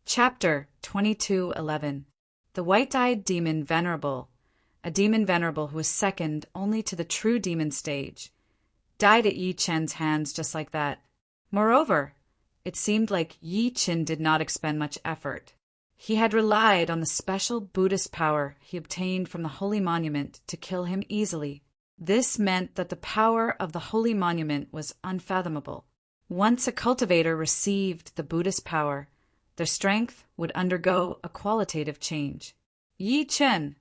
Chapter 22:11. The White-Eyed Demon Venerable, a demon venerable who was second only to the true demon stage, died at Yi Chen's hands just like that. Moreover, it seemed like Yi Chen did not expend much effort. He had relied on the special Buddhist power he obtained from the holy monument to kill him easily. This meant that the power of the holy monument was unfathomable. Once a cultivator received the Buddhist power, their strength would undergo a qualitative change. Yi Chen,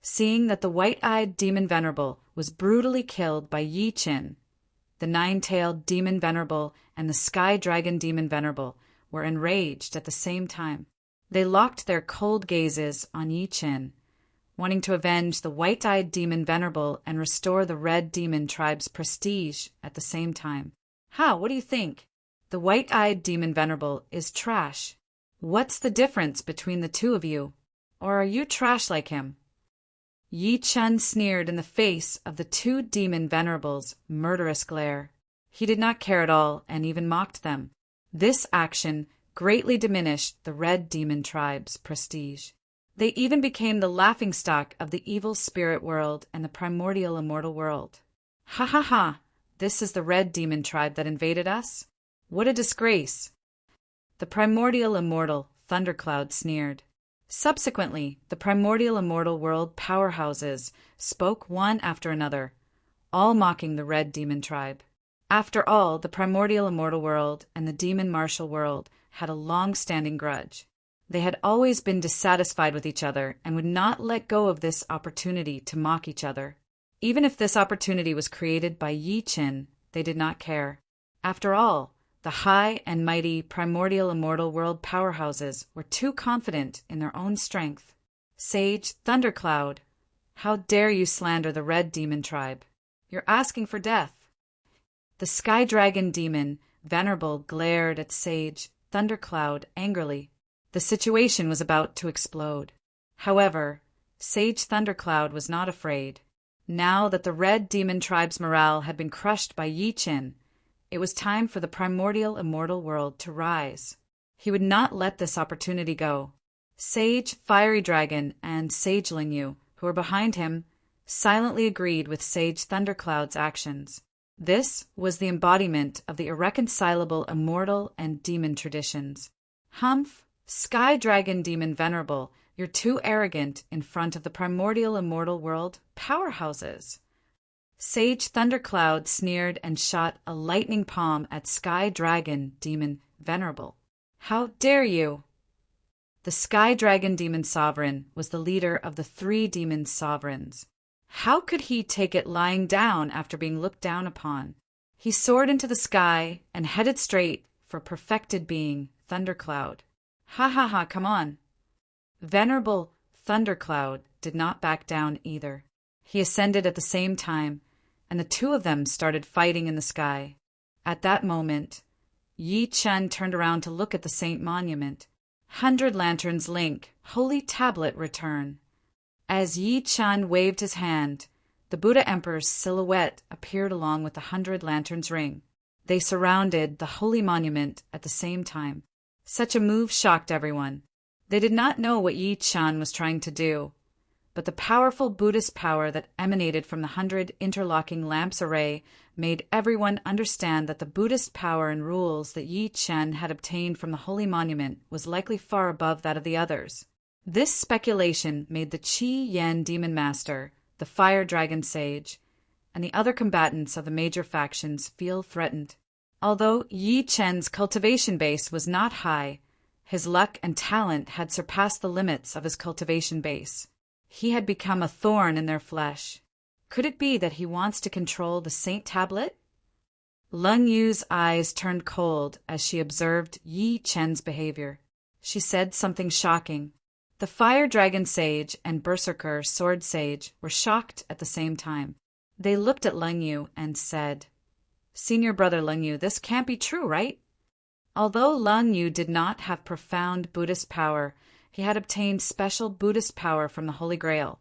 seeing that the white-eyed demon venerable was brutally killed by Yi Chen, the nine-tailed demon venerable and the sky dragon demon venerable were enraged at the same time. They locked their cold gazes on Yi Chen, wanting to avenge the white-eyed demon venerable and restore the red demon tribe's prestige at the same time. What do you think? The white-eyed demon venerable is trash. What's the difference between the two of you? Or are you trash like him? Yi Chen sneered in the face of the two demon venerables' murderous glare. He did not care at all and even mocked them. This action greatly diminished the red demon tribe's prestige. They even became the laughingstock of the evil spirit world and the primordial immortal world. Ha ha ha! This is the red demon tribe that invaded us? What a disgrace! The primordial immortal Thundercloud sneered. Subsequently, the primordial immortal world powerhouses spoke one after another, all mocking the red demon tribe. After all, the primordial immortal world and the demon martial world had a long-standing grudge. They had always been dissatisfied with each other and would not let go of this opportunity to mock each other. Even if this opportunity was created by Yi Chen, they did not care. After all, the high and mighty primordial immortal world powerhouses were too confident in their own strength. Sage Thundercloud, how dare you slander the red demon tribe? You're asking for death. The sky dragon demon venerable glared at Sage Thundercloud angrily. The situation was about to explode. However, Sage Thundercloud was not afraid. Now that the red demon tribe's morale had been crushed by Yi Chen, it was time for the primordial immortal world to rise. He would not let this opportunity go. Sage Fiery Dragon and Sage Lingyu, who were behind him, silently agreed with Sage Thundercloud's actions. This was the embodiment of the irreconcilable immortal and demon traditions. Humph, Sky Dragon Demon Venerable, you're too arrogant in front of the primordial immortal world powerhouses. Sage Thundercloud sneered and shot a lightning palm at Sky Dragon Demon Venerable. How dare you! The Sky Dragon Demon Sovereign was the leader of the three demon sovereigns. How could he take it lying down after being looked down upon? He soared into the sky and headed straight for perfected being, Thundercloud. Ha ha ha, come on. Venerable Thundercloud did not back down either. He ascended at the same time, and the two of them started fighting in the sky. At that moment, Yi Chen turned around to look at the Saint Monument. 100 Lanterns Link, Holy Tablet Return. As Yi Chen waved his hand, the Buddha Emperor's silhouette appeared along with the 100 Lanterns Ring. They surrounded the Holy Monument at the same time. Such a move shocked everyone. They did not know what Yi Chen was trying to do, but the powerful Buddhist power that emanated from the 100 interlocking lamps array made everyone understand that the Buddhist power and rules that Yi Chen had obtained from the Holy Monument was likely far above that of the others. This speculation made the Qi Yen Demon Master, the Fire Dragon Sage, and the other combatants of the major factions feel threatened. Although Yi Chen's cultivation base was not high, his luck and talent had surpassed the limits of his cultivation base. He had become a thorn in their flesh. Could it be that he wants to control the Saint Tablet? Lung Yu's eyes turned cold as she observed Yi Chen's behavior. She said something shocking. The Fire Dragon Sage and Berserker Sword Sage were shocked at the same time. They looked at Lung Yu and said, "Senior brother Lung Yu, this can't be true, right?" Although Lung Yu did not have profound Buddhist power, he had obtained special Buddhist power from the Holy Grail,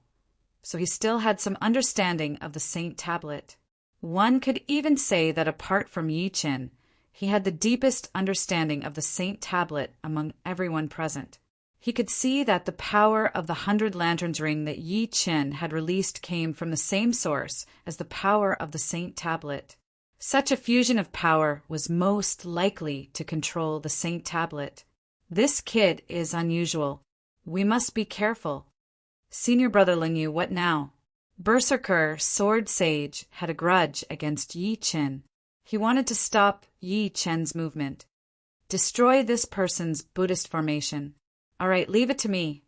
so he still had some understanding of the Saint Tablet. One could even say that apart from Yi Chen, He had the deepest understanding of the Saint Tablet among everyone present. He could see that the power of the 100 Lanterns ring that Yi Qin had released came from the same source as the power of the Saint Tablet. Such a fusion of power was most likely to control the Saint Tablet. This kid is unusual. We must be careful. Senior Brother Lingyu, what now? Berserker Sword Sage had a grudge against Yi Qin. He wanted to stop Yi Qin's movement. Destroy this person's Buddhist formation. All right, leave it to me.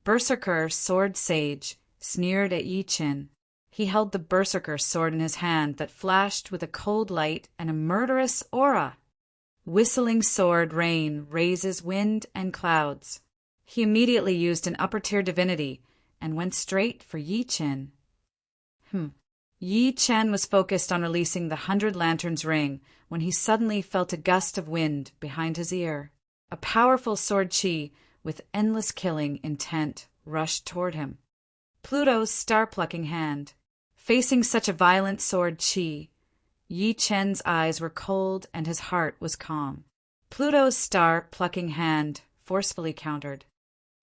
Berserker Sword Sage sneered at Yi Qin. He held the Berserker sword in his hand that flashed with a cold light and a murderous aura. Whistling sword rain raises wind and clouds. He immediately used an upper-tier divinity and went straight for Yi Qin. Yi Qin was focused on releasing the 100 Lanterns ring when he suddenly felt a gust of wind behind his ear. A powerful sword chi with endless killing intent rushed toward him. Pluto's star-plucking hand. Facing such a violent sword chi, Yi Qin's eyes were cold and his heart was calm. Pluto's star-plucking hand forcefully countered.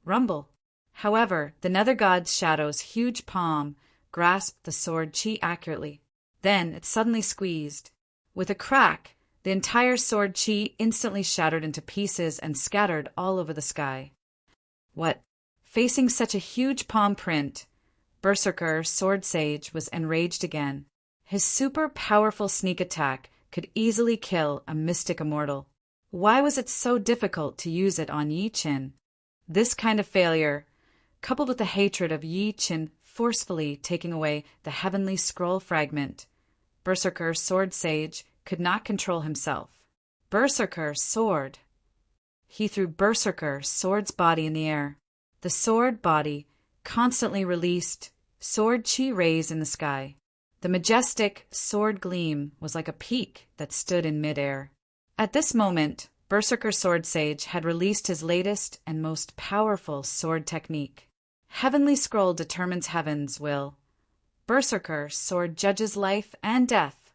Rumble. However, the Nether God's shadow's huge palm grasped the sword chi accurately. Then it suddenly squeezed. With a crack, the entire sword chi instantly shattered into pieces and scattered all over the sky. What? Facing such a huge palm print, Berserker Sword Sage was enraged again. His super powerful sneak attack could easily kill a mystic immortal. Why was it so difficult to use it on Yi Qin? This kind of failure, coupled with the hatred of Yi Qin forcefully taking away the heavenly scroll fragment, Berserker Sword Sage could not control himself. Berserker Sword! He threw Berserker Sword's body in the air. The sword body constantly released sword chi rays in the sky. The majestic sword gleam was like a peak that stood in midair. At this moment, Berserker Sword Sage had released his latest and most powerful sword technique. Heavenly Scroll determines heaven's will. Berserker Sword judges life and death.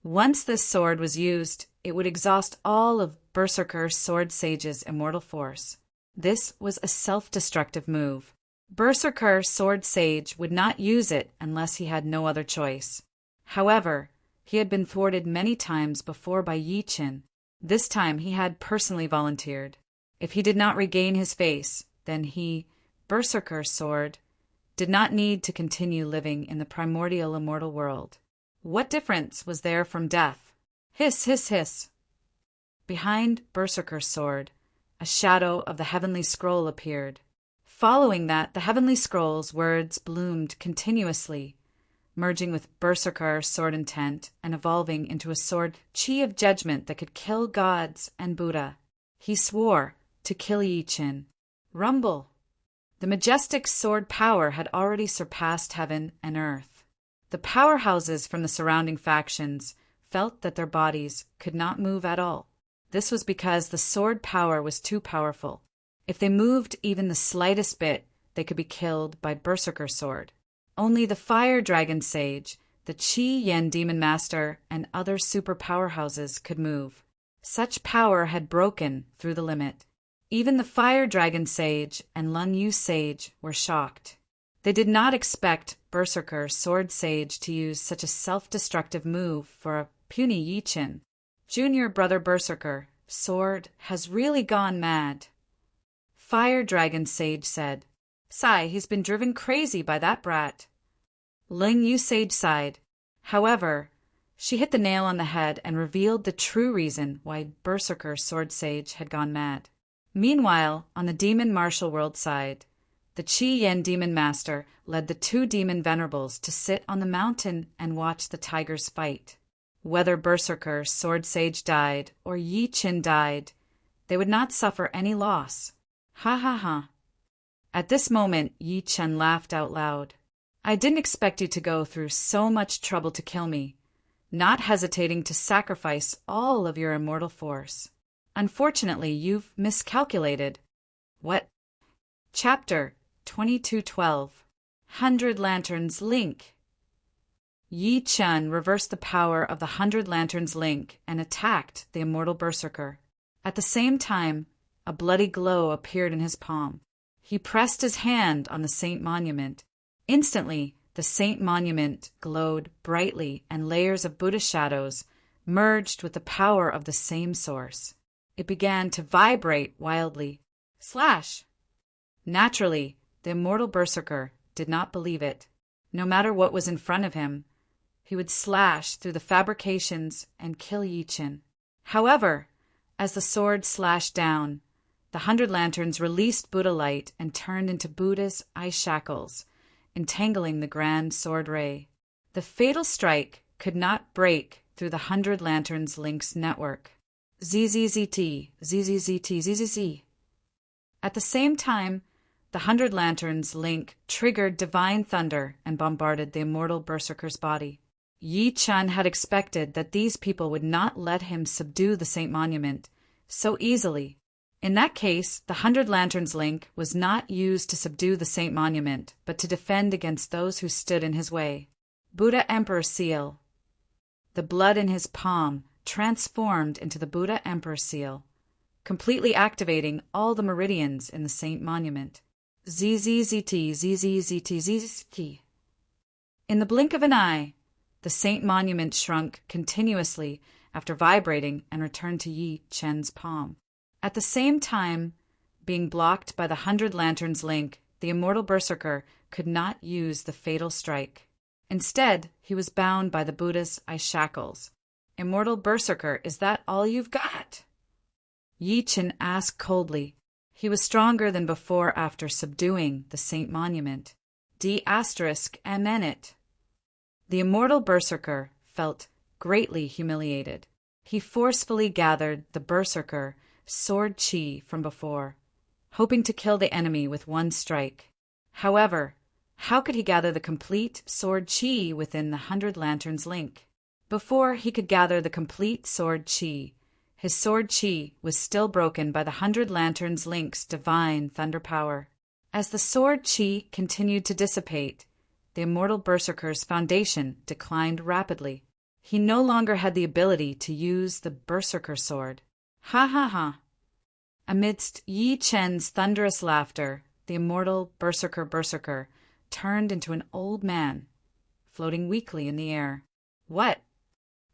Once this sword was used, it would exhaust all of Berserker Sword Sage's immortal force. This was a self-destructive move. Berserker Sword Sage would not use it unless he had no other choice. However, he had been thwarted many times before by Yi Qin. This time he had personally volunteered. If he did not regain his face, then he, Berserker Sword, did not need to continue living in the primordial immortal world. What difference was there from death? Hiss, hiss, hiss. Behind Berserker Sword, a shadow of the Heavenly Scroll appeared. Following that, the Heavenly Scroll's words bloomed continuously, merging with Berserker Sword intent and evolving into a sword chi of judgment that could kill gods and Buddha. He swore to kill Yi Qin. Rumble! The majestic sword power had already surpassed heaven and earth. The powerhouses from the surrounding factions felt that their bodies could not move at all. This was because the sword power was too powerful. If they moved even the slightest bit, they could be killed by Berserker Sword. Only the Fire Dragon Sage, the Qi Yen Demon Master, and other super powerhouses could move. Such power had broken through the limit. Even the Fire Dragon Sage and Lun Yu Sage were shocked. They did not expect Berserker Sword Sage to use such a self-destructive move for a puny Yi Qin. Junior Brother Berserker Sword has really gone mad. Fire Dragon Sage said. Sigh, he's been driven crazy by that brat. Ling Yu Sage sighed. However, she hit the nail on the head and revealed the true reason why Berserker Sword Sage had gone mad. Meanwhile, on the Demon Martial World side, the Qi Yen Demon Master led the 2 demon venerables to sit on the mountain and watch the tigers fight. Whether Berserker Sword Sage died or Yi Qin died, they would not suffer any loss. Ha ha ha. At this moment, Yi Qin laughed out loud. I didn't expect you to go through so much trouble to kill me, not hesitating to sacrifice all of your immortal force. Unfortunately, you've miscalculated. What? Chapter 2212. 100 Lanterns Link. Yi Chen reversed the power of the 100 Lanterns link and attacked the immortal berserker. At the same time, a bloody glow appeared in his palm. He pressed his hand on the saint monument. Instantly, the saint monument glowed brightly, and layers of Buddha shadows merged with the power of the same source. It began to vibrate wildly. Slash! Naturally, the immortal berserker did not believe it. No matter what was in front of him, he would slash through the fabrications and kill Yi Chen. However, as the sword slashed down, the 100 Lanterns released Buddha light and turned into Buddha's ice shackles, entangling the grand sword ray. The fatal strike could not break through the 100 Lanterns link's network. ZZZT, ZZZT, ZZZ. At the same time, the 100 Lanterns link triggered divine thunder and bombarded the immortal berserker's body. Yi Chen had expected that these people would not let him subdue the Saint Monument so easily. In that case, the 100 Lanterns link was not used to subdue the Saint Monument, but to defend against those who stood in his way. Buddha Emperor Seal. The blood in his palm transformed into the Buddha Emperor Seal, completely activating all the meridians in the Saint Monument. ZZZT, ZZZT, ZZT. In the blink of an eye, the Saint Monument shrunk continuously after vibrating and returned to Yi Chen's palm. At the same time, being blocked by the 100 Lanterns link, the immortal berserker could not use the fatal strike. Instead, he was bound by the Buddha's ice shackles. Immortal berserker, is that all you've got? Yi Chen asked coldly. He was stronger than before after subduing the Saint Monument. D***MN it. The immortal berserker felt greatly humiliated. He forcefully gathered the berserker sword chi from before, hoping to kill the enemy with one strike. However, how could he gather the complete sword chi within the 100 Lanterns link? Before he could gather the complete sword chi, his sword chi was still broken by the 100 Lanterns link's divine thunder power. As the sword chi continued to dissipate, the immortal berserker's foundation declined rapidly. He no longer had the ability to use the berserker sword. Ha ha ha. Amidst Yi Chen's thunderous laughter, the immortal berserker turned into an old man, floating weakly in the air. What?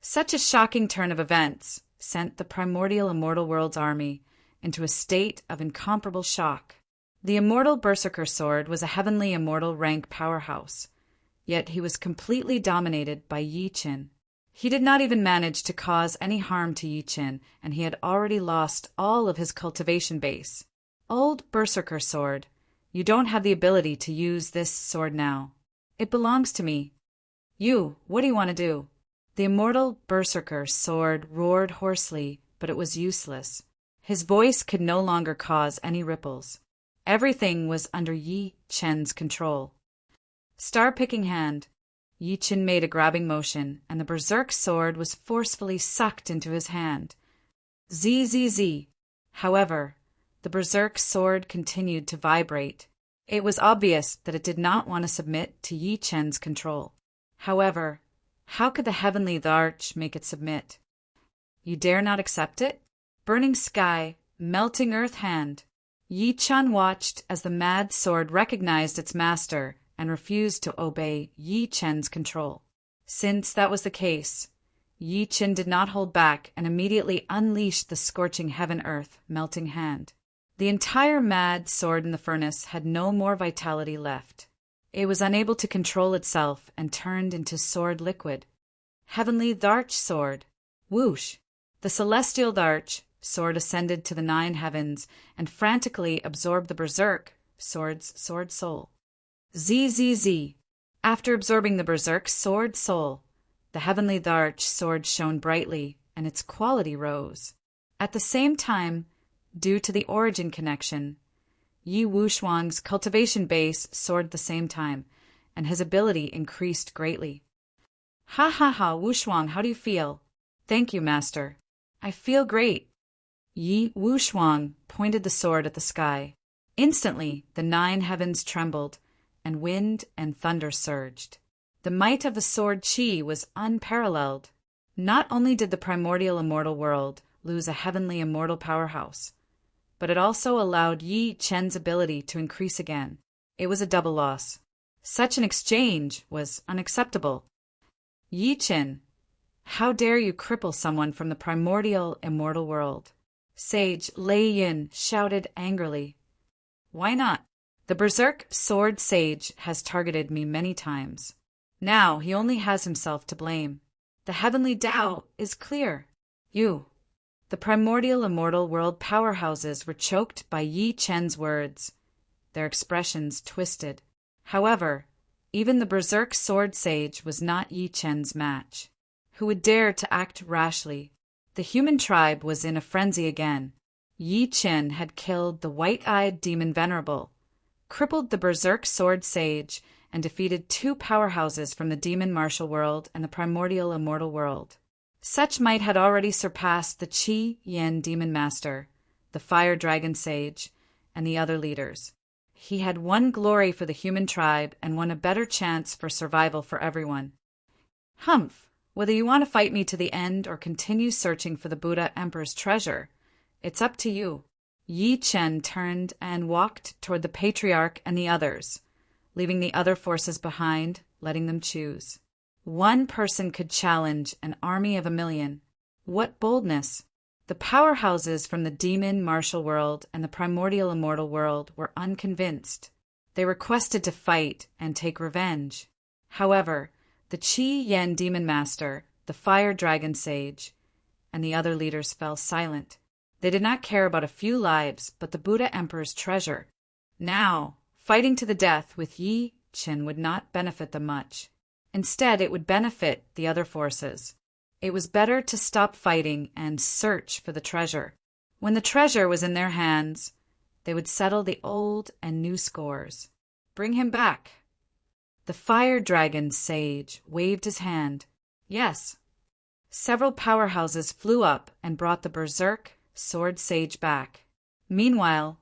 Such a shocking turn of events sent the primordial immortal world's army into a state of incomparable shock. The immortal berserker sword was a heavenly immortal rank powerhouse, yet he was completely dominated by Yi Chen. He did not even manage to cause any harm to Yi Chen, and he had already lost all of his cultivation base. Old berserker sword, you don't have the ability to use this sword now. It belongs to me. What do you want to do? The immortal berserker sword roared hoarsely, but it was useless. His voice could no longer cause any ripples. Everything was under Yi Chen's control. Star-picking hand. Yi Chen made a grabbing motion, and the berserk sword was forcefully sucked into his hand. ZZZ. However, the berserk sword continued to vibrate. It was obvious that it did not want to submit to Yi Chen's control. However, how could the heavenly Dharch make it submit? You dare not accept it? Burning sky, melting earth hand. Yi Chen watched as the mad sword recognized its master and refused to obey Yi Chen's control. Since that was the case, Yi Chen did not hold back and immediately unleashed the scorching heaven-earth melting hand. The entire mad sword in the furnace had no more vitality left. It was unable to control itself and turned into sword liquid. Heavenly Dharch sword. Whoosh! The celestial Dharch sword ascended to the 9 heavens and frantically absorbed the berserk sword's sword soul. ZZZ. After absorbing the berserk sword soul, the heavenly Dharch sword shone brightly, and its quality rose. At the same time, due to the origin connection, Yi Wushuang's cultivation base soared at the same time, and his ability increased greatly. Ha ha ha, Wushuang, how do you feel? Thank you, master. I feel great. Yi Wushuang pointed the sword at the sky. Instantly, the 9 heavens trembled, and wind and thunder surged. The The might of the sword Qi was unparalleled. Not only did the primordial immortal world lose a heavenly immortal powerhouse, but it also allowed Yi Chen's ability to increase again. It was a double loss. Such an exchange was unacceptable. Yi Chen, how dare you cripple someone from the primordial immortal world? Sage Lei Yin shouted angrily. Why not? The berserk sword sage has targeted me many times. Now he only has himself to blame. The heavenly Tao is clear. The primordial immortal world powerhouses were choked by Yi Chen's words, their expressions twisted. However, even the berserk sword sage was not Yi Chen's match. Who would dare to act rashly? The human tribe was in a frenzy again. Yi Chen had killed the white-eyed demon venerable, crippled the berserk sword sage, and defeated two powerhouses from the demon martial world and the primordial immortal world. Such might had already surpassed the Qi Yin demon master, the fire dragon sage, and the other leaders. He had won glory for the human tribe and won a better chance for survival for everyone. Humph! Whether you want to fight me to the end or continue searching for the Buddha Emperor's treasure, it's up to you. Yi Chen turned and walked toward the patriarch and the others, leaving the other forces behind, letting them choose. One person could challenge an army of 1,000,000. What boldness! The powerhouses from the demon martial world and the primordial immortal world were unconvinced. They requested to fight and take revenge. However, the Qi Yin demon master, the fire dragon sage, and the other leaders fell silent. They did not care about a few lives, but the Buddha Emperor's treasure. Now, fighting to the death with Yi Chen would not benefit them much. Instead, it would benefit the other forces. It was better to stop fighting and search for the treasure. When the treasure was in their hands, they would settle the old and new scores. Bring him back. The fire dragon sage waved his hand. Yes. Several powerhouses flew up and brought the berserk sword sage back. Meanwhile,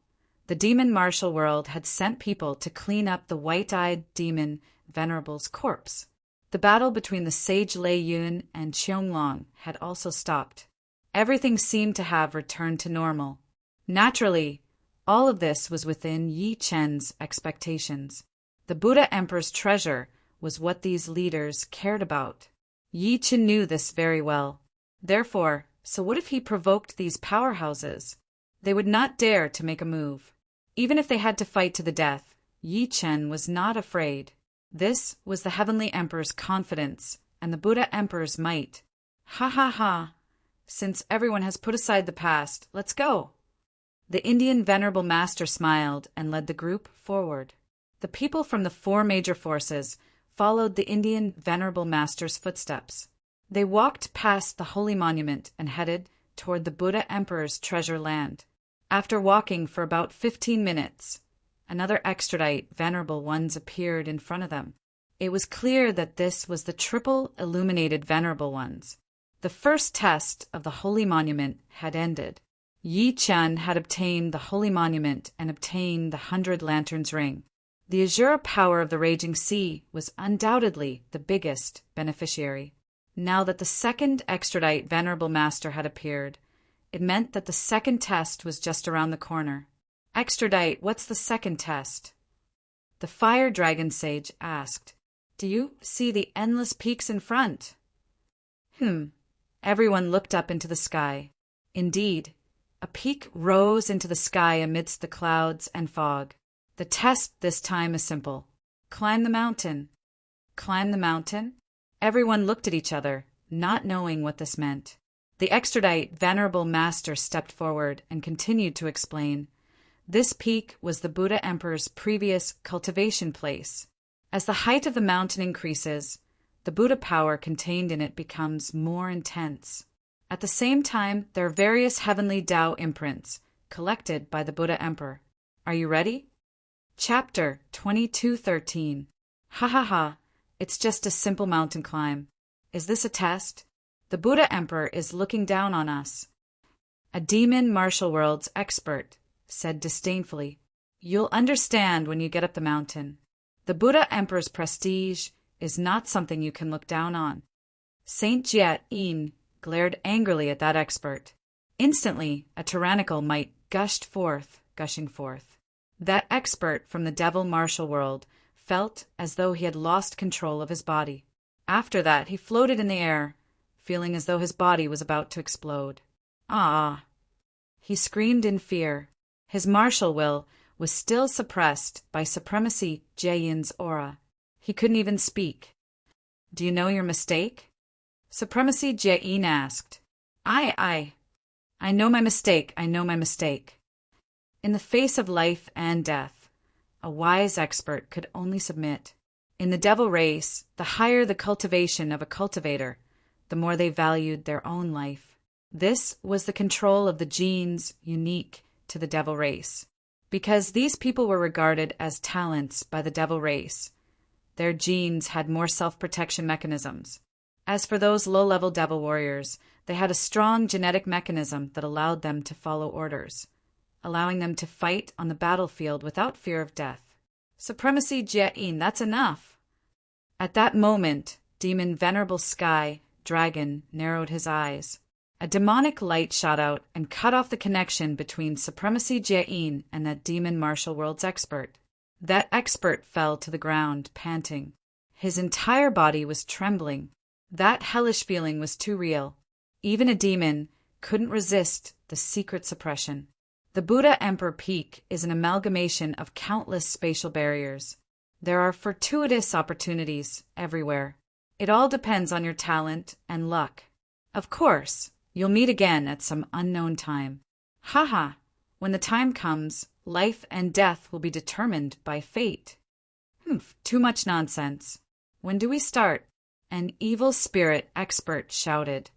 the demon martial world had sent people to clean up the white-eyed demon venerable's corpse. The battle between the sage Lei Yun and Qianglong had also stopped. Everything seemed to have returned to normal. Naturally, all of this was within Yi Chen's expectations. The Buddha Emperor's treasure was what these leaders cared about. Yi Chen knew this very well. Therefore, so what if he provoked these powerhouses? They would not dare to make a move. Even if they had to fight to the death, Yi Chen was not afraid. This was the Heavenly Emperor's confidence and the Buddha Emperor's might. Ha ha ha! Since everyone has put aside the past, let's go! The Indian Venerable Master smiled and led the group forward. The people from the 4 major forces followed the Indian Venerable Master's footsteps. They walked past the holy monument and headed toward the Buddha Emperor's treasure land. After walking for about 15 minutes, another extradite Venerable Ones appeared in front of them. It was clear that this was the triple illuminated Venerable Ones. The first test of the holy monument had ended. Yi Chen had obtained the holy monument and obtained the 100 Lanterns ring. The azure power of the raging sea was undoubtedly the biggest beneficiary. Now that the second extradite Venerable Master had appeared, it meant that the second test was just around the corner. Extradite, what's the second test? The fire dragon sage asked. Do you see the endless peaks in front? Everyone looked up into the sky. Indeed, a peak rose into the sky amidst the clouds and fog. The test this time is simple. Climb the mountain. Climb the mountain? Everyone looked at each other, not knowing what this meant. The extradite Venerable Master stepped forward and continued to explain. This peak was the Buddha Emperor's previous cultivation place. As the height of the mountain increases, the Buddha power contained in it becomes more intense. At the same time, there are various heavenly Tao imprints collected by the Buddha Emperor. Are you ready? Chapter 22:13. Ha ha ha, it's just a simple mountain climb. Is this a test? The Buddha Emperor is looking down on us. A demon martial world's expert said disdainfully. You'll understand when you get up the mountain. The Buddha Emperor's prestige is not something you can look down on. Saint Jia-in glared angrily at that expert. Instantly, a tyrannical might gushing forth. That expert from the devil martial world felt as though he had lost control of his body. After that, he floated in the air, feeling as though his body was about to explode. Ah! He screamed in fear. His martial will was still suppressed by Supremacy Jia-in's aura. He couldn't even speak. Do you know your mistake? Supremacy Jia-in asked. I know my mistake, I know my mistake. In the face of life and death, a wise expert could only submit. In the devil race, the higher the cultivation of a cultivator, the more they valued their own life. This was the control of the genes unique to the devil race. Because these people were regarded as talents by the devil race, their genes had more self-protection mechanisms. As for those low-level devil warriors, they had a strong genetic mechanism that allowed them to follow orders, allowing them to fight on the battlefield without fear of death. Supremacy Jia-in, that's enough. At that moment, Demon Venerable Sky Dragon narrowed his eyes. A demonic light shot out and cut off the connection between Supremacy Jia-in and that demon martial world's expert. That expert fell to the ground, panting. His entire body was trembling. That hellish feeling was too real. Even a demon couldn't resist the secret suppression. The Buddha Emperor Peak is an amalgamation of countless spatial barriers. There are fortuitous opportunities everywhere. It all depends on your talent and luck. Of course, you'll meet again at some unknown time. Haha, when the time comes, life and death will be determined by fate. Too much nonsense. When do we start? An evil spirit expert shouted.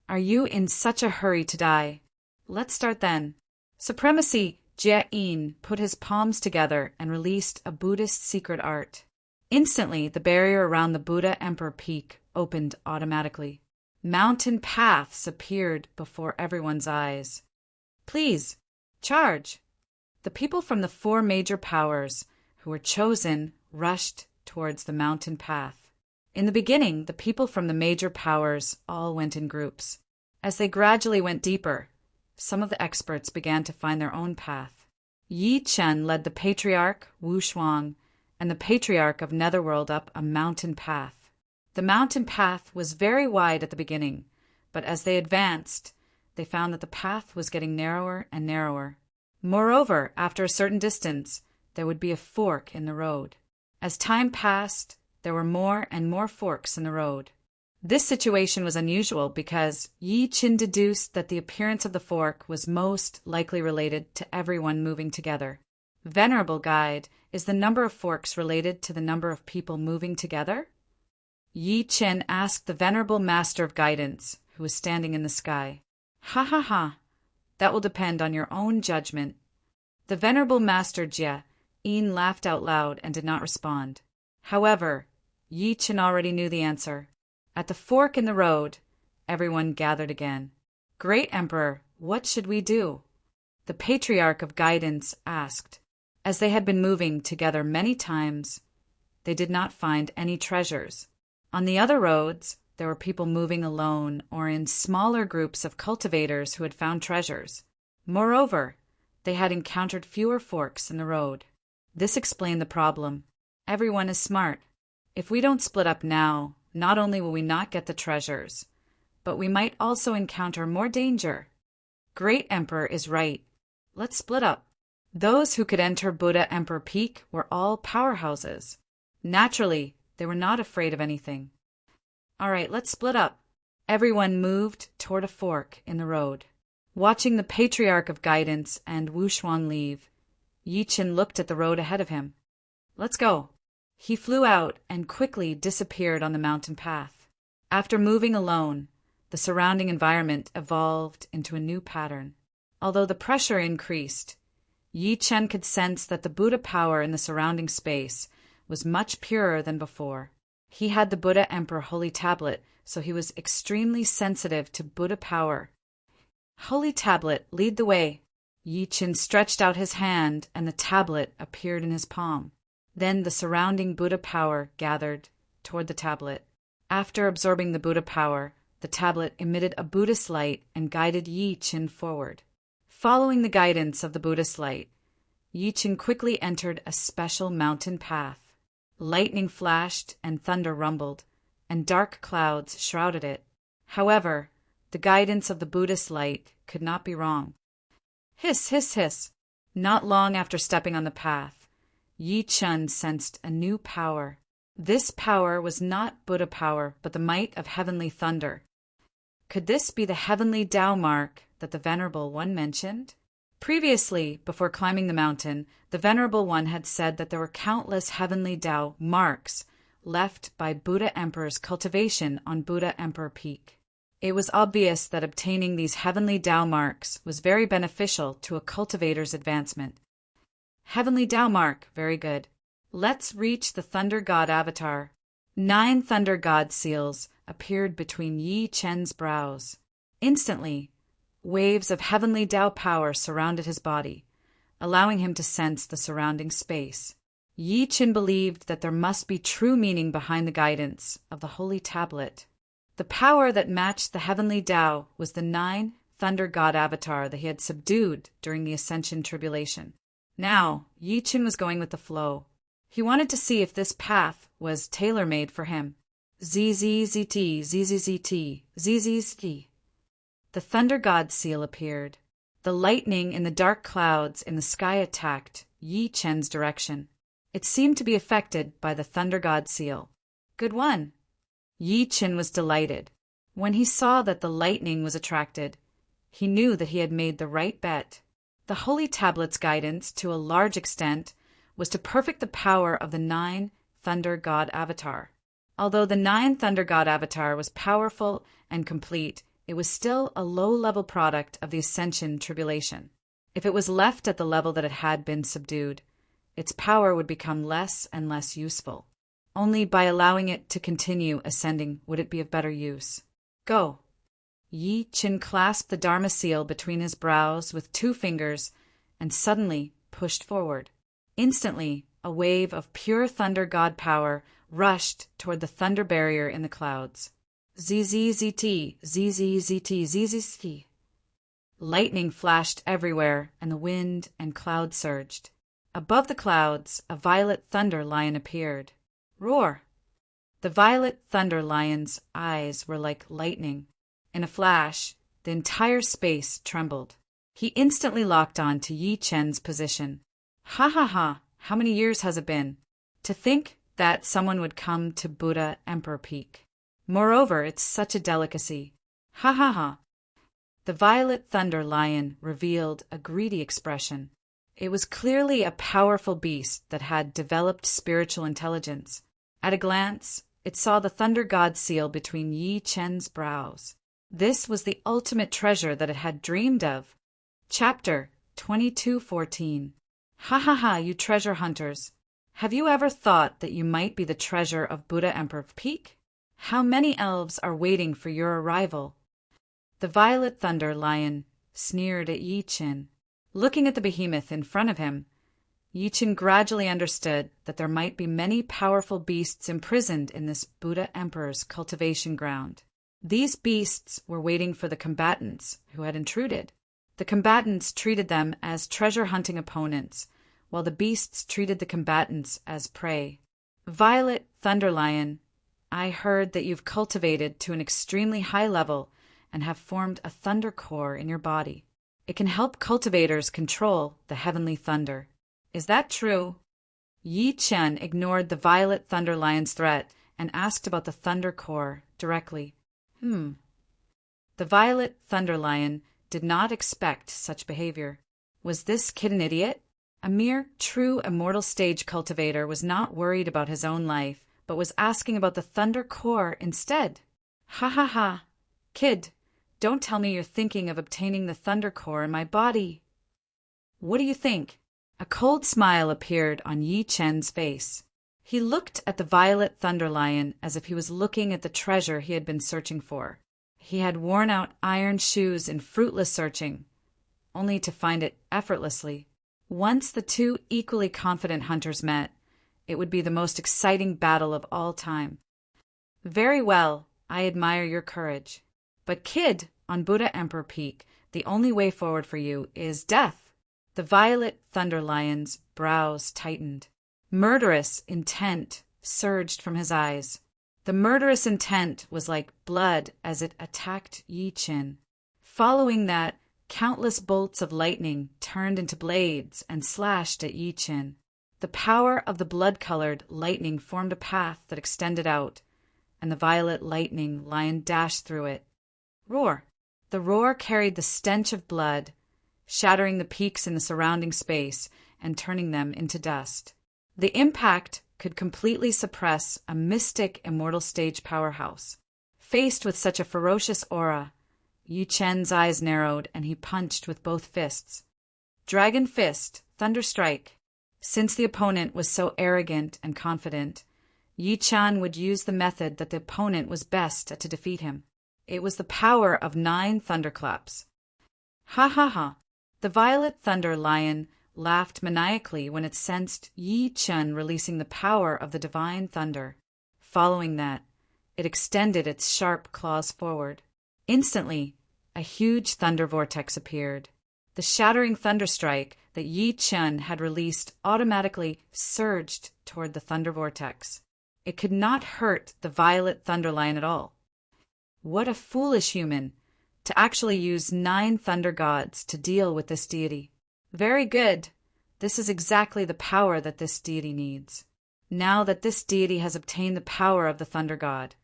Are you in such a hurry to die? Let's start then. Supremacy Jia-in put his palms together and released a Buddhist secret art. Instantly, the barrier around the Buddha Emperor Peak opened automatically. Mountain paths appeared before everyone's eyes. Please, charge! The people from the 4 major powers who were chosen rushed towards the mountain path. In the beginning, the people from the major powers all went in groups. As they gradually went deeper, some of the experts began to find their own path. Yi Chen led the Patriarch Wu Shuang and the Patriarch of Netherworld up a mountain path. The mountain path was very wide at the beginning, but as they advanced, they found that the path was getting narrower and narrower. Moreover, after a certain distance, there would be a fork in the road. As time passed, there were more and more forks in the road. This situation was unusual because Yi Chen deduced that the appearance of the fork was most likely related to everyone moving together. Venerable Guide, is the number of forks related to the number of people moving together? Yi Chen asked the Venerable Master of Guidance, who was standing in the sky. Ha. That will depend on your own judgment. The Venerable Master Jia-in laughed out loud and did not respond. However, Yi Chen already knew the answer. At the fork in the road, everyone gathered again. Great Emperor, what should we do? The Patriarch of Guidance asked. As they had been moving together many times, they did not find any treasures. On the other roads, there were people moving alone or in smaller groups of cultivators who had found treasures. Moreover, they had encountered fewer forks in the road. This explained the problem. Everyone is smart. If we don't split up now, not only will we not get the treasures, but we might also encounter more danger. Great Emperor is right. Let's split up. Those who could enter Buddha Emperor Peak were all powerhouses. Naturally, they were not afraid of anything. All right, let's split up. Everyone moved toward a fork in the road. Watching the Patriarch of Guidance and Wu Shuang leave, Yi Chen looked at the road ahead of him. Let's go. He flew out and quickly disappeared on the mountain path. After moving alone, the surrounding environment evolved into a new pattern. Although the pressure increased, Yi Chen could sense that the Buddha power in the surrounding space was much purer than before. He had the Buddha Emperor Holy Tablet, so he was extremely sensitive to Buddha power. Holy Tablet, lead the way. Yi Chen stretched out his hand and the tablet appeared in his palm. Then the surrounding Buddha power gathered toward the tablet. After absorbing the Buddha power, the tablet emitted a Buddhist light and guided Yi Qin forward. Following the guidance of the Buddhist light, Yi Qin quickly entered a special mountain path. Lightning flashed and thunder rumbled, and dark clouds shrouded it. However, the guidance of the Buddhist light could not be wrong. Hiss, hiss, hiss. Not long after stepping on the path, Yi Qin sensed a new power. This power was not Buddha power, but the might of heavenly thunder. Could this be the heavenly Tao mark that the Venerable One mentioned? Previously, before climbing the mountain, the Venerable One had said that there were countless heavenly Tao marks left by Buddha Emperor's cultivation on Buddha Emperor Peak. It was obvious that obtaining these heavenly Tao marks was very beneficial to a cultivator's advancement. Heavenly Tao mark, very good. Let's reach the Thunder God avatar. 9 Thunder God seals appeared between Yi Qin's brows. Instantly, waves of heavenly Tao power surrounded his body, allowing him to sense the surrounding space. Yi Qin believed that there must be true meaning behind the guidance of the holy tablet. The power that matched the heavenly Tao was the 9 Thunder God avatar that he had subdued during the Ascension Tribulation. Now, Yi Qin was going with the flow. He wanted to see if this path was tailor-made for him. ZZZT, ZZZT, ZZZT. The Thunder God seal appeared. The lightning in the dark clouds in the sky attacked Yi Qin's direction. It seemed to be affected by the Thunder God seal. Good one. Yi Qin was delighted. When he saw that the lightning was attracted, he knew that he had made the right bet. The Holy Tablet's guidance, to a large extent, was to perfect the power of the 9 Thunder God avatar. Although the 9 Thunder God avatar was powerful and complete, it was still a low-level product of the Ascension Tribulation. If it was left at the level that it had been subdued, its power would become less and less useful. Only by allowing it to continue ascending would it be of better use. Go. Yi Qin clasped the Dharma seal between his brows with 2 fingers and suddenly pushed forward. Instantly, a wave of pure Thunder God power rushed toward the thunder barrier in the clouds. ZZZT, ZZZT, ZZZT. Lightning flashed everywhere, and the wind and clouds surged. Above the clouds, a violet thunder lion appeared. Roar! The violet thunder lion's eyes were like lightning. In a flash, the entire space trembled. He instantly locked on to Yi Qin's position. Ha ha ha! How many years has it been? To think that someone would come to Buddha Emperor Peak. Moreover, it's such a delicacy. Ha ha ha! The violet thunder lion revealed a greedy expression. It was clearly a powerful beast that had developed spiritual intelligence. At a glance, it saw the Thunder God seal between Yi Qin's brows. This was the ultimate treasure that it had dreamed of. Chapter 22:14. Ha ha ha, you treasure hunters! Have you ever thought that you might be the treasure of Buddha Emperor Peak? How many elves are waiting for your arrival? The violet thunder lion sneered at Yi Qin. Looking at the behemoth in front of him, Yi Qin gradually understood that there might be many powerful beasts imprisoned in this Buddha Emperor's cultivation ground. These beasts were waiting for the combatants who had intruded. The combatants treated them as treasure-hunting opponents, while the beasts treated the combatants as prey. Violet Thunder Lion, I heard that you've cultivated to an extremely high level and have formed a thunder core in your body. It can help cultivators control the heavenly thunder. Is that true? Yi Qin ignored the Violet Thunder Lion's threat and asked about the thunder core directly. The Violet Thunder Lion did not expect such behavior. Was this kid an idiot? A mere true immortal stage cultivator was not worried about his own life, but was asking about the thunder core instead. Ha ha ha! Kid, don't tell me you're thinking of obtaining the thunder core in my body. What do you think? A cold smile appeared on Yi Qin's face. He looked at the Violet Thunder Lion as if he was looking at the treasure he had been searching for. He had worn out iron shoes in fruitless searching, only to find it effortlessly. Once the 2 equally confident hunters met, it would be the most exciting battle of all time. Very well, I admire your courage. But kid, on Buddha Emperor Peak, the only way forward for you is death. The violet thunder lion's brows tightened. Murderous intent surged from his eyes. The murderous intent was like blood as it attacked Yi Qin. Following that, countless bolts of lightning turned into blades and slashed at Yi Qin. The power of the blood-colored lightning formed a path that extended out, and the violet lightning lion dashed through it. Roar! The roar carried the stench of blood, shattering the peaks in the surrounding space and turning them into dust. The impact could completely suppress a mystic immortal stage powerhouse. Faced with such a ferocious aura, Yi Chen's eyes narrowed and he punched with both fists. Dragon Fist, Thunder Strike. Since the opponent was so arrogant and confident, Yi Chen would use the method that the opponent was best at to defeat him. It was the power of 9 thunderclaps. Ha ha ha! The violet thunder lion laughed maniacally when it sensed Yi Chen releasing the power of the divine thunder. Following that, it extended its sharp claws forward. Instantly, a huge thunder vortex appeared. The shattering thunderstrike that Yi Chen had released automatically surged toward the thunder vortex. It could not hurt the violet thunder lion at all. What a foolish human to actually use 9 thunder gods to deal with this deity. Very good. This is exactly the power that this deity needs. Now that this deity has obtained the power of the thunder god,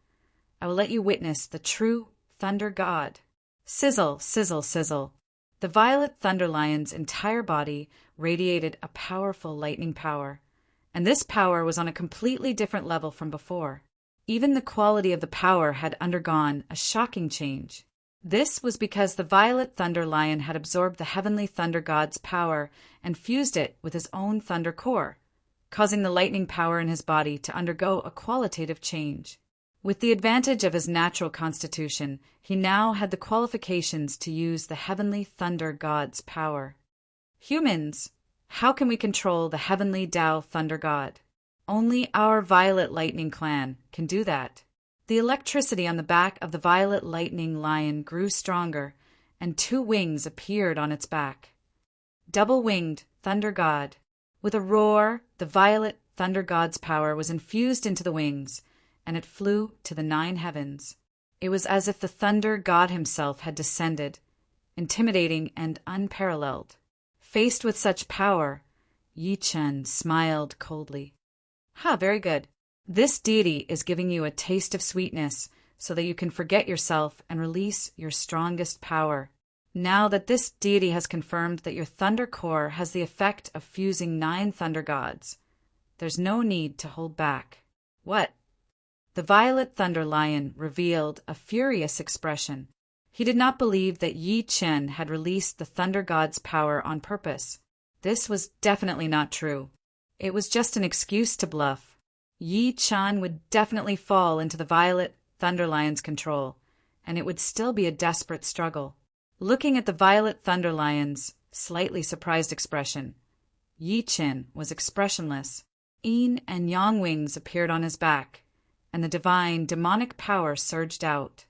I will let you witness the true thunder god. Sizzle, sizzle, sizzle. The violet thunder lion's entire body radiated a powerful lightning power, and this power was on a completely different level from before. Even the quality of the power had undergone a shocking change. This was because the violet thunder lion had absorbed the heavenly thunder god's power and fused it with his own thunder core, causing the lightning power in his body to undergo a qualitative change. With the advantage of his natural constitution, he now had the qualifications to use the heavenly thunder god's power. Humans, how can we control the heavenly Tao thunder god? Only our violet lightning clan can do that. The electricity on the back of the violet lightning lion grew stronger, and 2 wings appeared on its back. Double-winged thunder god. With a roar, the violet thunder god's power was infused into the wings, and it flew to the 9 heavens. It was as if the thunder god himself had descended, intimidating and unparalleled. Faced with such power, Yi Chen smiled coldly. Very good. This deity is giving you a taste of sweetness so that you can forget yourself and release your strongest power. Now that this deity has confirmed that your thunder core has the effect of fusing 9 thunder gods, there's no need to hold back. What? The violet thunder lion revealed a furious expression. He did not believe that Yi Chen had released the thunder god's power on purpose. This was definitely not true. It was just an excuse to bluff. Yi Chen would definitely fall into the violet thunder lion's control, and it would still be a desperate struggle. Looking at the violet thunder lion's slightly surprised expression, Yi Chen was expressionless. Yin and yang wings appeared on his back, and the divine demonic power surged out.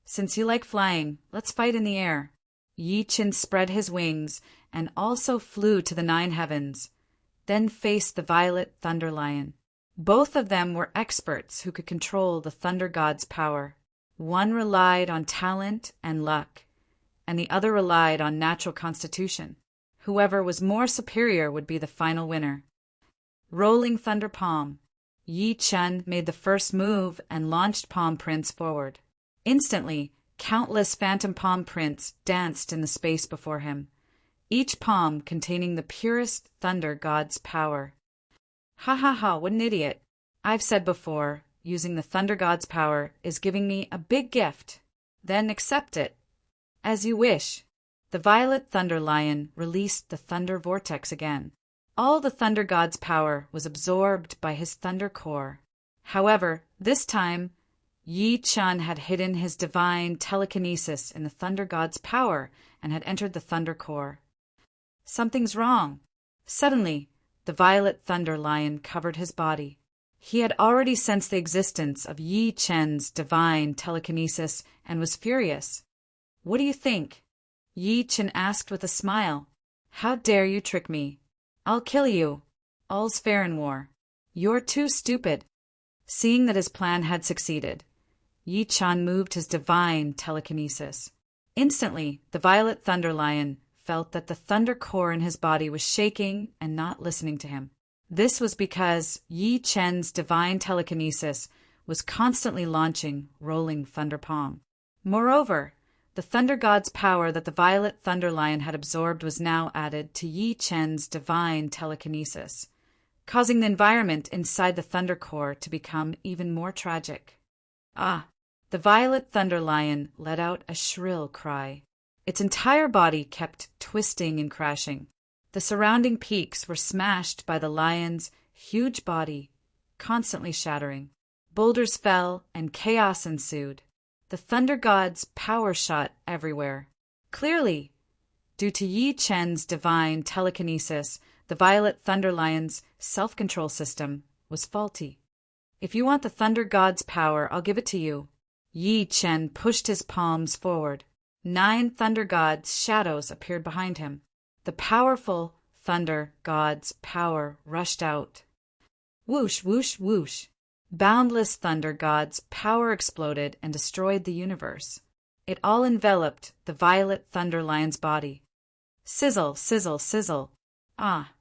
Since you like flying, let's fight in the air. Yi Chen spread his wings and also flew to the 9 heavens, then faced the violet thunder lion. Both of them were experts who could control the thunder god's power. One relied on talent and luck, and the other relied on natural constitution. Whoever was more superior would be the final winner. Rolling thunder palm. Yi Chen made the first move and launched palm prints forward. Instantly, countless phantom palm prints danced in the space before him, each palm containing the purest thunder god's power. Ha ha ha, what an idiot. I've said before, using the thunder god's power is giving me a big gift. Then accept it. As you wish. The violet thunder lion released the thunder vortex again. All the thunder god's power was absorbed by his thunder core. However, this time, Yi Chen had hidden his divine telekinesis in the thunder god's power and had entered the thunder core. Something's wrong. Suddenly, the violet thunder lion covered his body. He had already sensed the existence of Yi Chen's divine telekinesis and was furious. "What do you think?" Yi Chen asked with a smile. "How dare you trick me? I'll kill you. All's fair in war. You're too stupid." Seeing that his plan had succeeded, Yi Chen moved his divine telekinesis. Instantly, the Violet Thunder Lion felt that the thunder core in his body was shaking and not listening to him. This was because Yi Chen's divine telekinesis was constantly launching rolling thunder palm. Moreover, the thunder god's power that the Violet Thunder Lion had absorbed was now added to Yi Chen's divine telekinesis, causing the environment inside the thunder core to become even more tragic. Ah! The Violet Thunder Lion let out a shrill cry. Its entire body kept twisting and crashing. The surrounding peaks were smashed by the lion's huge body, constantly shattering. Boulders fell and chaos ensued. The thunder god's power shot everywhere. Clearly, due to Yi Chen's divine telekinesis, the Violet Thunder Lion's self-control system was faulty. "If you want the thunder god's power, I'll give it to you." Yi Chen pushed his palms forward. 9 thunder god's shadows appeared behind him. The powerful thunder god's power rushed out. Whoosh, whoosh, whoosh. Boundless thunder god's power exploded and destroyed the universe. It all enveloped the Violet Thunder Lion's body. Sizzle, sizzle, sizzle. Ah!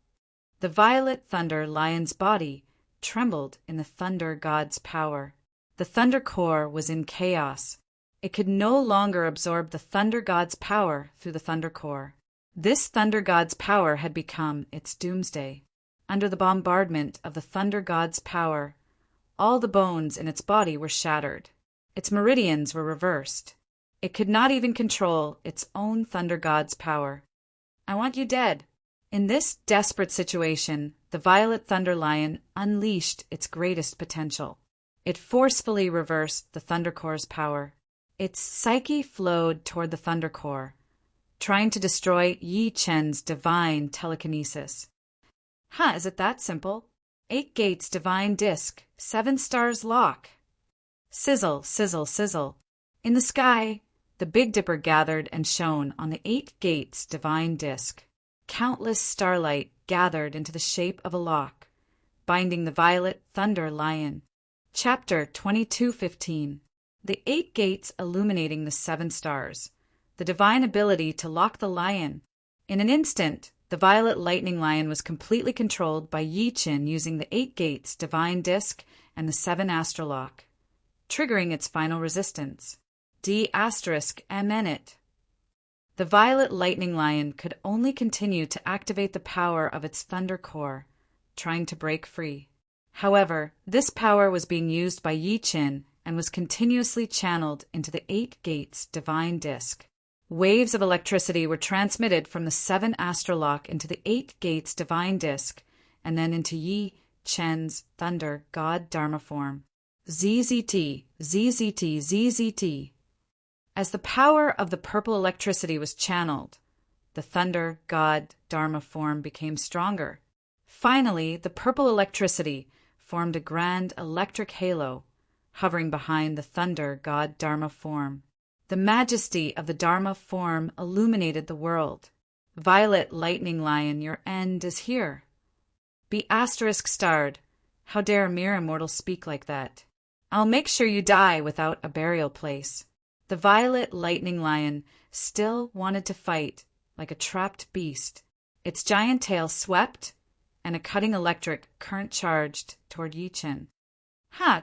The Violet Thunder Lion's body trembled in the thunder god's power. The thunder core was in chaos. It could no longer absorb the thunder god's power through the thunder core. This thunder god's power had become its doomsday. Under the bombardment of the thunder god's power, all the bones in its body were shattered. Its meridians were reversed. It could not even control its own thunder god's power. "I want you dead." In this desperate situation, the Violet Thunder Lion unleashed its greatest potential. It forcefully reversed the thunder core's power. Its psyche flowed toward the thunder core, trying to destroy Yi Chen's divine telekinesis. Is it that simple? 8 gates divine disc, 7 stars lock. Sizzle, sizzle, sizzle. In the sky, the Big Dipper gathered and shone on the 8 gates divine disc. Countless starlight gathered into the shape of a lock, binding the Violet Thunder Lion. Chapter 22:15. The 8 gates illuminating the 7 stars. The divine ability to lock the lion. In an instant, the Violet Lightning Lion was completely controlled by Yi Chen using the 8 gates divine disc and the 7 astrolock, triggering its final resistance. D*MN. The Violet Lightning Lion could only continue to activate the power of its thunder core, trying to break free. However, this power was being used by Yi Chen and was continuously channeled into the 8 gates divine disc. Waves of electricity were transmitted from the 7 astrolock into the 8 gates divine disc and then into Yi Chen's thunder god dharma form. ZZT, ZZT, ZZT. As the power of the purple electricity was channeled, the thunder god dharma form became stronger. Finally, the purple electricity formed a grand electric halo, hovering behind the thunder god dharma form. The majesty of the dharma form illuminated the world. Violet Lightning Lion, your end is here. Be *starred. How dare a mere immortal speak like that? I'll make sure you die without a burial place. The Violet Lightning Lion still wanted to fight like a trapped beast. Its giant tail swept, and a cutting electric current charged toward Yi Chen.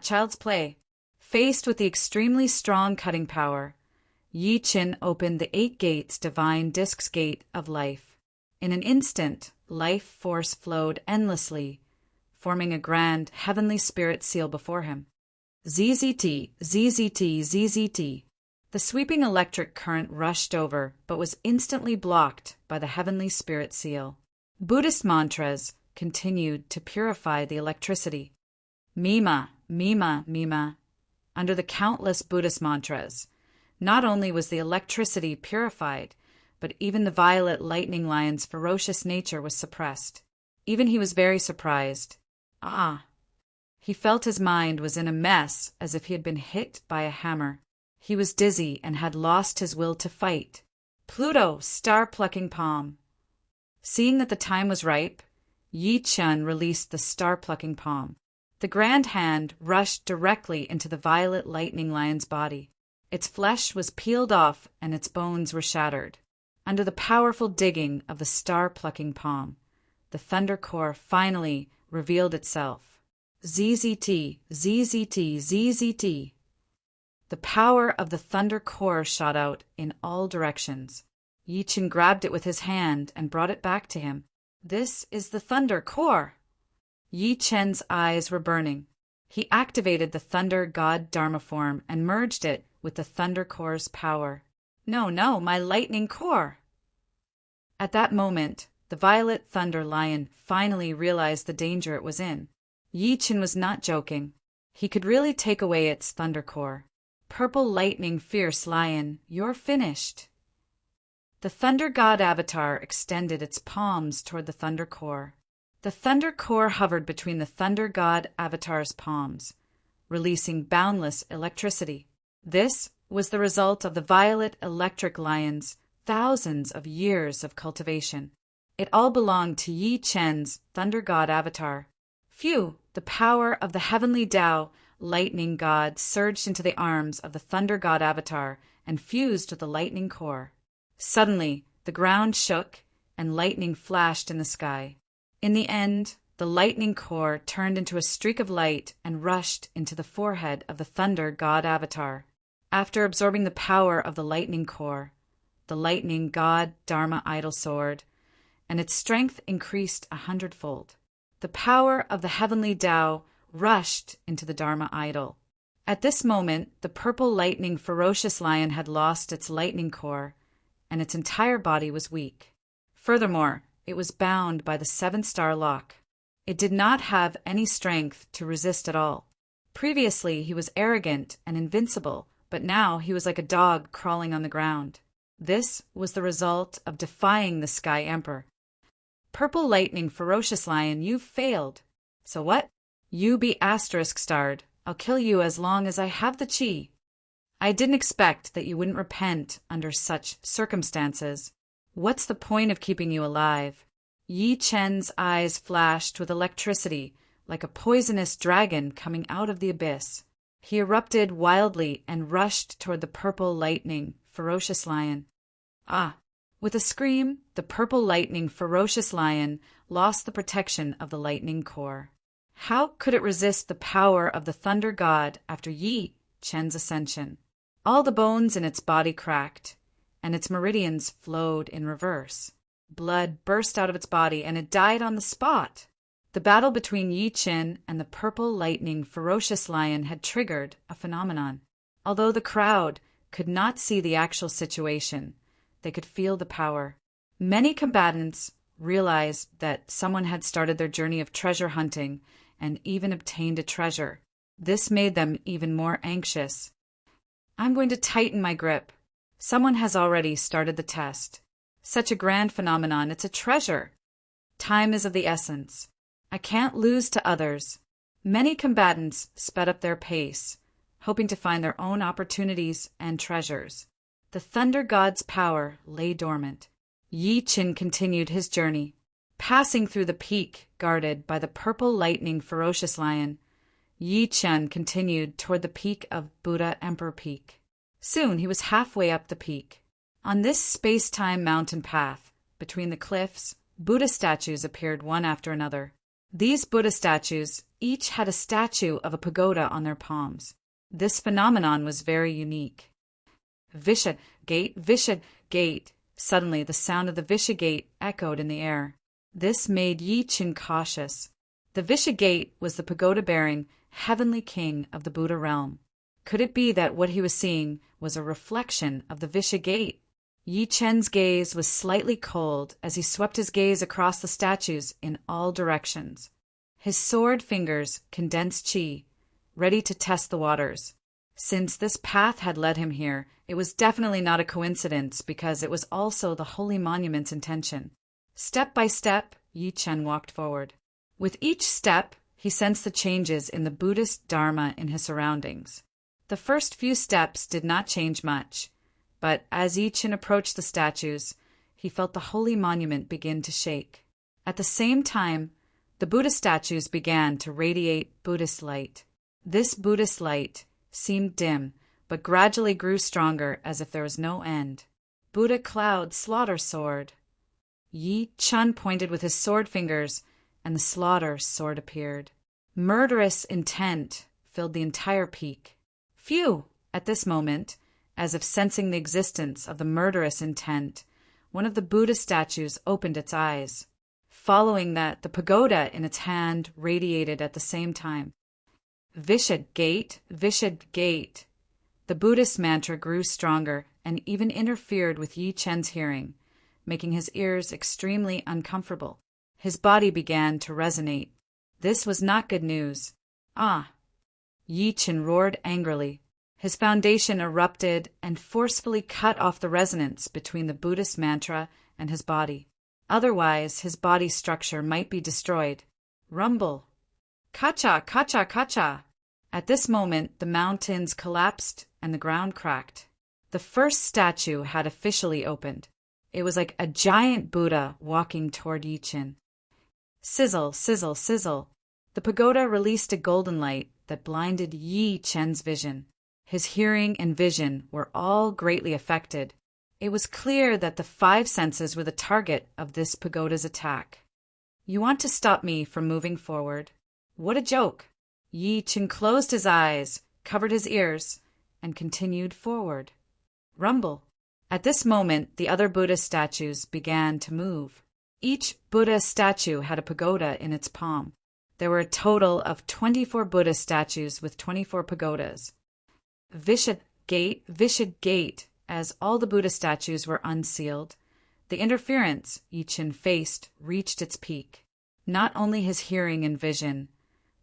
Child's play. Faced with the extremely strong cutting power, Yi Chen opened the 8 gates divine disc's gate of life. In an instant, life force flowed endlessly, forming a grand heavenly spirit seal before him. ZZT, ZZT, ZZT. The sweeping electric current rushed over, but was instantly blocked by the heavenly spirit seal. Buddhist mantras continued to purify the electricity. Mima, Mima, Mima. Under the countless Buddhist mantras, not only was the electricity purified, but even the Violet Lightning Lion's ferocious nature was suppressed. Even he was very surprised. He felt his mind was in a mess, as if he had been hit by a hammer. He was dizzy and had lost his will to fight. Pluto, star-plucking palm. Seeing that the time was ripe, Yi Chen released the star-plucking palm. The grand hand rushed directly into the violet lightning lion's body. Its flesh was peeled off and its bones were shattered. Under the powerful digging of the star-plucking palm, the thunder core finally revealed itself. ZZT, ZZT, ZZT. The power of the thunder core shot out in all directions. Yi Chen grabbed it with his hand and brought it back to him. This is the thunder core. Yi Chen's eyes were burning. He activated the thunder god Dharma form and merged it with the thunder core's power. No, my lightning core! At that moment, the violet thunder lion finally realized the danger it was in. Yi Chen was not joking. He could really take away its thunder core. Purple lightning fierce lion, you're finished. The thunder god avatar extended its palms toward the thunder core. The thunder core hovered between the thunder god avatar's palms, releasing boundless electricity. This was the result of the violet electric lion's thousands of years of cultivation. It all belonged to Yi Chen's thunder god avatar. Phew! The power of the heavenly Tao, lightning god, surged into the arms of the thunder god avatar and fused with the lightning core. Suddenly, the ground shook and lightning flashed in the sky. In the end, the lightning core turned into a streak of light and rushed into the forehead of the thunder god avatar. After absorbing the power of the lightning core, the lightning god Dharma idol soared, and its strength increased 100-fold. The power of the heavenly Tao rushed into the Dharma idol. At this moment, the purple lightning ferocious lion had lost its lightning core, and its entire body was weak. Furthermore, it was bound by the 7-star lock. It did not have any strength to resist at all. Previously, he was arrogant and invincible, but now he was like a dog crawling on the ground. This was the result of defying the Sky Emperor. Purple lightning ferocious lion, you've failed. So what? You be *starred. I'll kill you as long as I have the chi. I didn't expect that you wouldn't repent under such circumstances. What's the point of keeping you alive? Yi Chen's eyes flashed with electricity, like a poisonous dragon coming out of the abyss. He erupted wildly and rushed toward the purple lightning, ferocious lion. Ah! With a scream, the purple lightning, ferocious lion lost the protection of the lightning core. How could it resist the power of the thunder god after Yi Chen's ascension? All the bones in its body cracked, and its meridians flowed in reverse. Blood burst out of its body, and it died on the spot. The battle between Yi Chen and the purple lightning ferocious lion had triggered a phenomenon. Although the crowd could not see the actual situation, they could feel the power. Many combatants realized that someone had started their journey of treasure hunting and even obtained a treasure. This made them even more anxious. I'm going to tighten my grip. Someone has already started the test. Such a grand phenomenon, it's a treasure. Time is of the essence. I can't lose to others. Many combatants sped up their pace, hoping to find their own opportunities and treasures. The thunder god's power lay dormant. Yi Chen continued his journey. Passing through the peak guarded by the purple lightning ferocious lion, Yi Chen continued toward the peak of Buddha Emperor Peak. Soon he was halfway up the peak. On this space-time mountain path, between the cliffs, Buddha statues appeared one after another. These Buddha statues each had a statue of a pagoda on their palms. This phenomenon was very unique. Visha gate. Suddenly, the sound of the Visha gate echoed in the air. This made Yi Chen cautious. The Visha gate was the pagoda-bearing, heavenly king of the Buddha realm. Could it be that what he was seeing was a reflection of the Visha gate? Yi Chen's gaze was slightly cold as he swept his gaze across the statues in all directions. His sword fingers condensed chi, ready to test the waters. Since this path had led him here, it was definitely not a coincidence because it was also the holy monument's intention. Step by step, Yi Chen walked forward. With each step, He sensed the changes in the Buddhist Dharma in his surroundings. The first few steps did not change much, but as Yi-Chin approached the statues, he felt the holy monument begin to shake. At the same time, the Buddha statues began to radiate Buddhist light. This Buddhist light seemed dim, but gradually grew stronger as if there was no end. Buddha cloud slaughter sword. Yi-Chin pointed with his sword fingers, and the slaughter sword appeared. Murderous intent filled the entire peak. Phew! At this moment, as if sensing the existence of the murderous intent, one of the Buddha statues opened its eyes. Following that, the pagoda in its hand radiated at the same time. Vishad Gate, Vishad Gate. The Buddhist mantra grew stronger and even interfered with Yi-Chen's hearing, making his ears extremely uncomfortable. His body began to resonate. This was not good news. Ah! Yi-Chen roared angrily. His foundation erupted and forcefully cut off the resonance between the Buddhist mantra and his body. Otherwise, his body structure might be destroyed. Rumble! Kacha! Kacha! Kacha! At this moment, the mountains collapsed and the ground cracked. The first statue had officially opened. It was like a giant Buddha walking toward Yi-Chin. Sizzle, sizzle, sizzle. The pagoda released a golden light that blinded Yi-Chen's vision. His hearing and vision were all greatly affected. It was clear that the 5 senses were the target of this pagoda's attack. You want to stop me from moving forward? What a joke! Yi-Chin closed his eyes, covered his ears, and continued forward. Rumble! At this moment, the other Buddha statues began to move. Each Buddha statue had a pagoda in its palm. There were a total of 24 Buddha statues with 24 pagodas. Vishad Gate, as all the Buddha statues were unsealed, the interference Yi-Chin faced reached its peak. Not only his hearing and vision,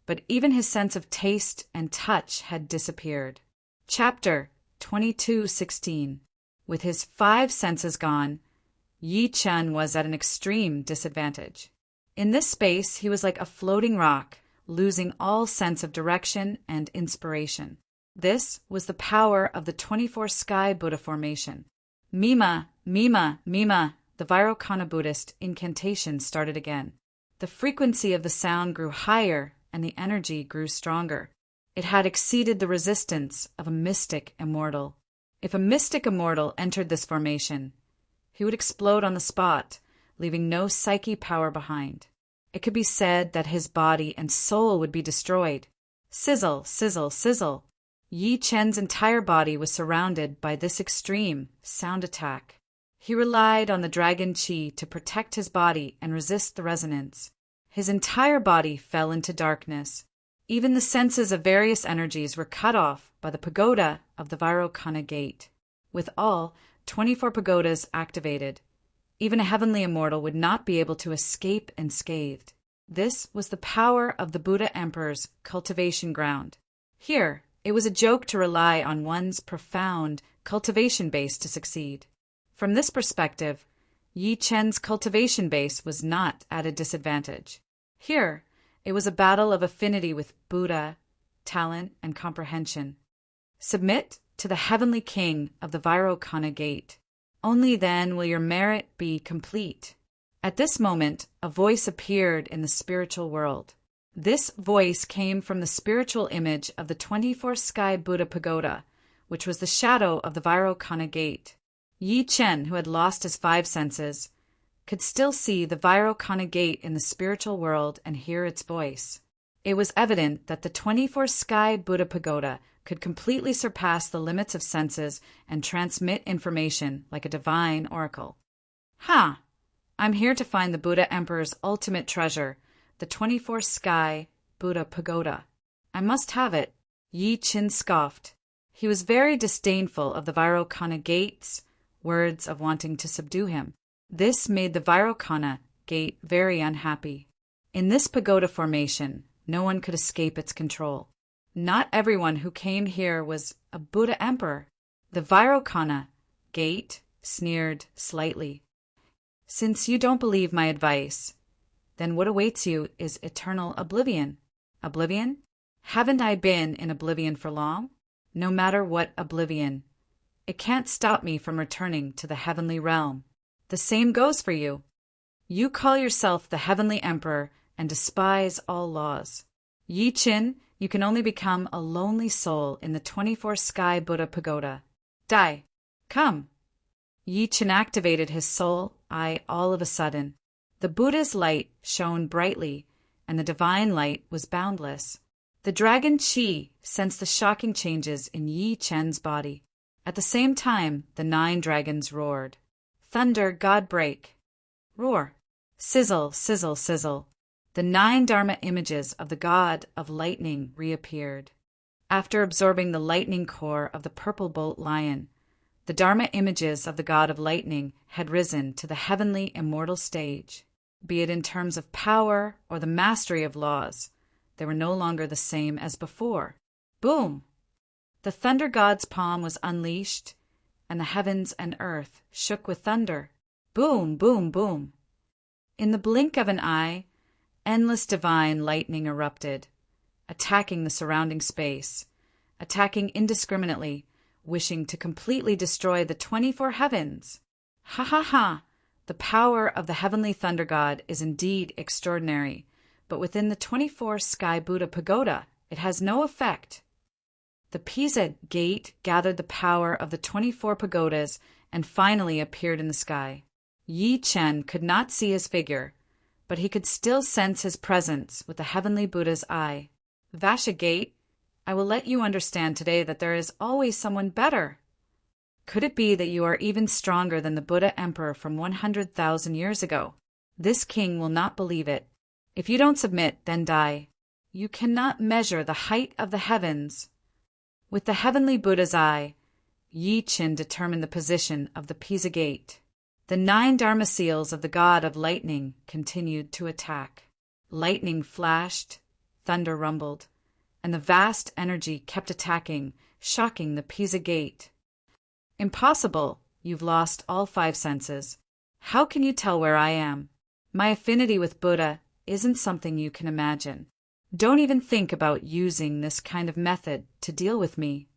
but even his sense of taste and touch had disappeared. Chapter 22:16. With his 5 senses gone, Yi-Chin was at an extreme disadvantage. In this space, he was like a floating rock, losing all sense of direction and inspiration. This was the power of the 24 sky Buddha formation. Mima, Mima, Mima, the Vairocana Buddhist incantation started again. The frequency of the sound grew higher and the energy grew stronger. It had exceeded the resistance of a mystic immortal. If a mystic immortal entered this formation, he would explode on the spot, leaving no psyche power behind. It could be said that his body and soul would be destroyed. Sizzle, sizzle, sizzle. Yi-Chen's entire body was surrounded by this extreme sound attack. He relied on the dragon chi to protect his body and resist the resonance. His entire body fell into darkness. Even the senses of various energies were cut off by the pagoda of the Vairocana Gate. With all 24 pagodas activated, even a heavenly immortal would not be able to escape unscathed. This was the power of the Buddha Emperor's cultivation ground. Here, it was a joke to rely on one's profound cultivation base to succeed. From this perspective, Yi-Chen's cultivation base was not at a disadvantage. Here, it was a battle of affinity with Buddha, talent, and comprehension. Submit to the heavenly king of the Vairocana Gate. Only then will your merit be complete. At this moment, a voice appeared in the spiritual world. This voice came from the spiritual image of the 24 sky Buddha pagoda, which was the shadow of the Vairocana Gate. Yi-Chen, who had lost his 5 senses, could still see the Vairocana Gate in the spiritual world and hear its voice. It was evident that the 24 sky Buddha pagoda could completely surpass the limits of senses and transmit information like a divine oracle. I'm here to find the Buddha Emperor's ultimate treasure, the 24 sky Buddha pagoda. I must have it. Yi-Chin scoffed. He was very disdainful of the Vairocana Gate's words of wanting to subdue him. This made the Vairocana Gate very unhappy. In this pagoda formation, no one could escape its control. Not everyone who came here was a Buddha Emperor. The Vairocana Gate sneered slightly. Since you don't believe my advice, then what awaits you is eternal oblivion. Oblivion? Haven't I been in oblivion for long? No matter what oblivion. It can't stop me from returning to the heavenly realm. The same goes for you. You call yourself the heavenly emperor and despise all laws. Yi Qin, you can only become a lonely soul in the 24 Sky Buddha Pagoda. Die. Come. Yi Qin activated his soul eye all of a sudden. The Buddha's light shone brightly, and the divine light was boundless. The dragon Qi sensed the shocking changes in Yi Chen's body. At the same time, the 9 dragons roared. Thunder, God break. Roar. Sizzle, sizzle, sizzle. The 9 Dharma images of the god of lightning reappeared. After absorbing the lightning core of the purple bolt lion, the Dharma images of the god of lightning had risen to the heavenly immortal stage. Be it in terms of power or the mastery of laws, they were no longer the same as before. Boom! The thunder god's palm was unleashed, and the heavens and earth shook with thunder. Boom, boom, boom. In the blink of an eye, endless divine lightning erupted, attacking the surrounding space, attacking indiscriminately, wishing to completely destroy the 24 heavens. Ha ha ha! The power of the heavenly thunder god is indeed extraordinary, but within the 24 Sky Buddha Pagoda, it has no effect. The Pisa Gate gathered the power of the 24 pagodas and finally appeared in the sky. Yi Chen could not see his figure, but he could still sense his presence with the heavenly Buddha's eye. Vasha Gate, I will let you understand today that there is always someone better. Could it be that you are even stronger than the Buddha Emperor from 100,000 years ago? This king will not believe it. If you don't submit, then die. You cannot measure the height of the heavens. With the heavenly Buddha's eye, Yi Qin determined the position of the Pisa Gate. The 9 Dharma seals of the god of lightning continued to attack. Lightning flashed, thunder rumbled, and the vast energy kept attacking, shocking the Pisa Gate. Impossible! You've lost all 5 senses. How can you tell where I am? My affinity with Buddha isn't something you can imagine. Don't even think about using this kind of method to deal with me.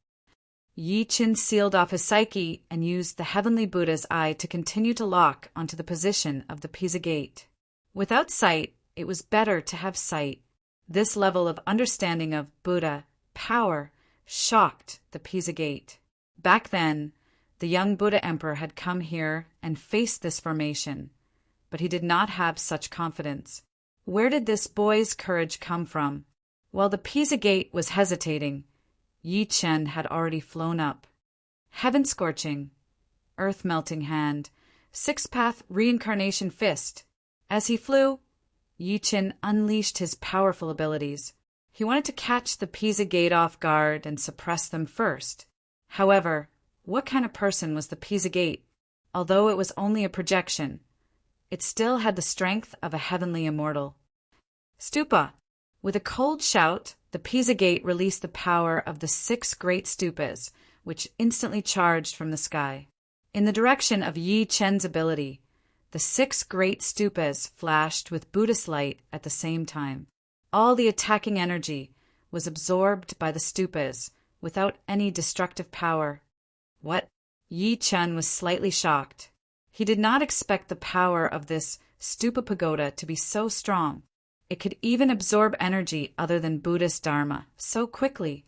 Yi Qin sealed off his psyche and used the heavenly Buddha's eye to continue to lock onto the position of the Pisa Gate. Without sight, it was better to have sight. This level of understanding of Buddha power shocked the Pisa Gate. Back then, the young Buddha Emperor had come here and faced this formation, but he did not have such confidence. Where did this boy's courage come from? While the Pisa Gate was hesitating, Yi Chen had already flown up. Heaven-scorching, earth-melting hand, 6-path reincarnation fist. As he flew, Yi Chen unleashed his powerful abilities. He wanted to catch the Pisa Gate off guard and suppress them first. However, what kind of person was the Pisa Gate? Although it was only a projection, it still had the strength of a heavenly immortal. Stupa! With a cold shout, the Pisa Gate released the power of the 6 great stupas, which instantly charged from the sky. In the direction of Yi Chen's ability, the 6 great stupas flashed with Buddhist light at the same time. All the attacking energy was absorbed by the stupas without any destructive power. What? Yi Chen was slightly shocked. He did not expect the power of this stupa pagoda to be so strong. It could even absorb energy other than Buddhist Dharma so quickly.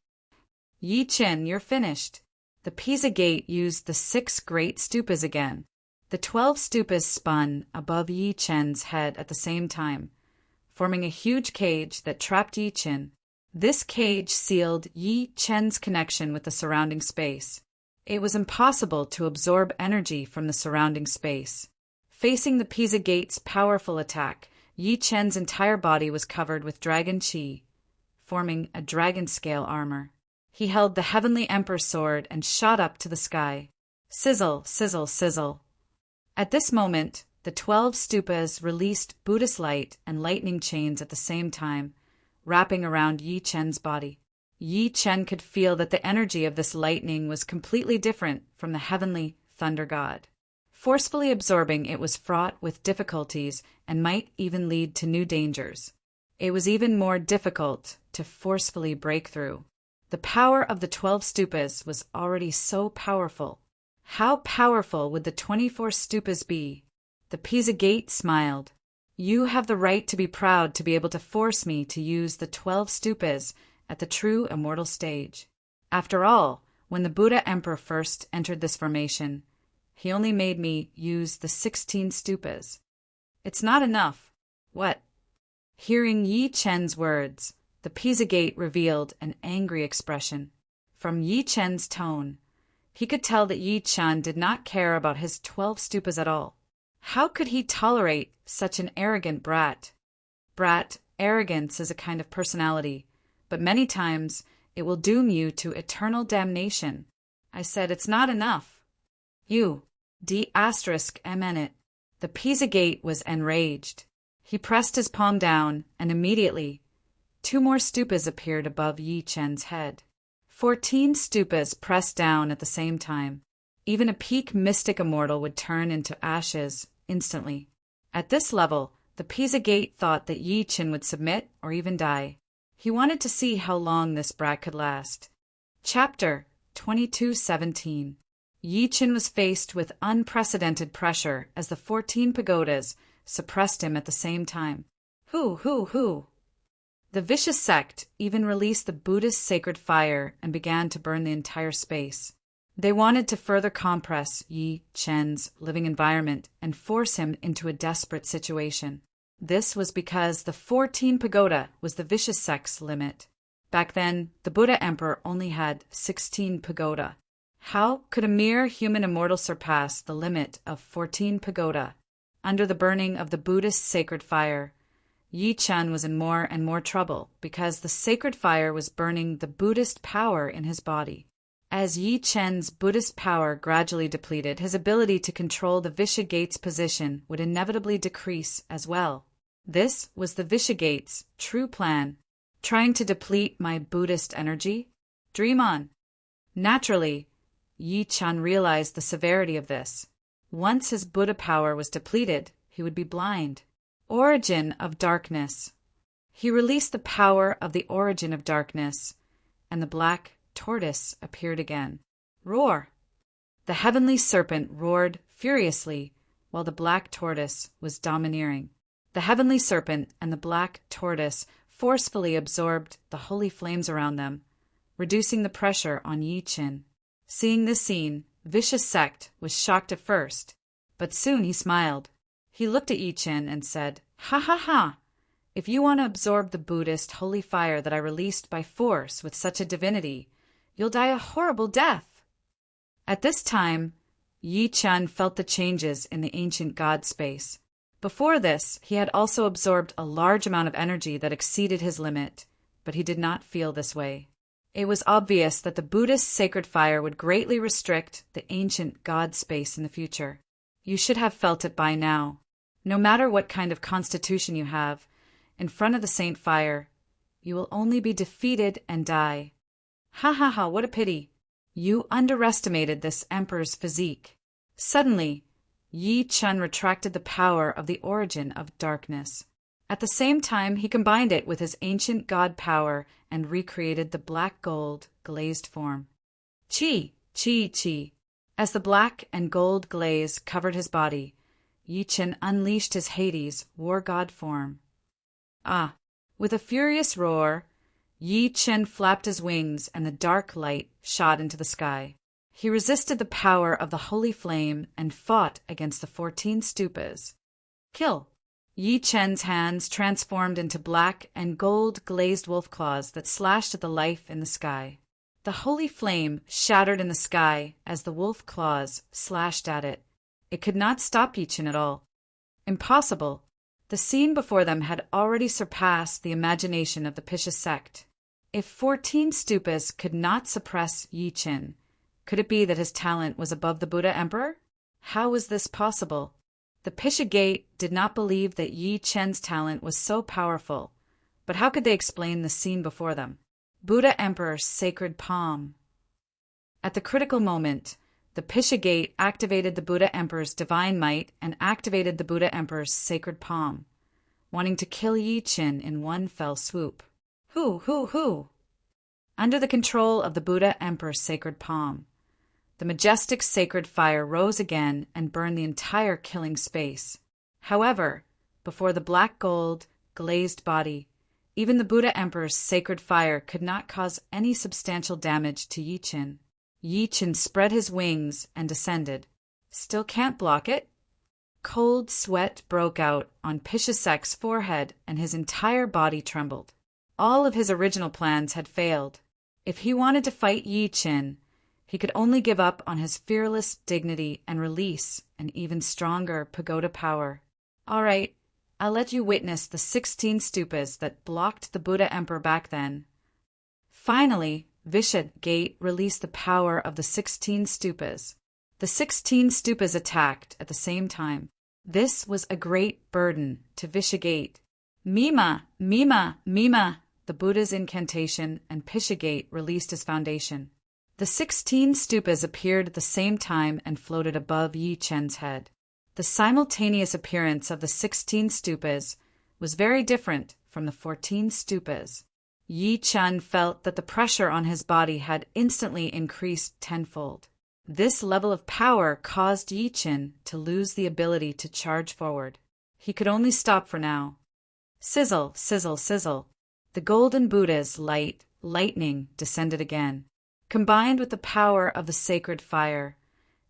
Yi Chen, you're finished. The Pisa Gate used the 6 great stupas again. The 12 stupas spun above Yi Chen's head at the same time, forming a huge cage that trapped Yi Chen. This cage sealed Yi Chen's connection with the surrounding space. It was impossible to absorb energy from the surrounding space. Facing the Pisa Gate's powerful attack, Yi Chen's entire body was covered with dragon qi, forming a dragon-scale armor. He held the heavenly Emperor's sword and shot up to the sky. Sizzle, sizzle, sizzle. At this moment, the 12 stupas released Buddhist light and lightning chains at the same time, wrapping around Yi Chen's body. Yi Chen could feel that the energy of this lightning was completely different from the heavenly thunder god. Forcefully absorbing it was fraught with difficulties and might even lead to new dangers. It was even more difficult to forcefully break through. The power of the 12 stupas was already so powerful. How powerful would the 24 stupas be? The Pisa Gate smiled. You have the right to be proud to be able to force me to use the 12 stupas at the true immortal stage. After all, when the Buddha Emperor first entered this formation, he only made me use the 16 stupas. It's not enough. What? Hearing Yi Chen's words, the Pisa Gate revealed an angry expression. From Yi Chen's tone, he could tell that Yi Chen did not care about his 12 stupas at all. How could he tolerate such an arrogant brat? Arrogance is a kind of personality, but many times it will doom you to eternal damnation. I said, it's not enough. You, D***MN. The Pisa Gate was enraged. He pressed his palm down, and immediately 2 more stupas appeared above Yi Chen's head. 14 stupas pressed down at the same time. Even a peak mystic immortal would turn into ashes instantly. At this level, the Pisa Gate thought that Yi Chen would submit or even die. He wanted to see how long this brat could last. Chapter 22:17. Yi Chen was faced with unprecedented pressure as the 14 pagodas suppressed him at the same time. Who? The vicious sect even released the Buddhist sacred fire and began to burn the entire space. They wanted to further compress Yi Chen's living environment and force him into a desperate situation. This was because the 14 pagoda was the vicious sect's limit. Back then, the Buddha Emperor only had 16 pagoda. How could a mere human immortal surpass the limit of 14 pagoda? Under the burning of the Buddhist sacred fire, Yi Chen was in more and more trouble because the sacred fire was burning the Buddhist power in his body. As Yi Chen's Buddhist power gradually depleted, his ability to control the Visha Gate's position would inevitably decrease as well. This was the Visha Gate's true plan. Trying to deplete my Buddhist energy? Dream on. Naturally, Yi Chen realized the severity of this. Once his Buddha power was depleted, he would be blind. Origin of darkness. He released the power of the origin of darkness, and the black tortoise appeared again. Roar! The heavenly serpent roared furiously while the black tortoise was domineering. The heavenly serpent and the black tortoise forcefully absorbed the holy flames around them, reducing the pressure on Yi Chen. Seeing this scene, Vicious Sect was shocked at first, but soon he smiled. He looked at Yi Chen and said, "Ha ha ha! If you want to absorb the Buddhist holy fire that I released by force with such a divinity, you'll die a horrible death." At this time, Yi Chen felt the changes in the ancient God space. Before this, he had also absorbed a large amount of energy that exceeded his limit, but he did not feel this way. It was obvious that the Buddhist sacred fire would greatly restrict the ancient God space in the future. You should have felt it by now. No matter what kind of constitution you have, in front of the Saint Fire, you will only be defeated and die. Ha ha ha, what a pity. You underestimated this emperor's physique. Suddenly, Yi Chen retracted the power of the origin of darkness. At the same time, he combined it with his ancient god power and recreated the black gold glazed form. Chi, chi, chi. As the black and gold glaze covered his body, Yi Chen unleashed his Hades war god form. Ah! With a furious roar, Yi Chen flapped his wings and the dark light shot into the sky. He resisted the power of the holy flame and fought against the 14 stupas. Kill! Yi Chen's hands transformed into black and gold glazed wolf claws that slashed at the life in the sky. The holy flame shattered in the sky as the wolf claws slashed at it. It could not stop Yi Chen at all. Impossible. The scene before them had already surpassed the imagination of the Pisha sect. If 14 stupas could not suppress Yi Chen, could it be that his talent was above the Buddha Emperor? How was this possible? The Pisha Gate did not believe that Yi Chen's talent was so powerful, but how could they explain the scene before them? Buddha Emperor's sacred palm. At the critical moment, the Pisha Gate activated the Buddha Emperor's divine might and activated the Buddha Emperor's sacred palm. wanting to kill Yi Qin in one fell swoop. Hoo! Under the control of the Buddha Emperor's sacred palm, the majestic sacred fire rose again and burned the entire killing space. However, before the black gold, glazed body, even the Buddha Emperor's sacred fire could not cause any substantial damage to Yi Qin. Yi Qin spread his wings and descended. Still can't block it? Cold sweat broke out on Pishasek's forehead and his entire body trembled. All of his original plans had failed. If he wanted to fight Yi Qin, he could only give up on his fearless dignity and release an even stronger pagoda power. All right, I'll let you witness the 16 stupas that blocked the Buddha Emperor back then. Finally, Vishagate released the power of the 16 stupas. The 16 stupas attacked at the same time. This was a great burden to Vishagate. Mima, the Buddha's incantation, and Pishagate released his foundation. The 16 stupas appeared at the same time and floated above Yi Qin's head. The simultaneous appearance of the 16 stupas was very different from the 14 stupas. Yi Qin felt that the pressure on his body had instantly increased tenfold. This level of power caused Yi Qin to lose the ability to charge forward. He could only stop for now. Sizzle, sizzle, sizzle. The golden Buddha's lightning descended again. Combined with the power of the sacred fire,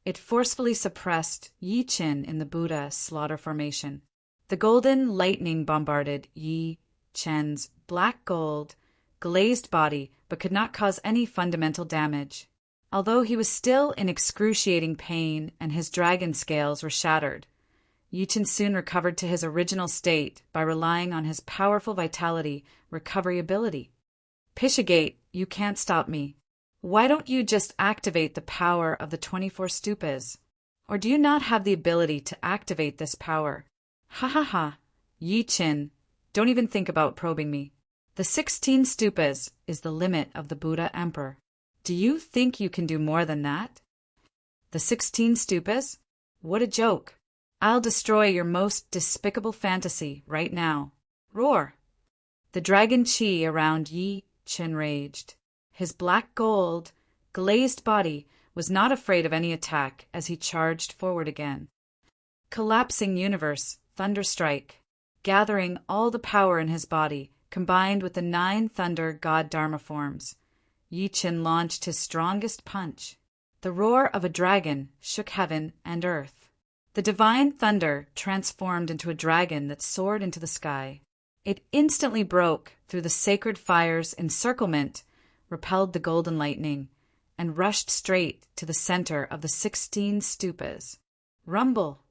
it forcefully suppressed Yi Qin in the Buddha slaughter formation. The golden lightning bombarded Yi Qin's black gold, glazed body, but could not cause any fundamental damage. Although he was still in excruciating pain and his dragon scales were shattered, Yi Qin soon recovered to his original state by relying on his powerful vitality recovery ability. Pishagate, you can't stop me. Why don't you just activate the power of the 24 stupas? Or do you not have the ability to activate this power? Ha. Yi Qin, don't even think about probing me. The 16 stupas is the limit of the Buddha Emperor. Do you think you can do more than that? The 16 stupas? What a joke. I'll destroy your most despicable fantasy right now. Roar! The dragon chi around Yi Qin raged. His black gold, glazed body was not afraid of any attack as he charged forward again. Collapsing universe, thunderstrike. Gathering all the power in his body, combined with the 9 thunder god dharma forms, Yi Qin launched his strongest punch. The roar of a dragon shook heaven and earth. The divine thunder transformed into a dragon that soared into the sky. It instantly broke through the sacred fire's encirclement, repelled the golden lightning, and rushed straight to the center of the 16 stupas. Rumble!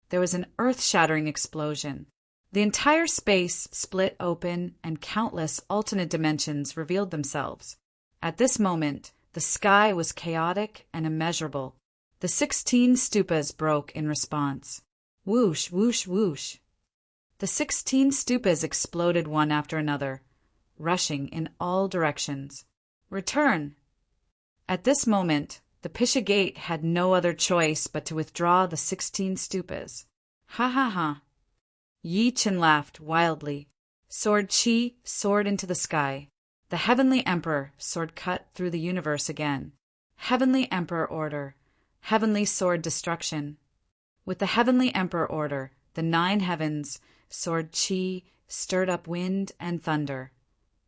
There was an earth-shattering explosion. The entire space split open and countless alternate dimensions revealed themselves. At this moment, the sky was chaotic and immeasurable. The 16 stupas broke in response. Whoosh, whoosh, whoosh. The 16 stupas exploded one after another, rushing in all directions. Return! At this moment, the Pishagate had no other choice but to withdraw the 16 stupas. Ha. Yi Qin laughed wildly. Sword chi soared into the sky. The Heavenly Emperor sword cut through the universe again. Heavenly Emperor order. Heavenly sword destruction. With the Heavenly Emperor order, the 9 heavens, sword chi, stirred up wind and thunder,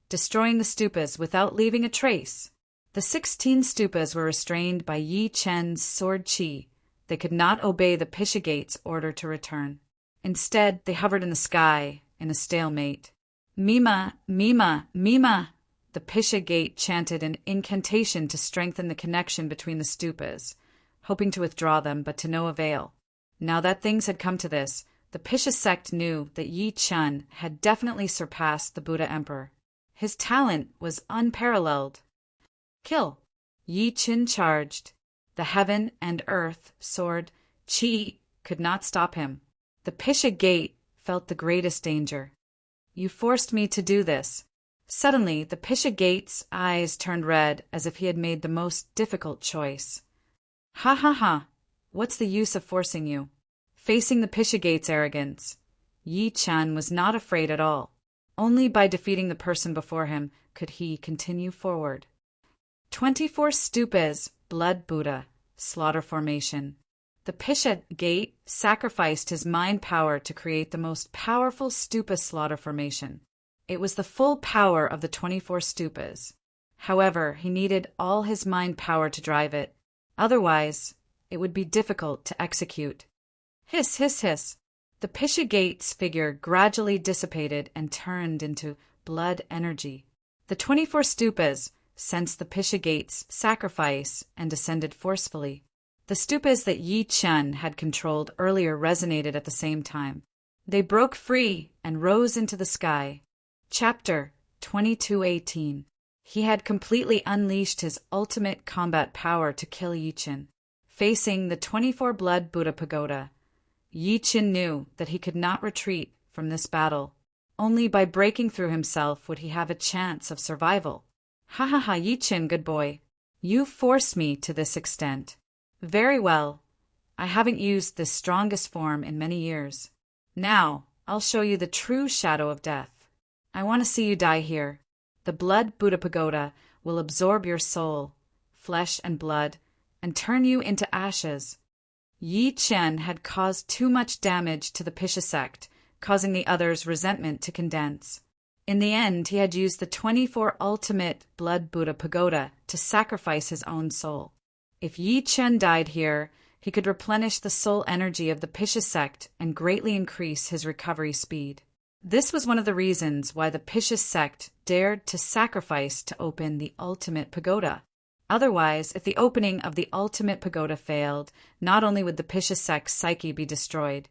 destroying the stupas without leaving a trace. The 16 stupas were restrained by Yi Qin's sword chi. They could not obey the Pishagate's order to return. Instead, they hovered in the sky in a stalemate. Mima, Mima, Mima! The Pishagate chanted an incantation to strengthen the connection between the stupas, hoping to withdraw them, but to no avail. Now that things had come to this, the Pisha sect knew that Yi Qin had definitely surpassed the Buddha Emperor. His talent was unparalleled. Kill! Yi Qin charged. The heaven and earth sword chi could not stop him. The Pishagate felt the greatest danger. You forced me to do this. Suddenly, the Pishagate's eyes turned red as if he had made the most difficult choice. Ha. What's the use of forcing you? Facing the Pishagate's arrogance, Yi Chen was not afraid at all. Only by defeating the person before him could he continue forward. 24 Stupas, Blood Buddha, Slaughter Formation. The Pisha Gate sacrificed his mind power to create the most powerful stupa slaughter formation. It was the full power of the 24 stupas. However, he needed all his mind power to drive it. Otherwise, it would be difficult to execute. Hiss, hiss, hiss. The Pisha Gate's figure gradually dissipated and turned into blood energy. The 24 stupas sensed the Pisha Gate's sacrifice and descended forcefully. The stupas that Yi Chen had controlled earlier resonated at the same time. They broke free and rose into the sky. Chapter 22:18. He had completely unleashed his ultimate combat power to kill Yi Chen. Facing the 24 Blood Buddha Pagoda, Yi Chen knew that he could not retreat from this battle. Only by breaking through himself would he have a chance of survival. Ha ha ha, Yi Chen, good boy. You forced me to this extent. Very well. I haven't used this strongest form in many years. Now, I'll show you the true shadow of death. I want to see you die here. The Blood Buddha Pagoda will absorb your soul, flesh and blood, and turn you into ashes. Yi Chen had caused too much damage to the Pisha sect, causing the others' resentment to condense. In the end, he had used the 24 ultimate Blood Buddha Pagoda to sacrifice his own soul. If Yi Chen died here, he could replenish the soul energy of the Pisha sect and greatly increase his recovery speed. This was one of the reasons why the Pisha sect dared to sacrifice to open the ultimate pagoda. Otherwise, if the opening of the ultimate pagoda failed, not only would the Pisha sect's psyche be destroyed,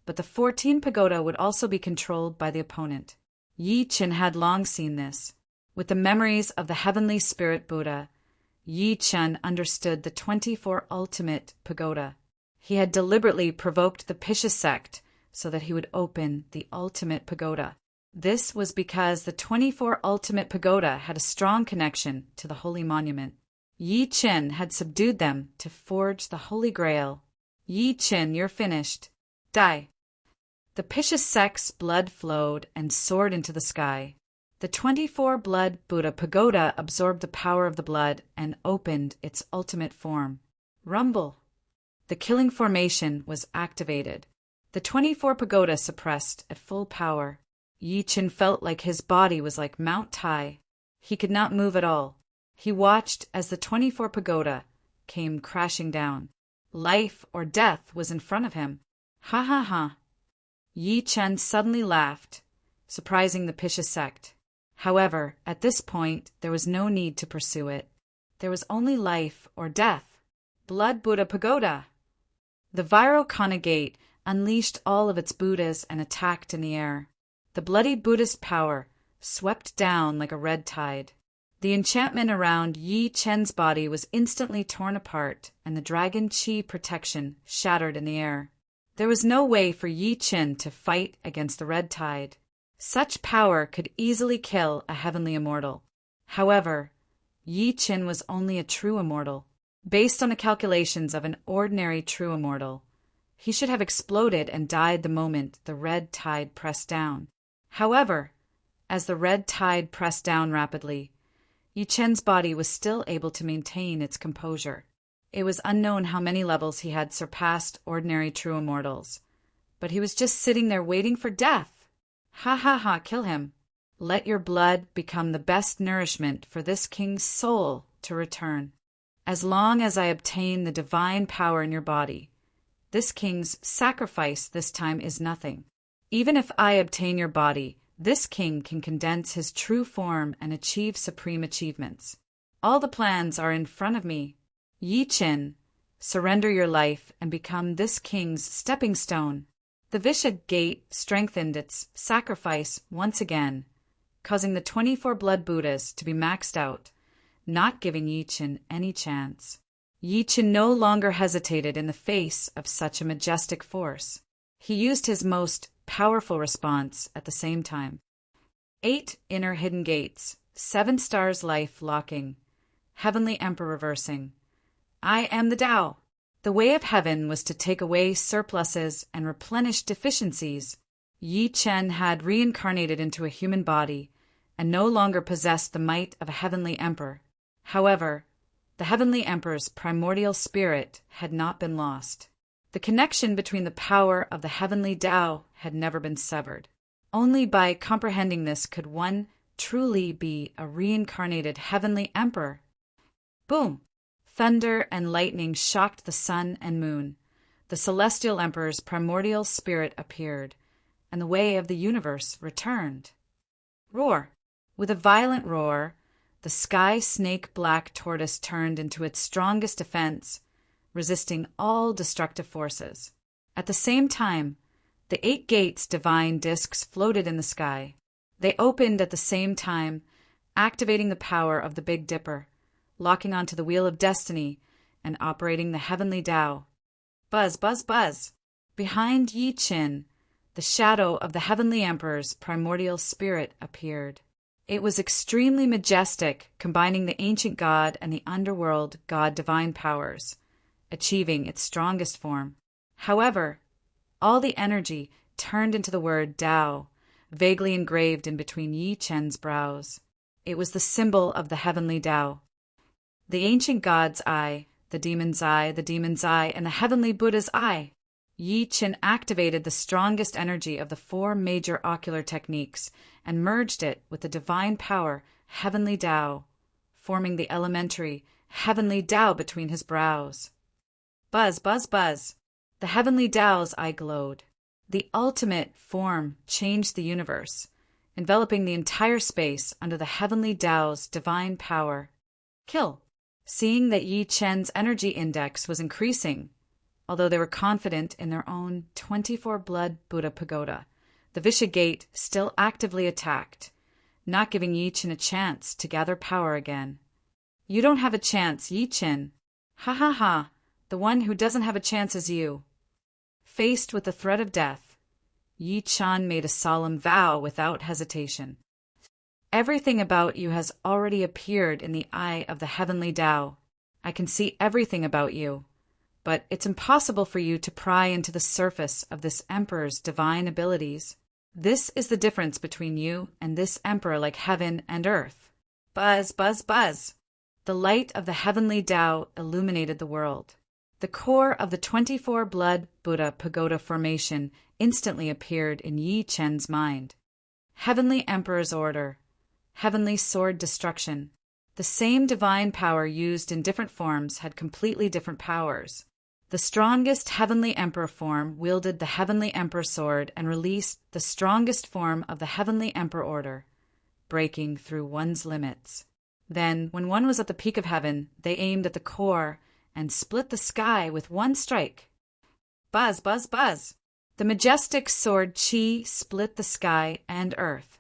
but the 14 pagoda would also be controlled by the opponent. Yi Chen had long seen this. With the memories of the heavenly spirit Buddha, Yi Chen understood the 24 ultimate pagoda. He had deliberately provoked the Pisha sect so that he would open the ultimate pagoda. This was because the 24 ultimate pagoda had a strong connection to the holy monument. Yi Chen had subdued them to forge the Holy Grail. Yi Chen, you're finished. Die. The Pisha sect's blood flowed and soared into the sky. The 24 Blood Buddha Pagoda absorbed the power of the blood and opened its ultimate form. Rumble. The killing formation was activated. The 24 Pagoda suppressed at full power. Yi Chen felt like his body was like Mount Tai. He could not move at all. He watched as the 24 Pagoda came crashing down. Life or death was in front of him. Ha ha ha. Yi Chen suddenly laughed, surprising the Pisha sect. However, at this point, there was no need to pursue it. There was only life or death. Blood Buddha Pagoda. The Vairocana Gate unleashed all of its Buddhas and attacked in the air. The bloody Buddhist power swept down like a red tide. The enchantment around Yi Chen's body was instantly torn apart, and the dragon chi protection shattered in the air. There was no way for Yi Chen to fight against the red tide. Such power could easily kill a heavenly immortal. However, Yi Chen was only a true immortal. Based on the calculations of an ordinary true immortal, he should have exploded and died the moment the red tide pressed down. However, as the red tide pressed down rapidly, Yi Chen's body was still able to maintain its composure. It was unknown how many levels he had surpassed ordinary true immortals, but he was just sitting there waiting for death. Ha ha ha, kill him. Let your blood become the best nourishment for this king's soul to return. As long as I obtain the divine power in your body, this king's sacrifice this time is nothing. Even if I obtain your body, this king can condense his true form and achieve supreme achievements. All the plans are in front of me. Yi Chen, surrender your life and become this king's stepping stone. The Visha Gate strengthened its sacrifice once again, causing the 24 Blood Buddhas to be maxed out, not giving Yi Chen any chance. Yi Chen no longer hesitated in the face of such a majestic force. He used his most powerful response at the same time. 8 inner hidden gates, 7 stars life locking, heavenly emperor reversing. I am the Tao. The way of heaven was to take away surpluses and replenish deficiencies. Yi Chen had reincarnated into a human body and no longer possessed the might of a heavenly emperor. However, the heavenly emperor's primordial spirit had not been lost. The connection between the power of the heavenly Tao had never been severed. Only by comprehending this could one truly be a reincarnated heavenly emperor. Boom! Thunder and lightning shocked the sun and moon. The celestial emperor's primordial spirit appeared, and the way of the universe returned. Roar! With a violent roar, the sky snake black tortoise turned into its strongest defense, resisting all destructive forces. At the same time, the 8 gates divine discs floated in the sky. They opened at the same time, activating the power of the Big Dipper, locking onto the Wheel of Destiny, and operating the heavenly Tao. Buzz, buzz, buzz! Behind Yi Chen, the shadow of the heavenly emperor's primordial spirit appeared. It was extremely majestic, combining the ancient god and the underworld god divine powers, achieving its strongest form. However, all the energy turned into the word Tao, vaguely engraved in between Yi Chen's brows. It was the symbol of the heavenly Tao. The ancient god's eye, the demon's eye, and the heavenly Buddha's eye. Yi Chen activated the strongest energy of the 4 major ocular techniques and merged it with the divine power, heavenly Tao, forming the elementary, heavenly Tao between his brows. Buzz, buzz, buzz! The heavenly Tao's eye glowed. The ultimate form changed the universe, enveloping the entire space under the heavenly Tao's divine power. Kill! Seeing that Yi Chen's energy index was increasing, although they were confident in their own 24-blood Buddha pagoda, the Visha Gate still actively attacked, not giving Yi Chen a chance to gather power again. You don't have a chance, Yi Chen. Ha ha ha, the one who doesn't have a chance is you. Faced with the threat of death, Yi Chen made a solemn vow without hesitation. Everything about you has already appeared in the eye of the heavenly Tao. I can see everything about you, but it's impossible for you to pry into the surface of this emperor's divine abilities. This is the difference between you and this emperor like heaven and earth. Buzz, buzz, buzz! The light of the heavenly Tao illuminated the world. The core of the 24-blood Buddha pagoda formation instantly appeared in Yi Chen's mind. Heavenly Emperor's Order. Heavenly Sword Destruction. The same divine power used in different forms had completely different powers. The strongest Heavenly Emperor form wielded the Heavenly Emperor Sword and released the strongest form of the Heavenly Emperor Order, breaking through one's limits. Then, when one was at the peak of heaven, they aimed at the core and split the sky with one strike. Buzz, buzz, buzz! The majestic sword Qi split the sky and earth,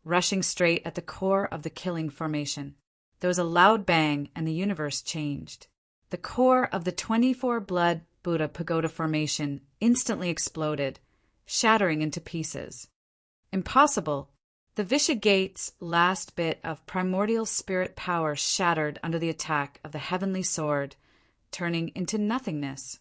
rushing straight at the core of the killing formation. There was a loud bang and the universe changed. The core of the 24-blood Buddha pagoda formation instantly exploded, shattering into pieces. Impossible! The Visha Gate's last bit of primordial spirit power shattered under the attack of the heavenly sword, turning into nothingness.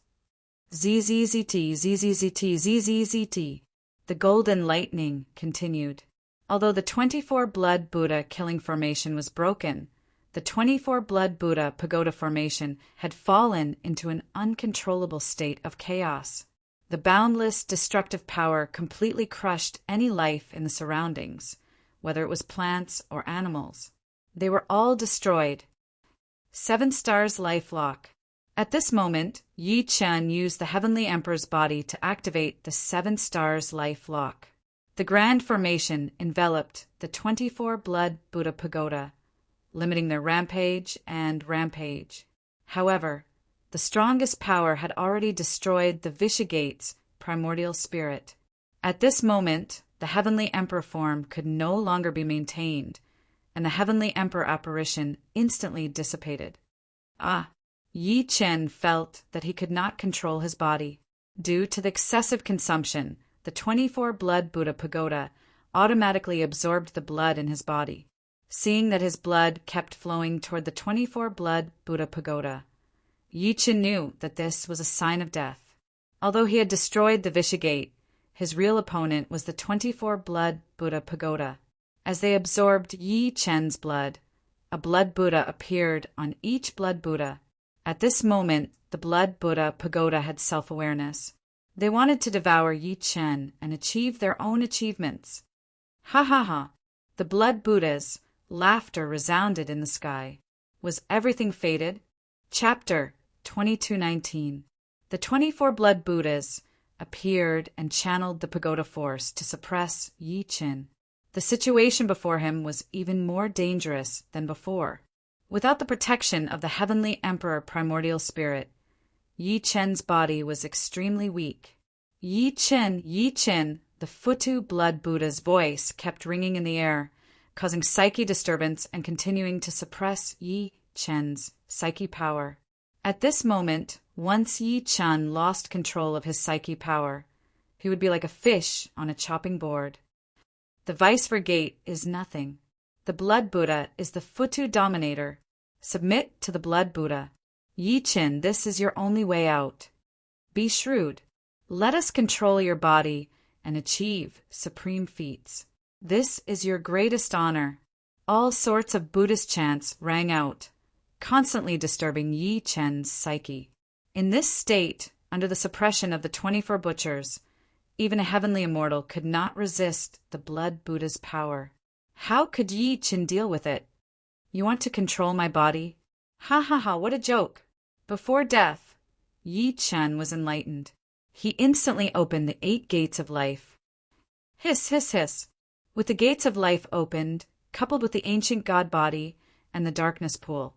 ZZZT, ZZZT, ZZZT. The golden lightning continued. Although the 24-blood Buddha killing formation was broken, the 24-blood Buddha pagoda formation had fallen into an uncontrollable state of chaos. The boundless destructive power completely crushed any life in the surroundings, whether it was plants or animals. They were all destroyed. 7 stars life lock. At this moment, Yi Chen used the Heavenly Emperor's body to activate the 7 stars life lock. The grand formation enveloped the 24-blood Buddha pagoda, limiting their rampage and rampage. However, the strongest power had already destroyed the Visha Gate's primordial spirit. At this moment, the Heavenly Emperor form could no longer be maintained, and the Heavenly Emperor apparition instantly dissipated. Yi Chen felt that he could not control his body. Due to the excessive consumption, the 24-blood Buddha pagoda automatically absorbed the blood in his body. Seeing that his blood kept flowing toward the 24-blood Buddha pagoda, Yi Chen knew that this was a sign of death. Although he had destroyed the Visha Gate, His real opponent was the 24-blood Buddha pagoda. As they absorbed Yi Chen's blood, a blood Buddha appeared on each blood Buddha. At this moment, the blood Buddha pagoda had self-awareness. They wanted to devour Yi Chen and achieve their own achievements. Ha ha ha! The blood Buddha's laughter resounded in the sky. Was everything fated? Chapter 2219. The 24 blood Buddhas appeared and channeled the pagoda force to suppress Yi Chen. The situation before him was even more dangerous than before. Without the protection of the heavenly emperor primordial spirit, Yi Chen's body was extremely weak. Yi Chen, the Futu blood Buddha's voice kept ringing in the air, causing psyche disturbance and continuing to suppress Yi Chen's psyche power. At this moment, once Yi Chen lost control of his psyche power, he would be like a fish on a chopping board. The vice vergate is nothing. The blood Buddha is the Futu dominator. Submit to the blood Buddha. Yi Chen, this is your only way out. Be shrewd. Let us control your body and achieve supreme feats. This is your greatest honor. All sorts of Buddhist chants rang out, constantly disturbing Yi Chen's psyche. In this state, under the suppression of the 24 butchers, even a heavenly immortal could not resist the blood Buddha's power. How could Yi Chen deal with it? You want to control my body? Ha ha ha, what a joke! Before death, Yi Chen was enlightened. He instantly opened the 8 gates of life. Hiss, hiss, hiss. With the gates of life opened, coupled with the ancient god body and the darkness pool,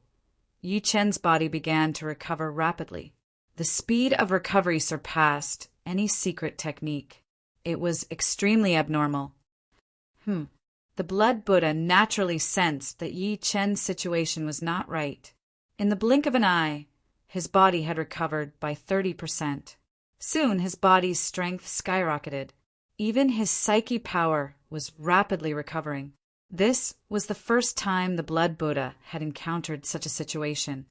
Yi Chen's body began to recover rapidly. The speed of recovery surpassed any secret technique. It was extremely abnormal. The blood Buddha naturally sensed that Yi Chen's situation was not right. In the blink of an eye, his body had recovered by 30%. Soon his body's strength skyrocketed. Even his psyche power was rapidly recovering. This was the first time the blood Buddha had encountered such a situation.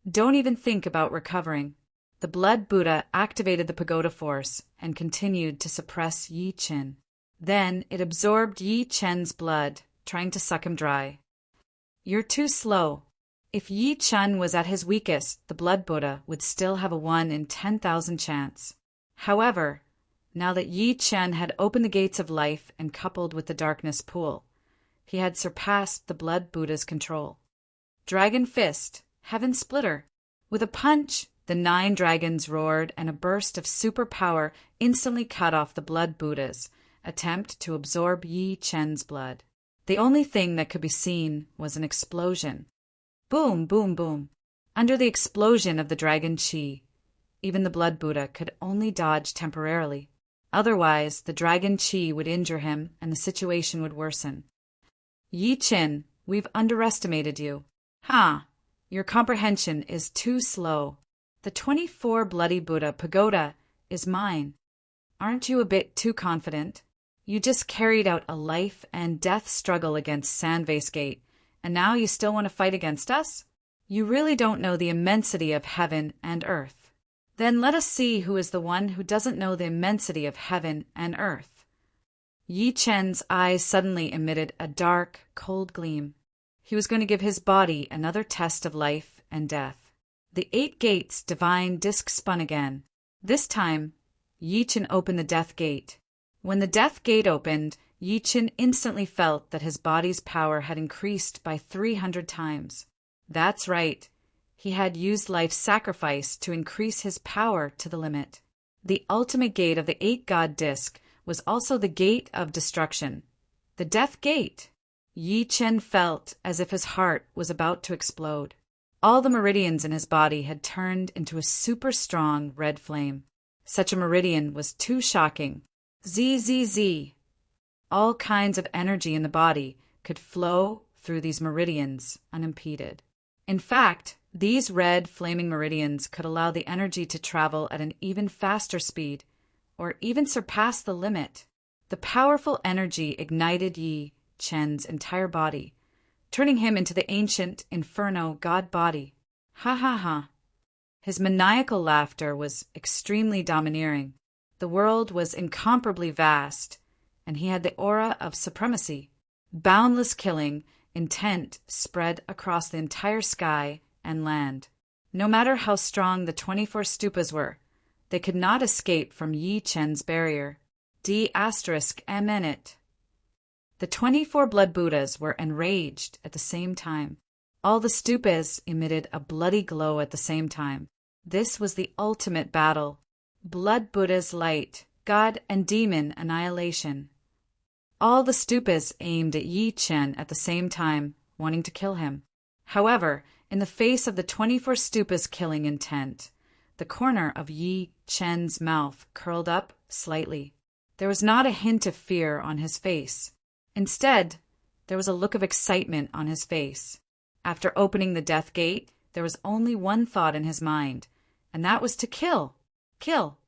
Don't even think about recovering. The blood Buddha activated the pagoda force and continued to suppress Yi Chen. Then it absorbed Yi Chen's blood, trying to suck him dry. You're too slow. If Yi Chen was at his weakest, the blood Buddha would still have a 1 in 10,000 chance. However, now that Yi Chen had opened the gates of life and coupled with the darkness pool, he had surpassed the blood Buddha's control. Dragon Fist, Heaven Splitter. With a punch, the 9 dragons roared and a burst of super power instantly cut off the blood Buddha's attempt to absorb Yi Chen's blood. The only thing that could be seen was an explosion. Boom, boom, boom. Under the explosion of the dragon chi, even the blood Buddha could only dodge temporarily. Otherwise, the dragon chi would injure him and the situation would worsen. Yi Chen, we've underestimated you. Your comprehension is too slow. The 24 bloody Buddha pagoda is mine. Aren't you a bit too confident? You just carried out a life and death struggle against Sandvase Gate, and now you still want to fight against us? You really don't know the immensity of heaven and earth. Then let us see who is the one who doesn't know the immensity of heaven and earth. Yi Chen's eyes suddenly emitted a dark, cold gleam. He was going to give his body another test of life and death. The 8 gates divine disc spun again. This time, Yi Chen opened the death gate. When the death gate opened, Yi Chen instantly felt that his body's power had increased by 300 times. That's right. He had used life's sacrifice to increase his power to the limit. The ultimate gate of the 8-god disc was also the gate of destruction, the death gate. Yi Chen felt as if his heart was about to explode. All the meridians in his body had turned into a super strong red flame. Such a meridian was too shocking. ZZZ. All kinds of energy in the body could flow through these meridians unimpeded. In fact, these red flaming meridians could allow the energy to travel at an even faster speed, or even surpass the limit. The powerful energy ignited Yi Chen's entire body, turning him into the ancient inferno god body. Ha ha ha. His maniacal laughter was extremely domineering. The world was incomparably vast, and he had the aura of supremacy. Boundless killing, intent spread across the entire sky and land. No matter how strong the 24 stupas were, they could not escape from Yi Chen's barrier. D****. The 24 blood Buddhas were enraged at the same time. All the stupas emitted a bloody glow at the same time. This was the ultimate battle. Blood Buddha's light, God and demon annihilation. All the stupas aimed at Yi Chen at the same time, wanting to kill him. However, in the face of the 24 stupas' killing intent, the corner of Yi Chen's mouth curled up slightly. There was not a hint of fear on his face. Instead, there was a look of excitement on his face. After opening the death gate, there was only one thought in his mind, and that was to kill. Kill.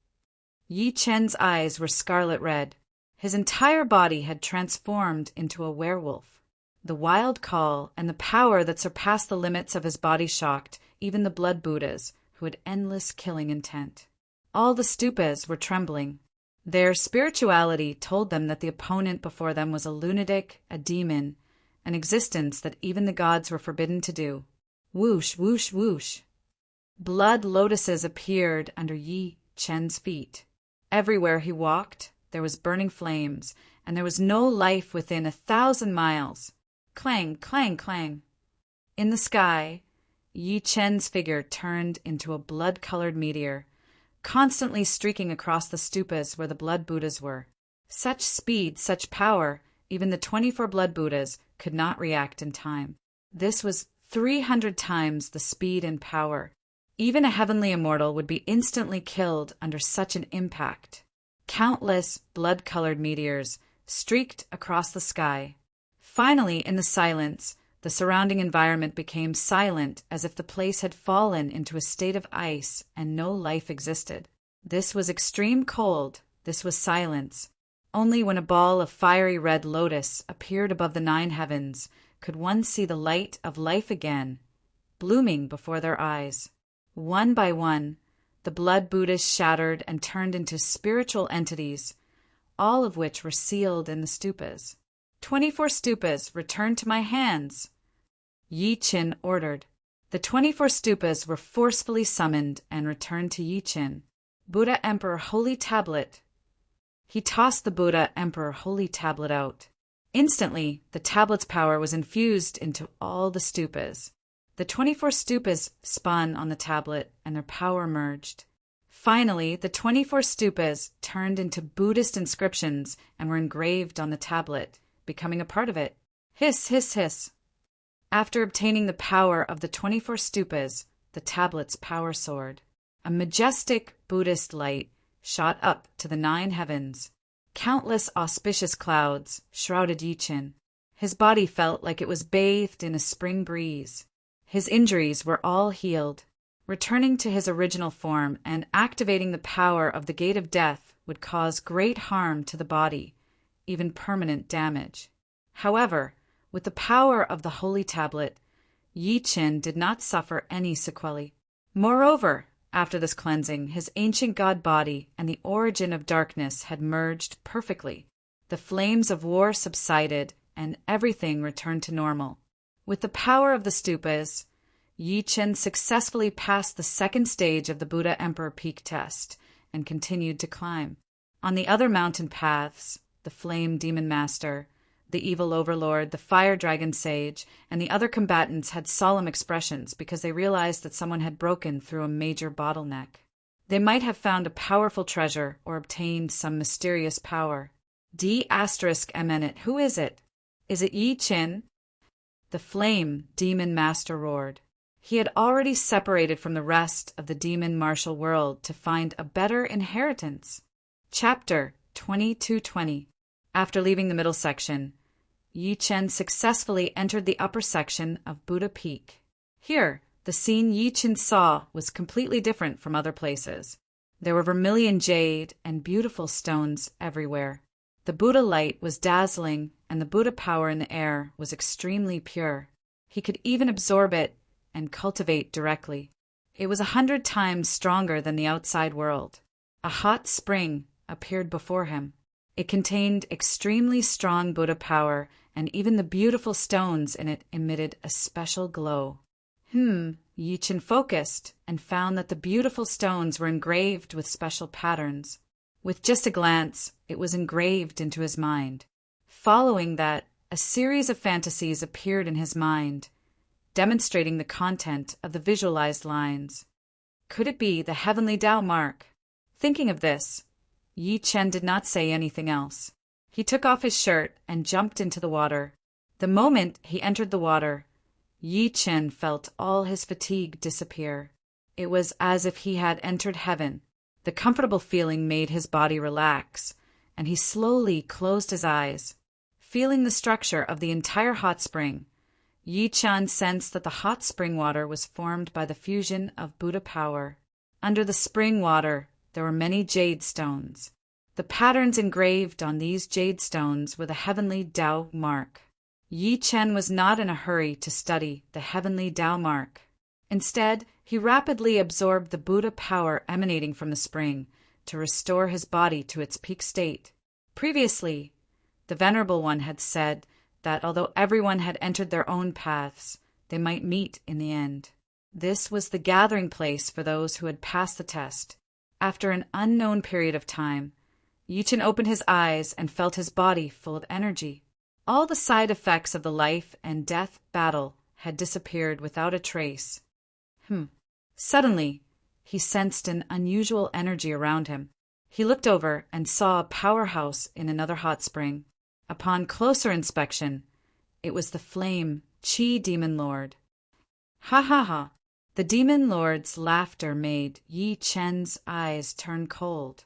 Yi Chen's eyes were scarlet red. His entire body had transformed into a werewolf. The wild call and the power that surpassed the limits of his body shocked even the blood Buddhas, who had endless killing intent. All the stupas were trembling. Their spirituality told them that the opponent before them was a lunatic, a demon, an existence that even the gods were forbidden to do. Whoosh, whoosh, whoosh. Blood lotuses appeared under Yi Chen's feet. Everywhere he walked, there was burning flames, and there was no life within 1,000 miles. Clang, clang, clang. In the sky, Yi Chen's figure turned into a blood-colored meteor, constantly streaking across the stupas where the blood Buddhas were. Such speed, such power, even the 24 blood Buddhas could not react in time. This was 300 times the speed and power. Even a heavenly immortal would be instantly killed under such an impact. Countless blood-colored meteors streaked across the sky. Finally, in the silence, the surrounding environment became silent, as if the place had fallen into a state of ice and no life existed. This was extreme cold. This was silence. Only when a ball of fiery red lotus appeared above the 9 heavens could one see the light of life again, blooming before their eyes. One by one, the blood Buddhas shattered and turned into spiritual entities, all of which were sealed in the stupas. 24 stupas, return to my hands, Yi Chen ordered. The 24 stupas were forcefully summoned and returned to Yi Chen. Buddha Emperor Holy Tablet. He tossed the Buddha Emperor Holy Tablet out. Instantly, the tablet's power was infused into all the stupas. The 24 stupas spun on the tablet, and their power merged. Finally, the 24 stupas turned into Buddhist inscriptions and were engraved on the tablet, becoming a part of it. Hiss, hiss, hiss. After obtaining the power of the 24 stupas, the tablet's power soared. A majestic Buddhist light shot up to the 9 heavens. Countless auspicious clouds shrouded Yi Chen. His body felt like it was bathed in a spring breeze. His injuries were all healed. Returning to his original form and activating the power of the Gate of Death would cause great harm to the body, even permanent damage. However, with the power of the Holy Tablet, Yi Chen did not suffer any sequelae. Moreover, after this cleansing, his ancient god body and the origin of darkness had merged perfectly. The flames of war subsided, and everything returned to normal. With the power of the stupas, Yi Chen successfully passed the second stage of the Buddha Emperor Peak test and continued to climb. On the other mountain paths, the Flame Demon Master, the Evil Overlord, the Fire Dragon Sage, and the other combatants had solemn expressions because they realized that someone had broken through a major bottleneck. They might have found a powerful treasure or obtained some mysterious power. D****, who is it? Is it Yi Chen? The Flame Demon Master roared. He had already separated from the rest of the demon martial world to find a better inheritance. Chapter 2220. After leaving the middle section, Yi Chen successfully entered the upper section of Buddha Peak. Here, the scene Yi Chen saw was completely different from other places. There were vermilion jade and beautiful stones everywhere. The Buddha light was dazzling, and the Buddha power in the air was extremely pure. He could even absorb it and cultivate directly. It was 100 times stronger than the outside world. A hot spring, appeared before him. It contained extremely strong Buddha power, and even the beautiful stones in it emitted a special glow. Yi Chen focused and found that the beautiful stones were engraved with special patterns. With just a glance, it was engraved into his mind. Following that, a series of fantasies appeared in his mind, demonstrating the content of the visualized lines. Could it be the heavenly Tao mark? Thinking of this, Yi Chen did not say anything else. He took off his shirt and jumped into the water. The moment he entered the water, Yi Chen felt all his fatigue disappear. It was as if he had entered heaven. The comfortable feeling made his body relax, and he slowly closed his eyes. Feeling the structure of the entire hot spring, Yi Chen sensed that the hot spring water was formed by the fusion of Buddha power. Under the spring water, there were many jade stones. The patterns engraved on these jade stones were the heavenly Tao mark. Yi Chen was not in a hurry to study the heavenly Tao mark. Instead, he rapidly absorbed the Buddha power emanating from the spring to restore his body to its peak state. Previously, the Venerable One had said that although everyone had entered their own paths, they might meet in the end. This was the gathering place for those who had passed the test. After an unknown period of time, Yi Chen opened his eyes and felt his body full of energy. All the side effects of the life and death battle had disappeared without a trace. Suddenly, he sensed an unusual energy around him. He looked over and saw a powerhouse in another hot spring. Upon closer inspection, it was the flame Qi Demon Lord. Ha ha ha! The Demon Lord's laughter made Yi Chen's eyes turn cold.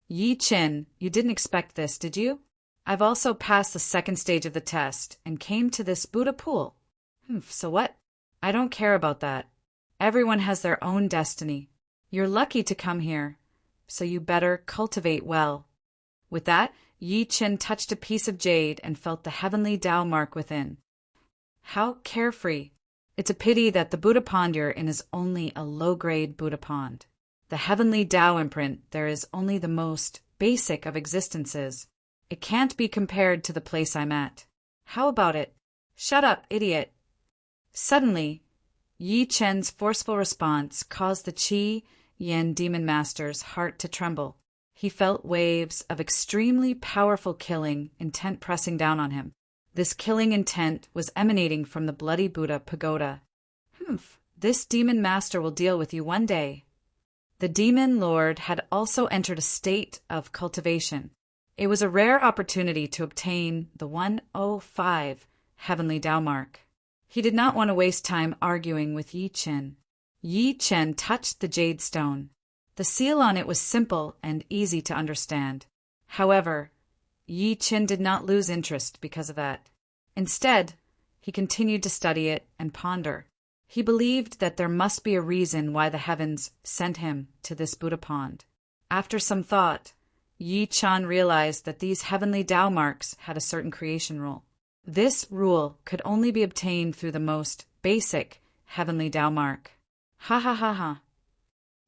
Yi Chen, you didn't expect this, did you? I've also passed the second stage of the test and came to this Buddha pool. So what? I don't care about that. Everyone has their own destiny. You're lucky to come here, so you better cultivate well. With that, Yi Chen touched a piece of jade and felt the heavenly Tao mark within. How carefree. It's a pity that the Buddha pond you're in is only a low-grade Buddha pond. The heavenly Tao imprint there is only the most basic of existences. It can't be compared to the place I'm at. How about it? Shut up, idiot. Suddenly, Yi Chen's forceful response caused the Qi Yen Demon Master's heart to tremble. He felt waves of extremely powerful killing intent pressing down on him. This killing intent was emanating from the Bloody Buddha pagoda. This demon master will deal with you one day. The demon lord had also entered a state of cultivation. It was a rare opportunity to obtain the 105 heavenly Tao mark. He did not want to waste time arguing with Yi Chen. Yi Chen touched the jade stone. The seal on it was simple and easy to understand. However, Yi Chen did not lose interest because of that. Instead, he continued to study it and ponder. He believed that there must be a reason why the heavens sent him to this Buddha pond. After some thought, Yi Chen realized that these heavenly Tao marks had a certain creation rule. This rule could only be obtained through the most basic heavenly Tao mark. Ha ha ha ha.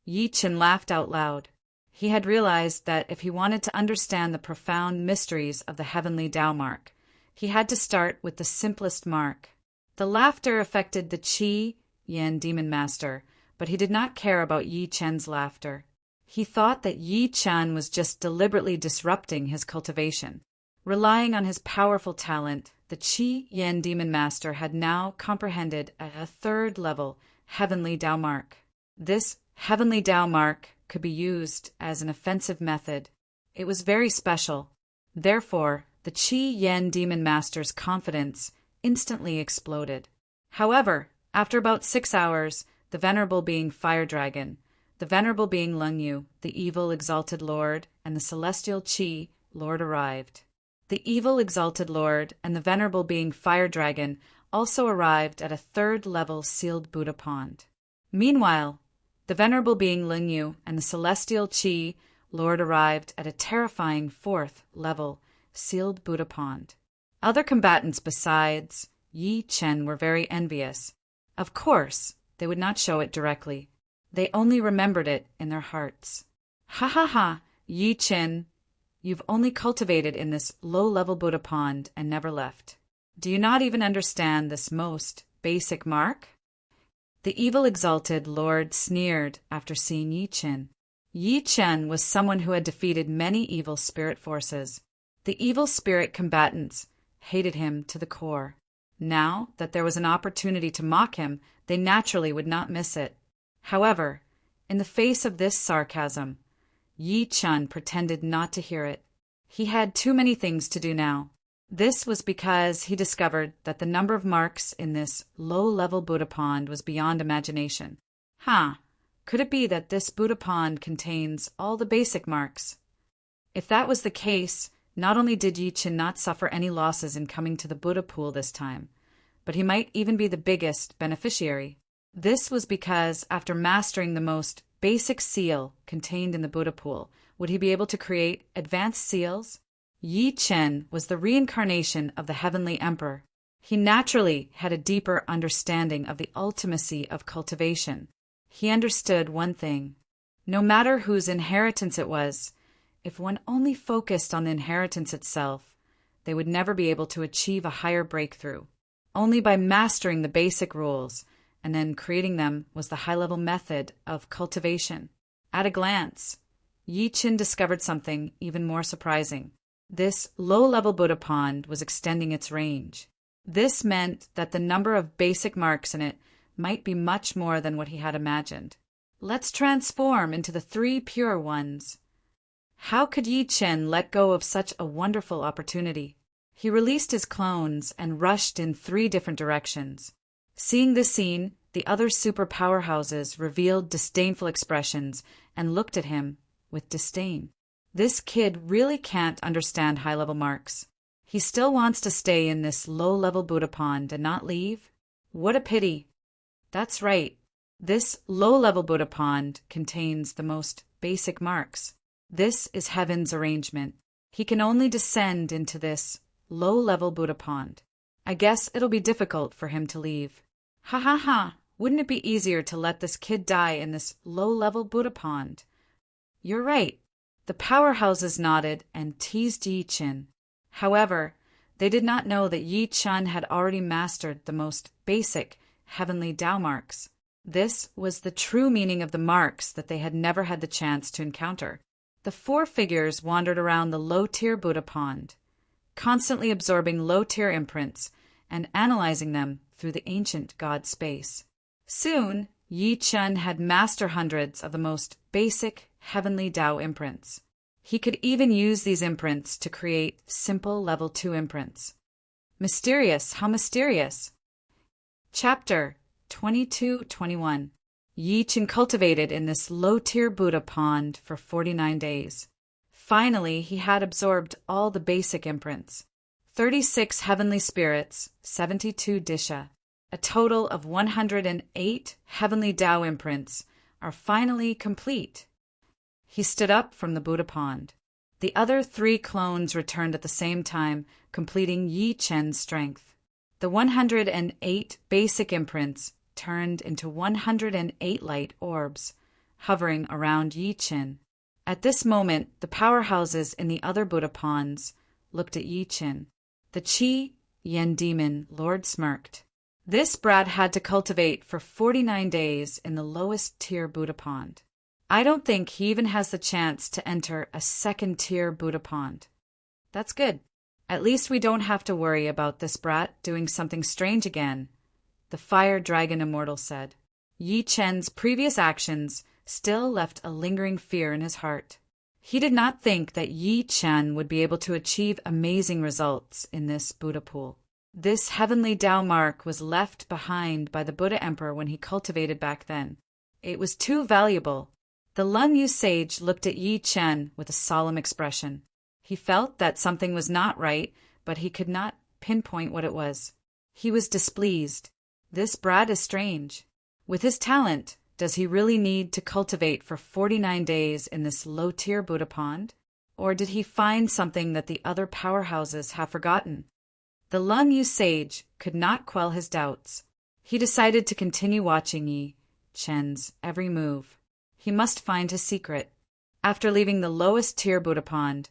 Yi Chen laughed out loud. He had realized that if he wanted to understand the profound mysteries of the heavenly Tao mark, he had to start with the simplest mark. The laughter affected the Qi Yen Demon Master, but he did not care about Yi Chen's laughter. He thought that Yi Chen was just deliberately disrupting his cultivation. Relying on his powerful talent, the Qi Yen Demon Master had now comprehended a third level heavenly Tao mark. This heavenly Tao mark could be used as an offensive method. It was very special. Therefore, the Qi Yen Demon Master's confidence instantly exploded. However, after about 6 hours, the Venerable Being Fire Dragon, the Venerable Being Lung Yu, the Evil Exalted Lord, and the Celestial Qi Lord arrived. The Evil Exalted Lord and the Venerable Being Fire Dragon also arrived at a third-level sealed Buddha pond. Meanwhile, the Venerable Being Lung Yu and the Celestial Qi Lord arrived at a terrifying fourth-level sealed Buddha pond. Other combatants besides Yi Chen were very envious. Of course, they would not show it directly. They only remembered it in their hearts. Ha ha ha! Yi Qin, you've only cultivated in this low-level Buddha pond and never left. Do you not even understand this most basic mark? The evil exalted lord sneered after seeing Yi Qin. Yi Qin was someone who had defeated many evil spirit forces. The evil spirit combatants hated him to the core. Now that there was an opportunity to mock him, they naturally would not miss it. However, in the face of this sarcasm, Yi Qin pretended not to hear it. He had too many things to do now. This was because he discovered that the number of marks in this low-level Buddha pond was beyond imagination. Could it be that this Buddha pond contains all the basic marks? If that was the case, not only did Yi Qin not suffer any losses in coming to the Buddha pool this time, but he might even be the biggest beneficiary. This was because after mastering the most basic seal contained in the Buddha pool, would he be able to create advanced seals? Yi Qin was the reincarnation of the Heavenly Emperor. He naturally had a deeper understanding of the ultimacy of cultivation. He understood one thing. No matter whose inheritance it was, if one only focused on the inheritance itself, they would never be able to achieve a higher breakthrough. Only by mastering the basic rules and then creating them was the high-level method of cultivation. At a glance, Yi Qin discovered something even more surprising. This low-level Buddha pond was extending its range. This meant that the number of basic marks in it might be much more than what he had imagined. Let's transform into the 3 pure ones. How could Yi Qin let go of such a wonderful opportunity? He released his clones and rushed in 3 different directions. Seeing this scene, the other super powerhouses revealed disdainful expressions and looked at him with disdain. This kid really can't understand high-level marks. He still wants to stay in this low-level Buddha pond and not leave? What a pity. That's right. This low-level Buddha pond contains the most basic marks. This is heaven's arrangement. He can only descend into this low-level Buddha pond. I guess it'll be difficult for him to leave. Ha. Wouldn't it be easier to let this kid die in this low-level Buddha pond? You're right. The powerhouses nodded and teased Yi Qin. However, they did not know that Yi Qin had already mastered the most basic heavenly Tao marks. This was the true meaning of the marks that they had never had the chance to encounter. The 4 figures wandered around the low-tier Buddha pond, constantly absorbing low-tier imprints and analyzing them through the ancient God space. Soon, Yi Qin had mastered hundreds of the most basic heavenly Tao imprints. He could even use these imprints to create simple level 2 imprints. Mysterious, how mysterious! Chapter 22-21. Yi Qin cultivated in this low-tier Buddha pond for 49 days. Finally, he had absorbed all the basic imprints. 36 heavenly spirits, 72 Disha. A total of 108 heavenly Tao imprints are finally complete. He stood up from the Buddha pond. The other 3 clones returned at the same time, completing Yi Qin's strength. The 108 basic imprints turned into 108 light orbs, hovering around Yi Qin. At this moment, the powerhouses in the other Buddha ponds looked at Yi Qin. The Qi Yen demon lord smirked. This brat had to cultivate for 49 days in the lowest tier Buddha pond. I don't think he even has the chance to enter a 2nd-tier Buddha pond. That's good. At least we don't have to worry about this brat doing something strange again, the Fire Dragon Immortal said. Yi Qin's previous actions still left a lingering fear in his heart. He did not think that Yi Qin would be able to achieve amazing results in this Buddha pool. This heavenly Tao mark was left behind by the Buddha Emperor when he cultivated back then. It was too valuable. The Lun Yu sage looked at Yi Qin with a solemn expression. He felt that something was not right, but he could not pinpoint what it was. He was displeased. This brat is strange. With his talent, does he really need to cultivate for 49 days in this low-tier Buddha pond? Or did he find something that the other powerhouses have forgotten? The Lun Yu sage could not quell his doubts. He decided to continue watching Yi Qin's every move. He must find his secret. After leaving the lowest tier Buddha pond,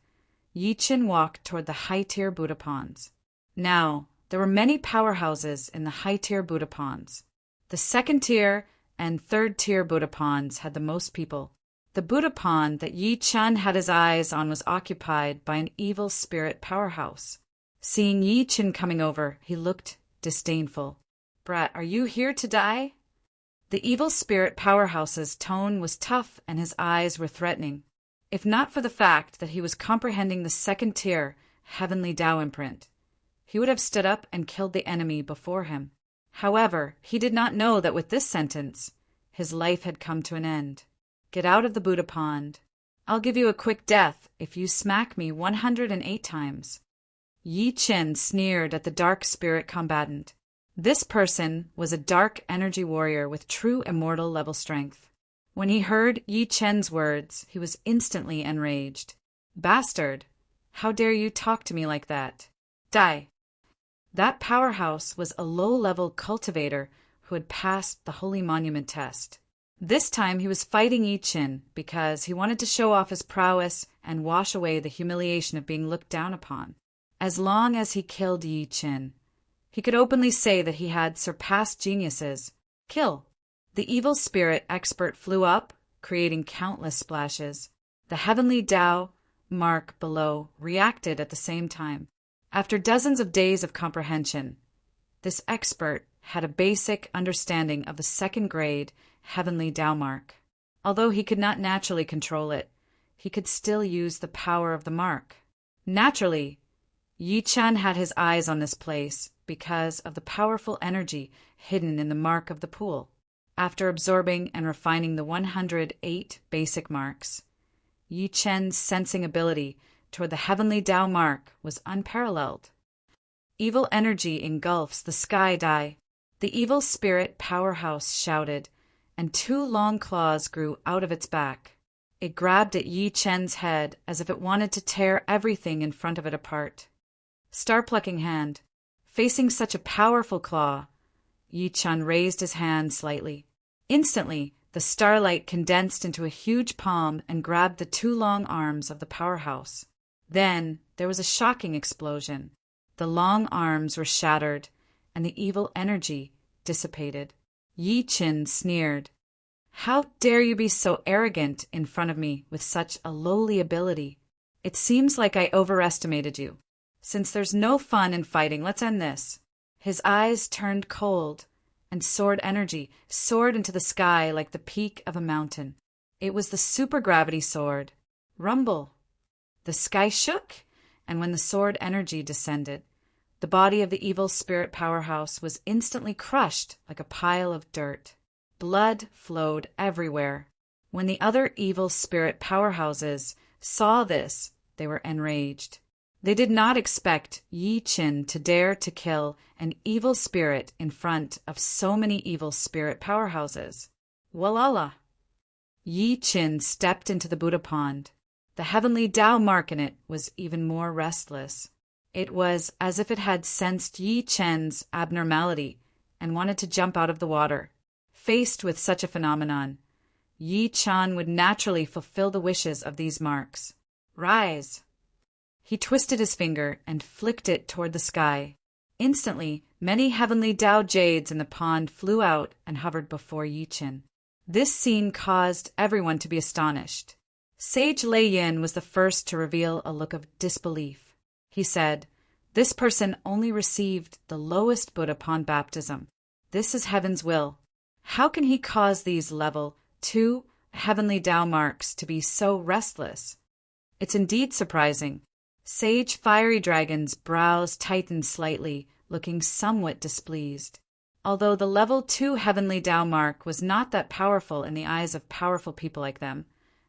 Yi Qin walked toward the high-tier Buddha ponds. Now, there were many powerhouses in the high-tier Buddha ponds. The second-tier and third-tier Buddha ponds had the most people. The Buddha pond that Yi Qin had his eyes on was occupied by an evil spirit powerhouse. Seeing Yi Qin coming over, he looked disdainful. "Brat, are you here to die?" The evil spirit powerhouse's tone was tough and his eyes were threatening, if not for the fact that he was comprehending the second-tier Heavenly Tao imprint. He would have stood up and killed the enemy before him. However, he did not know that with this sentence, his life had come to an end. "Get out of the Buddha pond. I'll give you a quick death if you smack me 108 times. Yi Qin sneered at the dark spirit combatant. This person was a dark energy warrior with true immortal level strength. When he heard Yi Qin's words, he was instantly enraged. "Bastard! How dare you talk to me like that? Die!" That powerhouse was a low-level cultivator who had passed the Holy Monument test. This time he was fighting Yi Qin because he wanted to show off his prowess and wash away the humiliation of being looked down upon. As long as he killed Yi Qin, he could openly say that he had surpassed geniuses. Kill! The evil spirit expert flew up, creating countless splashes. The Heavenly Tao mark below reacted at the same time. After dozens of days of comprehension, this expert had a basic understanding of the second-grade Heavenly Tao mark. Although he could not naturally control it, he could still use the power of the mark. Naturally, Yi Qin had his eyes on this place because of the powerful energy hidden in the mark of the pool. After absorbing and refining the 108 basic marks, Yi Qin's sensing ability toward the Heavenly Tao mark was unparalleled. Evil energy engulfs the sky Dai. The evil spirit powerhouse shouted, and 2 long claws grew out of its back. It grabbed at Yi Qin's head as if it wanted to tear everything in front of it apart. Star-plucking hand. Facing such a powerful claw, Yi Qin raised his hand slightly. Instantly, the starlight condensed into a huge palm and grabbed the 2 long arms of the powerhouse. Then there was a shocking explosion. The long arms were shattered, and the evil energy dissipated. Yi Qin sneered. "How dare you be so arrogant in front of me with such a lowly ability? It seems like I overestimated you. Since there's no fun in fighting, let's end this." His eyes turned cold, and sword energy soared into the sky like the peak of a mountain. It was the supergravity sword. Rumble. The sky shook, and when the sword energy descended, the body of the evil spirit powerhouse was instantly crushed like a pile of dirt. Blood flowed everywhere. When the other evil spirit powerhouses saw this, they were enraged. They did not expect Yi Qin to dare to kill an evil spirit in front of so many evil spirit powerhouses. Walala! Yi Qin stepped into the Buddha pond. The Heavenly Tao mark in it was even more restless. It was as if it had sensed Yi Qin's abnormality and wanted to jump out of the water. Faced with such a phenomenon, Yi Qin would naturally fulfill the wishes of these marks. Rise! He twisted his finger and flicked it toward the sky. Instantly, many Heavenly Tao jades in the pond flew out and hovered before Yi Qin. This scene caused everyone to be astonished. Sage Lei Yin was the first to reveal a look of disbelief. He said, "This person only received the lowest Buddha pond baptism. This is heaven's will. How can he cause these level 2 Heavenly Tao marks to be so restless? It's indeed surprising." Sage Fiery Dragon's brows tightened slightly, looking somewhat displeased. Although the level 2 Heavenly Tao mark was not that powerful in the eyes of powerful people like them.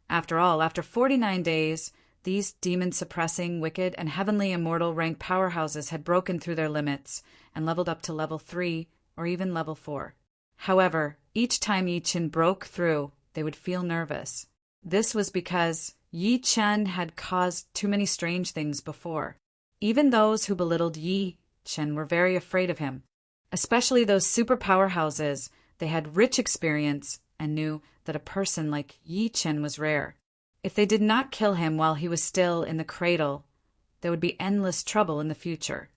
After all, after 49 days, these demon-suppressing, wicked, and heavenly immortal rank powerhouses had broken through their limits and leveled up to level 3 or even level 4. However, each time Yi Qin broke through, they would feel nervous. This was because Yi Qin had caused too many strange things before. Even those who belittled Yi Qin were very afraid of him, especially those super powerhouses. They had rich experience and knew that a person like Yi Qin was rare. If they did not kill him while he was still in the cradle, there would be endless trouble in the future.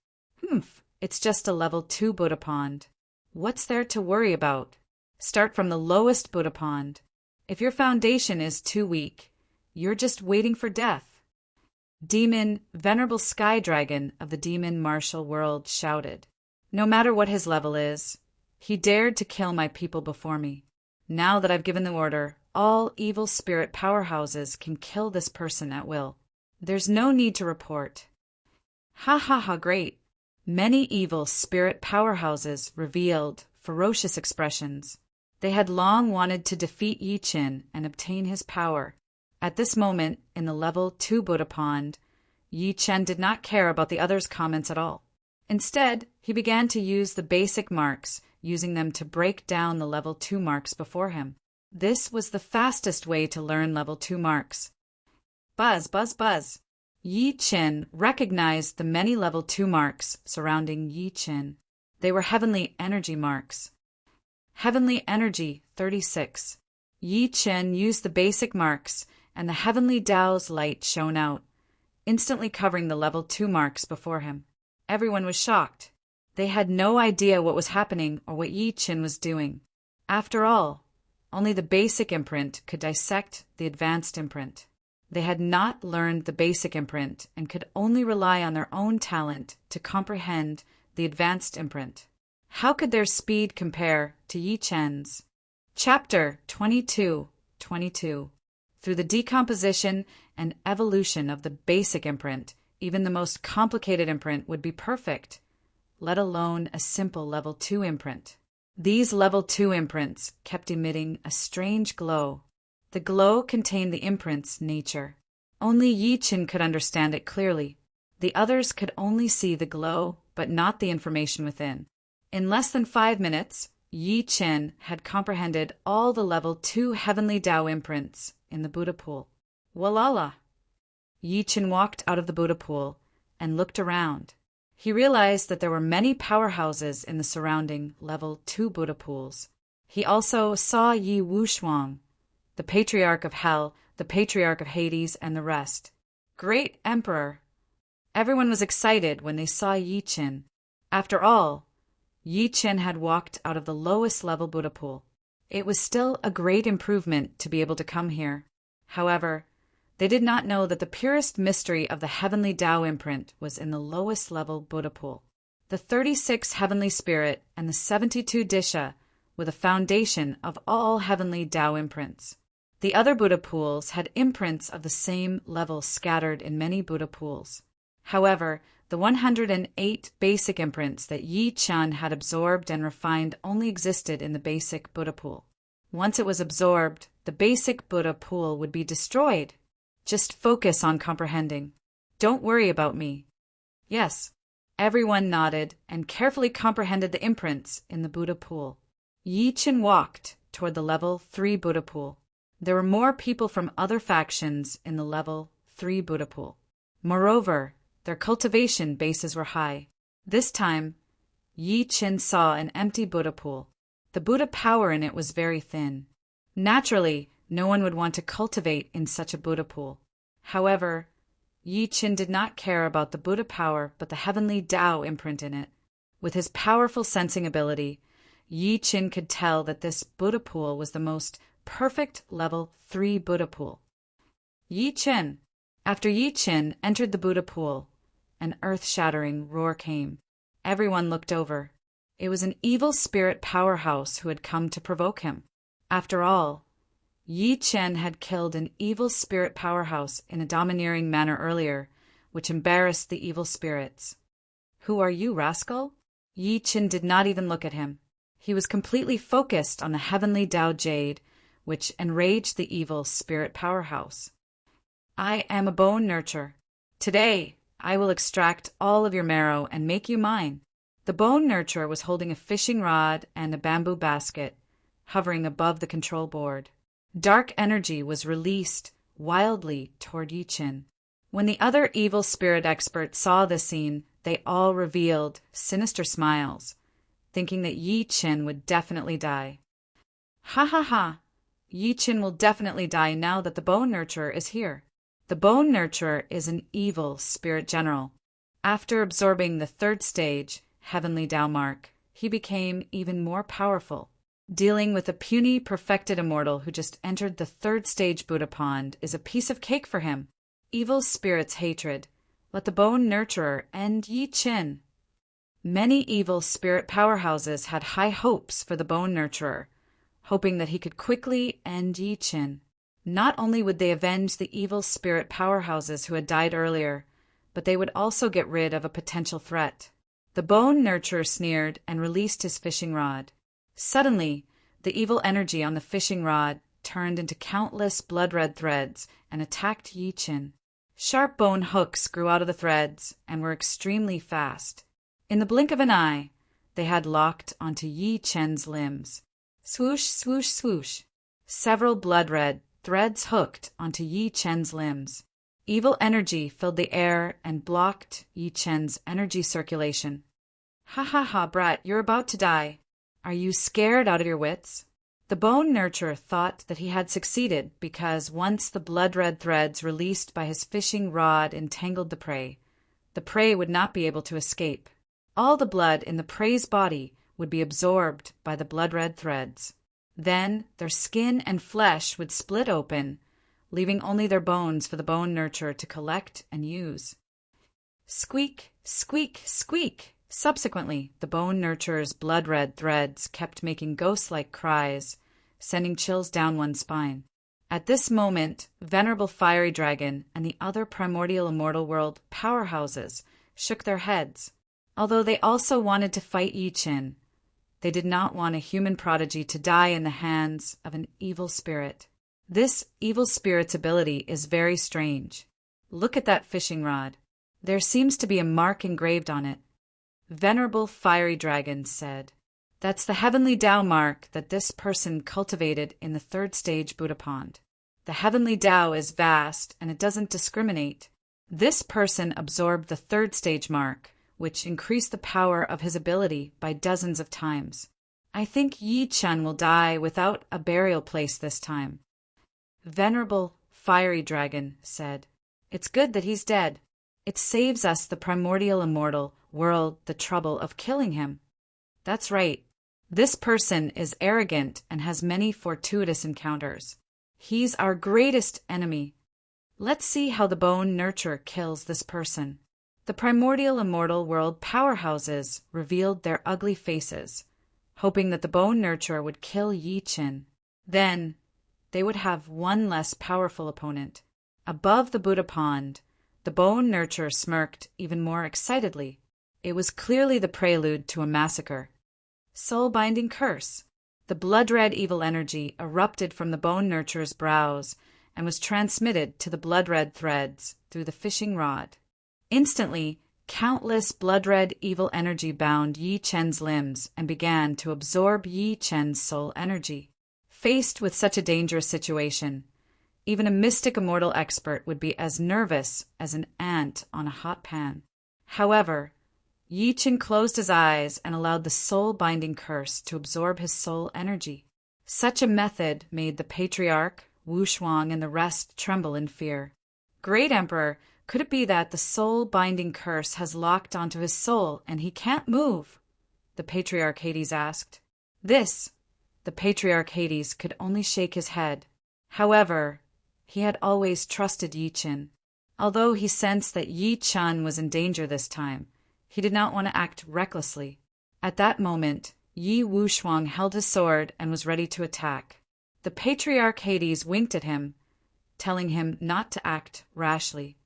It's just a level 2 Buddha pond. What's there to worry about? Start from the lowest Buddha pond. If your foundation is too weak, you're just waiting for death. Demon, venerable sky dragon of the demon martial world shouted. No matter what his level is, he dared to kill my people before me. Now that I've given the order, all evil spirit powerhouses can kill this person at will. There's no need to report. Ha ha ha, great. Many evil spirit powerhouses revealed ferocious expressions. They had long wanted to defeat Yi Qin and obtain his power. At this moment, in the level 2 Buddha pond, Yi Chen did not care about the others' comments at all. Instead, he began to use the basic marks, using them to break down the level 2 marks before him. This was the fastest way to learn level 2 marks. Buzz, buzz, buzz. Yi Qin recognized the many level 2 marks surrounding Yi Qin. They were heavenly energy marks. Heavenly energy 36. Yi Qin used the basic marks, and the heavenly Tao's light shone out, instantly covering the level 2 marks before him. Everyone was shocked. They had no idea what was happening or what Yi Qin was doing. After all, only the basic imprint could dissect the advanced imprint. They had not learned the basic imprint and could only rely on their own talent to comprehend the advanced imprint. How could their speed compare to Yi Chen's? Chapter 22. Through the decomposition and evolution of the basic imprint, even the most complicated imprint would be perfect, let alone a simple level 2 imprint. These level 2 imprints kept emitting a strange glow. The glow contained the imprint's nature. Only Yi Qin could understand it clearly. The others could only see the glow, but not the information within. In less than 5 minutes, Yi Qin had comprehended all the level 2 heavenly Tao imprints in the Buddha pool. Walala! Yi Qin walked out of the Buddha pool and looked around. He realized that there were many powerhouses in the surrounding level 2 Buddha pools. He also saw Yi Wushuang, the Patriarch of Hell, the Patriarch of Hades, and the rest. Great Emperor! Everyone was excited when they saw Yi Qin. After all, Yi Qin had walked out of the lowest level Buddha pool. It was still a great improvement to be able to come here. However, they did not know that the purest mystery of the heavenly Tao imprint was in the lowest level Buddha pool. The 36 heavenly spirit and the 72 Disha were the foundation of all heavenly Tao imprints. The other Buddha pools had imprints of the same level scattered in many Buddha pools. However, the 108 basic imprints that Yi Qin had absorbed and refined only existed in the basic Buddha pool. Once it was absorbed, the basic Buddha pool would be destroyed. Just focus on comprehending. Don't worry about me. Yes. Everyone nodded and carefully comprehended the imprints in the Buddha pool. Yi Qin walked toward the level 3 Buddha pool. There were more people from other factions in the level 3 Buddha pool. Moreover, their cultivation bases were high. This time, Yi Qin saw an empty Buddha pool. The Buddha power in it was very thin. Naturally, no one would want to cultivate in such a Buddha pool. However, Yi Qin did not care about the Buddha power but the heavenly Tao imprint in it. With his powerful sensing ability, Yi Qin could tell that this Buddha pool was the most perfect level 3 Buddha pool. Yi Qin. After Yi Qin entered the Buddha pool, an earth-shattering roar came. Everyone looked over. It was an evil spirit powerhouse who had come to provoke him. After all, Yi Qin had killed an evil spirit powerhouse in a domineering manner earlier, which embarrassed the evil spirits. Who are you, rascal? Yi Qin did not even look at him. He was completely focused on the heavenly Tao jade, which enraged the evil spirit powerhouse. I am a bone nurture. Today, I will extract all of your marrow and make you mine. The bone nurturer was holding a fishing rod and a bamboo basket, hovering above the control board. Dark energy was released wildly toward Yi Qin. When the other evil spirit experts saw this scene, they all revealed sinister smiles, thinking that Yi Qin would definitely die. Ha ha ha! Yi Qin will definitely die now that the Bone Nurturer is here. The Bone Nurturer is an evil spirit general. After absorbing the third stage, Heavenly Tao Mark, he became even more powerful. Dealing with a puny, perfected immortal who just entered the third stage Buddha pond is a piece of cake for him. Evil spirits' hatred. Let the Bone Nurturer end Yi Qin. Many evil spirit powerhouses had high hopes for the Bone Nurturer, hoping that he could quickly end Yi Qin. Not only would they avenge the evil spirit powerhouses who had died earlier, but they would also get rid of a potential threat. The Bone Nurturer sneered and released his fishing rod. Suddenly, the evil energy on the fishing rod turned into countless blood-red threads and attacked Yi Qin. Sharp bone hooks grew out of the threads and were extremely fast. In the blink of an eye, they had locked onto Yi Qin's limbs. Swoosh, swoosh, swoosh. Several blood-red threads hooked onto Yi Qin's limbs. Evil energy filled the air and blocked Yi Qin's energy circulation. Ha ha ha, brat, you're about to die. Are you scared out of your wits? The Bone Nurturer thought that he had succeeded because once the blood-red threads released by his fishing rod entangled the prey would not be able to escape. All the blood in the prey's body would be absorbed by the blood-red threads. Then their skin and flesh would split open, leaving only their bones for the Bone Nurturer to collect and use. Squeak, squeak, squeak! Subsequently, the Bone Nurturer's blood-red threads kept making ghost-like cries, sending chills down one's spine. At this moment, Venerable Fiery Dragon and the other primordial immortal world powerhouses shook their heads. Although they also wanted to fight Yi Qin, they did not want a human prodigy to die in the hands of an evil spirit. This evil spirit's ability is very strange. Look at that fishing rod. There seems to be a mark engraved on it. Venerable Fiery Dragon said, "That's the Heavenly Tao mark that this person cultivated in the third stage Buddha pond. The Heavenly Tao is vast and it doesn't discriminate. This person absorbed the third stage mark, which increased the power of his ability by dozens of times. I think Yi Qin will die without a burial place this time." Venerable Fiery Dragon said, "It's good that he's dead. It saves us, the primordial immortal world, the trouble of killing him." That's right. This person is arrogant and has many fortuitous encounters. He's our greatest enemy. Let's see how the Bone Nurturer kills this person. The primordial immortal world powerhouses revealed their ugly faces, hoping that the Bone Nurturer would kill Yi Qin. Then they would have one less powerful opponent. Above the Buddha pond, the Bone Nurturer smirked even more excitedly. It was clearly the prelude to a massacre. Soul-binding curse. The blood-red evil energy erupted from the Bone Nurturer's brows and was transmitted to the blood-red threads through the fishing rod. Instantly, countless blood-red evil energy bound Yi Qin's limbs and began to absorb Yi Qin's soul energy. Faced with such a dangerous situation, even a mystic immortal expert would be as nervous as an ant on a hot pan. However, Yi Qin closed his eyes and allowed the soul-binding curse to absorb his soul energy. Such a method made the Patriarch, Wu Shuang, and the rest tremble in fear. "Great Emperor, could it be that the soul-binding curse has locked onto his soul and he can't move?" the Patriarch Hades asked. The Patriarch Hades could only shake his head. However, he had always trusted Yi Qin. Although he sensed that Yi Qin was in danger this time, he did not want to act recklessly. At that moment, Yi Wu Shuang held his sword and was ready to attack. The Patriarch Hades winked at him, telling him not to act rashly.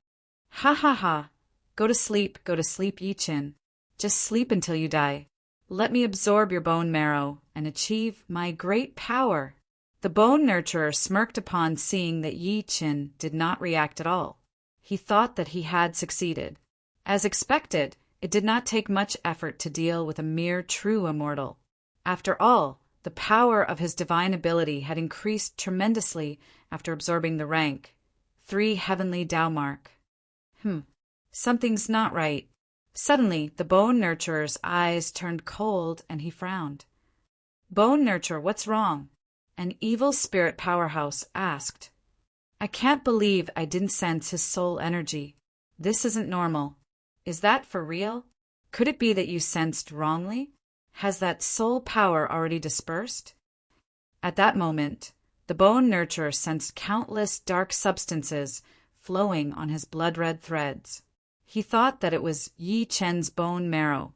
"Ha ha ha! Go to sleep, Yi Qin. Just sleep until you die. Let me absorb your bone marrow and achieve my great power." The Bone Nurturer smirked upon seeing that Yi Qin did not react at all. He thought that he had succeeded. As expected, it did not take much effort to deal with a mere true immortal. After all, the power of his divine ability had increased tremendously after absorbing the rank 3 Heavenly Tao mark. Something's not right. Suddenly, the Bone Nurturer's eyes turned cold and he frowned. "Bone Nurturer, what's wrong?" an evil spirit powerhouse, asked. I can't believe I didn't sense his soul energy. This isn't normal. Is that for real? Could it be that you sensed wrongly? Has that soul power already dispersed? At that moment, the bone nurturer sensed countless dark substances flowing on his blood-red threads. He thought that it was Yi Chen's bone marrow.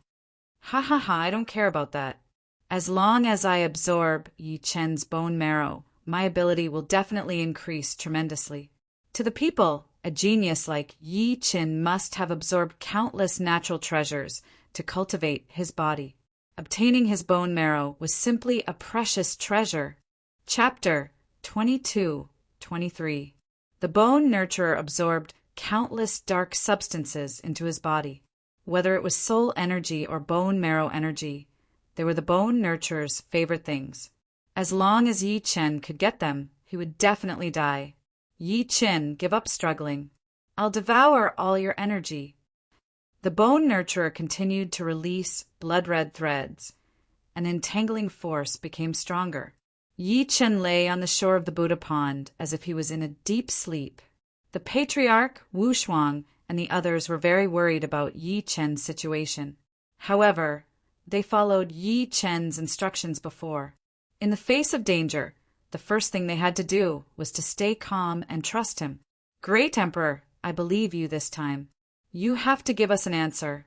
Ha ha ha, I don't care about that. As long as I absorb Yi Chen's bone marrow, my ability will definitely increase tremendously. To the people, a genius like Yi Chen must have absorbed countless natural treasures to cultivate his body. Obtaining his bone marrow was simply a precious treasure. Chapter 22-23. The bone nurturer absorbed countless dark substances into his body. Whether it was soul energy or bone marrow energy, they were the bone nurturer's favorite things. As long as Yi Chen could get them, he would definitely die. Yi Chen, give up struggling. I'll devour all your energy. The bone nurturer continued to release blood-red threads. An entangling force became stronger. Yi Chen lay on the shore of the Buddha pond as if he was in a deep sleep. The patriarch, Wu Shuang, and the others were very worried about Yi Chen's situation. However, they followed Yi Chen's instructions before. In the face of danger, the first thing they had to do was to stay calm and trust him. Great Emperor, I believe you this time. You have to give us an answer.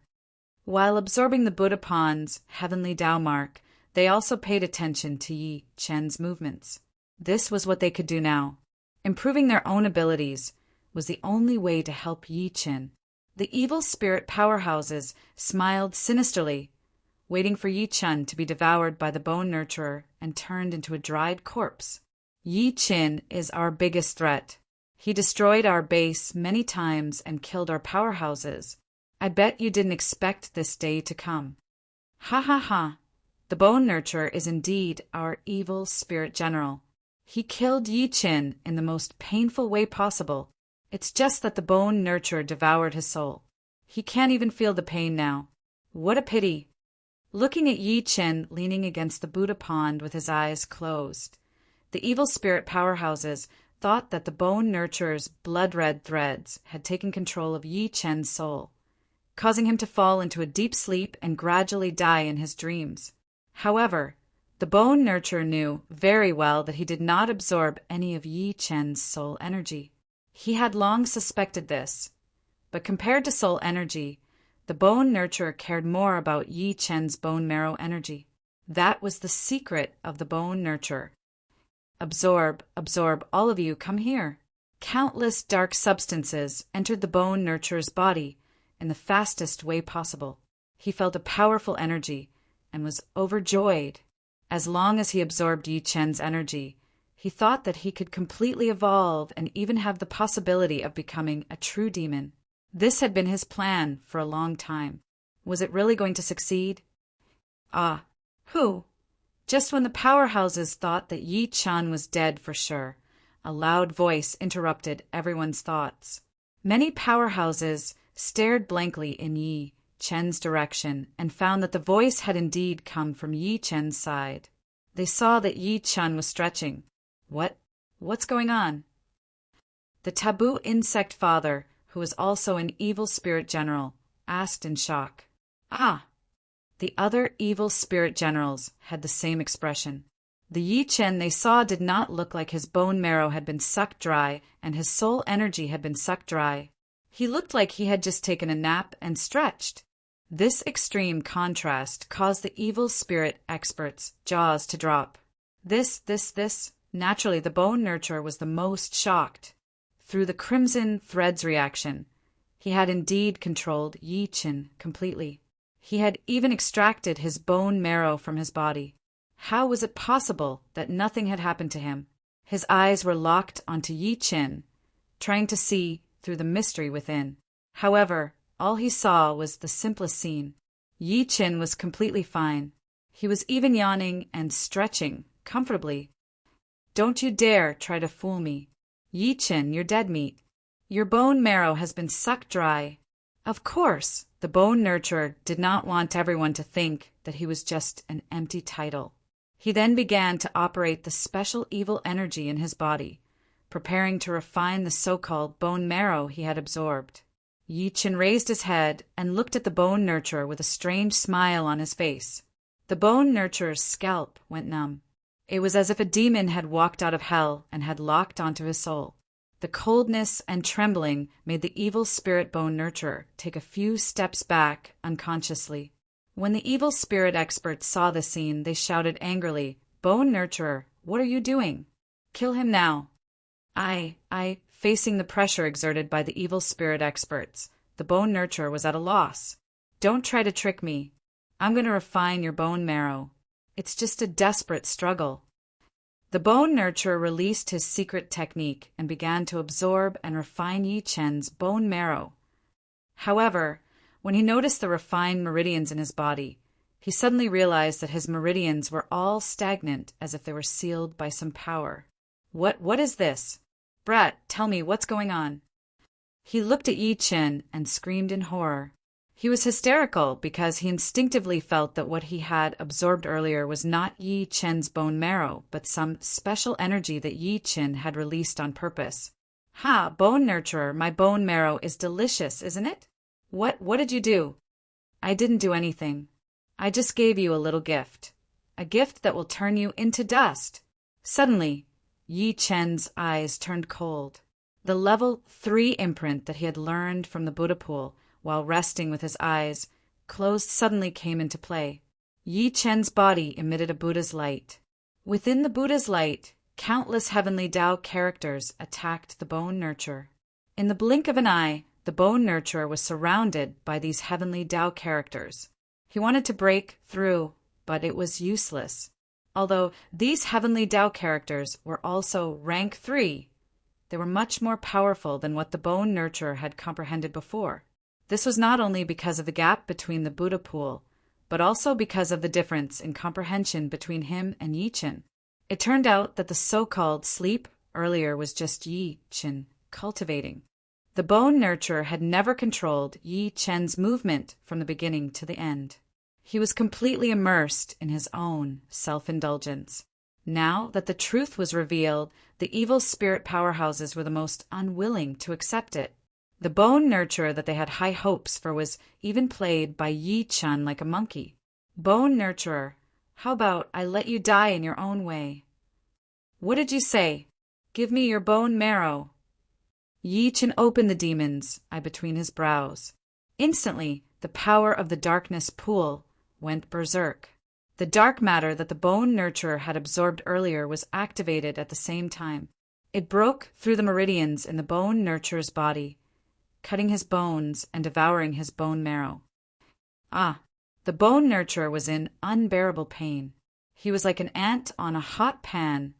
While absorbing the Buddha pond's heavenly Tao mark, they also paid attention to Yi Chen's movements. This was what they could do now. Improving their own abilities was the only way to help Yi Chen. The evil spirit powerhouses smiled sinisterly, waiting for Yi Chen to be devoured by the bone nurturer and turned into a dried corpse. Yi Chen is our biggest threat. He destroyed our base many times and killed our powerhouses. I bet you didn't expect this day to come. Ha ha ha. The bone nurturer is indeed our evil spirit general. He killed Yi Chen in the most painful way possible. It's just that the bone nurturer devoured his soul. He can't even feel the pain now. What a pity. Looking at Yi Chen leaning against the Buddha pond with his eyes closed, the evil spirit powerhouses thought that the bone nurturer's blood-red threads had taken control of Yi Chen's soul, causing him to fall into a deep sleep and gradually die in his dreams. However, the bone nurturer knew very well that he did not absorb any of Yi Chen's soul energy. He had long suspected this, but compared to soul energy, the bone nurturer cared more about Yi Chen's bone marrow energy. That was the secret of the bone nurturer. Absorb, all of you, come here. Countless dark substances entered the bone nurturer's body in the fastest way possible. He felt a powerful energy and was overjoyed. As long as he absorbed Yi Chen's energy, he thought that he could completely evolve and even have the possibility of becoming a true demon. This had been his plan for a long time. Was it really going to succeed? Who? Just when the powerhouses thought that Yi Chen was dead for sure, a loud voice interrupted everyone's thoughts. Many powerhouses stared blankly in Yi Chen's direction and found that the voice had indeed come from Yi Chen's side. They saw that Yi Chen was stretching. What's going on? The taboo insect father, who was also an evil spirit general, asked in shock. The other evil spirit generals had the same expression. The Yi Chen they saw did not look like his bone marrow had been sucked dry and his soul energy had been sucked dry. He looked like he had just taken a nap and stretched. This extreme contrast caused the evil spirit experts' jaws to drop. This. Naturally, the bone nurturer was the most shocked. Through the crimson threads reaction, he had indeed controlled Yi Chen completely. He had even extracted his bone marrow from his body. How was it possible that nothing had happened to him? His eyes were locked onto Yi Chen, trying to see through the mystery within. However, all he saw was the simplest scene. Yi Chen was completely fine. He was even yawning and stretching comfortably. Don't you dare try to fool me. Yi Chen, you're dead meat. Your bone marrow has been sucked dry. Of course, the bone nurturer did not want everyone to think that he was just an empty title. He then began to operate the special evil energy in his body, preparing to refine the so-called bone marrow he had absorbed. Yi Chen raised his head and looked at the bone nurturer with a strange smile on his face. The bone nurturer's scalp went numb. It was as if a demon had walked out of hell and had locked onto his soul. The coldness and trembling made the evil spirit bone nurturer take a few steps back unconsciously. When the evil spirit experts saw the scene, they shouted angrily, "Bone nurturer, what are you doing? Kill him now." Facing the pressure exerted by the evil spirit experts, the bone nurturer was at a loss. "Don't try to trick me. I'm going to refine your bone marrow. It's just a desperate struggle." The bone nurturer released his secret technique and began to absorb and refine Yi Chen's bone marrow. However, when he noticed the refined meridians in his body, he suddenly realized that his meridians were all stagnant, as if they were sealed by some power. What is this? Brat, tell me, what's going on?" He looked at Yi Chen and screamed in horror. He was hysterical because he instinctively felt that what he had absorbed earlier was not Yi Chen's bone marrow, but some special energy that Yi Chen had released on purpose. "Ha, bone nurturer, my bone marrow is delicious, isn't it? What did you do?" "I didn't do anything. I just gave you a little gift. A gift that will turn you into dust." Suddenly, Yi Chen's eyes turned cold. The level 3 imprint that he had learned from the Buddha pool while resting with his eyes closed suddenly came into play. Yi Chen's body emitted a Buddha's light. Within the Buddha's light, countless heavenly Tao characters attacked the bone nurturer. In the blink of an eye, the bone nurturer was surrounded by these heavenly Tao characters. He wanted to break through, but it was useless. Although these heavenly Tao characters were also rank 3, they were much more powerful than what the bone nurturer had comprehended before. This was not only because of the gap between the Buddha pool, but also because of the difference in comprehension between him and Yi Chen. It turned out that the so-called sleep earlier was just Yi Chen cultivating. The bone nurturer had never controlled Yi Chen's movement from the beginning to the end. He was completely immersed in his own self-indulgence. Now that the truth was revealed, the evil spirit powerhouses were the most unwilling to accept it. The bone nurturer that they had high hopes for was even played by Yi Chen like a monkey. "Bone nurturer, how about I let you die in your own way?" "What did you say? Give me your bone marrow." Yi Chen opened the demon's eye between his brows. Instantly, the power of the darkness pool went berserk. The dark matter that the bone nurturer had absorbed earlier was activated at the same time. It broke through the meridians in the bone nurturer's body, cutting his bones and devouring his bone marrow. The bone nurturer was in unbearable pain. He was like an ant on a hot pan,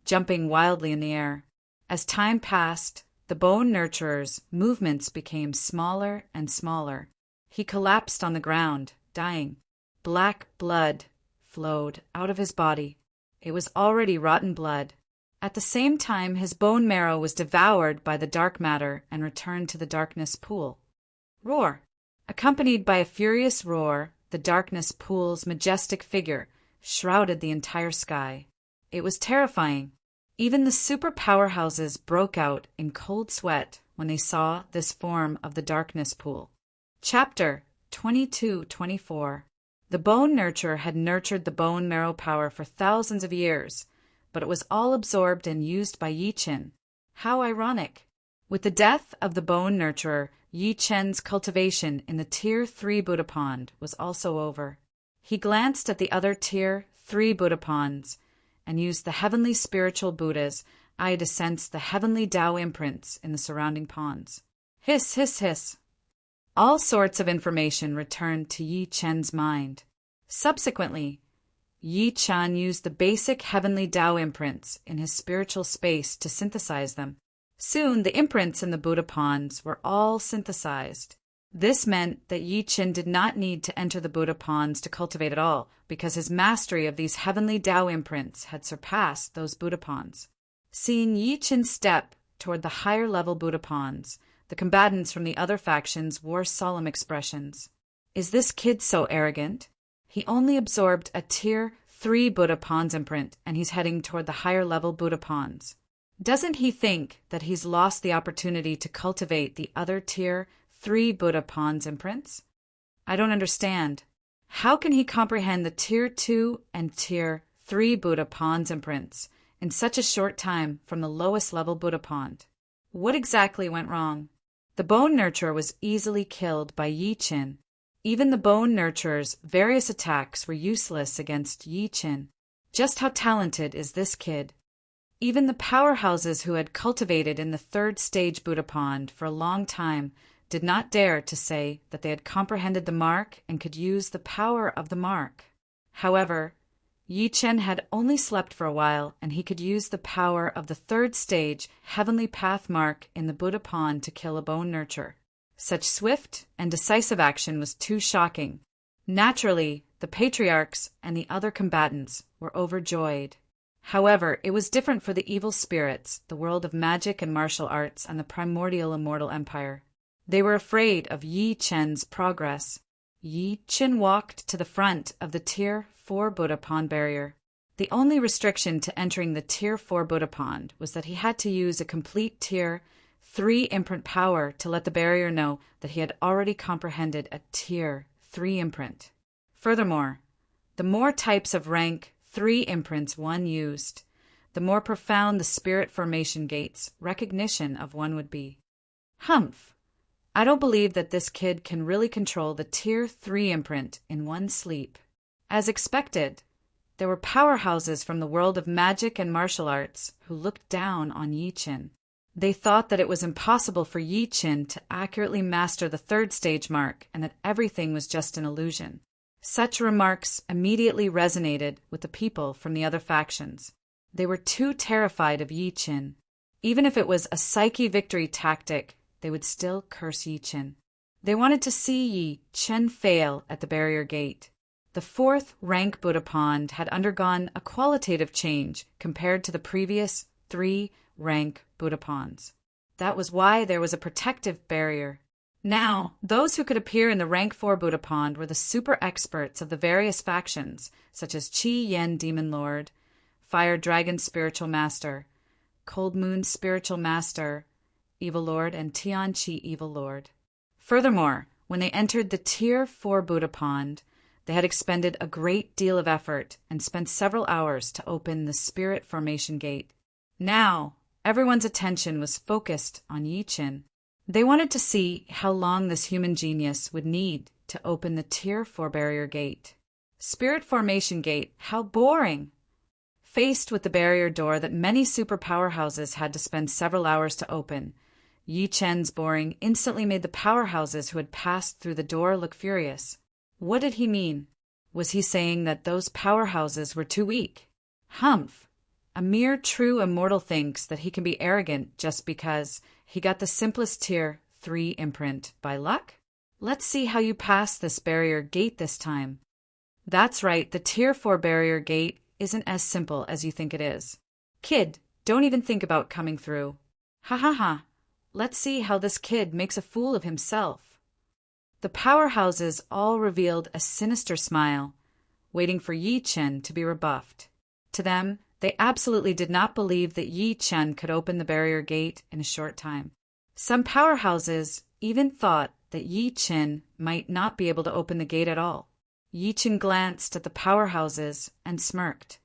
jumping wildly in the air. As time passed, the bone nurturer's movements became smaller and smaller. He collapsed on the ground, dying. Black blood flowed out of his body. It was already rotten blood. At the same time, his bone marrow was devoured by the dark matter and returned to the darkness pool. Roar! Accompanied by a furious roar, the darkness pool's majestic figure shrouded the entire sky. It was terrifying. Even the super powerhouses broke out in cold sweat when they saw this form of the darkness pool. Chapter 22-24. The bone nurturer had nurtured the bone marrow power for thousands of years, but it was all absorbed and used by Yi Chen. How ironic! With the death of the bone nurturer, Yi Chen's cultivation in the Tier 3 Buddha pond was also over. He glanced at the other Tier 3 Buddha ponds and used the heavenly spiritual Buddha's eye to sense the heavenly Tao imprints in the surrounding ponds. Hiss, hiss, hiss! All sorts of information returned to Yi Chen's mind. Subsequently, Yi Chen used the basic heavenly Tao imprints in his spiritual space to synthesize them. Soon, the imprints in the Buddha ponds were all synthesized. This meant that Yi Chen did not need to enter the Buddha ponds to cultivate at all, because his mastery of these heavenly Tao imprints had surpassed those Buddha ponds. Seeing Yi Chen step toward the higher-level Buddha ponds, the combatants from the other factions wore solemn expressions. Is this kid so arrogant? He only absorbed a Tier 3 Buddha Pons imprint, and he's heading toward the higher level Buddha Pons. Doesn't he think that he's lost the opportunity to cultivate the other Tier 3 Buddha Pons imprints? I don't understand. How can he comprehend the Tier 2 and Tier 3 Buddha Pons imprints in such a short time from the lowest level Buddha Pond? What exactly went wrong? The bone nurturer was easily killed by Yi Qin. Even the bone nurturer's various attacks were useless against Yi Qin. Just how talented is this kid? Even the powerhouses who had cultivated in the third stage Buddha Pond for a long time did not dare to say that they had comprehended the mark and could use the power of the mark. However, Yi Chen had only slept for a while, and he could use the power of the third stage heavenly path mark in the Buddha Pond to kill a bone nurturer. Such swift and decisive action was too shocking. Naturally, the patriarchs and the other combatants were overjoyed. However, it was different for the evil spirits, the world of magic and martial arts, and the primordial immortal empire. They were afraid of Yi Chen's progress. Yi Chen walked to the front of the Tier 4 Buddha Pond barrier. The only restriction to entering the Tier 4 Buddha Pond was that he had to use a complete Tier 3 imprint power to let the barrier know that he had already comprehended a Tier 3 imprint. Furthermore, the more types of rank 3 imprints one used, the more profound the spirit formation gate's recognition of one would be. Humph! I don't believe that this kid can really control the Tier 3 imprint in one sleep. As expected, there were powerhouses from the world of magic and martial arts who looked down on Yi Chen. They thought that it was impossible for Yi Chen to accurately master the third stage mark and that everything was just an illusion. Such remarks immediately resonated with the people from the other factions. They were too terrified of Yi Chen. Even if it was a psyche victory tactic, they would still curse Yi Chen. They wanted to see Yi Chen fail at the barrier gate. The 4th rank Buddha Pond had undergone a qualitative change compared to the previous 3 rank Buddha Ponds. That was why there was a protective barrier. Now, those who could appear in the rank 4 Buddha Pond were the super experts of the various factions, such as Qi Yen Demon Lord, Fire Dragon Spiritual Master, Cold Moon Spiritual Master, Evil Lord, and Tian Qi Evil Lord. Furthermore, when they entered the Tier 4 Buddha Pond, they had expended a great deal of effort and spent several hours to open the Spirit Formation Gate. Now, everyone's attention was focused on Yi Chen. They wanted to see how long this human genius would need to open the Tier 4 barrier gate. Spirit Formation Gate, how boring! Faced with the barrier door that many super powerhouses had to spend several hours to open, Yi Chen's boring instantly made the powerhouses who had passed through the door look furious. What did he mean? Was he saying that those powerhouses were too weak? Humph! A mere true immortal thinks that he can be arrogant just because he got the simplest Tier 3 imprint by luck? Let's see how you pass this barrier gate this time. That's right, the Tier 4 barrier gate isn't as simple as you think it is. Kid, don't even think about coming through. Ha ha ha. Let's see how this kid makes a fool of himself. The powerhouses all revealed a sinister smile, waiting for Yi Chen to be rebuffed. To them, they absolutely did not believe that Yi Chen could open the barrier gate in a short time. Some powerhouses even thought that Yi Chen might not be able to open the gate at all. Yi Chen glanced at the powerhouses and smirked.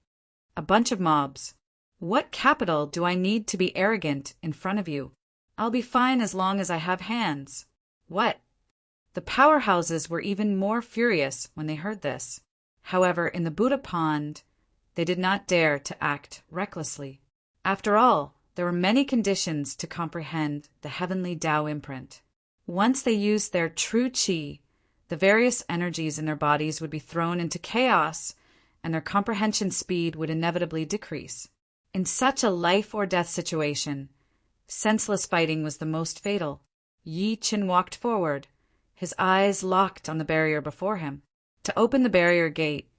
A bunch of mobs. What capital do I need to be arrogant in front of you? I'll be fine as long as I have hands. What? The powerhouses were even more furious when they heard this. However, in the Buddha Pond, they did not dare to act recklessly. After all, there were many conditions to comprehend the heavenly Tao imprint. Once they used their true qi, the various energies in their bodies would be thrown into chaos, and their comprehension speed would inevitably decrease. In such a life-or-death situation, senseless fighting was the most fatal. Yi Chen walked forward, his eyes locked on the barrier before him. To open the barrier gate,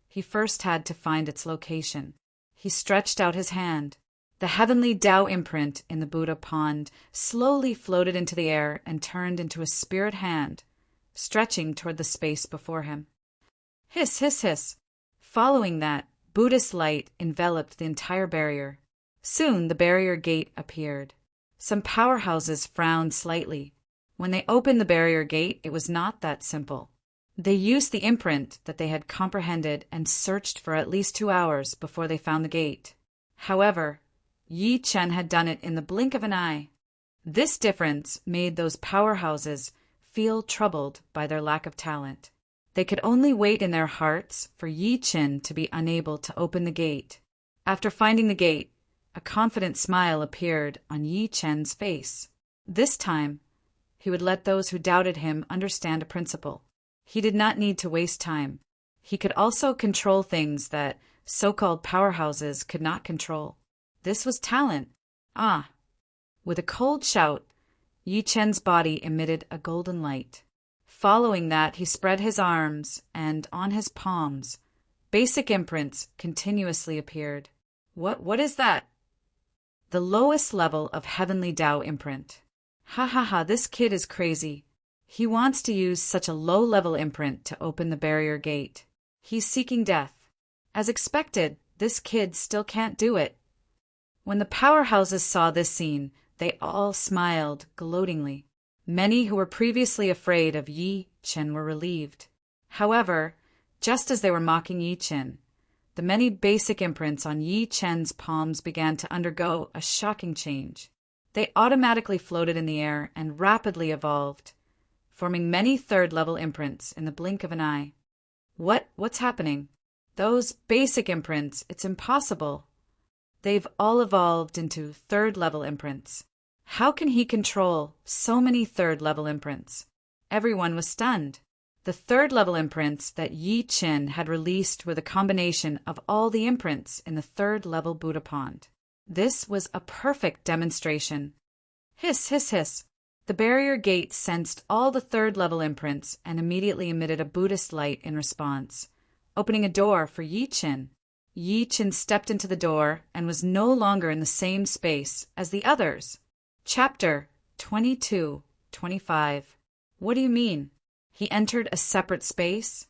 he first had to find its location. He stretched out his hand. The heavenly Tao imprint in the Buddha Pond slowly floated into the air and turned into a spirit hand, stretching toward the space before him. Hiss, hiss, hiss. Following that, Buddhist light enveloped the entire barrier. Soon the barrier gate appeared. Some powerhouses frowned slightly. When they opened the barrier gate, it was not that simple. They used the imprint that they had comprehended and searched for at least 2 hours before they found the gate. However, Yi Chen had done it in the blink of an eye. This difference made those powerhouses feel troubled by their lack of talent. They could only wait in their hearts for Yi Chen to be unable to open the gate. After finding the gate, a confident smile appeared on Yi Chen's face. This time, he would let those who doubted him understand a principle. He did not need to waste time. He could also control things that so-called powerhouses could not control. This was talent. Ah! With a cold shout, Yi Chen's body emitted a golden light. Following that, he spread his arms, and on his palms, basic imprints continuously appeared. What is that? The lowest level of Heavenly Tao imprint. Ha ha ha, this kid is crazy. He wants to use such a low-level imprint to open the barrier gate. He's seeking death. As expected, this kid still can't do it. When the powerhouses saw this scene, they all smiled gloatingly. Many who were previously afraid of Yi Chen were relieved. However, just as they were mocking Yi Chen, the many basic imprints on Yi Chen's palms began to undergo a shocking change. They automatically floated in the air and rapidly evolved, forming many third-level imprints in the blink of an eye. What's happening? Those basic imprints, it's impossible. They've all evolved into third-level imprints. How can he control so many third-level imprints? Everyone was stunned. The third-level imprints that Yi Chen had released were the combination of all the imprints in the third-level Buddha pond. This was a perfect demonstration. Hiss, hiss, hiss. The barrier gate sensed all the third-level imprints and immediately emitted a Buddhist light in response, opening a door for Yi Chen. Yi Chen stepped into the door and was no longer in the same space as the others. Chapter 22-25. What do you mean? He entered a separate space?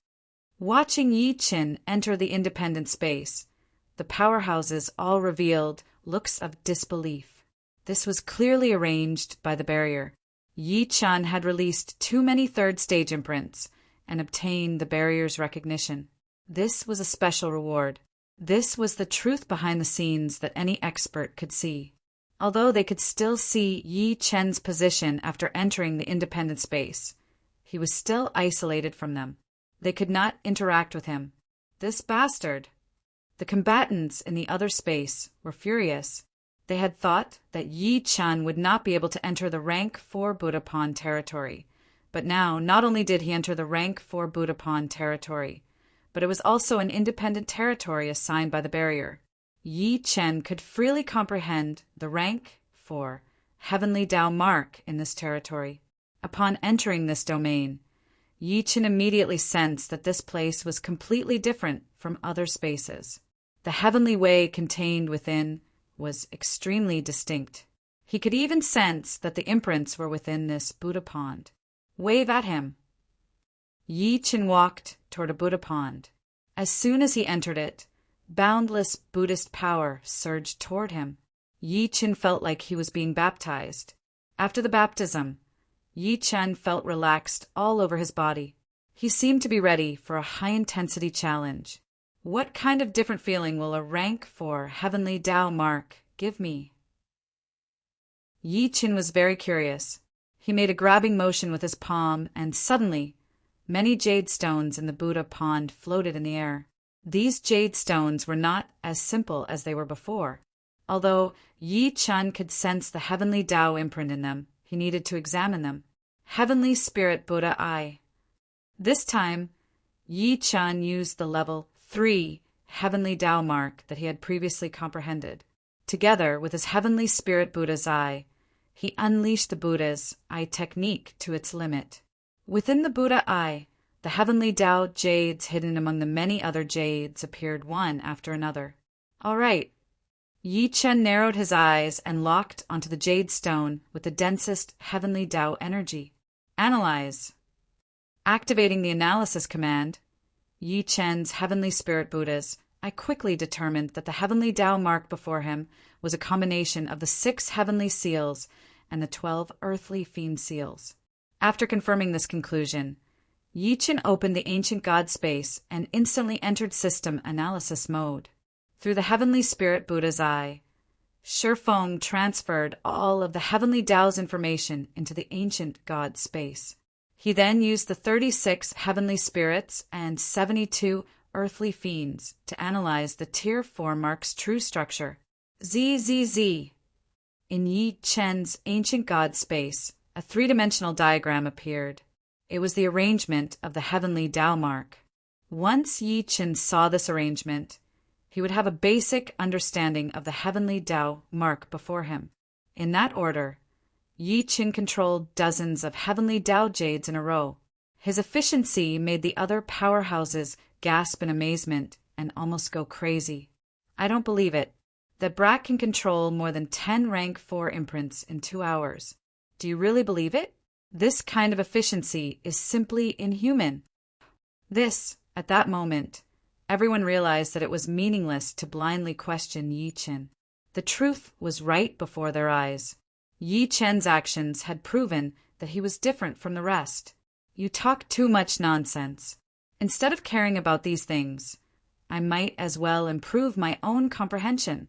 Watching Yi Chen enter the independent space, the powerhouses all revealed looks of disbelief. This was clearly arranged by the barrier. Yi Chen had released too many third-stage imprints and obtained the barrier's recognition. This was a special reward. This was the truth behind the scenes that any expert could see. Although they could still see Yi Chen's position after entering the independent space, he was still isolated from them. They could not interact with him. This bastard! The combatants in the other space were furious. They had thought that Yi Chen would not be able to enter the rank 4 Buddha pond territory. But now, not only did he enter the rank 4 Buddha pond territory, but it was also an independent territory assigned by the barrier. Yi Chen could freely comprehend the rank 4 Heavenly Tao mark in this territory. Upon entering this domain, Yi Chen immediately sensed that this place was completely different from other spaces. The heavenly way contained within was extremely distinct. He could even sense that the imprints were within this Buddha pond. Wave at him. Yi Chen walked toward a Buddha pond. As soon as he entered it, boundless Buddhist power surged toward him. Yi Chen felt like he was being baptized. After the baptism, Yi Chen felt relaxed all over his body. He seemed to be ready for a high-intensity challenge. What kind of different feeling will a rank 4 Heavenly Tao mark give me? Yi Chen was very curious. He made a grabbing motion with his palm, and suddenly, many jade stones in the Buddha pond floated in the air. These jade stones were not as simple as they were before. Although Yi Chen could sense the Heavenly Tao imprint in them, he needed to examine them. Heavenly Spirit Buddha Eye. This time, Yi Chen used the level 3 Heavenly Tao mark that he had previously comprehended. Together with his Heavenly Spirit Buddha's Eye, he unleashed the Buddha's Eye technique to its limit. Within the Buddha Eye, the Heavenly Tao jades hidden among the many other jades appeared one after another. All right. Yi Chen narrowed his eyes and locked onto the jade stone with the densest Heavenly Tao energy. Analyze. Activating the analysis command, Yi Chen's Heavenly Spirit Buddha's I quickly determined that the heavenly Tao mark before him was a combination of the 6 heavenly seals and the 12 earthly fiend seals. After confirming this conclusion, Yi Chen opened the ancient God space and instantly entered system analysis mode. Through the heavenly spirit Buddha's eye, Shifeng transferred all of the heavenly Tao's information into the ancient God space. He then used the 36 heavenly spirits and 72 earthly fiends to analyze the Tier 4 mark's true structure. ZZZ. In Yi Chen's ancient God space, a 3-dimensional diagram appeared. It was the arrangement of the heavenly Tao mark. Once Yi Chen saw this arrangement, he would have a basic understanding of the heavenly Tao mark before him. In that order, Yi Chen controlled dozens of heavenly Tao jades in a row. His efficiency made the other powerhouses gasp in amazement and almost go crazy. I don't believe it. That brat can control more than 10 rank 4 imprints in 2 hours. Do you really believe it? This kind of efficiency is simply inhuman. At that moment, everyone realized that it was meaningless to blindly question Yi Chen. The truth was right before their eyes. Yi Chen's actions had proven that he was different from the rest. You talk too much nonsense. Instead of caring about these things, I might as well improve my own comprehension.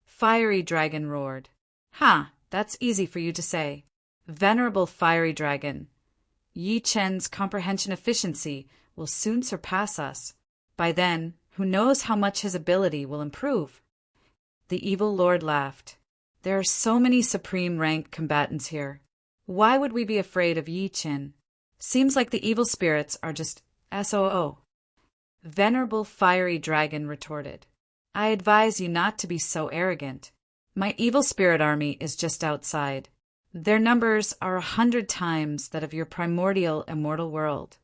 Fiery Dragon roared. Ha, that's easy for you to say. Venerable Fiery Dragon, Yi Chen's comprehension efficiency will soon surpass us. By then, who knows how much his ability will improve? The evil lord laughed. There are so many supreme rank combatants here. Why would we be afraid of Yi Chen? Seems like the evil spirits are just SOO. Venerable Fiery Dragon retorted. I advise you not to be so arrogant. My evil spirit army is just outside. Their numbers are 100 times that of your primordial immortal world.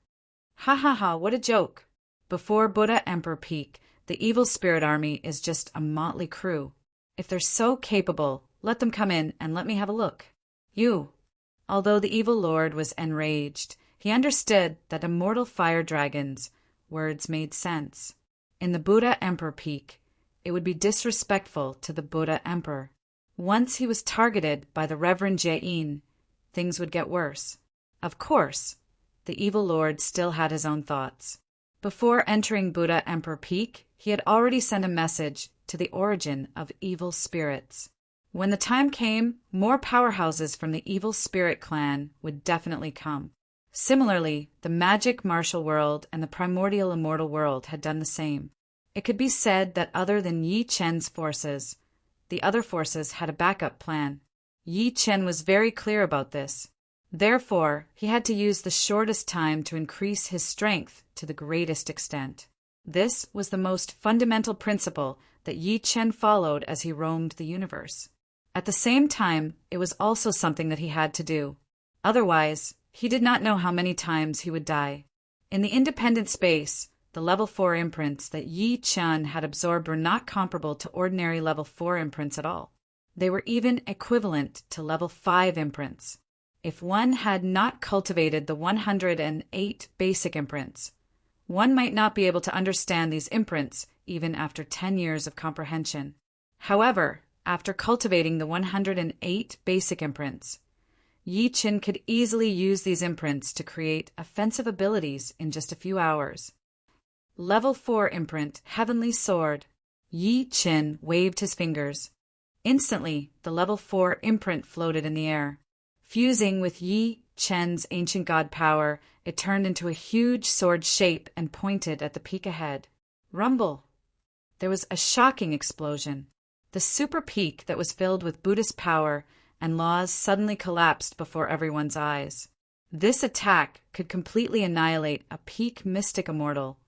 Ha ha ha, what a joke. Before Buddha Emperor Peak, the evil spirit army is just a motley crew. If they're so capable, let them come in and let me have a look. Although the evil lord was enraged, he understood that immortal fire dragons' words made sense. In the Buddha Emperor Peak, it would be disrespectful to the Buddha Emperor. Once he was targeted by the Reverend Jain, things would get worse. Of course, the evil lord still had his own thoughts. Before entering Buddha Emperor Peak, he had already sent a message to the origin of evil spirits. When the time came, more powerhouses from the evil spirit clan would definitely come. Similarly, the magic martial world and the primordial immortal world had done the same. It could be said that other than Yi Chen's forces, the other forces had a backup plan. Yi Chen was very clear about this. Therefore, he had to use the shortest time to increase his strength to the greatest extent. This was the most fundamental principle that Yi Chen followed as he roamed the universe. At the same time, it was also something that he had to do. Otherwise, he did not know how many times he would die. In the independent space, the level 4 imprints that Yi Chen had absorbed were not comparable to ordinary level 4 imprints at all. They were even equivalent to level 5 imprints. If one had not cultivated the 108 basic imprints, one might not be able to understand these imprints even after 10 years of comprehension. However, after cultivating the 108 basic imprints, Yi Chen could easily use these imprints to create offensive abilities in just a few hours. Level 4 imprint, Heavenly Sword. Yi Chen waved his fingers. Instantly, the level 4 imprint floated in the air. Fusing with Yi Chen's ancient god power, it turned into a huge sword shape and pointed at the peak ahead. Rumble! There was a shocking explosion. The super peak that was filled with Buddhist power and laws suddenly collapsed before everyone's eyes. This attack could completely annihilate a peak mystic immortal,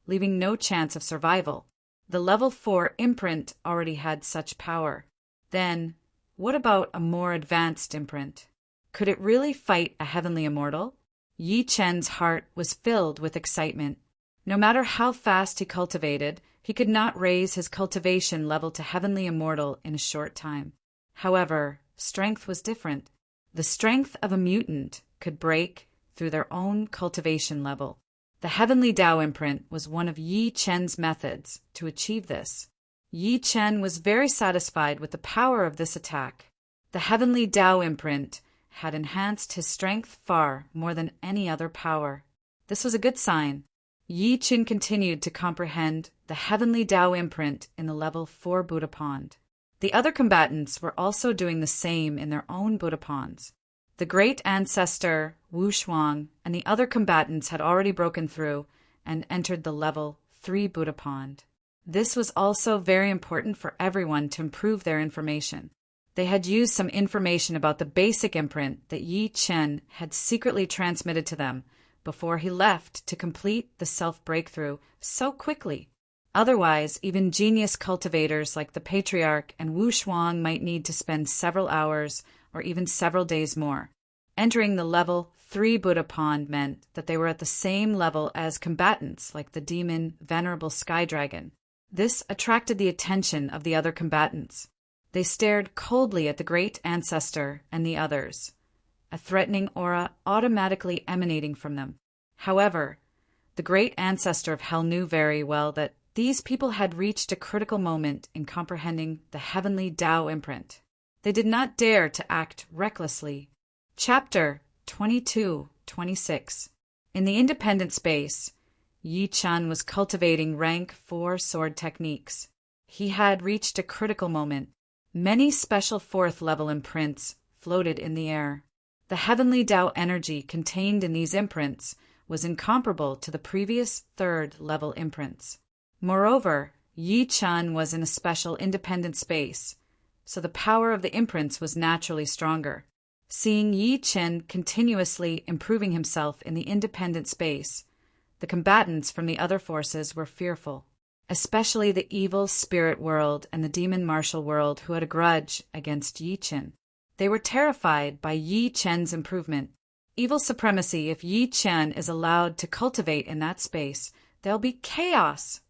leaving no chance of survival. The level 4 imprint already had such power. Then, what about a more advanced imprint? Could it really fight a heavenly immortal? Yi Chen's heart was filled with excitement. No matter how fast he cultivated, he could not raise his cultivation level to heavenly immortal in a short time. However, strength was different. The strength of a mutant could break through their own cultivation level. The Heavenly Tao imprint was one of Yi Chen's methods to achieve this. Yi Chen was very satisfied with the power of this attack. The Heavenly Tao imprint had enhanced his strength far more than any other power. This was a good sign. Yi Chen continued to comprehend the Heavenly Tao imprint in the level 4 Buddha pond. The other combatants were also doing the same in their own Buddha ponds. The great ancestor, Wu Shuang, and the other combatants had already broken through and entered the level 3 Buddha pond. This was also very important for everyone to improve their information. They had used some information about the basic imprint that Yi Chen had secretly transmitted to them before he left to complete the self-breakthrough so quickly. Otherwise, even genius cultivators like the Patriarch and Wu Shuang might need to spend several hours or even several days more. Entering the level 3 Buddha pond meant that they were at the same level as combatants like the demon Venerable Sky Dragon. This attracted the attention of the other combatants. They stared coldly at the great ancestor and the others, a threatening aura automatically emanating from them. However, the great ancestor of Hell knew very well that these people had reached a critical moment in comprehending the Heavenly Tao imprint. They did not dare to act recklessly. Chapter 22-26. In the independent space, Yi Chen was cultivating rank 4 sword techniques. He had reached a critical moment. Many special 4th level imprints floated in the air. The Heavenly Tao energy contained in these imprints was incomparable to the previous 3rd level imprints. Moreover, Yi Chen was in a special independent space, so the power of the imprints was naturally stronger. Seeing Yi Chen continuously improving himself in the independent space, the combatants from the other forces were fearful, especially the evil spirit world and the demon martial world who had a grudge against Yi Chen. They were terrified by Yi Chen's improvement. Evil supremacy, if Yi Chen is allowed to cultivate in that space, there'll be chaos.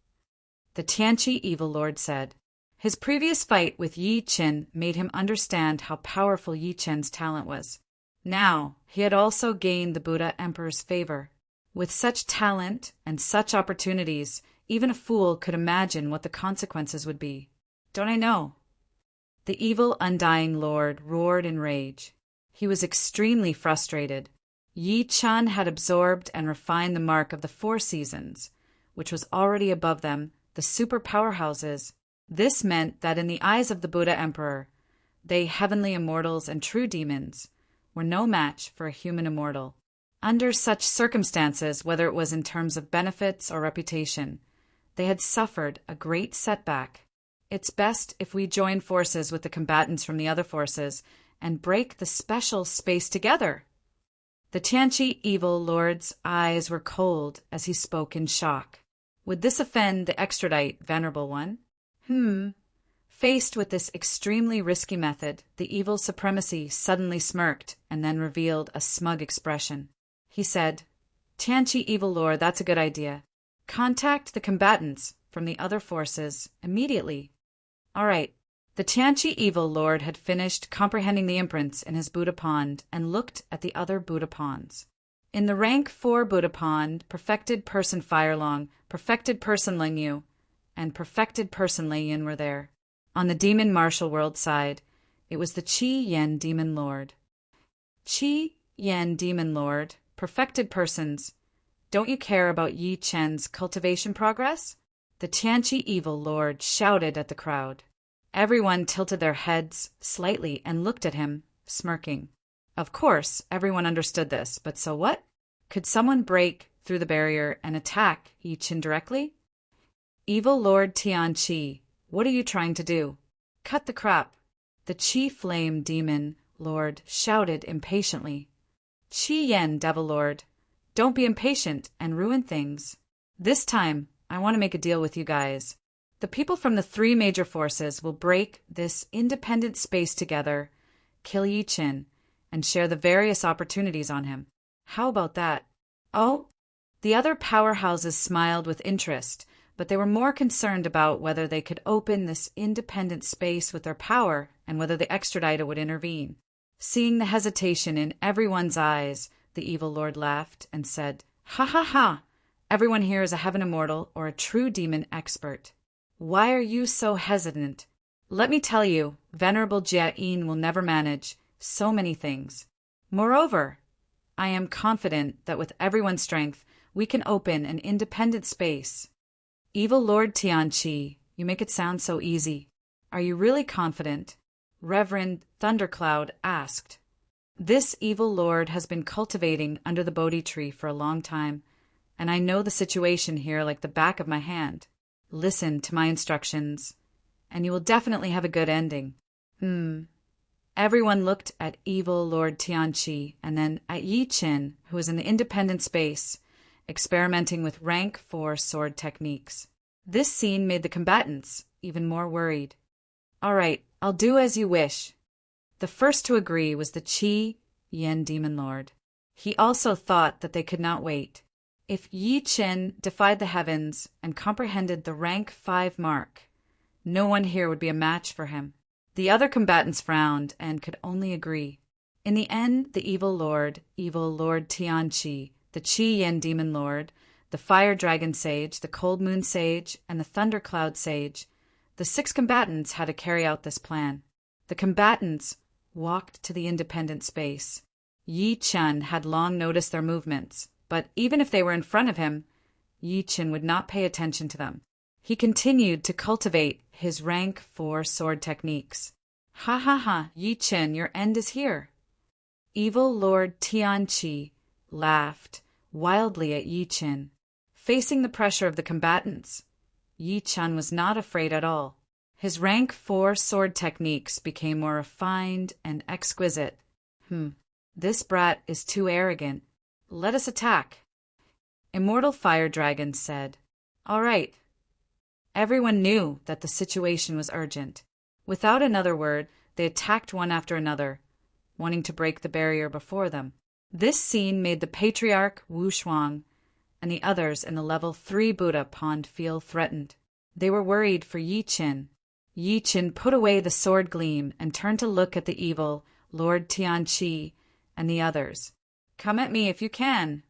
The Tianqi Evil Lord said. His previous fight with Yi Chen made him understand how powerful Yi Chen's talent was. Now, he had also gained the Buddha Emperor's favor. With such talent and such opportunities, even a fool could imagine what the consequences would be. Don't I know? The evil undying lord roared in rage. He was extremely frustrated. Yi Chen had absorbed and refined the mark of the 4 seasons, which was already above them, the super powerhouses. This meant that in the eyes of the Buddha Emperor, they heavenly immortals and true demons were no match for a human immortal. Under such circumstances, whether it was in terms of benefits or reputation, they had suffered a great setback. It's best if we join forces with the combatants from the other forces and break the special space together. The Tianqi Evil Lord's eyes were cold as he spoke in shock. Would this offend the extradite Venerable One? Faced with this extremely risky method, the evil supremacy suddenly smirked and then revealed a smug expression. He said, Tianqi Evil Lord, that's a good idea. Contact the combatants from the other forces immediately. All right. The Tianqi Evil Lord had finished comprehending the imprints in his Buddha pond and looked at the other Buddha ponds. In the rank 4 Buddha pond, Perfected Person Firelong, Perfected Person Lingyu, and Perfected Person Leiyin were there. On the Demon Martial World side, it was the Qi Yen Demon Lord. Qi Yen Demon Lord, Perfected Persons, don't you care about Yi Chen's cultivation progress? The Tianqi Evil Lord shouted at the crowd. Everyone tilted their heads slightly and looked at him, smirking. Of course, everyone understood this, but so what? Could someone break through the barrier and attack Yi Chen directly? Evil Lord Tianqi, what are you trying to do? Cut the crap. The Qi Flame Demon Lord shouted impatiently. Qi Yen Devil Lord, don't be impatient and ruin things. This time, I want to make a deal with you guys. The people from the 3 major forces will break this independent space together, kill Yi Chen, and share the various opportunities on him. How about that? Oh? The other powerhouses smiled with interest, but they were more concerned about whether they could open this independent space with their power and whether the extraditer would intervene. Seeing the hesitation in everyone's eyes, the Evil Lord laughed and said, Ha ha ha! Everyone here is a heaven immortal or a true demon expert. Why are you so hesitant? Let me tell you, Venerable Jia-in will never manage so many things. Moreover, I am confident that with everyone's strength, we can open an independent space. Evil Lord Tianqi, you make it sound so easy. Are you really confident? Reverend Thundercloud asked. This evil lord has been cultivating under the Bodhi tree for a long time, and I know the situation here like the back of my hand. Listen to my instructions, and you will definitely have a good ending. Everyone looked at evil Lord Tianqi and then at Yi Qin, who was in the independent space, experimenting with rank 4 sword techniques. This scene made the combatants even more worried. All right, I'll do as you wish. The first to agree was the Qi Yin Demon Lord. He also thought that they could not wait. If Yi Qin defied the heavens and comprehended the rank 5 mark, no one here would be a match for him. The other combatants frowned and could only agree. In the end, the evil Lord Tianqi, the Qi Yin Demon Lord, the Fire Dragon Sage, the Cold Moon Sage, and the Thundercloud Sage, the 6 combatants had to carry out this plan. The combatants walked to the independent space. Yi Qin had long noticed their movements, but even if they were in front of him, Yi Qin would not pay attention to them. He continued to cultivate his rank 4 sword techniques. Ha ha ha, Yi Qin, your end is here. Evil Lord Tianqi laughed wildly at Yi Qin. Facing the pressure of the combatants, Yi Qin was not afraid at all. His rank 4 sword techniques became more refined and exquisite. This brat is too arrogant. Let us attack. Immortal Fire Dragon said. All right. Everyone knew that the situation was urgent. Without another word, they attacked one after another, wanting to break the barrier before them. This scene made the Patriarch Wu Shuang and the others in the level 3 Buddha pond feel threatened. They were worried for Yi Qin. Yi Qin put away the sword gleam and turned to look at the evil Lord Tianqi and the others. Come at me if you can.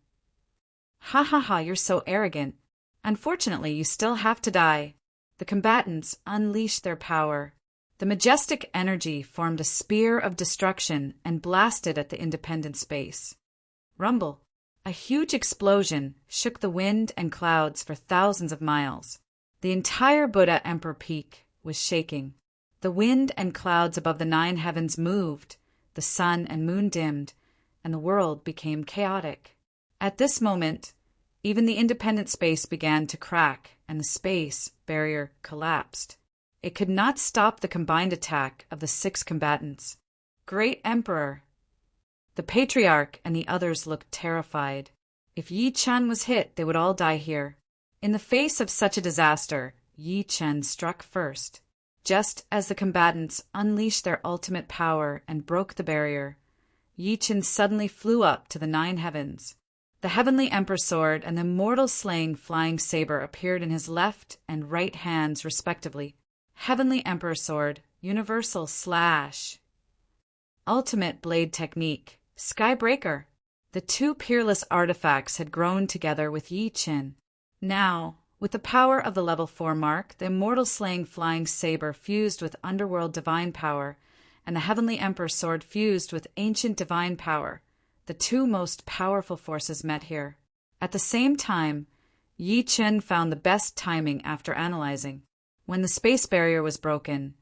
Ha ha ha, you're so arrogant. Unfortunately, you still have to die. The combatants unleashed their power. The majestic energy formed a spear of destruction and blasted at the independent space. Rumble. A huge explosion shook the wind and clouds for thousands of miles. The entire Buddha Emperor Peak was shaking. The wind and clouds above the 9 heavens moved, the sun and moon dimmed, and the world became chaotic. At this moment, even the independent space began to crack, and the space barrier collapsed. It could not stop the combined attack of the 6 combatants. Great Emperor! The Patriarch and the others looked terrified. If Yi Qin was hit, they would all die here. In the face of such a disaster, Yi Qin struck first. Just as the combatants unleashed their ultimate power and broke the barrier, Yi Qin suddenly flew up to the 9 heavens. The Heavenly Emperor Sword and the Immortal Slaying Flying Saber appeared in his left and right hands respectively. Heavenly Emperor Sword, Universal Slash. Ultimate Blade Technique, Skybreaker. The 2 peerless artifacts had grown together with Yi Qin. Now, with the power of the level 4 mark, the Immortal Slaying Flying Saber fused with Underworld Divine Power, and the Heavenly Emperor Sword fused with Ancient Divine Power. The 2 most powerful forces met here. At the same time, Yi Qin found the best timing after analyzing. When the space barrier was broken,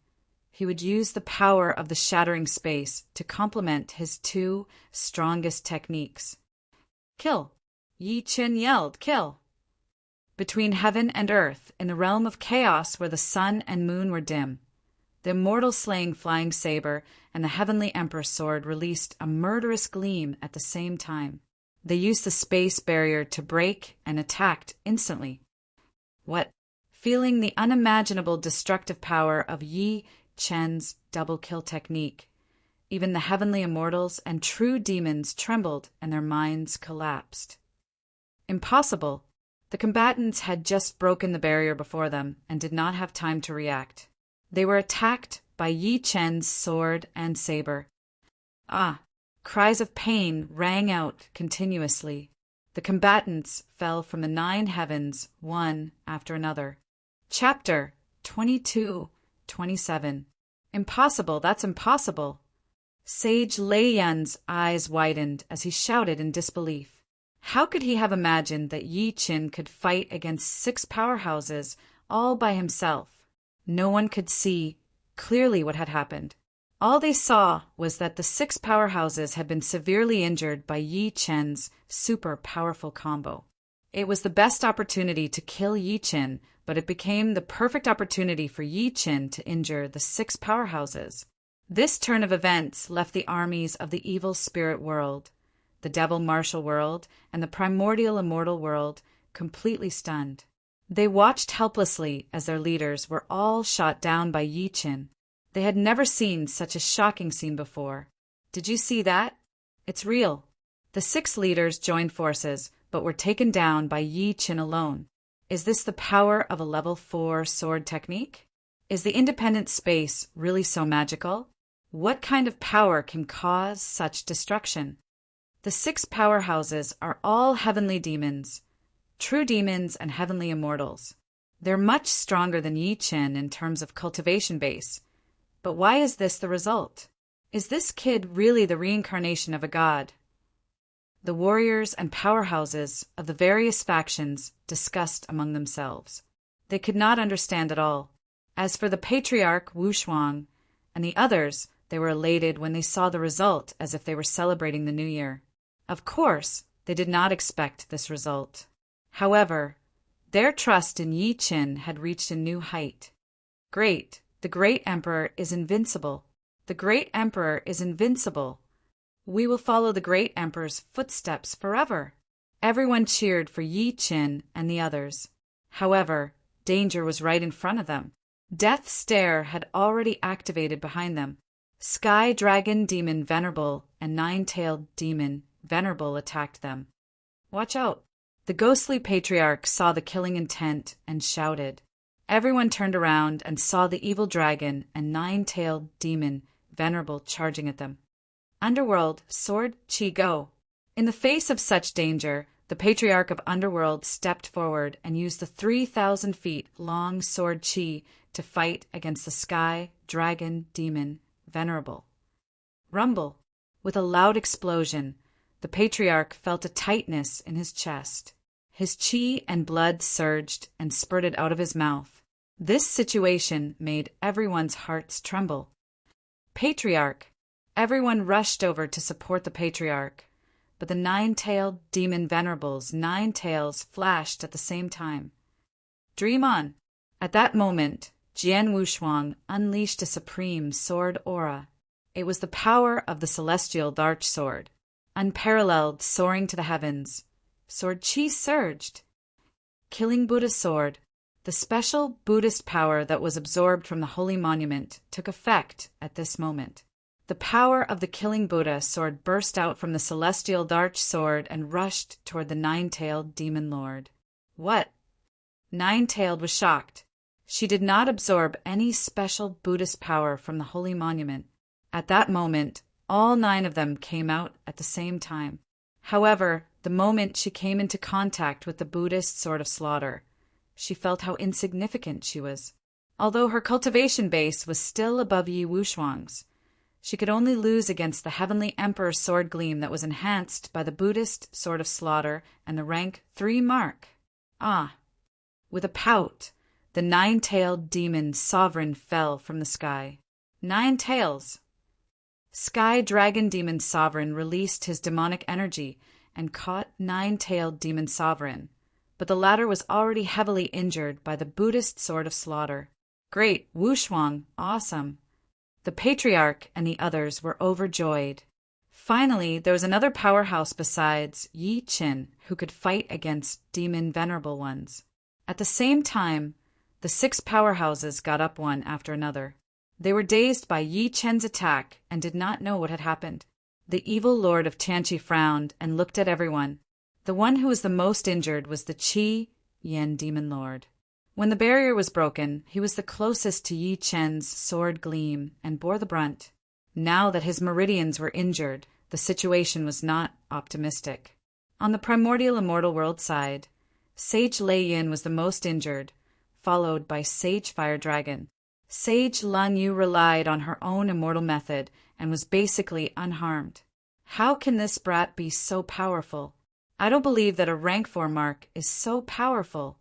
he would use the power of the shattering space to complement his 2 strongest techniques. Kill! Yi Qin yelled, kill! Between heaven and earth, in the realm of chaos where the sun and moon were dim, the Immortal Slaying Flying Saber and the Heavenly Emperor Sword released a murderous gleam at the same time. They used the space barrier to break and attacked instantly. What? Feeling the unimaginable destructive power of Yi Qin's double kill technique, even the heavenly immortals and true demons trembled and their minds collapsed. Impossible! The combatants had just broken the barrier before them and did not have time to react. They were attacked by Yi Qin's sword and saber. Ah! Cries of pain rang out continuously. The The combatants fell from the 9 heavens, one after another. Chapter 22:27. Impossible, that's impossible. Sage Lei Yan's eyes widened as he shouted in disbelief. How could he have imagined that Yi Qin could fight against 6 powerhouses all by himself? No one could see clearly what had happened. All they saw was that the 6 powerhouses had been severely injured by Yi Qin's super powerful combo. It was the best opportunity to kill Yi Qin, but it became the perfect opportunity for Yi Qin to injure the 6 powerhouses. This turn of events left the armies of the evil spirit world, the devil martial world, and the primordial immortal world completely stunned. They watched helplessly as their leaders were all shot down by Yi Qin. They had never seen such a shocking scene before. Did you see that? It's real. The 6 leaders joined forces, but were taken down by Yi Qin alone. Is this the power of a level 4 sword technique? Is the independent space really so magical? What kind of power can cause such destruction? The 6 powerhouses are all heavenly demons, true demons and heavenly immortals. They're much stronger than Yi Qin in terms of cultivation base. But why is this the result? Is this kid really the reincarnation of a god? The warriors and powerhouses of the various factions discussed among themselves. They could not understand at all. As for the patriarch Wu Shuang and the others, they were elated when they saw the result as if they were celebrating the new year. Of course, they did not expect this result. However, their trust in Yi Qin had reached a new height. Great! The great emperor is invincible. The great emperor is invincible. We will follow the great emperor's footsteps forever. Everyone cheered for Yi Qin and the others. However, danger was right in front of them. Death's stare had already activated behind them. Sky Dragon Demon Venerable and 9-tailed Demon Venerable attacked them. Watch out! The ghostly patriarch saw the killing intent and shouted. Everyone turned around and saw the evil dragon and 9-tailed demon Venerable charging at them. Underworld, sword, chi, go! In the face of such danger, the patriarch of Underworld stepped forward and used the 3,000 feet long sword chi to fight against the sky dragon demon Venerable. Rumble! With a loud explosion, the patriarch felt a tightness in his chest. His chi and blood surged and spurted out of his mouth. This situation made everyone's hearts tremble. Patriarch! Everyone rushed over to support the patriarch, but the 9-tailed demon Venerable's 9 tails flashed at the same time. Dream on! At that moment, Jian Wushuang unleashed a supreme sword aura. It was the power of the celestial dark sword. Unparalleled, soaring to the heavens. Sword chi surged. Killing Buddha sword. The special Buddhist power that was absorbed from the holy monument took effect at this moment. The power of the killing Buddha sword burst out from the celestial dark sword and rushed toward the 9-tailed demon lord. What? 9-tailed was shocked. She did not absorb any special Buddhist power from the holy monument. At that moment, all 9 of them came out at the same time. However, the moment she came into contact with the Buddhist sword of slaughter, she felt how insignificant she was. Although her cultivation base was still above Yi Wushuang's, she could only lose against the heavenly emperor sword gleam that was enhanced by the Buddhist sword of slaughter and the rank 3 mark. Ah! With a pout, the 9-tailed demon sovereign fell from the sky. 9 tails! Sky Dragon Demon Sovereign released his demonic energy and caught 9-tailed Demon Sovereign, but the latter was already heavily injured by the Buddhist sword of slaughter. Great! Wushuang! Awesome! The patriarch and the others were overjoyed. Finally, there was another powerhouse besides Yi Qin who could fight against demon venerable ones. At the same time, the 6 powerhouses got up one after another. They were dazed by Yi Qin's attack and did not know what had happened. The evil lord of Tianqi frowned and looked at everyone. The one who was the most injured was the Qi Yen demon lord. When the barrier was broken, he was the closest to Yi Qin's sword gleam and bore the brunt. Now that his meridians were injured, the situation was not optimistic. On the primordial immortal world side, Sage Lei Yin was the most injured, followed by Sage Fire Dragon. Sage Lan Yu relied on her own immortal method and was basically unharmed. How can this brat be so powerful? I don't believe that a rank 4 mark is so powerful.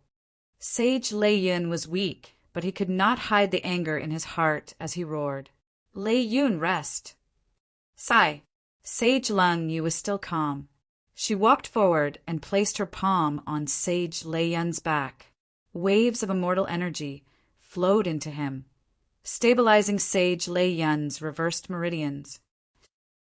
Sage Lei Yin was weak, but he could not hide the anger in his heart as he roared. Lei Yun, rest. Sigh. Sage Lan Yu was still calm. She walked forward and placed her palm on Sage Lei Yun's back. Waves of immortal energy flowed into him, stabilizing Sage Lei Yun's reversed meridians.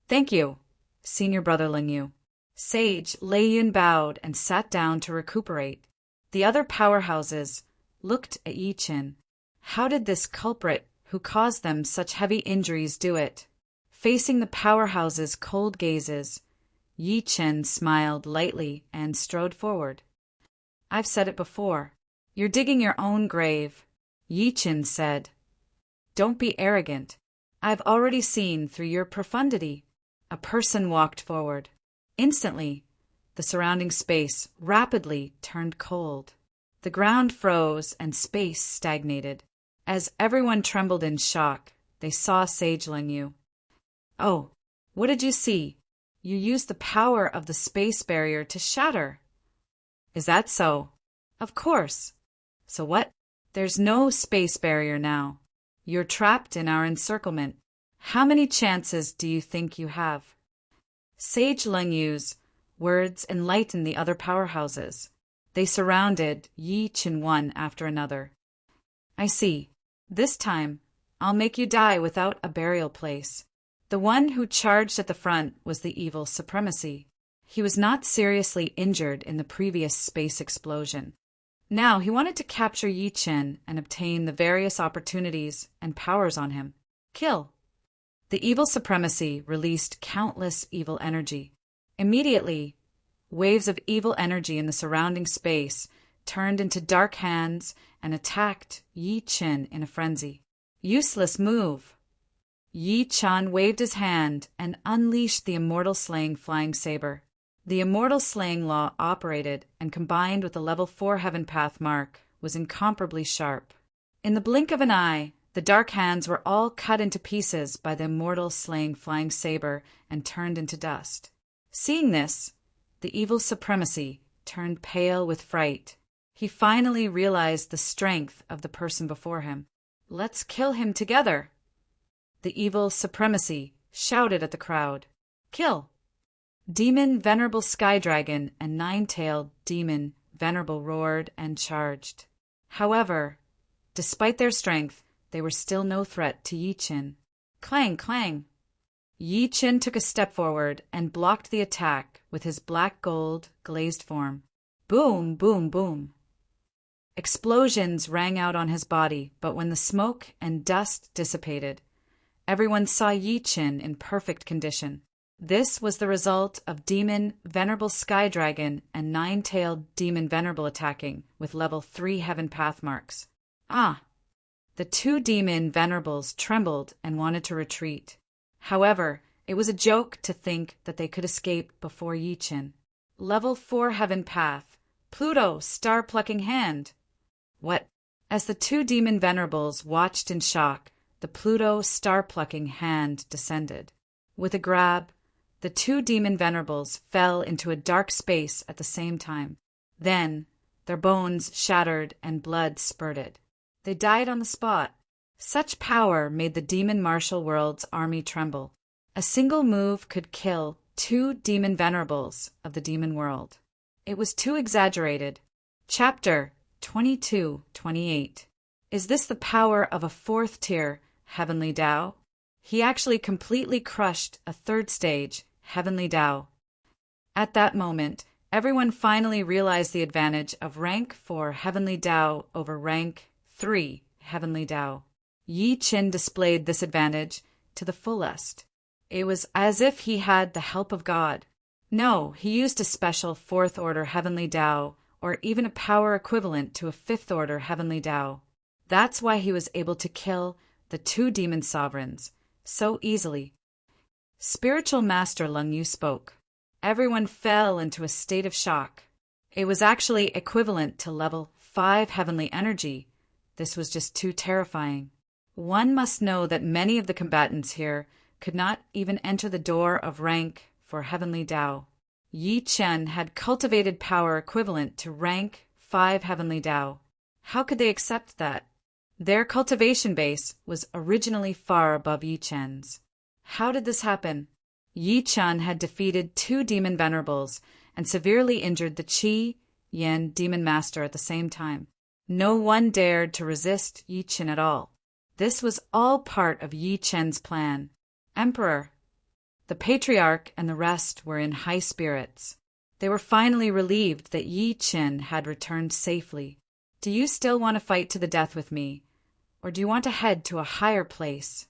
Thank you, Senior Brother Lin Yu. Sage Lei Yun bowed and sat down to recuperate. The other powerhouses looked at Yi Qin. How did this culprit who caused them such heavy injuries do it? Facing the powerhouses' cold gazes, Yi Qin smiled lightly and strode forward. I've said it before. You're digging your own grave, Yi Qin said. Don't be arrogant. I've already seen through your profundity. A person walked forward. Instantly, the surrounding space rapidly turned cold. The ground froze and space stagnated. As everyone trembled in shock, they saw Sage Lan Yu. Oh, what did you see? You used the power of the space barrier to shatter. Is that so? Of course. So what? There's no space barrier now. You're trapped in our encirclement. How many chances do you think you have? Sage Lan Yu's words enlightened the other powerhouses. They surrounded Yi Qin one after another. I see. This time, I'll make you die without a burial place. The one who charged at the front was the evil supremacy. He was not seriously injured in the previous space explosion. Now he wanted to capture Yi Qin and obtain the various opportunities and powers on him. Kill. The evil supremacy released countless evil energy. Immediately, waves of evil energy in the surrounding space turned into dark hands and attacked Yi Qin in a frenzy. Useless move. Yi Qin waved his hand and unleashed the immortal slaying flying saber. The immortal slaying law operated and combined with the level 4 heaven path mark was incomparably sharp. In the blink of an eye, the dark hands were all cut into pieces by the immortal slaying flying saber and turned into dust. Seeing this, the evil supremacy turned pale with fright. He finally realized the strength of the person before him. Let's kill him together. The evil supremacy shouted at the crowd. Kill! Demon Venerable Sky Dragon and Nine-Tailed Demon Venerable roared and charged. However, despite their strength, they were still no threat to Yi Qin. Clang, clang! Yi Qin took a step forward and blocked the attack with his black gold glazed form. Boom, boom, boom. Explosions rang out on his body, but when the smoke and dust dissipated, everyone saw Yi Qin in perfect condition. This was the result of Demon Venerable Sky Dragon and Nine-Tailed Demon Venerable attacking with level 3 heaven path marks. Ah! The two Demon Venerables trembled and wanted to retreat. However, it was a joke to think that they could escape before Yi Qin. Level 4 heaven path. Pluto, star-plucking hand. What? As the two Demon Venerables watched in shock, the Pluto star-plucking hand descended. With a grab, the two Demon Venerables fell into a dark space at the same time. Then, their bones shattered and blood spurted. They died on the spot. Such power made the Demon Martial World's army tremble. A single move could kill two Demon Venerables of the Demon World. It was too exaggerated. Chapter 22-28. Is this the power of a 4th tier Heavenly Tao? He actually completely crushed a 3rd stage Heavenly Tao. At that moment, everyone finally realized the advantage of rank 4 Heavenly Tao over rank 3 Heavenly Tao. Yi Qin displayed this advantage to the fullest. It was as if he had the help of God. No, he used a special 4th order Heavenly Tao, or even a power equivalent to a 5th order Heavenly Tao. That's why he was able to kill the two demon sovereigns so easily. Spiritual Master Lung Yu spoke. Everyone fell into a state of shock. It was actually equivalent to level 5 heavenly energy. This was just too terrifying. One must know that many of the combatants here could not even enter the door of rank for heavenly Tao. Yi Chen had cultivated power equivalent to rank 5 heavenly Tao. How could they accept that? Their cultivation base was originally far above Yi Chen's. How did this happen? Yi Chen had defeated 2 demon venerables and severely injured the Qi Yan demon master at the same time. No one dared to resist Yi Chen at all. This was all part of Yi Chen's plan. Emperor. The patriarch and the rest were in high spirits. They were finally relieved that Yi Chen had returned safely. Do you still want to fight to the death with me, or do you want to head to a higher place?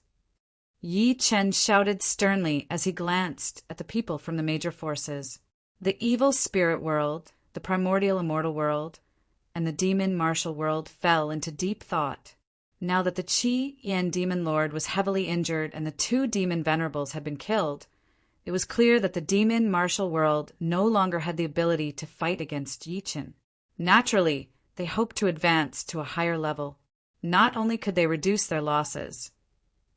Yi Chen shouted sternly as he glanced at the people from the major forces. The evil spirit world, the primordial immortal world, and the demon martial world fell into deep thought. Now that the Qi Yan demon lord was heavily injured and the 2 demon venerables had been killed, it was clear that the demon martial world no longer had the ability to fight against Yi Chen. Naturally, they hoped to advance to a higher level. Not only could they reduce their losses,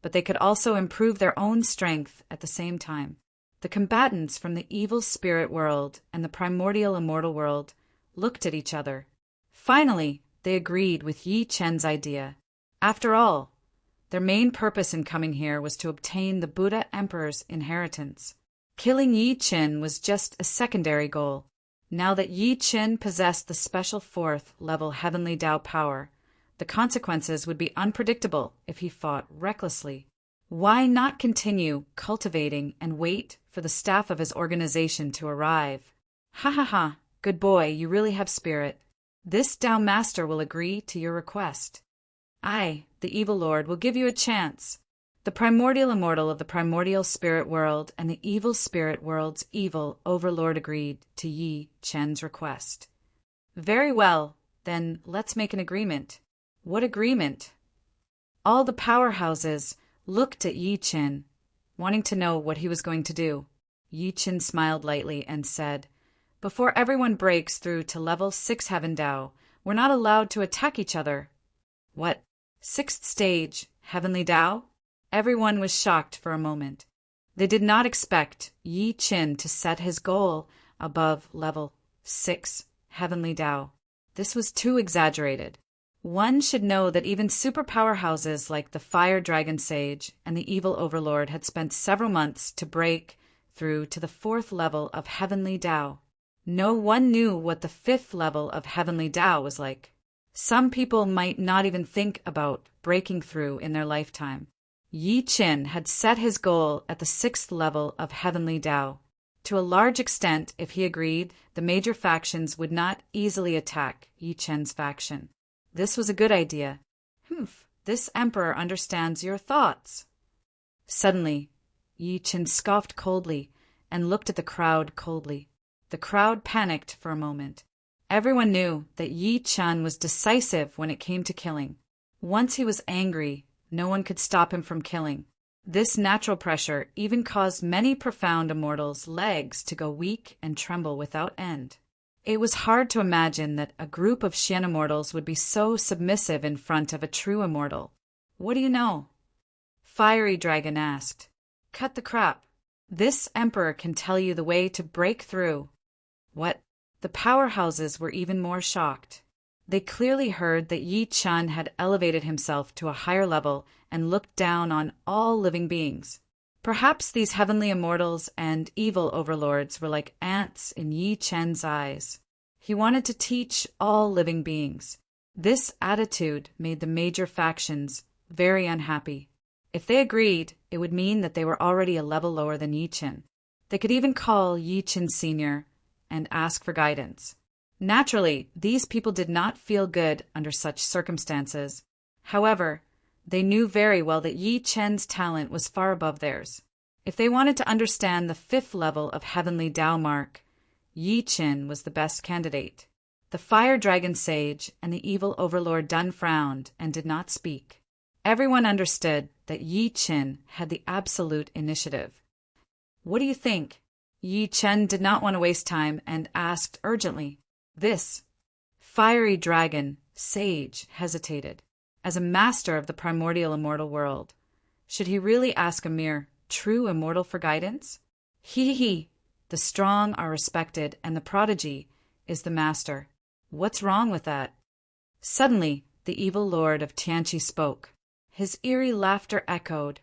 but they could also improve their own strength at the same time. The combatants from the evil spirit world and the primordial immortal world looked at each other. Finally, they agreed with Yi Chen's idea. After all, their main purpose in coming here was to obtain the Buddha Emperor's inheritance. Killing Yi Chen was just a secondary goal. Now that Yi Chen possessed the special 4th level heavenly Tao power, the consequences would be unpredictable if he fought recklessly. Why not continue cultivating and wait for the staff of his organization to arrive? Ha ha ha, good boy, you really have spirit. This Tao Master will agree to your request. I, the evil lord, will give you a chance. The primordial immortal of the primordial spirit world and the evil spirit world's evil overlord agreed to Yi Chen's request. Very well, then let's make an agreement. What agreement? All the powerhouses looked at Yi Chen, wanting to know what he was going to do. Yi Chen smiled lightly and said, "Before everyone breaks through to level 6 Heaven Tao, we're not allowed to attack each other." What? 6th stage, Heavenly Tao? Everyone was shocked for a moment. They did not expect Yi Chen to set his goal above level 6, Heavenly Tao. This was too exaggerated. One should know that even super powerhouses like the Fire Dragon Sage and the Evil Overlord had spent several months to break through to the 4th level of Heavenly Tao. No one knew what the 5th level of Heavenly Tao was like. Some people might not even think about breaking through in their lifetime. Yi Chen had set his goal at the 6th level of Heavenly Tao. To a large extent, if he agreed, the major factions would not easily attack Yi Chen's faction. This was a good idea. This emperor understands your thoughts. Suddenly, Yi Chen scoffed coldly and looked at the crowd coldly. The crowd panicked for a moment. Everyone knew that Yi Chen was decisive when it came to killing. Once he was angry, no one could stop him from killing. This natural pressure even caused many profound immortals' legs to go weak and tremble without end. It was hard to imagine that a group of Xian immortals would be so submissive in front of a true immortal. What do you know? Fiery Dragon asked. Cut the crap. This emperor can tell you the way to break through. What? The powerhouses were even more shocked. They clearly heard that Yi Chen had elevated himself to a higher level and looked down on all living beings. Perhaps these heavenly immortals and evil overlords were like ants in Yi Chen's eyes. He wanted to teach all living beings. This attitude made the major factions very unhappy. If they agreed, it would mean that they were already a level lower than Yi Chen. They could even call Yi Chen Sr. and ask for guidance. Naturally, these people did not feel good under such circumstances. However, they knew very well that Yi Chen's talent was far above theirs. If they wanted to understand the 5th level of Heavenly Tao mark, Yi Chen was the best candidate. The Fire Dragon Sage and the Evil Overlord Dun frowned and did not speak. Everyone understood that Yi Chen had the absolute initiative. What do you think? Yi Chen did not want to waste time and asked urgently. This fiery dragon, sage, hesitated. As a master of the primordial immortal world, should he really ask a mere true immortal for guidance? He. The strong are respected, and the prodigy is the master. What's wrong with that? Suddenly, the evil lord of Tianqi spoke. His eerie laughter echoed,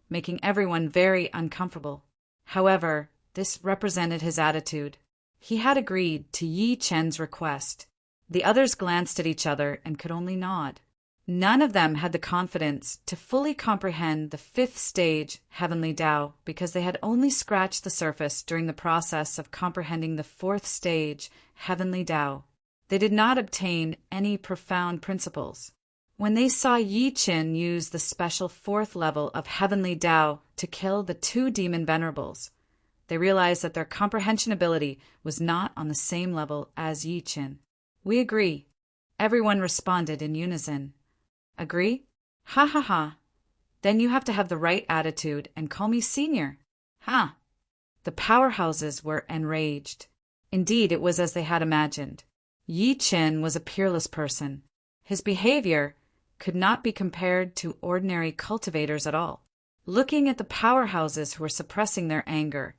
making everyone very uncomfortable. However, this represented his attitude. He had agreed to Yi Chen's request. The others glanced at each other and could only nod. None of them had the confidence to fully comprehend the fifth stage, Heavenly Tao, because they had only scratched the surface during the process of comprehending the fourth stage, Heavenly Tao. They did not obtain any profound principles. When they saw Yi Chen use the special fourth level of Heavenly Tao to kill the two demon venerables, they realized that their comprehension ability was not on the same level as Yi Chen. We agree. Everyone responded in unison. Agree? Ha ha ha. Then you have to have the right attitude and call me senior. Ha! The powerhouses were enraged. Indeed, it was as they had imagined. Yi Chen was a peerless person. His behavior could not be compared to ordinary cultivators at all. Looking at the powerhouses who were suppressing their anger,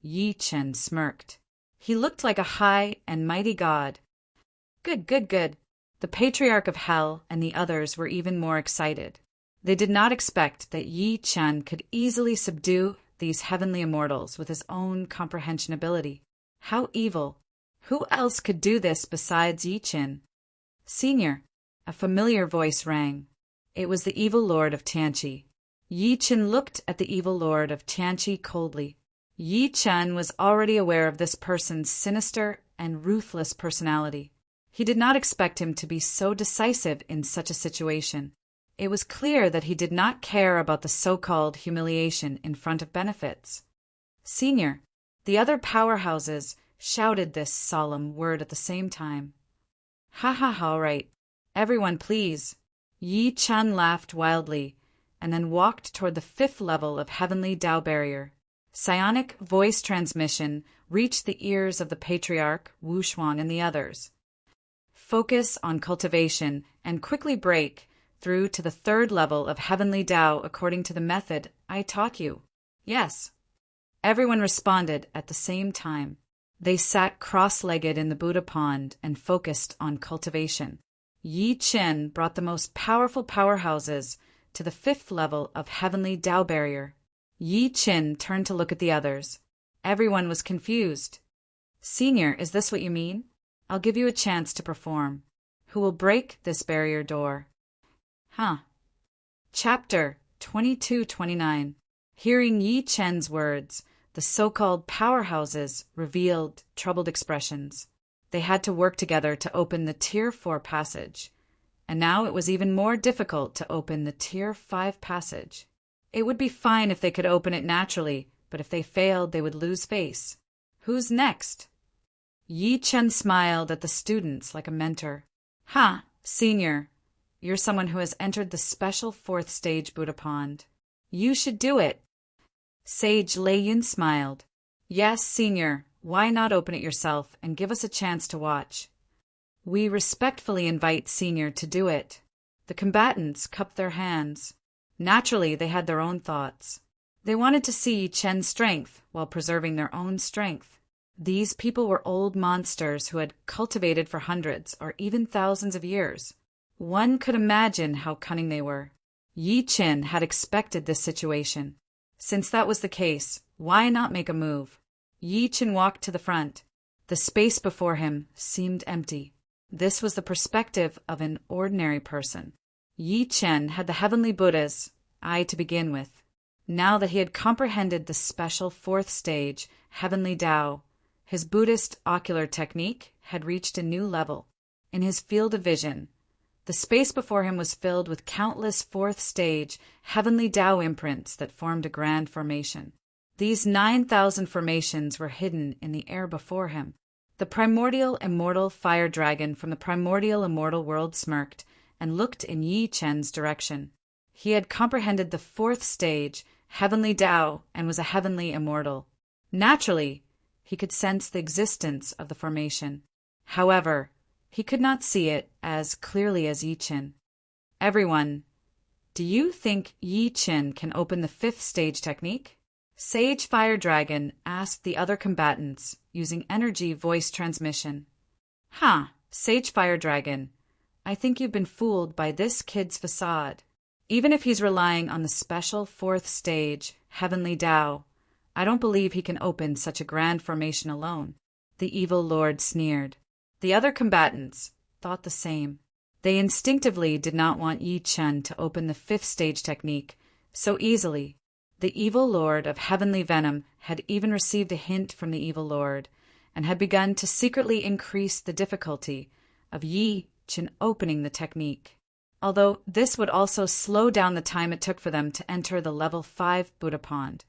Yi Chen smirked. He looked like a high and mighty god. Good. The Patriarch of Hell and the others were even more excited. They did not expect that Yi Chen could easily subdue these heavenly immortals with his own comprehension ability. How evil! Who else could do this besides Yi Chen? Senior, a familiar voice rang. It was the evil lord of Tianqi. Yi Chen looked at the evil lord of Tianqi coldly. Yi Chen was already aware of this person's sinister and ruthless personality. He did not expect him to be so decisive in such a situation. It was clear that he did not care about the so-called humiliation in front of benefits. Senior, the other powerhouses shouted this solemn word at the same time. Ha, all right. Everyone, please. Yi Chen laughed wildly, and then walked toward the fifth level of Heavenly Tao Barrier. Psionic voice transmission reached the ears of the Patriarch, Wu Xuan, and the others. Focus on cultivation and quickly break through to the third level of Heavenly Tao according to the method I taught you. Yes. Everyone responded at the same time. They sat cross-legged in the Buddha pond and focused on cultivation. Yi Chen brought the most powerful powerhouses to the fifth level of Heavenly Tao Barrier. Yi Chen turned to look at the others. Everyone was confused. Senior, is this what you mean? I'll give you a chance to perform. Who will break this barrier door? Chapter 22-29. Hearing Yi Chen's words, the so-called powerhouses revealed troubled expressions. They had to work together to open the Tier 4 passage, and now it was even more difficult to open the Tier 5 passage. It would be fine if they could open it naturally, but if they failed, they would lose face. Who's next? Yi Chen smiled at the students like a mentor. Senior, you're someone who has entered the special fourth stage Buddha pond. You should do it. Sage Lei Yun smiled. Yes, Senior, why not open it yourself and give us a chance to watch? We respectfully invite Senior to do it. The combatants cupped their hands. Naturally, they had their own thoughts. They wanted to see Chen's strength while preserving their own strength. These people were old monsters who had cultivated for hundreds or even thousands of years. One could imagine how cunning they were. Yi Chen had expected this situation. Since that was the case, why not make a move? Yi Chen walked to the front. The space before him seemed empty. This was the perspective of an ordinary person. Yi Chen had the heavenly Buddha's eye to begin with. Now that he had comprehended the special fourth stage, Heavenly Tao, his Buddhist ocular technique had reached a new level. In his field of vision, the space before him was filled with countless fourth stage, Heavenly Tao imprints that formed a grand formation. These 9,000 formations were hidden in the air before him. The primordial immortal fire dragon from the primordial immortal world smirked and looked in Yi Chen's direction. He had comprehended the fourth stage, Heavenly Tao, and was a heavenly immortal. Naturally, he could sense the existence of the formation. However, he could not see it as clearly as Yi Qin. Everyone, do you think Yi Qin can open the 5th stage technique? Sage Fire Dragon asked the other combatants using energy voice transmission. Sage Fire Dragon, I think you've been fooled by this kid's facade. Even if he's relying on the special 4th stage, Heavenly Tao, I don't believe he can open such a grand formation alone. The evil lord sneered. The other combatants thought the same. They instinctively did not want Yi Qin to open the 5th stage technique so easily. The evil lord of heavenly venom had even received a hint from the evil lord and had begun to secretly increase the difficulty of Yi Qin opening the technique. Although this would also slow down the time it took for them to enter the level 5 Buddha pond.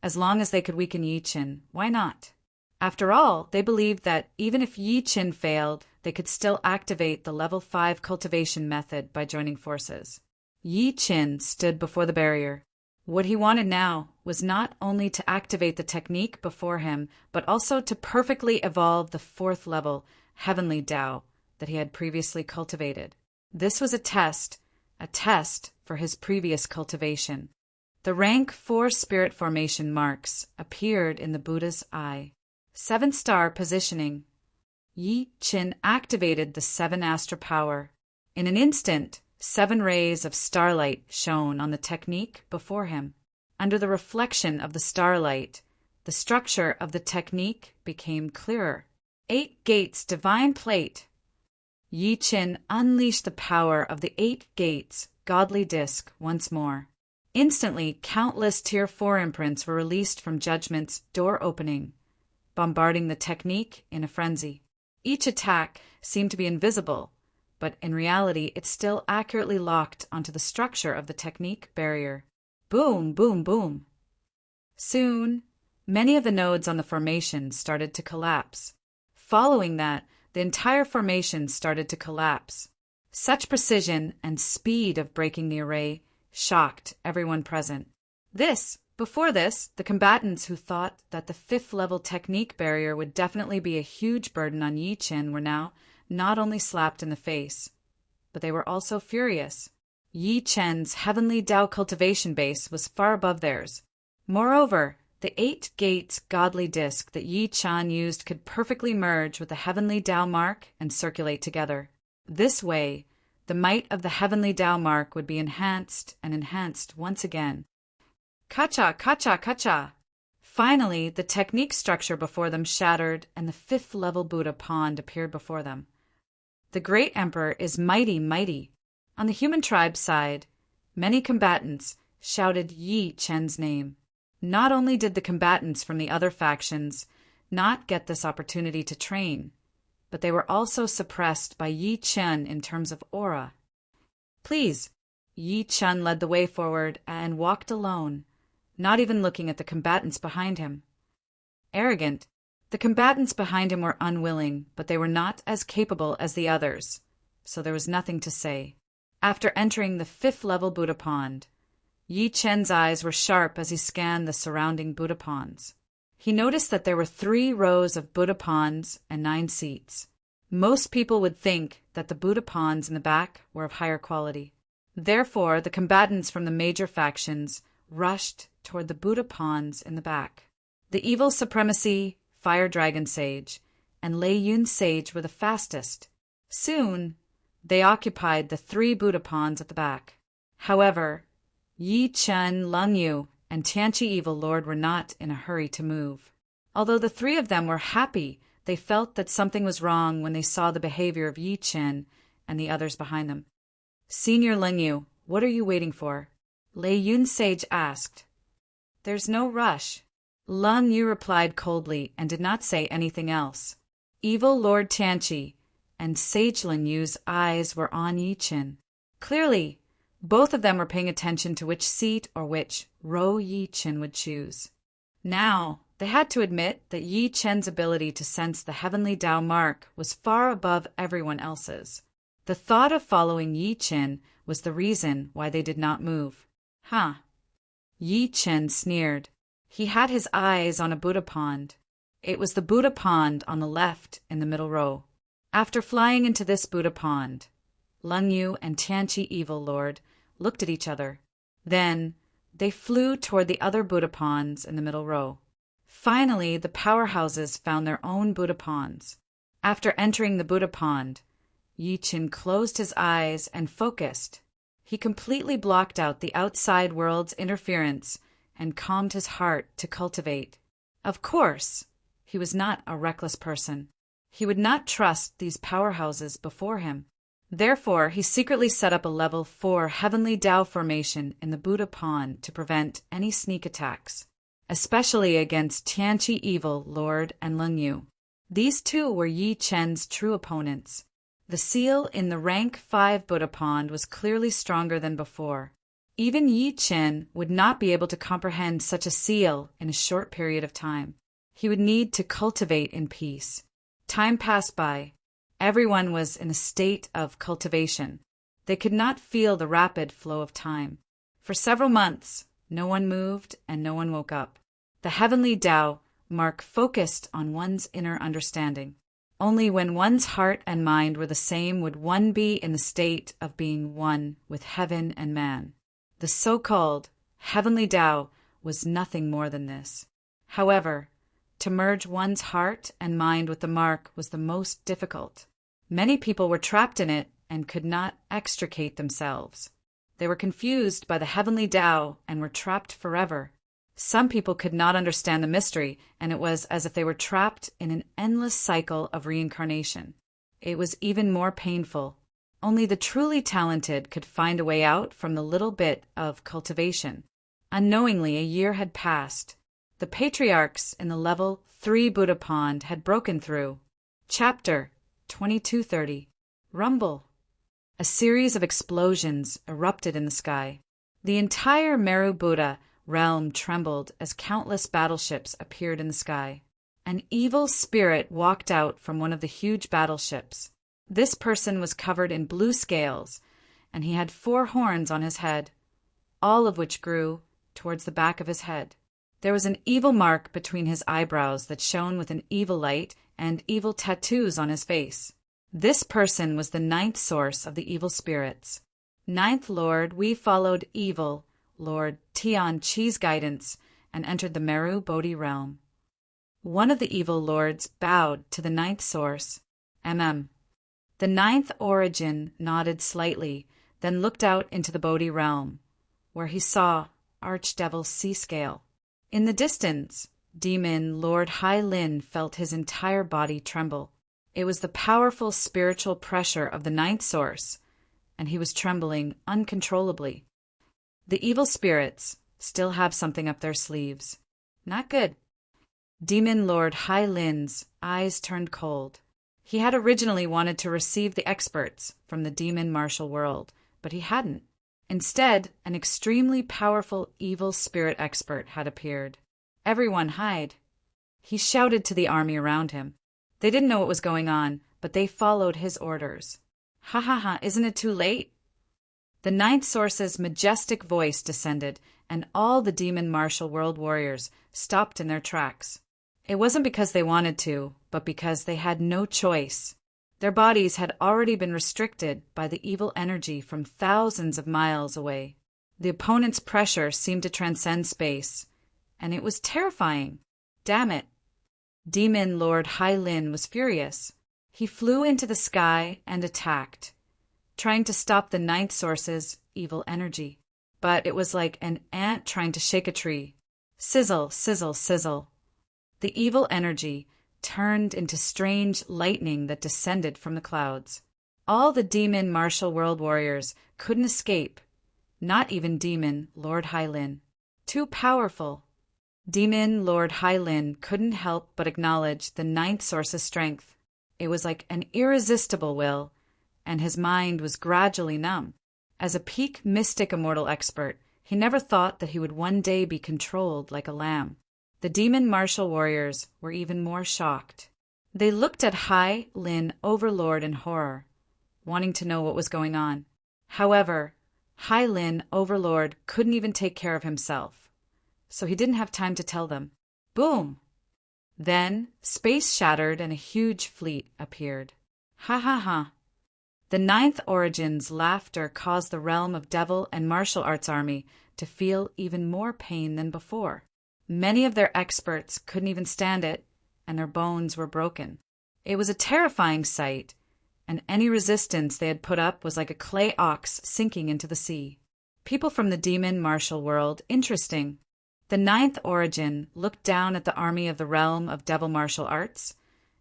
As long as they could weaken Yi Qin, why not? After all, they believed that even if Yi Qin failed, they could still activate the level 5 cultivation method by joining forces. Yi Qin stood before the barrier. What he wanted now was not only to activate the technique before him, but also to perfectly evolve the 4th level, Heavenly Tao, that he had previously cultivated. This was a test for his previous cultivation. The rank 4 spirit formation marks appeared in the Buddha's eye. 7-star positioning. Yi Qin activated the 7 Astra power. In an instant, 7 rays of starlight shone on the technique before him. Under the reflection of the starlight, the structure of the technique became clearer. 8 gates divine plate. Yi Qin unleashed the power of the 8 gates godly disc once more. Instantly, countless Tier 4 imprints were released from Judgment's door opening, bombarding the technique in a frenzy. Each attack seemed to be invisible, but in reality it still accurately locked onto the structure of the technique barrier. Boom, boom, boom. Soon, many of the nodes on the formation started to collapse. Following that, the entire formation started to collapse. Such precision and speed of breaking the array shocked everyone present. Before this, the combatants who thought that the 5th level technique barrier would definitely be a huge burden on Yi Qin were now not only slapped in the face, but they were also furious. Yi Qin's Heavenly Tao cultivation base was far above theirs. Moreover, the 8 gates godly disc that Yi Qin used could perfectly merge with the Heavenly Tao mark and circulate together. This way, the might of the Heavenly Tao mark would be enhanced and enhanced once again. Kacha, kacha, kacha! Finally, the technique structure before them shattered and the 5th level Buddha pond appeared before them. The Great Emperor is mighty, mighty. On the human tribe's side, many combatants shouted Yi Qin's name. Not only did the combatants from the other factions not get this opportunity to train, but they were also suppressed by Yi Qin in terms of aura. Please, Yi Qin led the way forward and walked alone, not even looking at the combatants behind him. Arrogant, the combatants behind him were unwilling, but they were not as capable as the others, so there was nothing to say. After entering the 5th level Buddha pond, Yi Qin's eyes were sharp as he scanned the surrounding Buddha ponds. He noticed that there were 3 rows of Buddha ponds and 9 seats. Most people would think that the Buddha ponds in the back were of higher quality. Therefore, the combatants from the major factions rushed toward the Buddha ponds in the back. The Evil Supremacy, Fire Dragon Sage, and Lei Yun Sage were the fastest. Soon, they occupied the 3 Buddha ponds at the back. However, Yi Qin, Leng Yu, and Tianqi Evil Lord were not in a hurry to move. Although the 3 of them were happy, they felt that something was wrong when they saw the behavior of Yi Qin and the others behind them. Senior Leng Yu, what are you waiting for? Lei Yun Sage asked. There's no rush. Leng Yu replied coldly and did not say anything else. Evil Lord Tianqi and Sage Leng Yu's eyes were on Yi Qin. Clearly, both of them were paying attention to which seat or which row Yi Qin would choose. Now, they had to admit that Yi Qin's ability to sense the Heavenly Tao mark was far above everyone else's. The thought of following Yi Qin was the reason why they did not move. Yi Qin sneered. He had his eyes on a Buddha pond. It was the Buddha pond on the left in the middle row. After flying into this Buddha pond, Lung Yu and Tianqi Evil Lord looked at each other. Then they flew toward the other Buddha ponds in the middle row. Finally, the powerhouses found their own Buddha ponds. After entering the Buddha pond, Yi Qin closed his eyes and focused. He completely blocked out the outside world's interference and calmed his heart to cultivate. Of course, he was not a reckless person. He would not trust these powerhouses before him. Therefore, he secretly set up a level 4 heavenly Tao formation in the Buddha pond to prevent any sneak attacks, especially against Tianqi Evil Lord and Lung Yu. These two were Yi Chen's true opponents. The seal in the rank 5 Buddha pond was clearly stronger than before. Even Yi Chen would not be able to comprehend such a seal in a short period of time. He would need to cultivate in peace. Time passed by. Everyone was in a state of cultivation. They could not feel the rapid flow of time. For several months, no one moved and no one woke up. The heavenly Tao mark focused on one's inner understanding. Only when one's heart and mind were the same would one be in the state of being one with heaven and man. The so-called heavenly Tao was nothing more than this. However, to merge one's heart and mind with the mark was the most difficult. Many people were trapped in it and could not extricate themselves. They were confused by the heavenly Tao and were trapped forever. Some people could not understand the mystery, and it was as if they were trapped in an endless cycle of reincarnation. It was even more painful. Only the truly talented could find a way out from the little bit of cultivation. Unknowingly, a year had passed. The patriarchs in the level 3 Buddha pond had broken through. Chapter 2230. Rumble. A series of explosions erupted in the sky. The entire Meru Buddha realm trembled as countless battleships appeared in the sky. An evil spirit walked out from one of the huge battleships. This person was covered in blue scales, and he had 4 horns on his head, all of which grew towards the back of his head. There was an evil mark between his eyebrows that shone with an evil light and evil tattoos on his face. This person was the 9th source of the evil spirits. 9th Lord, we followed evil Lord Tian Chi's guidance and entered the Meru Bodhi realm. One of the evil lords bowed to the 9th source, The 9th origin nodded slightly, then looked out into the Bodhi realm, where he saw Archdevil Seascale. In the distance, Demon Lord Hai Lin felt his entire body tremble. It was the powerful spiritual pressure of the 9th source, and he was trembling uncontrollably. The evil spirits still have something up their sleeves. Not good. Demon Lord Hai Lin's eyes turned cold. He had originally wanted to receive the experts from the demon martial world, but he hadn't. Instead, an extremely powerful evil spirit expert had appeared. Everyone hide. He shouted to the army around him. They didn't know what was going on, but they followed his orders. Ha ha ha, isn't it too late? The 9th source's majestic voice descended, and all the demon martial world warriors stopped in their tracks. It wasn't because they wanted to, but because they had no choice. Their bodies had already been restricted by the evil energy from thousands of miles away. The opponent's pressure seemed to transcend space, and it was terrifying. Damn it. Demon Lord Hai Lin was furious. He flew into the sky and attacked, trying to stop the 9th source's evil energy. But it was like an ant trying to shake a tree. Sizzle, sizzle, sizzle. The evil energy turned into strange lightning that descended from the clouds. All the demon martial world warriors couldn't escape, not even Demon Lord Hai Lin. Too powerful. Demon Lord Hai Lin couldn't help but acknowledge the 9th source's strength. It was like an irresistible will, and his mind was gradually numb. As a peak mystic immortal expert, he never thought that he would one day be controlled like a lamb. The demon martial warriors were even more shocked. They looked at Hai Lin Overlord in horror, wanting to know what was going on. However, Hai Lin Overlord couldn't even take care of himself, so he didn't have time to tell them. Boom! Then, space shattered and a huge fleet appeared. Ha ha ha. The ninth Origin's laughter caused the realm of devil and martial arts army to feel even more pain than before. Many of their experts couldn't even stand it, and their bones were broken. It was a terrifying sight, and any resistance they had put up was like a clay ox sinking into the sea. People from the demon martial world, interesting. The ninth Origin looked down at the army of the realm of devil martial arts,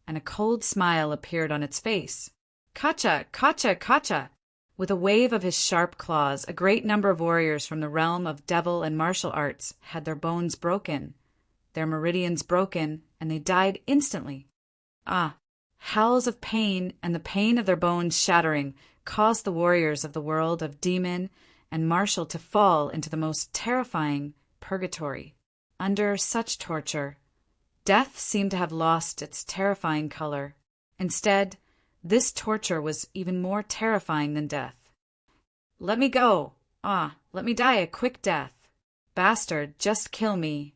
and a cold smile appeared on its face. Kacha, kacha, kacha! With a wave of his sharp claws, a great number of warriors from the realm of devil and martial arts had their bones broken, their meridians broken, and they died instantly. Ah! Howls of pain and the pain of their bones shattering caused the warriors of the world of demon and martial to fall into the most terrifying purgatory. Under such torture, death seemed to have lost its terrifying color. Instead, this torture was even more terrifying than death. Let me go! Ah, let me die a quick death! Bastard, just kill me!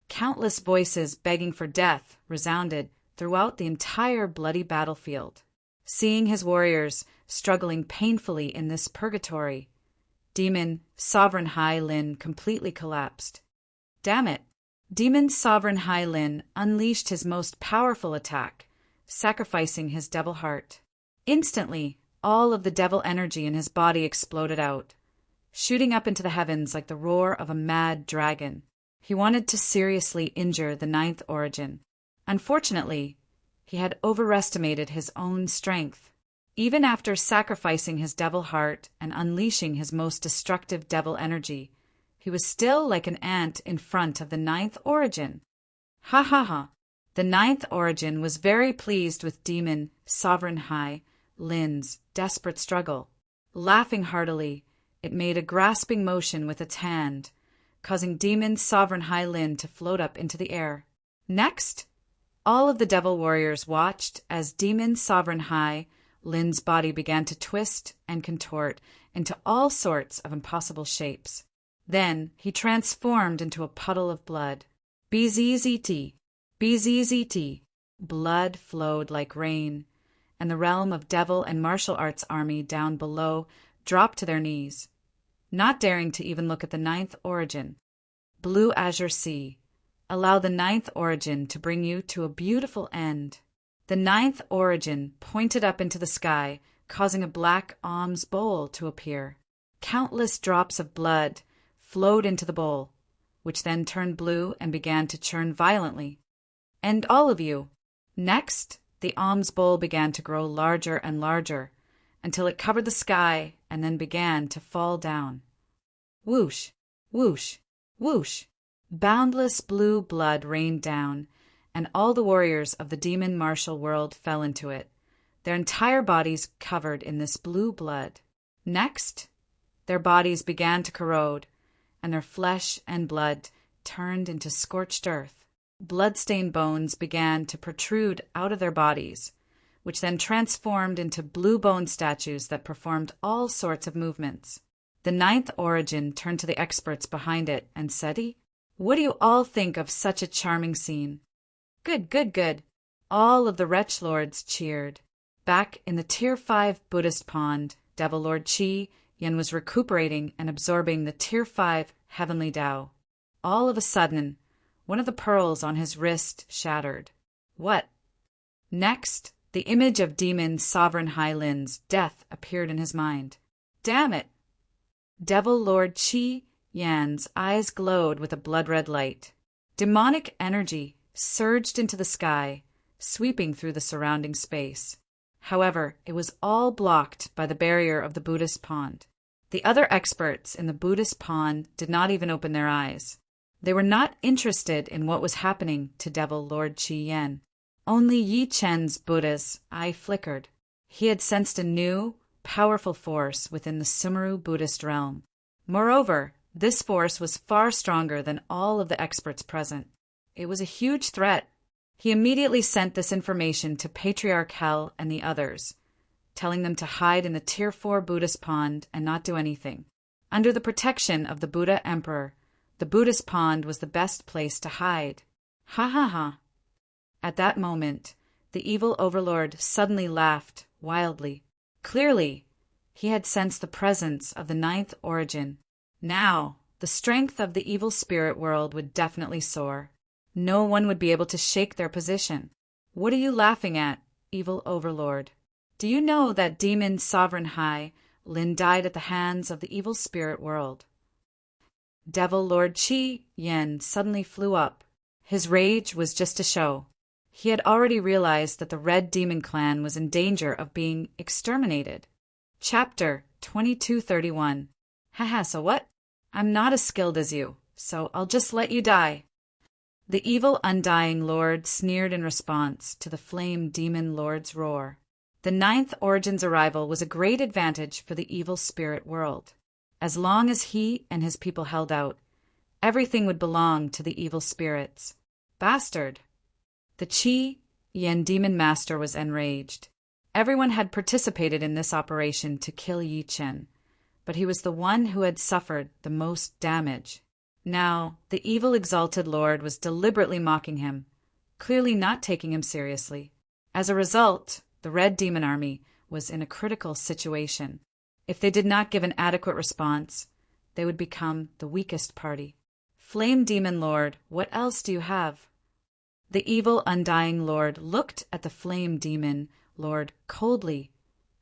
Countless voices begging for death resounded throughout the entire bloody battlefield. Seeing his warriors struggling painfully in this purgatory, Demon Sovereign Hai Lin completely collapsed. Damn it! Demon Sovereign Hai Lin unleashed his most powerful attack, sacrificing his devil heart. Instantly, all of the devil energy in his body exploded out, shooting up into the heavens like the roar of a mad dragon. He wanted to seriously injure the ninth Origin. Unfortunately, he had overestimated his own strength. Even after sacrificing his devil heart and unleashing his most destructive devil energy, he was still like an ant in front of the ninth Origin. Ha ha ha! The ninth Origin was very pleased with Demon Sovereign Hai Lin's desperate struggle. Laughing heartily, it made a grasping motion with its hand, causing Demon Sovereign Hai Lin to float up into the air. Next, all of the devil warriors watched as Demon Sovereign Hai Lin's body began to twist and contort into all sorts of impossible shapes. Then he transformed into a puddle of blood. BZZT, BZZT. Blood flowed like rain, and the realm of devil and martial arts army down below dropped to their knees, not daring to even look at the ninth Origin. Blue Azure Sea, allow the ninth Origin to bring you to a beautiful end. The ninth Origin pointed up into the sky, causing a black alms bowl to appear. Countless drops of blood flowed into the bowl, which then turned blue and began to churn violently. And all of you. Next, the alms bowl began to grow larger and larger, until it covered the sky and then began to fall down. Whoosh, whoosh, whoosh. Boundless blue blood rained down, and all the warriors of the demon martial world fell into it, their entire bodies covered in this blue blood. Next, their bodies began to corrode, and their flesh and blood turned into scorched earth. Blood-stained bones began to protrude out of their bodies, which then transformed into blue bone statues that performed all sorts of movements. The ninth Origin turned to the experts behind it and said, "What do you all think of such a charming scene?" Good, good, good. All of the wretch lords cheered. Back in the Tier 5 Buddhist pond, Devil Lord Qi Yen was recuperating and absorbing the Tier 5 Heavenly Tao. All of a sudden, one of the pearls on his wrist shattered. What? Next, the image of Demon Sovereign Hai Lin's death appeared in his mind. Damn it! Devil Lord Qi Yan's eyes glowed with a blood-red light. Demonic energy surged into the sky, sweeping through the surrounding space. However, it was all blocked by the barrier of the Buddhist pond. The other experts in the Buddhist pond did not even open their eyes. They were not interested in what was happening to Devil Lord Qi Yan. Only Yi Chen's Buddha's eye flickered. He had sensed a new, powerful force within the Sumeru Buddhist realm. Moreover, this force was far stronger than all of the experts present. It was a huge threat. He immediately sent this information to Patriarch Hell and the others, telling them to hide in the Tier 4 Buddhist pond and not do anything. Under the protection of the Buddha Emperor, the Buddhist pond was the best place to hide. Ha ha ha. At that moment, the evil overlord suddenly laughed wildly. Clearly, he had sensed the presence of the ninth origin. Now, the strength of the evil spirit world would definitely soar. No one would be able to shake their position. What are you laughing at, evil overlord? Do you know that demon sovereign high, Lin died at the hands of the evil spirit world? Devil Lord Qi Yen suddenly flew up. His rage was just a show. He had already realized that the Red Demon Clan was in danger of being exterminated. Chapter 2231. Haha, so what? I'm not as skilled as you, so I'll just let you die. The evil undying lord sneered in response to the flame demon lord's roar. The ninth origin's arrival was a great advantage for the evil spirit world. As long as he and his people held out, everything would belong to the evil spirits. Bastard! The Qi Yen demon master was enraged. Everyone had participated in this operation to kill Yi Chen, but he was the one who had suffered the most damage. Now, the evil exalted lord was deliberately mocking him, clearly not taking him seriously. As a result, the Red Demon Army was in a critical situation. If they did not give an adequate response, they would become the weakest party. Flame Demon Lord, what else do you have? The evil undying lord looked at the Flame Demon Lord coldly,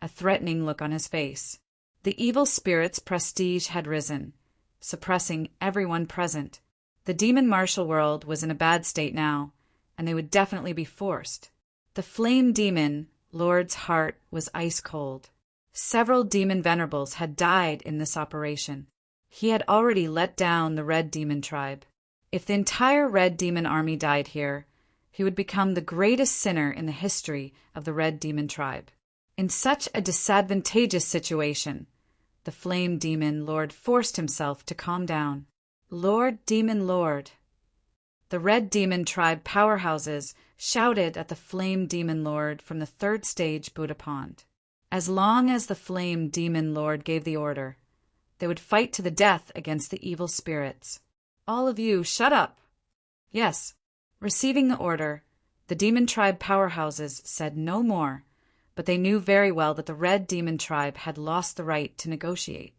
a threatening look on his face. The evil spirit's prestige had risen, suppressing everyone present. The demon martial world was in a bad state now, and they would definitely be forced. The Flame Demon Lord's heart was ice cold. Several demon venerables had died in this operation. He had already let down the Red Demon tribe. If the entire Red Demon army died here, he would become the greatest sinner in the history of the Red Demon tribe. In such a disadvantageous situation, the Flame Demon Lord forced himself to calm down. Lord Demon Lord. The Red Demon tribe powerhouses shouted at the Flame Demon Lord from the third stage Buddha Pond. As long as the Flame Demon Lord gave the order, they would fight to the death against the evil spirits. All of you, shut up! Yes, receiving the order, the demon tribe powerhouses said no more, but they knew very well that the Red Demon tribe had lost the right to negotiate.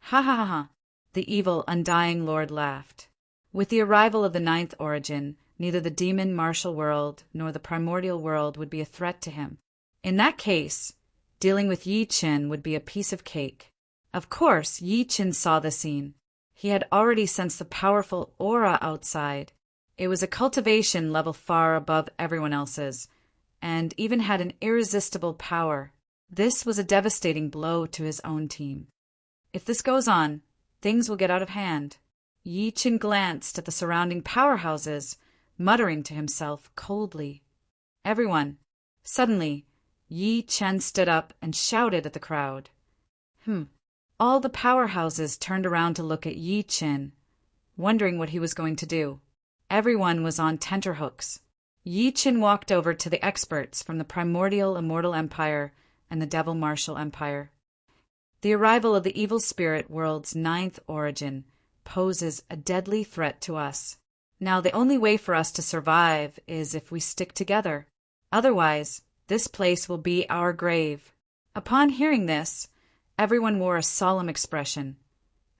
Ha ha ha ha! The evil undying lord laughed. With the arrival of the ninth origin, neither the demon martial world nor the primordial world would be a threat to him. In that case, dealing with Yi Chen would be a piece of cake. Of course, Yi Chen saw the scene. He had already sensed the powerful aura outside. It was a cultivation level far above everyone else's, and even had an irresistible power. This was a devastating blow to his own team. If this goes on, things will get out of hand. Yi Chen glanced at the surrounding powerhouses, muttering to himself coldly. Everyone. Suddenly, Yi Chen stood up and shouted at the crowd. All the powerhouses turned around to look at Yi Chen, wondering what he was going to do. Everyone was on tenterhooks. Yi Chen walked over to the experts from the Primordial Immortal Empire and the Devil Martial Empire. The arrival of the evil spirit world's ninth origin poses a deadly threat to us. Now, the only way for us to survive is if we stick together. Otherwise, this place will be our grave. Upon hearing this, everyone wore a solemn expression,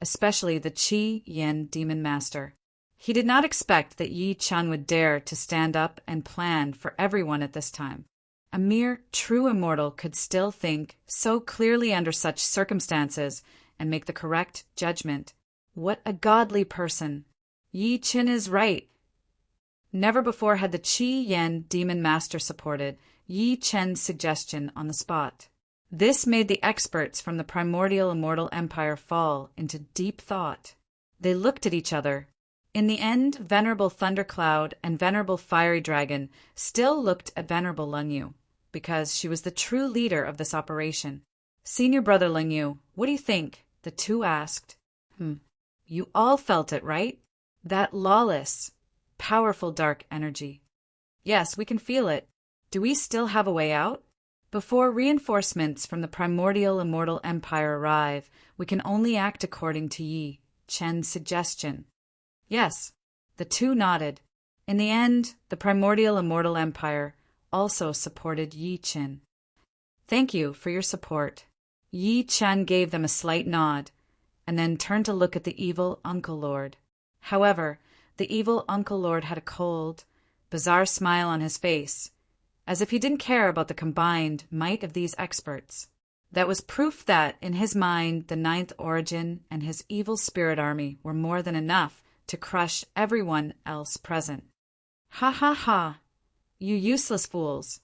especially the Qi Yen demon master. He did not expect that Yi Chen would dare to stand up and plan for everyone at this time. A mere true immortal could still think so clearly under such circumstances and make the correct judgment. What a godly person! Yi Chen is right. Never before had the Qi Yen demon master supported Yi Chen's suggestion on the spot. This made the experts from the Primordial Immortal Empire fall into deep thought. They looked at each other. In the end, Venerable Thundercloud and Venerable Fiery Dragon still looked at Venerable Lungyu, because she was the true leader of this operation. Senior Brother Lungyu, what do you think? The two asked. You all felt it, right? That lawless, powerful dark energy. Yes, we can feel it. Do we still have a way out? Before reinforcements from the Primordial Immortal Empire arrive, we can only act according to Yi Chen's suggestion. Yes, the two nodded. In the end, the primordial immortal empire also supported Yi Qin. "Thank you for your support." Yi Chen gave them a slight nod, and then turned to look at the evil Uncle Lord. However, the evil Uncle Lord had a cold, bizarre smile on his face, as if he didn't care about the combined might of these experts. That was proof that, in his mind, the Ninth Origin and his evil spirit army were more than enough to crush everyone else present. "Ha ha ha! You useless fools!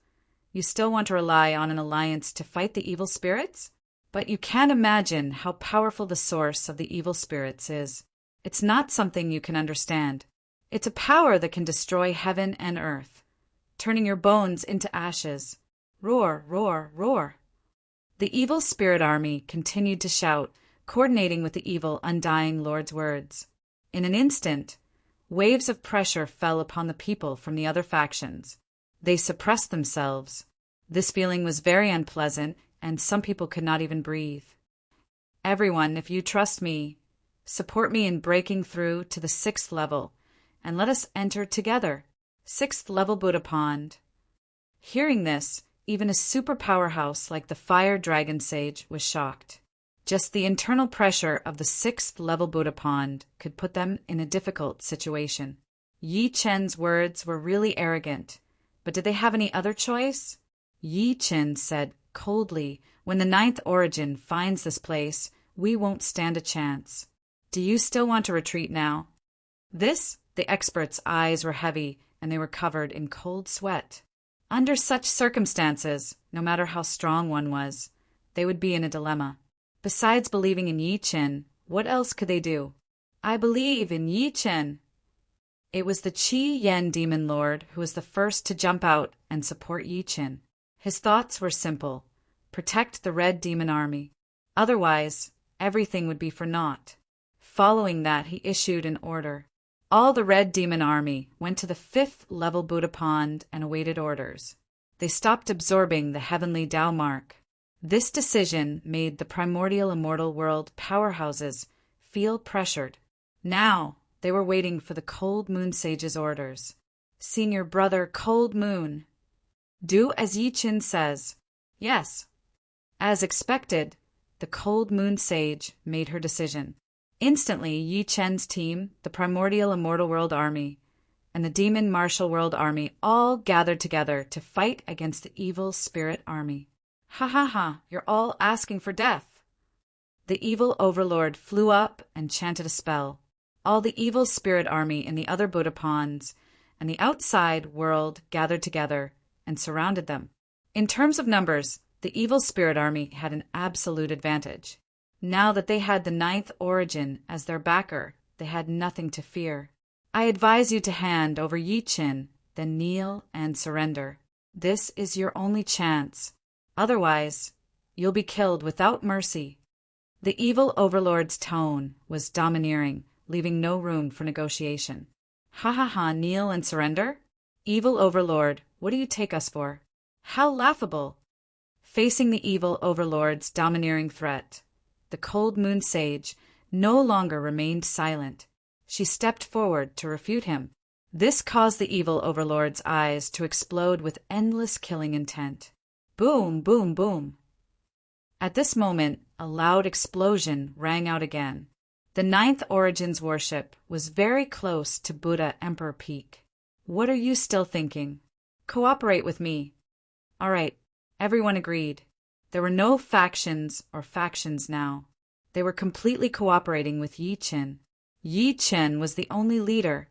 You still want to rely on an alliance to fight the evil spirits? But you can't imagine how powerful the source of the evil spirits is. It's not something you can understand. It's a power that can destroy heaven and earth, turning your bones into ashes. Roar, roar, roar." The evil spirit army continued to shout, coordinating with the evil undying Lord's words. In an instant, waves of pressure fell upon the people from the other factions. They suppressed themselves. This feeling was very unpleasant, and some people could not even breathe. "Everyone, if you trust me, support me in breaking through to the 6th level, and let us enter together. 6th level Buddha Pond." Hearing this, even a super powerhouse like the Fire Dragon Sage was shocked. Just the internal pressure of the 6th level Buddha Pond could put them in a difficult situation. Yi Chen's words were really arrogant, but did they have any other choice? Yi Chen said coldly, "When the Ninth Origin finds this place, we won't stand a chance. Do you still want to retreat now?" The experts' eyes were heavy, and they were covered in cold sweat. Under such circumstances, no matter how strong one was, they would be in a dilemma. Besides believing in Yi Chen, what else could they do? "I believe in Yi Chen." It was the Qi Yen Demon Lord who was the first to jump out and support Yi Chen. His thoughts were simple: protect the Red Demon Army. Otherwise, everything would be for naught. Following that, he issued an order. All the Red Demon Army went to the 5th level Buddha Pond and awaited orders. They stopped absorbing the heavenly Tao mark. This decision made the primordial immortal world powerhouses feel pressured. Now they were waiting for the Cold Moon Sage's orders. "Senior brother Cold Moon, do as Yi Chen says." "Yes." As expected, the Cold Moon Sage made her decision. Instantly, Yi Chen's team, the Primordial Immortal World Army, and the Demon Martial World Army all gathered together to fight against the Evil Spirit Army. "Ha ha ha, you're all asking for death." The evil overlord flew up and chanted a spell. All the Evil Spirit Army in the other Buddha Ponds and the outside world gathered together and surrounded them. In terms of numbers, the Evil Spirit Army had an absolute advantage. Now that they had the Ninth Origin as their backer, they had nothing to fear. "I advise you to hand over Yi Chen, then kneel and surrender. This is your only chance. Otherwise, you'll be killed without mercy." The evil overlord's tone was domineering, leaving no room for negotiation. "Ha ha ha, kneel and surrender? Evil overlord, what do you take us for? How laughable!" Facing the evil overlord's domineering threat, the Cold Moon Sage no longer remained silent. She stepped forward to refute him. This caused the evil overlord's eyes to explode with endless killing intent. Boom, boom, boom. At this moment, a loud explosion rang out again. The Ninth Origin's worship was very close to Buddha Emperor Peak. "What are you still thinking? Cooperate with me." All right, everyone agreed. There were no factions now. They were completely cooperating with Yi Chen. Yi Chen was the only leader.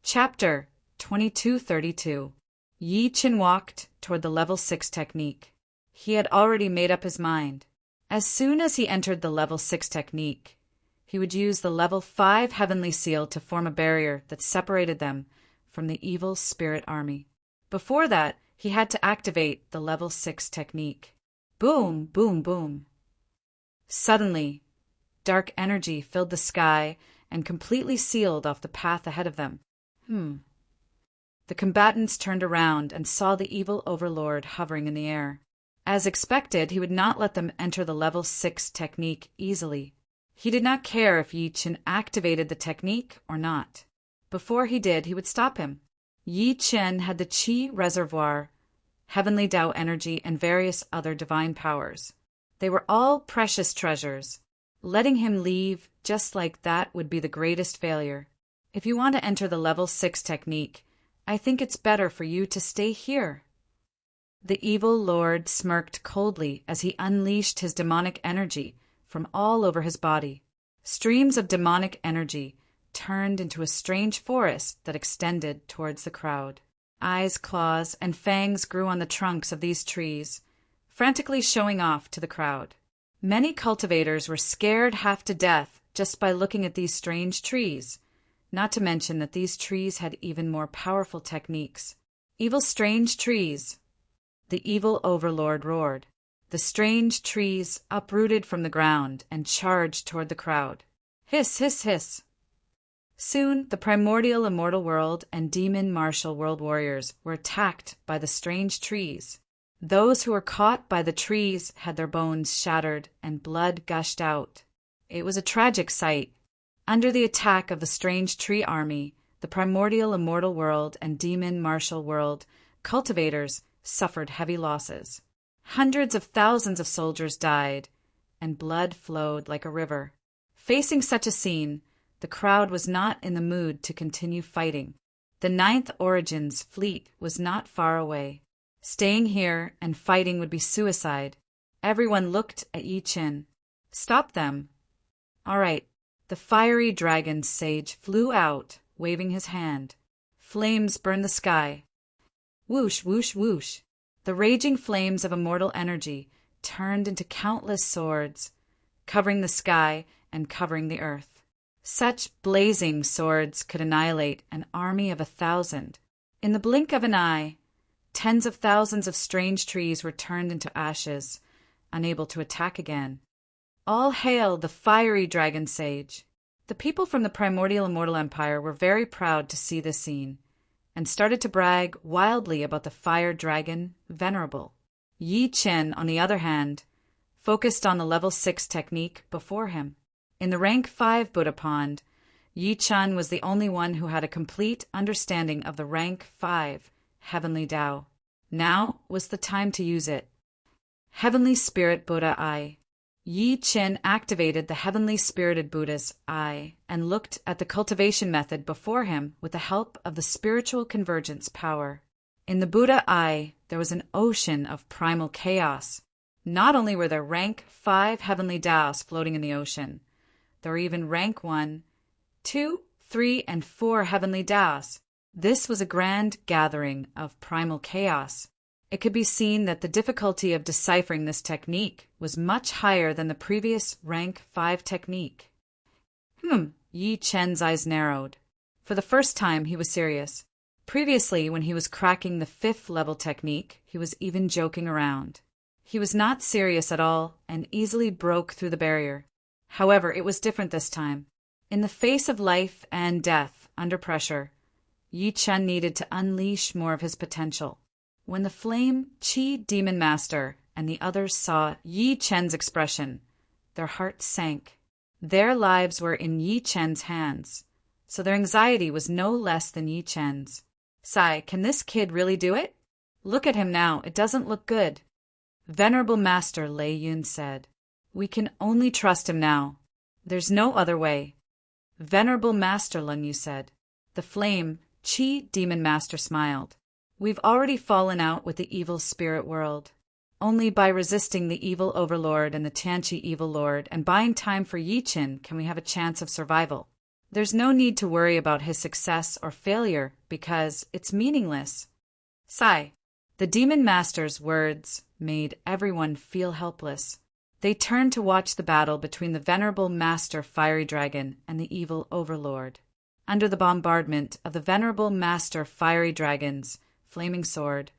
Chapter 2232. Yi Chen walked toward the level 6 technique. He had already made up his mind. As soon as he entered the level 6 technique, he would use the level 5 heavenly seal to form a barrier that separated them from the evil spirit army. Before that, he had to activate the level 6 technique. Boom, boom, boom. Suddenly, dark energy filled the sky and completely sealed off the path ahead of them. The combatants turned around and saw the evil overlord hovering in the air. As expected, he would not let them enter the level 6 technique easily. He did not care if Yi Chen activated the technique or not. Before he did, he would stop him. Yi Chen had the Qi reservoir, heavenly Tao energy, and various other divine powers. They were all precious treasures. Letting him leave just like that would be the greatest failure. If you want to enter the level 6 technique, I think it's better for you to stay here. The evil lord smirked coldly as he unleashed his demonic energy from all over his body. Streams of demonic energy turned into a strange forest that extended towards the crowd. Eyes, claws, and fangs grew on the trunks of these trees, frantically showing off to the crowd. Many cultivators were scared half to death just by looking at these strange trees, not to mention that these trees had even more powerful techniques. Evil strange trees! The evil overlord roared. The strange trees uprooted from the ground and charged toward the crowd. Hiss, hiss, hiss! Soon, the primordial immortal world and demon martial world warriors were attacked by the strange trees. Those who were caught by the trees had their bones shattered and blood gushed out. It was a tragic sight. Under the attack of the strange tree army, the primordial immortal world and demon martial world cultivators suffered heavy losses. Hundreds of thousands of soldiers died, and blood flowed like a river. Facing such a scene, the crowd was not in the mood to continue fighting. The Ninth Origins fleet was not far away. Staying here and fighting would be suicide. Everyone looked at Yi Chen. Stop them. All right. The fiery dragon sage flew out, waving his hand. Flames burned the sky. Whoosh, whoosh, whoosh. The raging flames of immortal energy turned into countless swords, covering the sky and covering the earth. Such blazing swords could annihilate an army of 1,000. In the blink of an eye, tens of thousands of strange trees were turned into ashes, unable to attack again. All hail the fiery dragon sage! The people from the primordial immortal empire were very proud to see this scene, and started to brag wildly about the fire dragon Venerable. Yi Chen, on the other hand, focused on the level 6 technique before him. In the rank 5 Buddha pond, Yi Chen was the only one who had a complete understanding of the rank 5 Heavenly Tao. Now was the time to use it. Heavenly Spirit Buddha Eye. Yi Chen activated the Heavenly Spirited Buddha's eye and looked at the cultivation method before him with the help of the spiritual convergence power. In the Buddha eye, there was an ocean of primal chaos. Not only were there rank 5 Heavenly Taos floating in the ocean, there were even rank 1, 2, 3, and 4 Heavenly Taos. This was a grand gathering of primal chaos. It could be seen that the difficulty of deciphering this technique was much higher than the previous rank 5 technique. Yi Chen's eyes narrowed. For the first time, he was serious. Previously, when he was cracking the 5th level technique, he was even joking around. He was not serious at all and easily broke through the barrier. However, it was different this time. In the face of life and death, under pressure, Yi Chen needed to unleash more of his potential. When the flame Qi Demon Master and the others saw Yi Chen's expression, their hearts sank. Their lives were in Yi Chen's hands, so their anxiety was no less than Yi Chen's. Sai, can this kid really do it? Look at him now, it doesn't look good. Venerable Master Lei Yun said, we can only trust him now. There's no other way. Venerable Master Lun Yu said. The flame Qi Demon Master smiled. We've already fallen out with the evil spirit world. Only by resisting the evil overlord and the Tianqi evil lord and buying time for Yi Chen can we have a chance of survival. There's no need to worry about his success or failure because it's meaningless. Sai, the demon master's words made everyone feel helpless. They turned to watch the battle between the venerable master fiery dragon and the evil overlord. Under the bombardment of the venerable master fiery dragon's flaming sword,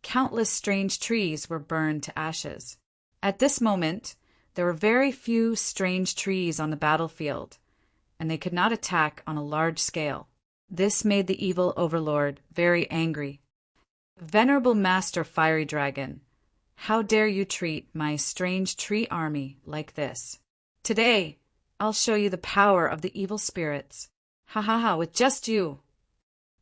countless strange trees were burned to ashes. At this moment, there were very few strange trees on the battlefield, and they could not attack on a large scale. This made the evil overlord very angry. Venerable Master Fiery Dragon, how dare you treat my strange tree army like this? Today, I'll show you the power of the evil spirits. Ha ha ha, with just you.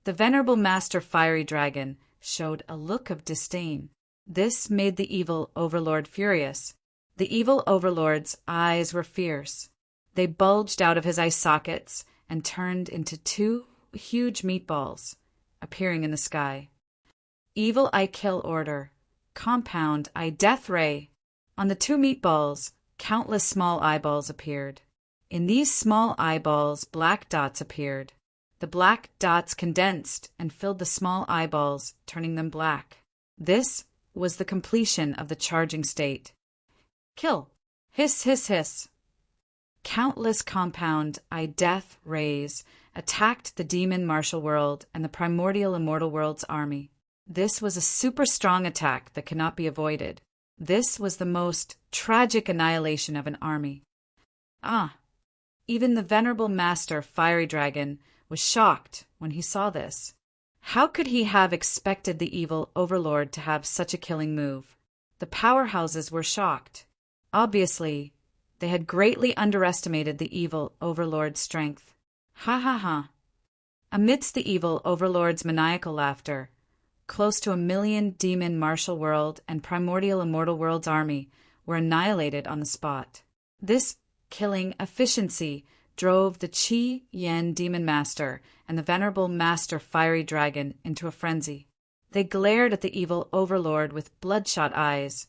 The venerable Master Fiery Dragon showed a look of disdain. This made the evil overlord furious. The evil overlord's eyes were fierce. They bulged out of his eye sockets and turned into two huge meatballs, appearing in the sky. Evil Eye Kill Order. Compound Eye Death Ray. On the two meatballs, countless small eyeballs appeared. In these small eyeballs, black dots appeared. The black dots condensed and filled the small eyeballs, turning them black. This was the completion of the charging state. Kill. Hiss, hiss, hiss. Countless compound Eye Death Rays attacked the demon martial world and the primordial immortal world's army. This was a super strong attack that cannot be avoided. This was the most tragic annihilation of an army. Even the venerable Master Fiery Dragon was shocked when he saw this. How could he have expected the evil overlord to have such a killing move? The powerhouses were shocked. Obviously, they had greatly underestimated the evil overlord's strength. Ha ha ha. Amidst the evil overlord's maniacal laughter, close to 1 million demon martial world and primordial immortal world's army were annihilated on the spot. This killing efficiency drove the Qi Yen Demon Master and the venerable Master Fiery Dragon into a frenzy. They glared at the evil overlord with bloodshot eyes,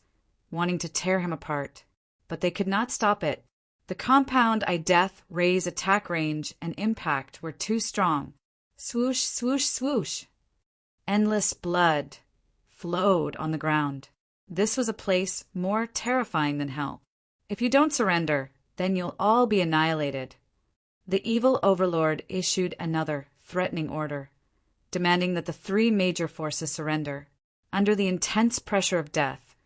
wanting to tear him apart. But they could not stop it. The compound Eye Death Ray's attack range and impact were too strong. Swoosh, swoosh, swoosh. Endless blood flowed on the ground. This was a place more terrifying than hell. If you don't surrender, then you'll all be annihilated. The evil overlord issued another threatening order, demanding that the 3 major forces surrender. Under the intense pressure of death,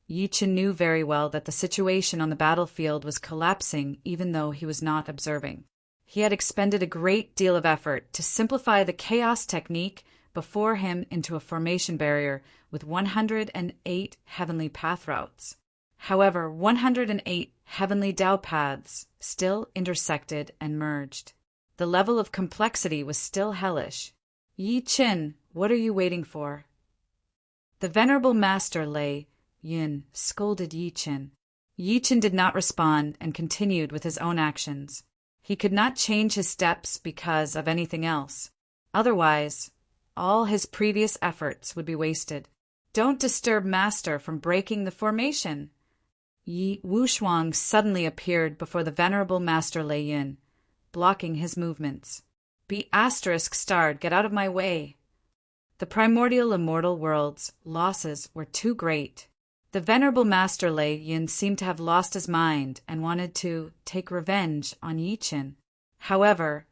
Yi Chen knew very well that the situation on the battlefield was collapsing even though he was not observing. He had expended a great deal of effort to simplify the chaos technique before him into a formation barrier with 108 heavenly path routes. However, 108 heavenly Dao paths still intersected and merged. The level of complexity was still hellish. Yi Chen, what are you waiting for? The venerable Master Lei Yin scolded Yi Chen. Yi Chen did not respond and continued with his own actions. He could not change his steps because of anything else. Otherwise, all his previous efforts would be wasted. Don't disturb Master from breaking the formation. Yi Wushuang suddenly appeared before the venerable Master Lei Yin, blocking his movements. Be *starred, get out of my way. The primordial immortal world's losses were too great. The venerable Master Lei Yin seemed to have lost his mind and wanted to take revenge on Yi Chen. However,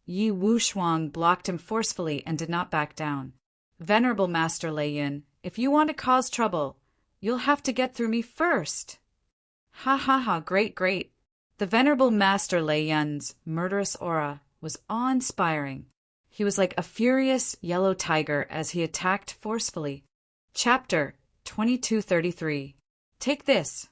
Yi Wushuang blocked him forcefully and did not back down. Venerable Master Lei Yin, if you want to cause trouble, you'll have to get through me first. Ha ha ha, great, great. The venerable Master Lei Yin's murderous aura was awe-inspiring. He was like a furious yellow tiger as he attacked forcefully. Chapter 2233. Take this.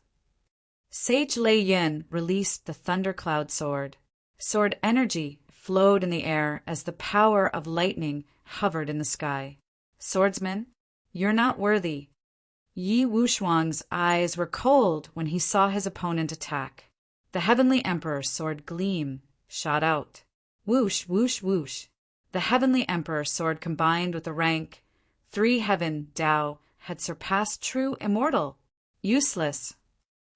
Sage Lei Yin released the Thundercloud Sword. Sword energy flowed in the air as the power of lightning hovered in the sky. Swordsman, you're not worthy. Yi Wushuang's eyes were cold when he saw his opponent attack. The Heavenly Emperor's sword Gleam shot out. Whoosh, whoosh, whoosh. The Heavenly Emperor's sword combined with the rank 3 Heaven Dao had surpassed true immortal. Useless.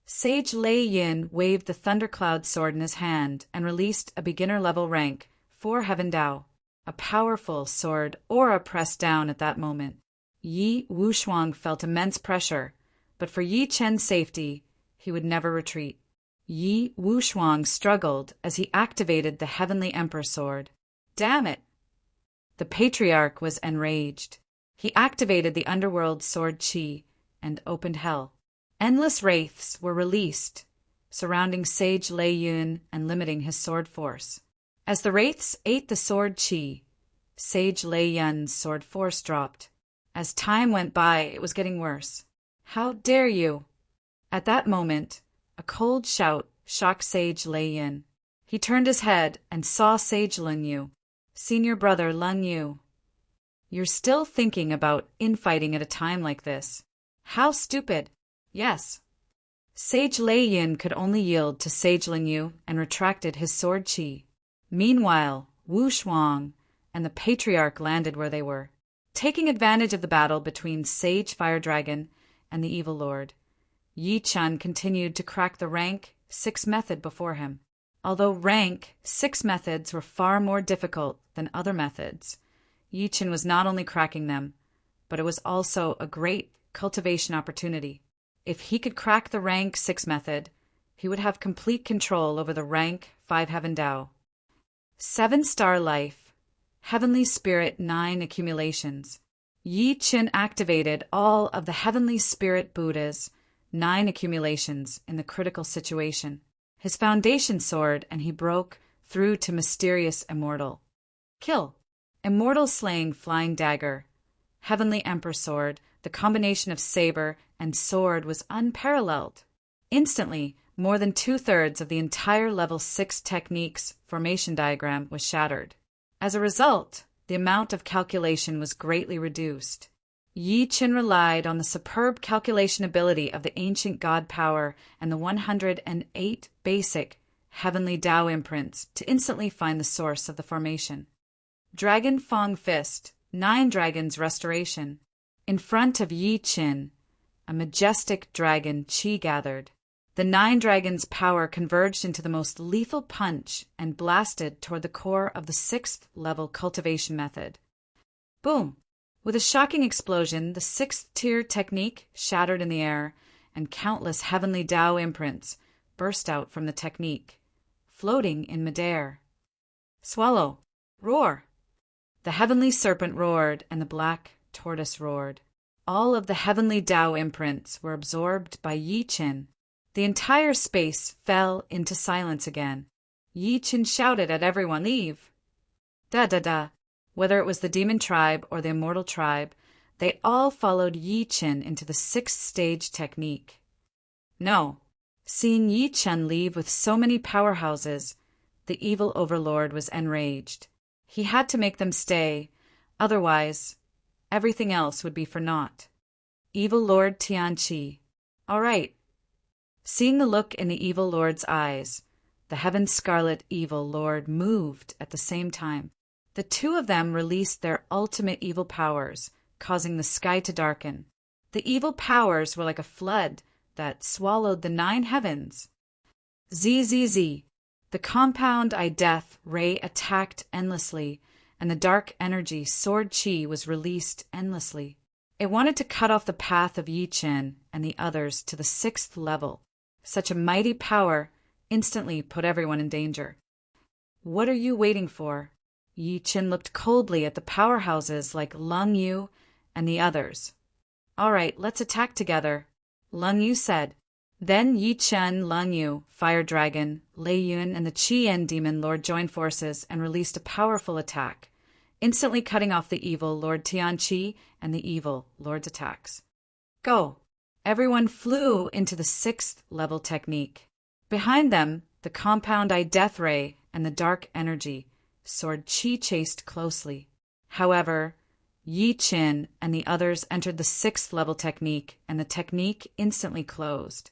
Sage Lei Yin waved the Thundercloud sword in his hand and released a beginner-level rank 4 Heaven Dao. A powerful sword aura pressed down at that moment. Yi Wushuang felt immense pressure, but for Yi Chen's safety, he would never retreat. Yi Wushuang struggled as he activated the Heavenly Emperor sword. Damn it! The Patriarch was enraged. He activated the Underworld sword Qi and opened hell. Endless wraiths were released, surrounding Sage Lei Yin and limiting his sword force. As the wraiths ate the sword Qi, Sage Lei Yin's sword force dropped. As time went by, it was getting worse. How dare you! At that moment, a cold shout shocked Sage Lei Yin. He turned his head and saw Sage Lung Yu. Senior brother Lung Yu. You're still thinking about infighting at a time like this. How stupid. Yes. Sage Lei Yin could only yield to Sage Ling Yu and retracted his sword chi. Meanwhile, Wu Shuang and the Patriarch landed where they were. Taking advantage of the battle between Sage Fire Dragon and the Evil Lord, Yi Chun continued to crack the rank 6 method before him. Although rank 6 methods were far more difficult than other methods, Yi Chun was not only cracking them, but it was also a great cultivation opportunity. If he could crack the rank 6 method, he would have complete control over the rank 5 Heaven Dao. 7-star life, Heavenly Spirit 9 accumulations. Yi Chun activated all of the Heavenly Spirit Buddha's 9 accumulations in the critical situation. His foundation sword, and he broke through to mysterious immortal. Kill. Immortal slaying flying dagger. Heavenly Emperor sword, the combination of saber and sword was unparalleled. Instantly, more than 2/3 of the entire level 6 technique's formation diagram was shattered. As a result, the amount of calculation was greatly reduced. Yi Chun relied on the superb calculation ability of the ancient god power and the 108 basic heavenly Dao imprints to instantly find the source of the formation. Dragon Fang Fist, 9 Dragons Restoration. In front of Yi Chun, a majestic dragon chi gathered. The 9 dragons' power converged into the most lethal punch and blasted toward the core of the 6th level cultivation method. Boom! With a shocking explosion, the 6th tier technique shattered in the air, and countless heavenly Dao imprints burst out from the technique, floating in midair. Swallow! Roar! The heavenly serpent roared, and the black tortoise roared. All of the heavenly Dao imprints were absorbed by Yi Chun. The entire space fell into silence again. Yi Chun shouted at everyone, "Leave!" Da-da-da. Whether it was the demon tribe or the immortal tribe, they all followed Yi Chun into the 6th stage technique. No. Seeing Yi Chun leave with so many powerhouses, the evil overlord was enraged. He had to make them stay, otherwise everything else would be for naught. Evil Lord Tianqi. All right. Seeing the look in the evil lord's eyes, the Heaven Scarlet Evil Lord moved at the same time. The two of them released their ultimate evil powers, causing the sky to darken. The evil powers were like a flood that swallowed the 9 heavens. ZZZ. The compound I Death ray attacked endlessly, and the dark energy sword chi was released endlessly. It wanted to cut off the path of Yi Chun and the others to the 6th level. Such a mighty power instantly put everyone in danger. What are you waiting for? Yi Chun looked coldly at the powerhouses like Lung Yu and the others. All right, let's attack together, Lung Yu said. Then Yi Chun, Lung Yu, Fire Dragon, Lei Yun, and the Chien Demon Lord joined forces and released a powerful attack, instantly cutting off the evil Lord Tianqi and the evil Lord's attacks. Go! Everyone flew into the 6th level technique. Behind them, the compound I Death Ray and the dark energy sword chi chased closely. However, Yi Chun and the others entered the 6th level technique, and the technique instantly closed.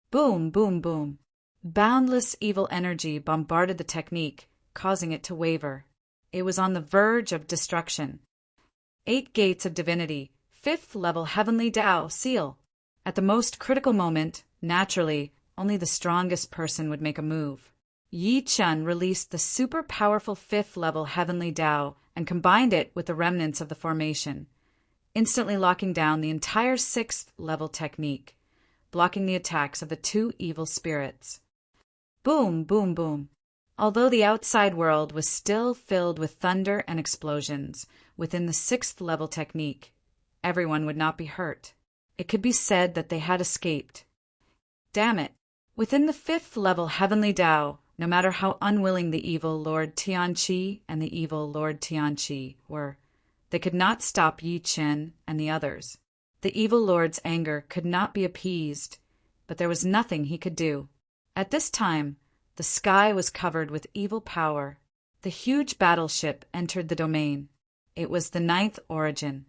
Boom, boom, boom. Boundless evil energy bombarded the technique, causing it to waver. It was on the verge of destruction. 8 gates of divinity, 5th level heavenly Dao seal. At the most critical moment, naturally, only the strongest person would make a move. Yi Chun released the super powerful 5th level heavenly Dao and combined it with the remnants of the formation, instantly locking down the entire 6th level technique, blocking the attacks of the 2 evil spirits. Boom, boom, boom. Although the outside world was still filled with thunder and explosions, within the 6th level technique, everyone would not be hurt. It could be said that they had escaped. Damn it! Within the 5th level heavenly Dao, no matter how unwilling the evil Lord Tianqi and the evil Lord Tianqi were, they could not stop Yi Chun and the others. The evil Lord's anger could not be appeased, but there was nothing he could do. At this time, the sky was covered with evil power. The huge battleship entered the domain. It was the ninth origin.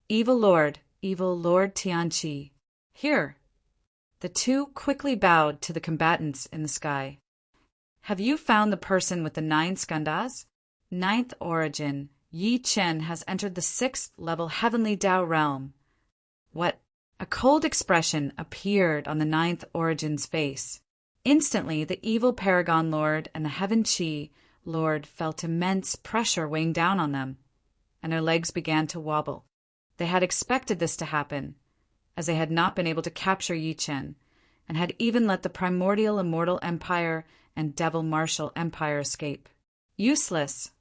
Evil Lord Tianqi. Here. The two quickly bowed to the combatants in the sky. Have you found the person with the 9 skandhas? Ninth origin, Yi Chen has entered the 6th level heavenly Tao realm. What? A cold expression appeared on the 9th origin's face. Instantly, the evil Paragon Lord and the Heaven Chi Lord felt immense pressure weighing down on them, and their legs began to wobble. They had expected this to happen, as they had not been able to capture Yi Chen, and had even let the primordial immortal empire and devil martial empire escape. Useless.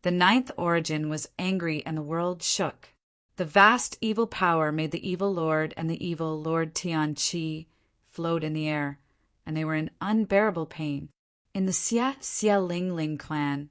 The 9th origin was angry and the world shook. The vast evil power made the evil Lord and the evil Lord Tianqi float in the air, and they were in unbearable pain. In the Xia Ling Ling clan,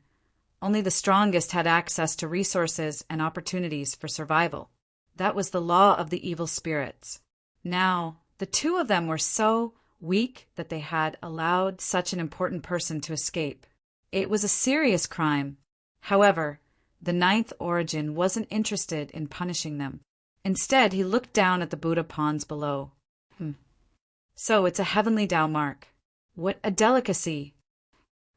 only the strongest had access to resources and opportunities for survival. That was the law of the evil spirits. Now, the two of them were so weak that they had allowed such an important person to escape. It was a serious crime. However, the 9th origin wasn't interested in punishing them. Instead, he looked down at the Buddha ponds below. So it's a heavenly Tao mark. What a delicacy!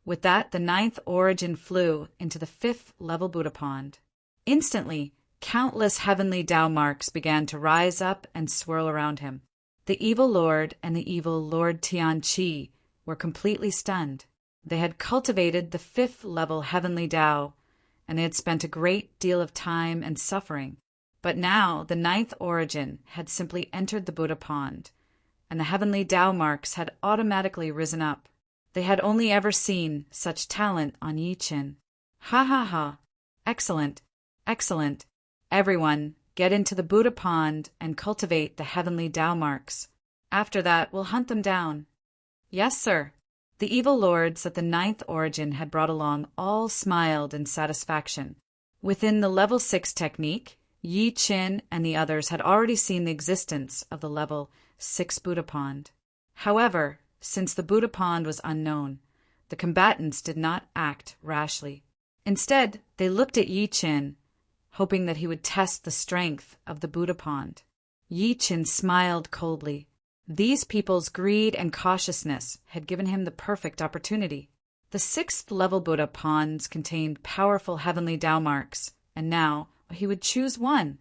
With that, the 9th origin flew into the 5th level Buddha pond. Instantly, countless heavenly Tao marks began to rise up and swirl around him. The evil Lord and the evil Lord Tianqi were completely stunned. They had cultivated the 5th level heavenly Tao, and they had spent a great deal of time and suffering. But now the 9th origin had simply entered the Buddha pond, and the heavenly Tao marks had automatically risen up. They had only ever seen such talent on Yi Chen. Ha ha ha! Excellent, excellent. Everyone, get into the Buddha pond and cultivate the heavenly Tao marks. After that, we'll hunt them down. Yes, sir. The evil lords that the 9th origin had brought along all smiled in satisfaction. Within the level 6 technique, Yi Chen and the others had already seen the existence of the level 6 Buddha pond. However, since the Buddha pond was unknown, the combatants did not act rashly. Instead, they looked at Yi Chen, hoping that he would test the strength of the Buddha pond. Yi Chen smiled coldly. These people's greed and cautiousness had given him the perfect opportunity. The 6th level Buddha ponds contained powerful heavenly Tao marks, and now he would choose one.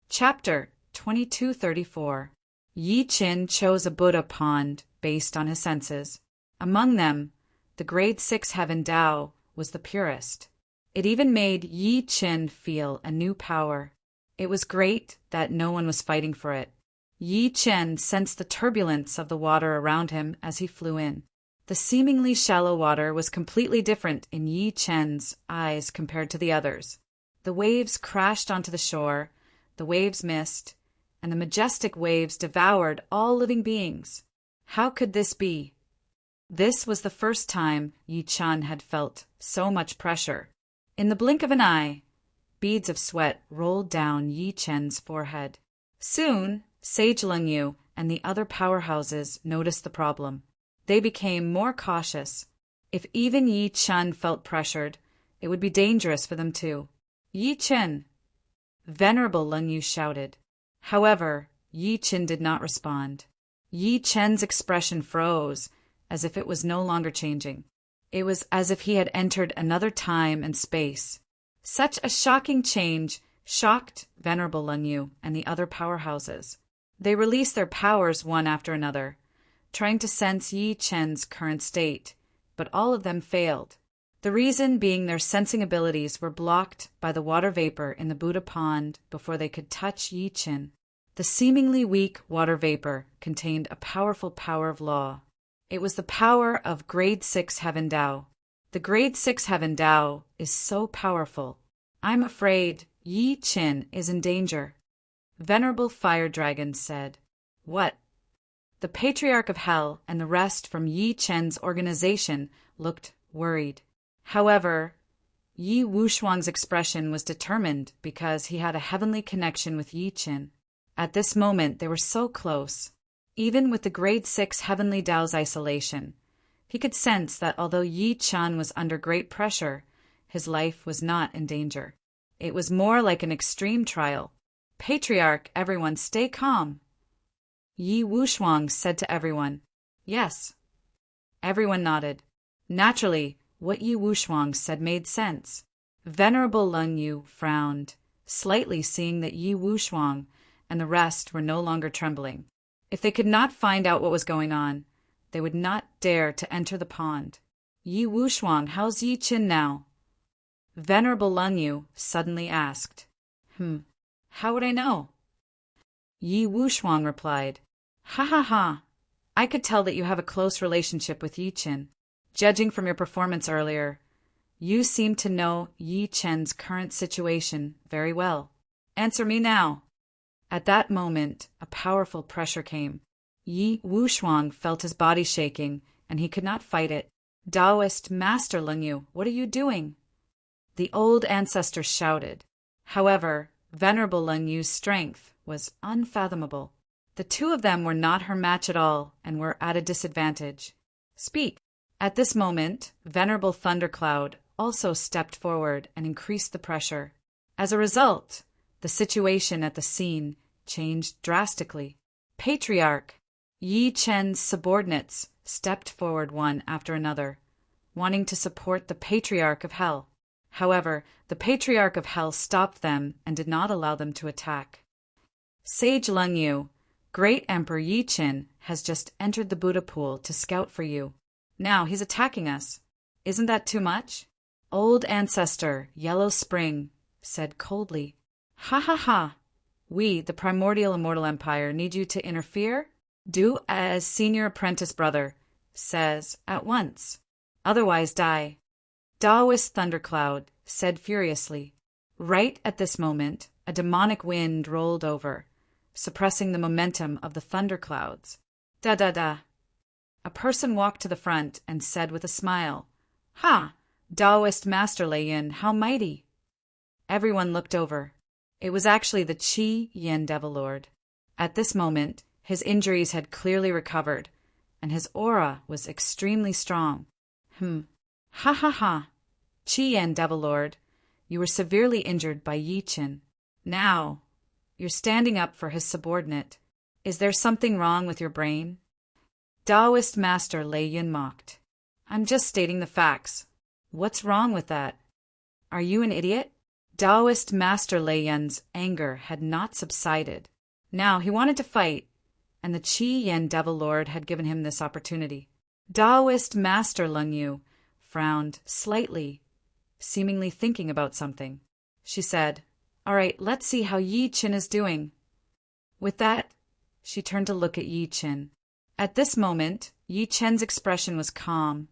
Chapter 2234. Yi Chen chose a Buddha pond based on his senses. Among them, the grade 6 heaven Tao was the purest. It even made Yi Chen feel a new power. It was great that no one was fighting for it. Yi Chen sensed the turbulence of the water around him as he flew in. The seemingly shallow water was completely different in Yi Chen's eyes compared to the others. The waves crashed onto the shore, the waves missed, and the majestic waves devoured all living beings. How could this be? This was the first time Yi Chen had felt so much pressure. In the blink of an eye, beads of sweat rolled down Yi Chen's forehead. Soon, Sage Lengyu and the other powerhouses noticed the problem. They became more cautious. If even Yi Chen felt pressured, it would be dangerous for them too. Yi Chen! Venerable Lengyu shouted. However, Yi Chen did not respond. Yi Chen's expression froze, as if it was no longer changing. It was as if he had entered another time and space. Such a shocking change shocked Venerable Lengyu and the other powerhouses. They released their powers one after another, trying to sense Yi Chen's current state, but all of them failed. The reason being their sensing abilities were blocked by the water vapor in the Buddha pond before they could touch Yi Chen. The seemingly weak water vapor contained a powerful power of law. It was the power of grade 6 heaven Tao. The grade 6 heaven Tao is so powerful. I'm afraid Yi Chen is in danger. Venerable Fire Dragon said. What? The Patriarch of Hell and the rest from Yi Chen's organization looked worried. However, Yi Wushuang's expression was determined because he had a heavenly connection with Yi Chen. At this moment, they were so close. Even with the grade 6 heavenly Tao's isolation, he could sense that although Yi Chen was under great pressure, his life was not in danger. It was more like an extreme trial. Patriarch, everyone stay calm. Yi Wuxuang said to everyone. Yes. Everyone nodded. Naturally, what Yi Wuxuang said made sense. Venerable Leng Yu frowned, slightly seeing that Yi Wuxuang and the rest were no longer trembling. If they could not find out what was going on, they would not dare to enter the pond. Yi Wuxuang, how's Yi Qin now? Venerable Leng Yu suddenly asked. How would I know? Yi Wuxuang replied. Ha ha ha. I could tell that you have a close relationship with Yi Qin. Judging from your performance earlier, you seem to know Yi Chen's current situation very well. Answer me now. At that moment, a powerful pressure came. Yi Wuxuang felt his body shaking, and he could not fight it. Taoist Master Leng Yu, what are you doing? The old ancestor shouted. However, Venerable Leng Yu's strength was unfathomable. The two of them were not her match at all and were at a disadvantage. Speak. At this moment, Venerable Thundercloud also stepped forward and increased the pressure. As a result, the situation at the scene changed drastically. Patriarch, Yi Chen's subordinates stepped forward one after another, wanting to support the Patriarch of Hell. However, the Patriarch of Hell stopped them and did not allow them to attack. Sage Leng Yu, Great Emperor Yi Qin has just entered the Buddha pool to scout for you. Now he's attacking us. Isn't that too much? Old ancestor, Yellow Spring, said coldly. Ha ha ha. We, the primordial immortal empire, need you to interfere? Do as senior apprentice brother says at once. Otherwise die. Taoist Thundercloud said furiously. Right at this moment, a demonic wind rolled over, suppressing the momentum of the thunderclouds. Da-da-da. A person walked to the front and said with a smile, Ha! Taoist Master Lei Yin, how mighty! Everyone looked over. It was actually the Qi Yin Devil Lord. At this moment, his injuries had clearly recovered, and his aura was extremely strong. Ha ha ha! Qi Yin Devil Lord, you were severely injured by Yi Qin. Now, you're standing up for his subordinate. Is there something wrong with your brain? Taoist Master Lei Yin mocked. I'm just stating the facts. What's wrong with that? Are you an idiot? Taoist Master Lei Yin's anger had not subsided. Now he wanted to fight, and the Qi Yin Devil Lord had given him this opportunity. Taoist Master Leng Yu frowned slightly, seemingly thinking about something. She said, All right, let's see how Yi Qin is doing. With that, she turned to look at Yi Qin. At this moment, Yi Qin's expression was calm,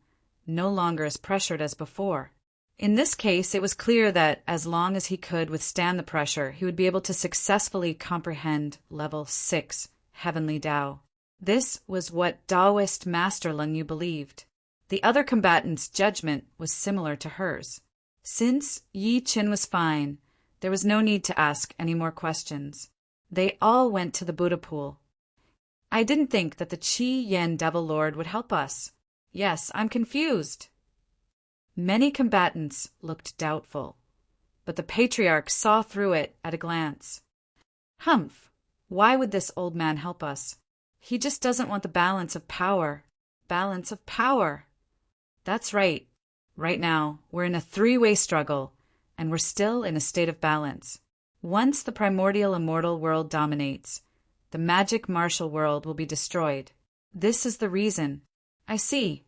no longer as pressured as before. In this case, it was clear that as long as he could withstand the pressure, he would be able to successfully comprehend level 6 Heavenly Tao. This was what Taoist Master Leng Yu believed. The other combatants' judgment was similar to hers. Since Yi Qin was fine, there was no need to ask any more questions. They all went to the Buddha pool. I didn't think that the Qi Yin Devil Lord would help us. Yes, I'm confused. Many combatants looked doubtful, but the Patriarch saw through it at a glance. Humph! Why would this old man help us? He just doesn't want the balance of power. Balance of power. That's right. Right now, we're in a three-way struggle, and we're still in a state of balance. Once the primordial immortal world dominates, the magic martial world will be destroyed. This is the reason. I see.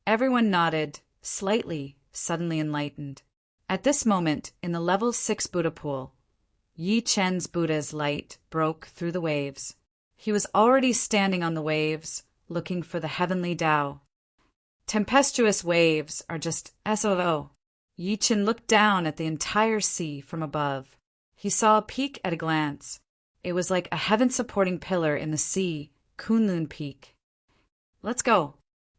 Everyone nodded, slightly, suddenly enlightened. At this moment, in the level 6 Buddha pool, Yi Chen's Buddha's light broke through the waves. He was already standing on the waves, looking for the heavenly Tao. Tempestuous waves are just SOO. Yi Qin looked down at the entire sea from above. He saw a peak at a glance. It was like a heaven-supporting pillar in the sea, Kunlun Peak. Let's go.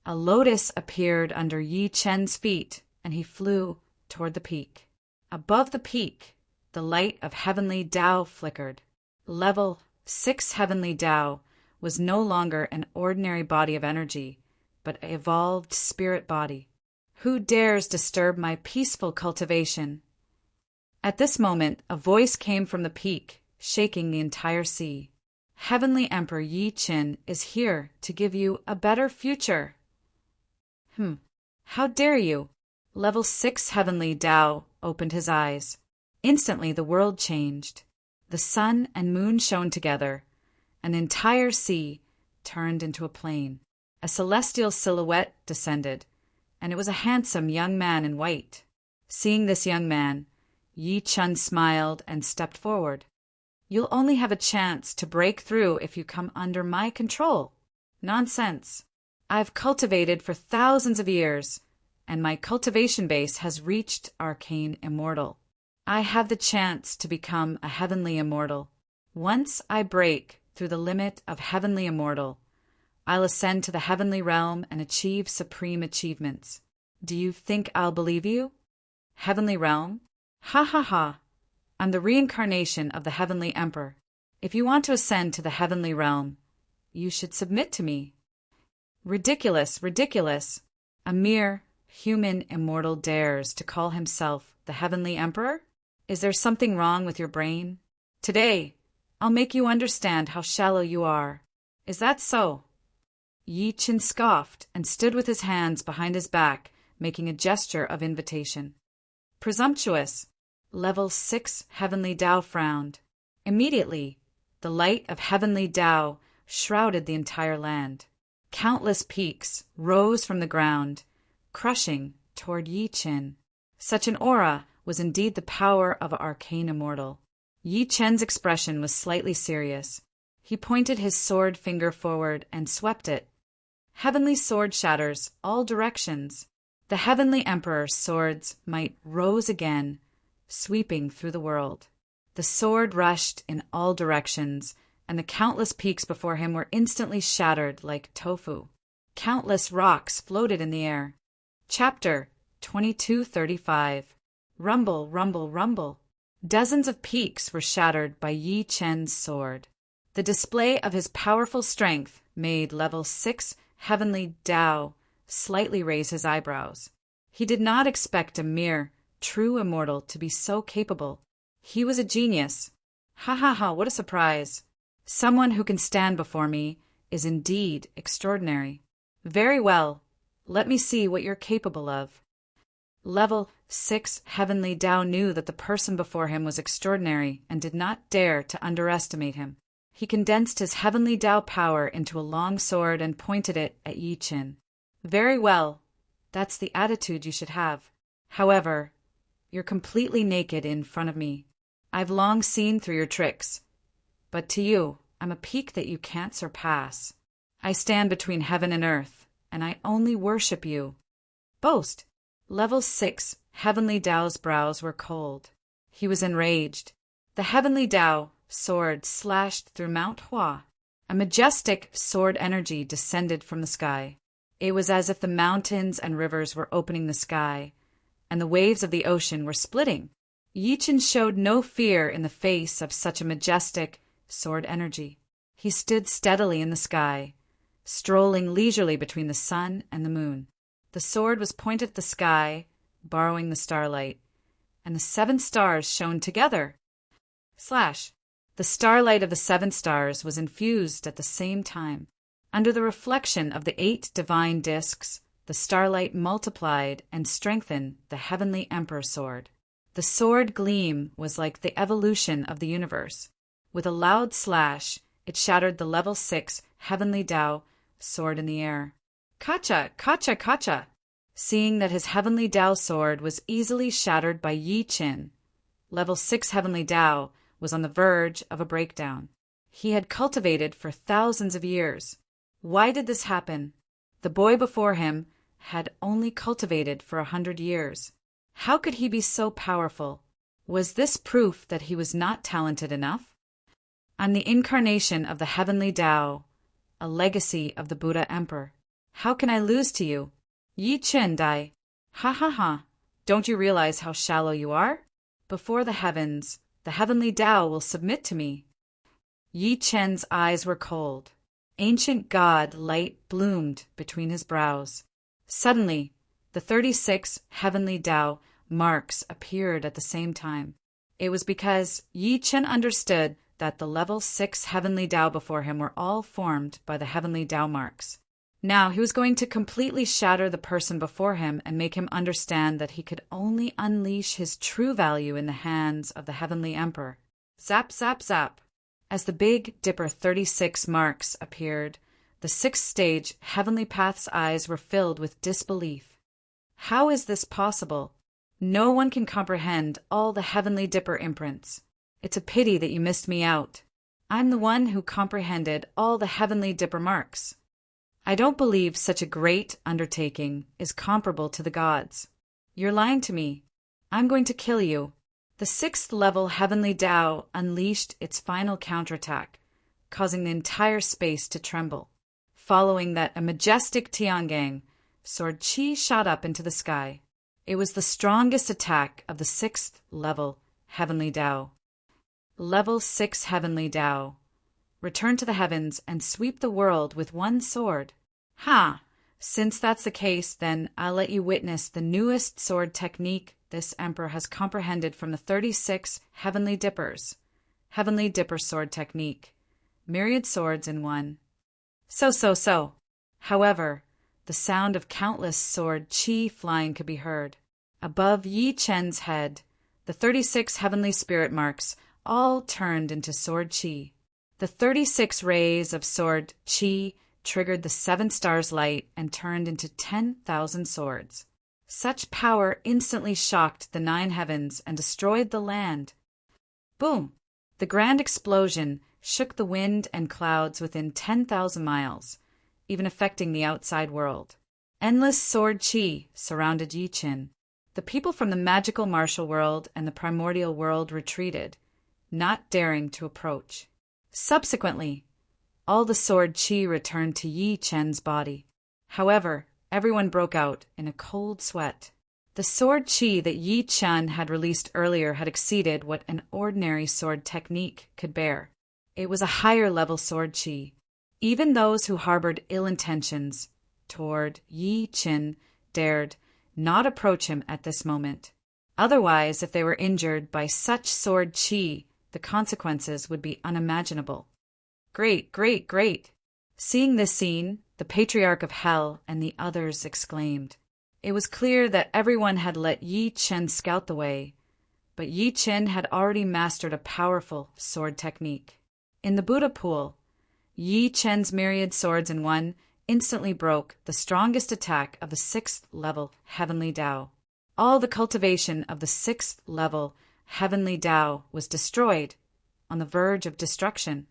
A lotus appeared under Yi Chen's feet, and he flew toward the peak. Above the peak, the light of heavenly Tao flickered. Level 6 heavenly Tao was no longer an ordinary body of energy, but an evolved spirit body. Who dares disturb my peaceful cultivation? At this moment, a voice came from the peak, shaking the entire sea. Heavenly Emperor Yi Qin is here to give you a better future. How dare you? Level 6 Heavenly Tao opened his eyes. Instantly the world changed. The sun and moon shone together. An entire sea turned into a plain. A celestial silhouette descended, and it was a handsome young man in white. Seeing this young man, Yi Qin smiled and stepped forward. You'll only have a chance to break through if you come under my control. Nonsense. I've cultivated for thousands of years, and my cultivation base has reached arcane immortal. I have the chance to become a heavenly immortal. Once I break through the limit of heavenly immortal, I'll ascend to the heavenly realm and achieve supreme achievements. Do you think I'll believe you? Heavenly realm? Ha ha ha. I'm the reincarnation of the Heavenly Emperor. If you want to ascend to the heavenly realm, you should submit to me. Ridiculous, ridiculous. A mere human immortal dares to call himself the Heavenly Emperor? Is there something wrong with your brain? Today, I'll make you understand how shallow you are. Is that so? Yi Qin scoffed and stood with his hands behind his back, making a gesture of invitation. Presumptuous. Level 6 Heavenly Tao frowned. Immediately, the light of Heavenly Tao shrouded the entire land. Countless peaks rose from the ground, crushing toward Yi Qin. Such an aura was indeed the power of arcane immortal. Yi Qin's expression was slightly serious. He pointed his sword finger forward and swept it. Heavenly sword shatters all directions. The Heavenly Emperor's sword's might rose again, sweeping through the world. The sword rushed in all directions, and the countless peaks before him were instantly shattered like tofu. Countless rocks floated in the air. Chapter 2235. Rumble, rumble, rumble. Dozens of peaks were shattered by Yi Qin's sword. The display of his powerful strength made Level 6 Heavenly Tao slightly raise his eyebrows. He did not expect a mere true immortal to be so capable. He was a genius. Ha ha ha, what a surprise. Someone who can stand before me is indeed extraordinary. Very well, let me see what you're capable of. Level 6 Heavenly Tao knew that the person before him was extraordinary and did not dare to underestimate him. He condensed his Heavenly Tao power into a long sword and pointed it at Yi Qin. Very well, that's the attitude you should have. However, you're completely naked in front of me. I've long seen through your tricks, but to you, I'm a peak that you can't surpass. I stand between heaven and earth, and I only worship you. Boast. Level 6 Heavenly Tao's brows were cold. He was enraged. The Heavenly Tao sword slashed through Mount Hua. A majestic sword energy descended from the sky. It was as if the mountains and rivers were opening the sky, and the waves of the ocean were splitting. Yi Qin showed no fear in the face of such a majestic sword energy. He stood steadily in the sky, strolling leisurely between the sun and the moon. The sword was pointed at the sky, borrowing the starlight, and the 7 stars shone together. Slash. The starlight of the 7 stars was infused at the same time. Under the reflection of the 8 divine discs, the starlight multiplied and strengthened the Heavenly Emperor sword. The sword gleam was like the evolution of the universe. With a loud slash, it shattered the Level 6 Heavenly Tao sword in the air. Kacha, kacha, kacha! Seeing that his Heavenly Tao sword was easily shattered by Yi Qin, Level 6 Heavenly Tao was on the verge of a breakdown. He had cultivated for thousands of years. Why did this happen? The boy before him had only cultivated for 100 years. How could he be so powerful? Was this proof that he was not talented enough? I'm the incarnation of the Heavenly Tao, a legacy of the Buddha Emperor. How can I lose to you? Yi Qin Dai. Ha ha ha. Don't you realize how shallow you are? Before the heavens, the Heavenly Tao will submit to me. Yi Qin's eyes were cold. Ancient god light bloomed between his brows. Suddenly, the 36 Heavenly Tao marks appeared at the same time. It was because Yi Chen understood that the level 6 heavenly Tao before him were all formed by the heavenly Tao marks. Now he was going to completely shatter the person before him and make him understand that he could only unleash his true value in the hands of the heavenly emperor. Zap, zap, zap. As the Big Dipper 36 marks appeared, the sixth stage heavenly path's eyes were filled with disbelief. How is this possible? No one can comprehend all the heavenly Dipper imprints. It's a pity that you missed me out. I'm the one who comprehended all the heavenly Dipper marks. I don't believe such a great undertaking is comparable to the gods. You're lying to me. I'm going to kill you. The sixth level heavenly Tao unleashed its final counterattack, causing the entire space to tremble. Following that, a majestic Tiangang sword Qi shot up into the sky. It was the strongest attack of the sixth level heavenly Tao. Level 6 heavenly Tao. Return to the heavens and sweep the world with one sword. Ha! Since that's the case, then I'll let you witness the newest sword technique this emperor has comprehended from the 36 heavenly Dippers. Heavenly Dipper sword technique. Myriad swords in one. So. However, the sound of countless sword Qi flying could be heard. Above Yi Chen's head, the 36 heavenly spirit marks all turned into sword Qi. The 36 rays of sword Qi triggered the 7 stars' light and turned into 10,000 swords. Such power instantly shocked the 9 heavens and destroyed the land. Boom! The grand explosion shook the wind and clouds within 10,000 miles, even affecting the outside world. Endless sword Qi surrounded Yi Chen. The people from the magical martial world and the primordial world retreated, not daring to approach. Subsequently, all the sword Qi returned to Yi Chen's body. However, everyone broke out in a cold sweat. The sword Qi that Yi Chen had released earlier had exceeded what an ordinary sword technique could bear. It was a higher level sword Qi. Even those who harbored ill intentions toward Yi Chen dared not approach him at this moment. Otherwise, if they were injured by such sword Qi, the consequences would be unimaginable. Great. Seeing this scene, the Patriarch of Hell and the others exclaimed. It was clear that everyone had let Yi Chen scout the way, but Yi Chen had already mastered a powerful sword technique. In the Buddha pool, Yi Chen's myriad swords in one instantly broke the strongest attack of the 6th level heavenly Tao. All the cultivation of the 6th level heavenly Tao was destroyed, on the verge of destruction.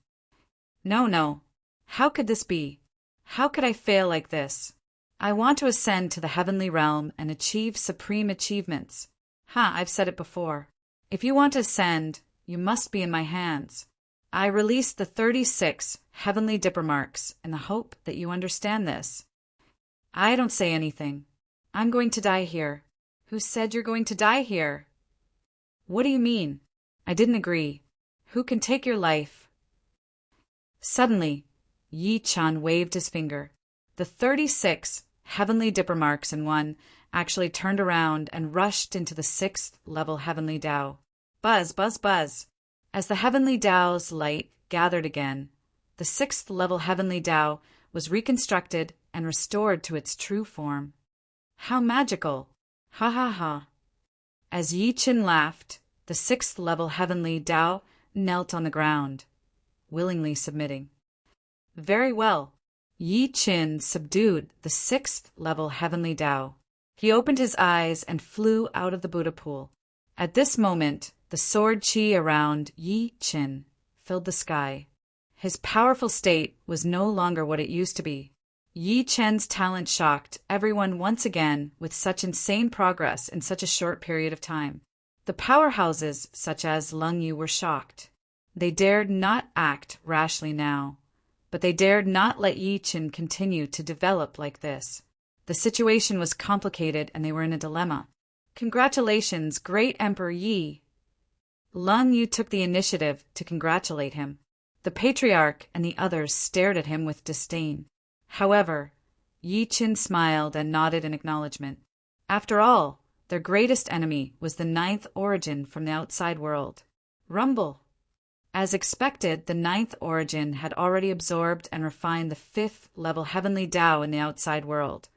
No. How could this be? How could I fail like this? I want to ascend to the heavenly realm and achieve supreme achievements. I've said it before. If you want to ascend, you must be in my hands. I released the 36 heavenly Dipper marks in the hope that you understand this. I don't say anything. I'm going to die here. Who said you're going to die here? What do you mean? I didn't agree. Who can take your life? Suddenly, Yi Chen waved his finger. The 36 heavenly Dipper marks in one actually turned around and rushed into the 6th level heavenly Tao. Buzz. As the heavenly Tao's light gathered again, the 6th level heavenly Tao was reconstructed and restored to its true form. How magical! Ha. As Yi Chen laughed, the 6th level heavenly Tao knelt on the ground, willingly submitting. Very well. Yi Chen subdued the 6th level heavenly Tao. He opened his eyes and flew out of the Buddha pool. At this moment, the sword Qi around Yi Chen filled the sky. His powerful state was no longer what it used to be. Yi Chen's talent shocked everyone once again with such insane progress in such a short period of time. The powerhouses, such as Lung Yu, were shocked. They dared not act rashly now, but they dared not let Yi Chen continue to develop like this. The situation was complicated and they were in a dilemma. Congratulations, great Emperor Yi. Lung Yu took the initiative to congratulate him. The Patriarch and the others stared at him with disdain. However, Yi Chen smiled and nodded in acknowledgement. After all, Their greatest enemy was the ninth origin from the outside world. Rumble. As expected, the ninth origin had already absorbed and refined the fifth level heavenly Tao in the outside world,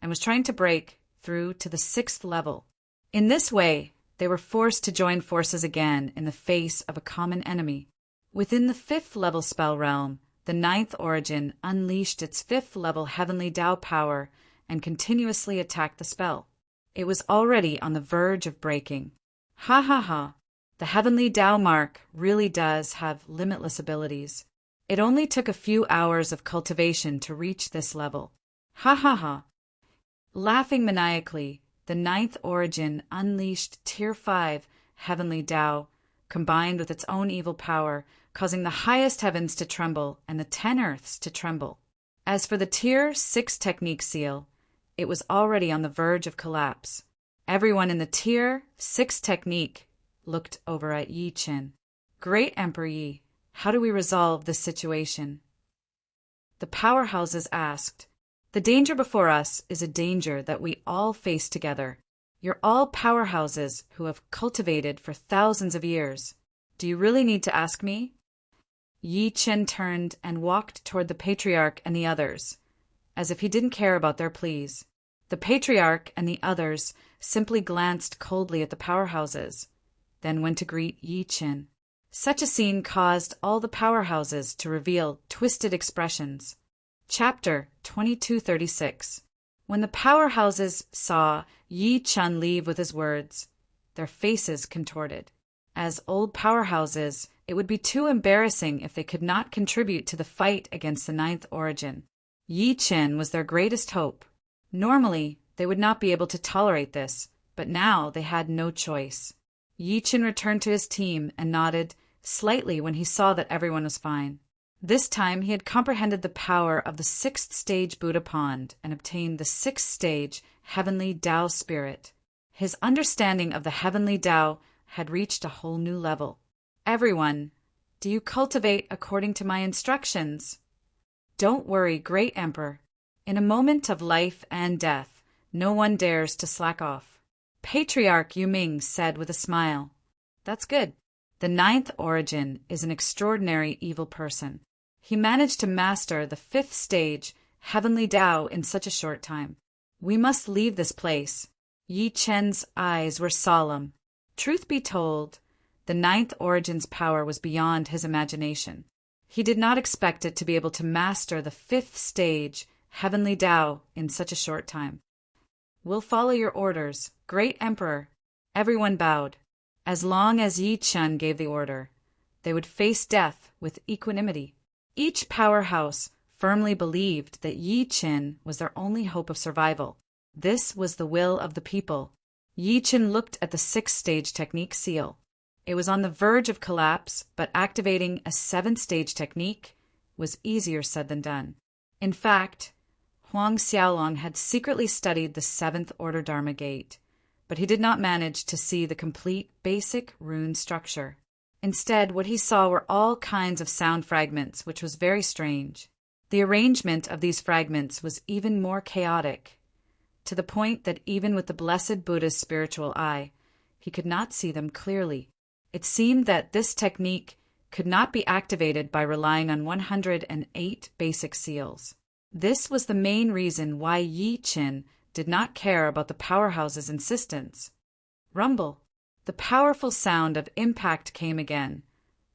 and was trying to break through to the sixth level. In this way, they were forced to join forces again in the face of a common enemy. Within the fifth level spell realm, the ninth origin unleashed its fifth level heavenly Tao power and continuously attacked the spell. It was already on the verge of breaking. Ha ha ha. The heavenly Tao mark really does have limitless abilities. It only took a few hours of cultivation to reach this level. Ha ha ha. Laughing maniacally, the ninth origin unleashed Tier 5 heavenly Tao, combined with its own evil power, causing the highest heavens to tremble and the 10 earths to tremble. As for the Tier 6 technique seal, it was already on the verge of collapse. Everyone in the Tier 6 technique looked over at Yi Qin. Great Emperor Yi, how do we resolve this situation? The powerhouses asked. The danger before us is a danger that we all face together. You're all powerhouses who have cultivated for thousands of years. Do you really need to ask me? Yi Qin turned and walked toward the patriarch and the others, as if he didn't care about their pleas. The patriarch and the others simply glanced coldly at the powerhouses, then went to greet Yi Qin. Such a scene caused all the powerhouses to reveal twisted expressions. Chapter 2236. When the powerhouses saw Yi Qin leave with his words, their faces contorted. As old powerhouses, it would be too embarrassing if they could not contribute to the fight against the ninth origin. Yi Qin was their greatest hope. Normally, they would not be able to tolerate this, but now they had no choice. Yi Qin returned to his team and nodded slightly when he saw that everyone was fine. This time he had comprehended the power of the sixth stage Buddha pond and obtained the sixth stage heavenly Tao spirit. His understanding of the heavenly Tao had reached a whole new level. Everyone, do you cultivate according to my instructions? Don't worry, Great Emperor. In a moment of life and death, no one dares to slack off. Patriarch Yu Ming said with a smile. That's good. The ninth origin is an extraordinary evil person. He managed to master the fifth stage, heavenly Tao, in such a short time. We must leave this place. Yi Qin's eyes were solemn. Truth be told, the ninth origin's power was beyond his imagination. He did not expect it to be able to master the fifth stage, heavenly Tao, in such a short time. We'll follow your orders, Great Emperor. Everyone bowed. As long as Yi Qin gave the order, they would face death with equanimity. Each powerhouse firmly believed that Yi Qin was their only hope of survival. This was the will of the people. Yi Qin looked at the sixth stage technique seal. It was on the verge of collapse, but activating a seventh stage technique was easier said than done. In fact, Huang Xiaolong had secretly studied the seventh order Dharma gate, but he did not manage to see the complete basic rune structure. Instead, what he saw were all kinds of sound fragments, which was very strange. The arrangement of these fragments was even more chaotic, to the point that even with the blessed Buddha's spiritual eye, he could not see them clearly. It seemed that this technique could not be activated by relying on 108 basic seals. This was the main reason why Yi Qin did not care about the powerhouse's insistence. Rumble. The powerful sound of impact came again,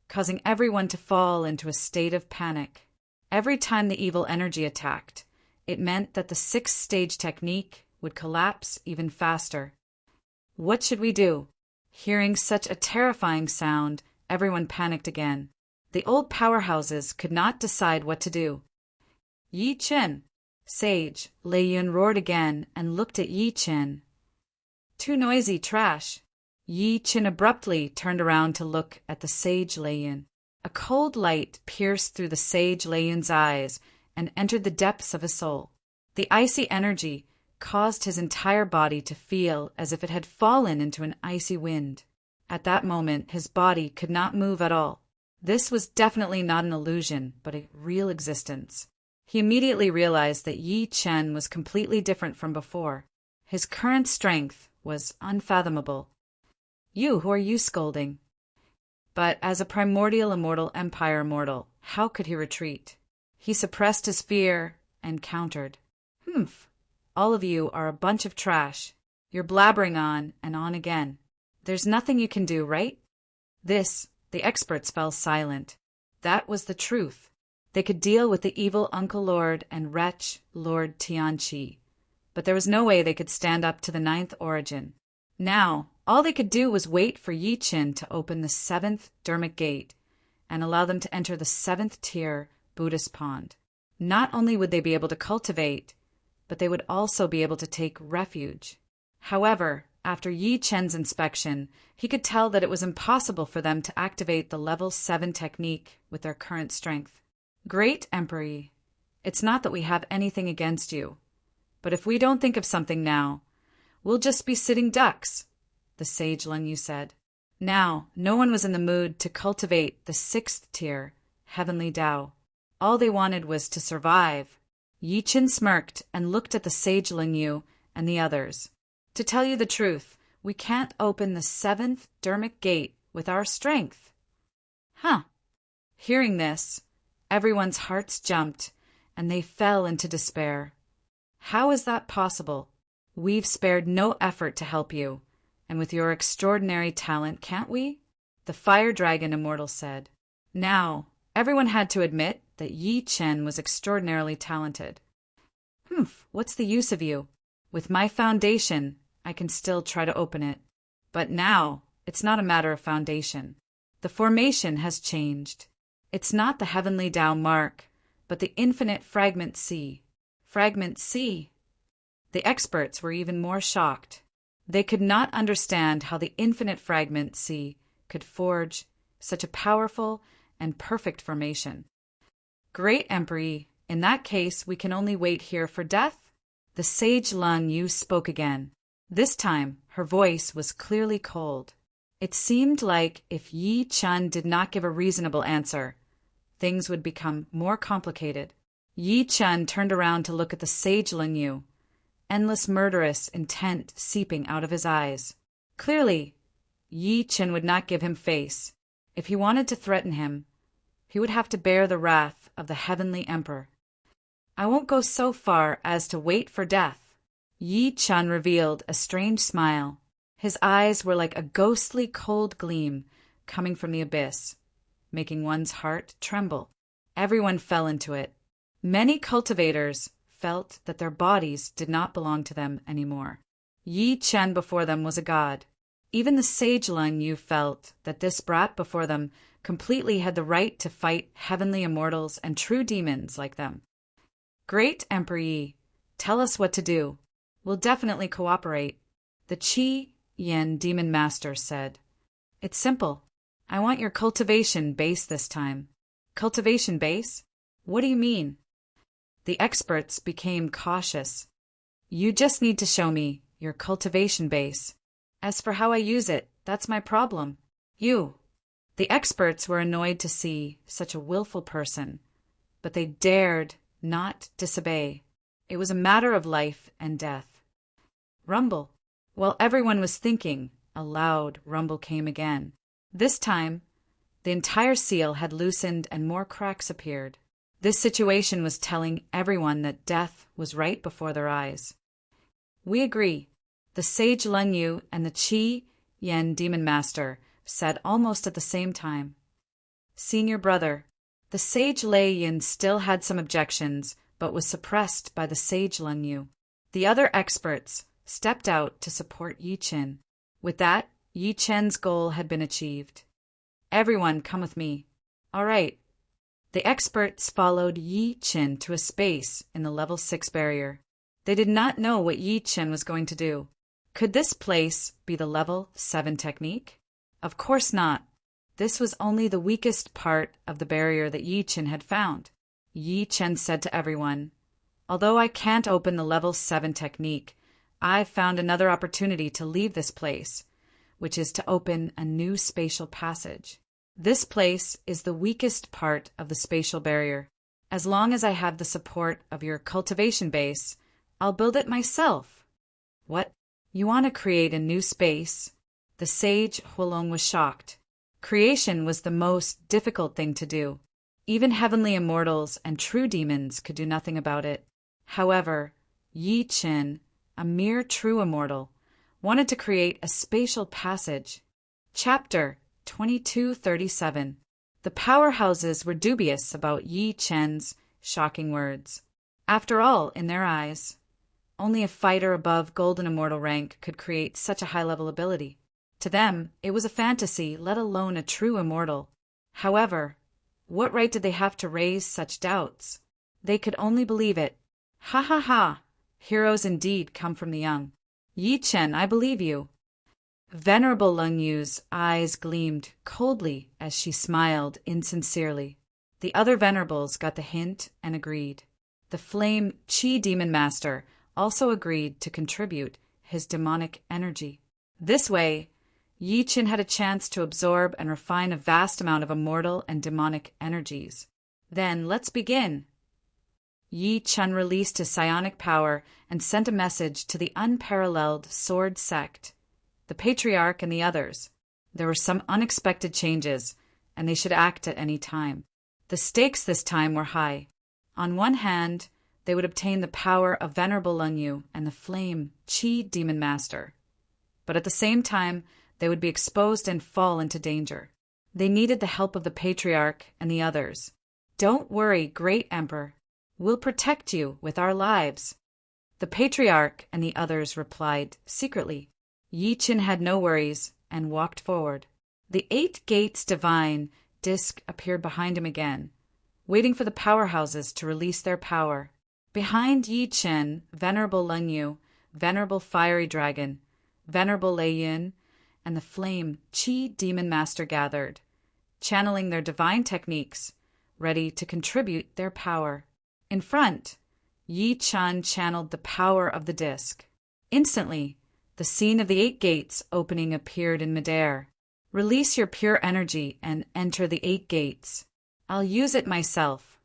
causing everyone to fall into a state of panic. Every time the evil energy attacked, it meant that the sixth stage technique would collapse even faster. What should we do? Hearing such a terrifying sound, everyone panicked again. The old powerhouses could not decide what to do. Yi Qin. Sage Lei Yun roared again and looked at Yi Qin. Too noisy, trash. Yi Qin abruptly turned around to look at the sage Lei Yun. A cold light pierced through the sage Lei Yun's eyes and entered the depths of his soul. The icy energy caused his entire body to feel as if it had fallen into an icy wind. At that moment, his body could not move at all. This was definitely not an illusion, but a real existence. He immediately realized that Yi Qin was completely different from before. His current strength was unfathomable. Who are you scolding? But as a primordial immortal empire mortal, how could he retreat? He suppressed his fear and countered. Humph, all of you are a bunch of trash. You're blabbering on and on again. There's nothing you can do, right? The experts fell silent. That was the truth. They could deal with the evil Uncle Lord and wretch Lord Tianqi, but there was no way they could stand up to the ninth origin. Now, all they could do was wait for Yi Qin to open the seventh dermic gate and allow them to enter the seventh tier Buddhist pond. Not only would they be able to cultivate, but they would also be able to take refuge. However, after Yi Chen's inspection, he could tell that it was impossible for them to activate the level 7 technique with their current strength. Great Emperor, it's not that we have anything against you, but if we don't think of something now, we'll just be sitting ducks, the sage Lun Yu said. Now, no one was in the mood to cultivate the 6th tier, Heavenly Tao. All they wanted was to survive. Yi Qin smirked and looked at the sage Lun Yu and the others. To tell you the truth, we can't open the 7th dermic gate with our strength. Huh. Hearing this, everyone's hearts jumped, and they fell into despair. How is that possible? We've spared no effort to help you, and with your extraordinary talent, can't we? The Fire Dragon Immortal said. Now, everyone had to admit that Yi Chen was extraordinarily talented. What's the use of you? With my foundation, I can still try to open it. But now, it's not a matter of foundation. The formation has changed. It's not the Heavenly Tao mark, but the infinite Fragment C. Fragment C. The experts were even more shocked. They could not understand how the infinite Fragment C could forge such a powerful and perfect formation. Great Emperor, in that case we can only wait here for death? The sage Lun Yu spoke again. This time, her voice was clearly cold. It seemed like if Yi Chen did not give a reasonable answer, things would become more complicated. Yi Chen turned around to look at the sage Lun Yu, endless murderous intent seeping out of his eyes. Clearly, Yi Chen would not give him face. If he wanted to threaten him, he would have to bear the wrath of the Heavenly Emperor. I won't go so far as to wait for death. Yi Chen revealed a strange smile. His eyes were like a ghostly cold gleam coming from the abyss, making one's heart tremble. Everyone fell into it. Many cultivators felt that their bodies did not belong to them anymore. Yi Chen before them was a god. Even the sage Lun Yu felt that this brat before them completely had the right to fight heavenly immortals and true demons like them. Great Emperor Yi, tell us what to do. We'll definitely cooperate, the Qi Yin Demon Master said. It's simple. I want your cultivation base this time. Cultivation base? What do you mean? The experts became cautious. You just need to show me your cultivation base. As for how I use it, that's my problem. The experts were annoyed to see such a willful person, but they dared not disobey. It was a matter of life and death. Rumble. While everyone was thinking, a loud rumble came again. This time, the entire seal had loosened and more cracks appeared. This situation was telling everyone that death was right before their eyes. We agree, the sage Lun Yu and the Qi Yin Demon Master said almost at the same time. Senior brother, the sage Lei Yin still had some objections, but was suppressed by the sage Lun Yu. The other experts stepped out to support Yi Qin. With that, Yi Chen's goal had been achieved. Everyone come with me. All right. The experts followed Yi Qin to a space in the level 6 barrier. They did not know what Yi Qin was going to do. Could this place be the level 7 technique? Of course not. This was only the weakest part of the barrier that Yi Qin had found. Yi Qin said to everyone, although I can't open the level 7 technique, I've found another opportunity to leave this place, which is to open a new spatial passage. This place is the weakest part of the spatial barrier. As long as I have the support of your cultivation base, I'll build it myself. What? You want to create a new space? The sage Huolong was shocked. Creation was the most difficult thing to do. Even heavenly immortals and true demons could do nothing about it. However, Yi Qin, a mere true immortal, wanted to create a spatial passage. Chapter 2237. The powerhouses were dubious about Yi Chen's shocking words. After all, in their eyes, only a fighter above golden immortal rank could create such a high-level ability. To them, it was a fantasy, let alone a true immortal. However, what right did they have to raise such doubts? They could only believe it. Ha ha ha! Heroes indeed come from the young. Yi Chen, I believe you. Venerable Lung Yu's eyes gleamed coldly as she smiled insincerely. The other venerables got the hint and agreed. The flame Qi Demon Master also agreed to contribute his demonic energy. This way, Yi Qin had a chance to absorb and refine a vast amount of immortal and demonic energies. Then, let's begin. Yi Chen released his psionic power and sent a message to the unparalleled Sword Sect, the Patriarch and the others. There were some unexpected changes, and they should act at any time. The stakes this time were high. On one hand, they would obtain the power of Venerable Lung Yu and the flame Qi Demon Master. But at the same time, they would be exposed and fall into danger. They needed the help of the Patriarch and the others. Don't worry, Great Emperor. We'll protect you with our lives. The Patriarch and the others replied secretly. Yi Qin had no worries and walked forward. The 8 Gates Divine disc appeared behind him again, waiting for the powerhouses to release their power. Behind Yi Qin, Venerable Lung Yu, Venerable Fiery Dragon, Venerable Lei Yin, and the flame Qi Demon Master gathered, channeling their divine techniques, ready to contribute their power. In front, Yi Chen channeled the power of the disc. Instantly, the scene of the 8 gates opening appeared in midair. Release your pure energy and enter the 8 gates. I'll use it myself.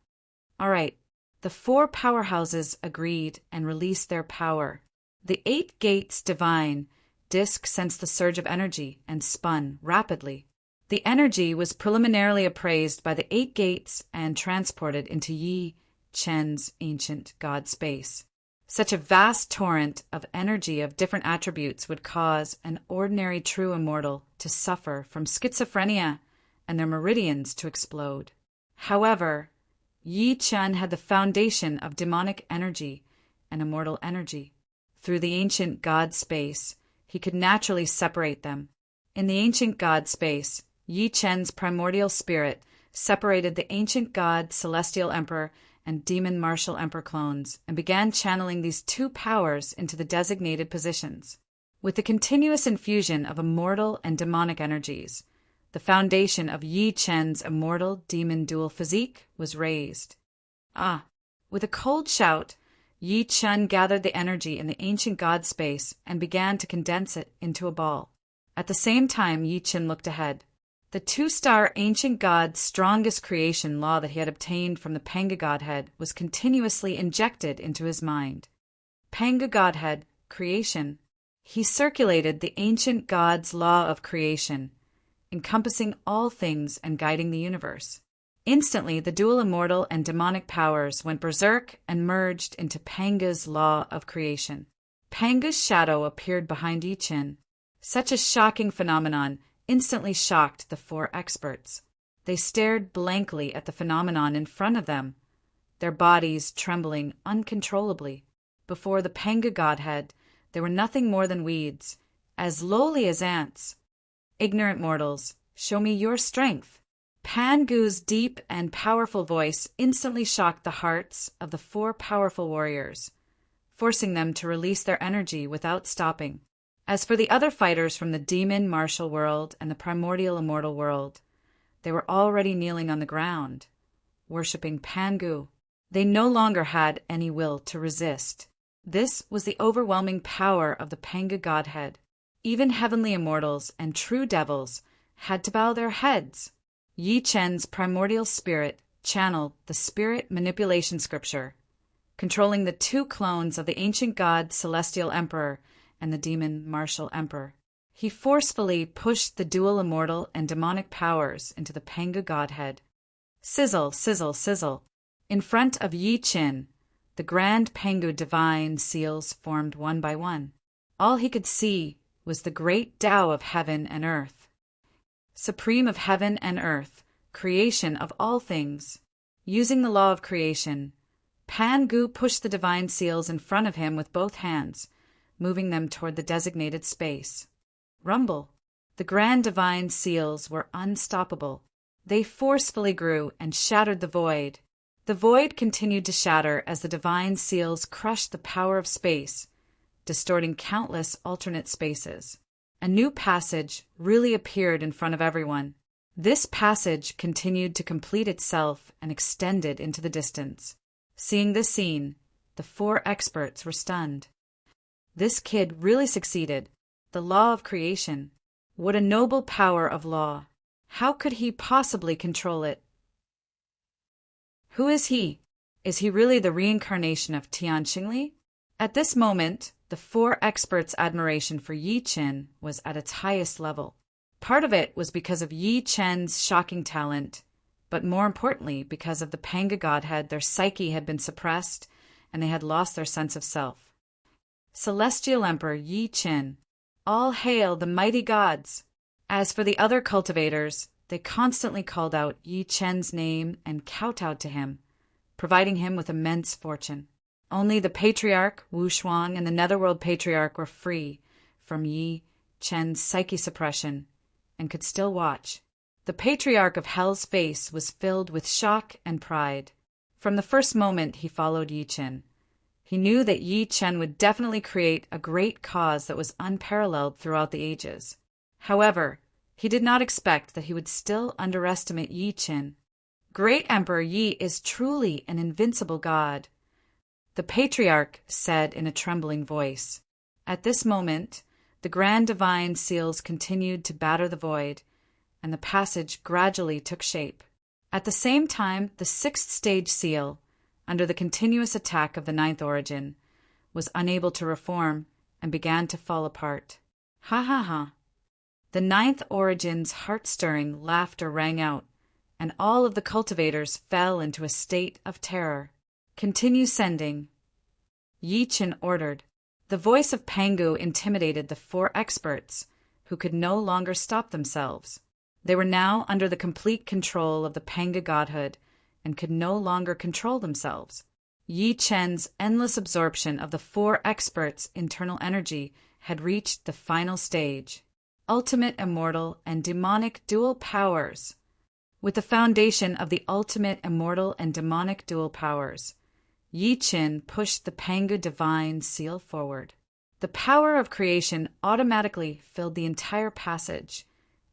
All right. The 4 powerhouses agreed and released their power. The 8 gates divine disc sensed the surge of energy and spun rapidly. The energy was preliminarily appraised by the 8 gates and transported into Yi Chen's ancient god space. Such a vast torrent of energy of different attributes would cause an ordinary true immortal to suffer from schizophrenia and their meridians to explode. However, Yi Chen had the foundation of demonic energy and immortal energy. Through the ancient god space, he could naturally separate them. In the ancient god space, Yi Chen's primordial spirit separated the ancient god Celestial Emperor and Demon Martial Emperor clones and began channeling these 2 powers into the designated positions. With the continuous infusion of immortal and demonic energies, the foundation of Yi Chen's immortal demon dual physique was raised. With a cold shout, Yi Chen gathered the energy in the ancient god space and began to condense it into a ball. At the same time, Yi Chen looked ahead. The 2-star ancient god's strongest creation law that he had obtained from the Panga Godhead was continuously injected into his mind. Panga Godhead, creation. He circulated the ancient god's law of creation, encompassing all things and guiding the universe. Instantly, the dual immortal and demonic powers went berserk and merged into Panga's law of creation. Panga's shadow appeared behind Yi Chen. Such a shocking phenomenon instantly shocked the 4 experts. They stared blankly at the phenomenon in front of them, their bodies trembling uncontrollably. Before the Panga Godhead, they were nothing more than weeds, as lowly as ants. Ignorant mortals, show me your strength. Pangu's deep and powerful voice instantly shocked the hearts of the 4 powerful warriors, forcing them to release their energy without stopping. As for the other fighters from the demon martial world and the primordial immortal world, they were already kneeling on the ground, worshipping Pangu. They no longer had any will to resist. This was the overwhelming power of the Panga Godhead. Even heavenly immortals and true devils had to bow their heads. Yi Chen's primordial spirit channeled the spirit manipulation scripture, controlling the 2 clones of the ancient god Celestial Emperor and the demon martial emperor. He forcefully pushed the dual immortal and demonic powers into the Pengu godhead. Sizzle, sizzle, sizzle. In front of Yi Qin, the grand Pengu divine seals formed one by one. All he could see was the great Tao of heaven and earth. Supreme of heaven and earth, creation of all things. Using the law of creation, Pangu pushed the divine seals in front of him with both hands, moving them toward the designated space. Rumble. The grand divine seals were unstoppable. They forcefully grew and shattered the void. The void continued to shatter as the divine seals crushed the power of space, distorting countless alternate spaces. A new passage really appeared in front of everyone. This passage continued to complete itself and extended into the distance. Seeing this scene, the four experts were stunned. This kid really succeeded. The law of creation. What a noble power of law. How could he possibly control it? Who is he? Is he really the reincarnation of Tian Qingli? At this moment, the four experts' admiration for Yi Qin was at its highest level. Part of it was because of Yi Chen's shocking talent, but more importantly because of the Pengu godhead. Their psyche had been suppressed, and they had lost their sense of self. Celestial Emperor Yi Qin. All hail the mighty gods! As for the other cultivators, they constantly called out Yi Chen's name and kowtowed to him, providing him with immense fortune. Only the Patriarch, Wu Shuang, and the Netherworld Patriarch were free from Yi Chen's psyche suppression and could still watch. The Patriarch of Hell's face was filled with shock and pride. From the first moment he followed Yi Chen, he knew that Yi Chen would definitely create a great cause that was unparalleled throughout the ages. However, he did not expect that he would still underestimate Yi Chen. Great Emperor Yi is truly an invincible god, the Patriarch said in a trembling voice. At this moment, the grand divine seals continued to batter the void, and the passage gradually took shape. At the same time, the sixth stage seal, under the continuous attack of the ninth origin, was unable to reform and began to fall apart. Ha ha ha. The ninth origin's heart-stirring laughter rang out, and all of the cultivators fell into a state of terror. Continue sending, Yi Chen ordered. The voice of Pangu intimidated the four experts, who could no longer stop themselves. They were now under the complete control of the Pengu godhood and could no longer control themselves. Yi Chen's endless absorption of the four experts' internal energy had reached the final stage. Ultimate immortal and demonic dual powers. With the foundation of the ultimate immortal and demonic dual powers, Yi Chen pushed the Pengu divine seal forward. The power of creation automatically filled the entire passage,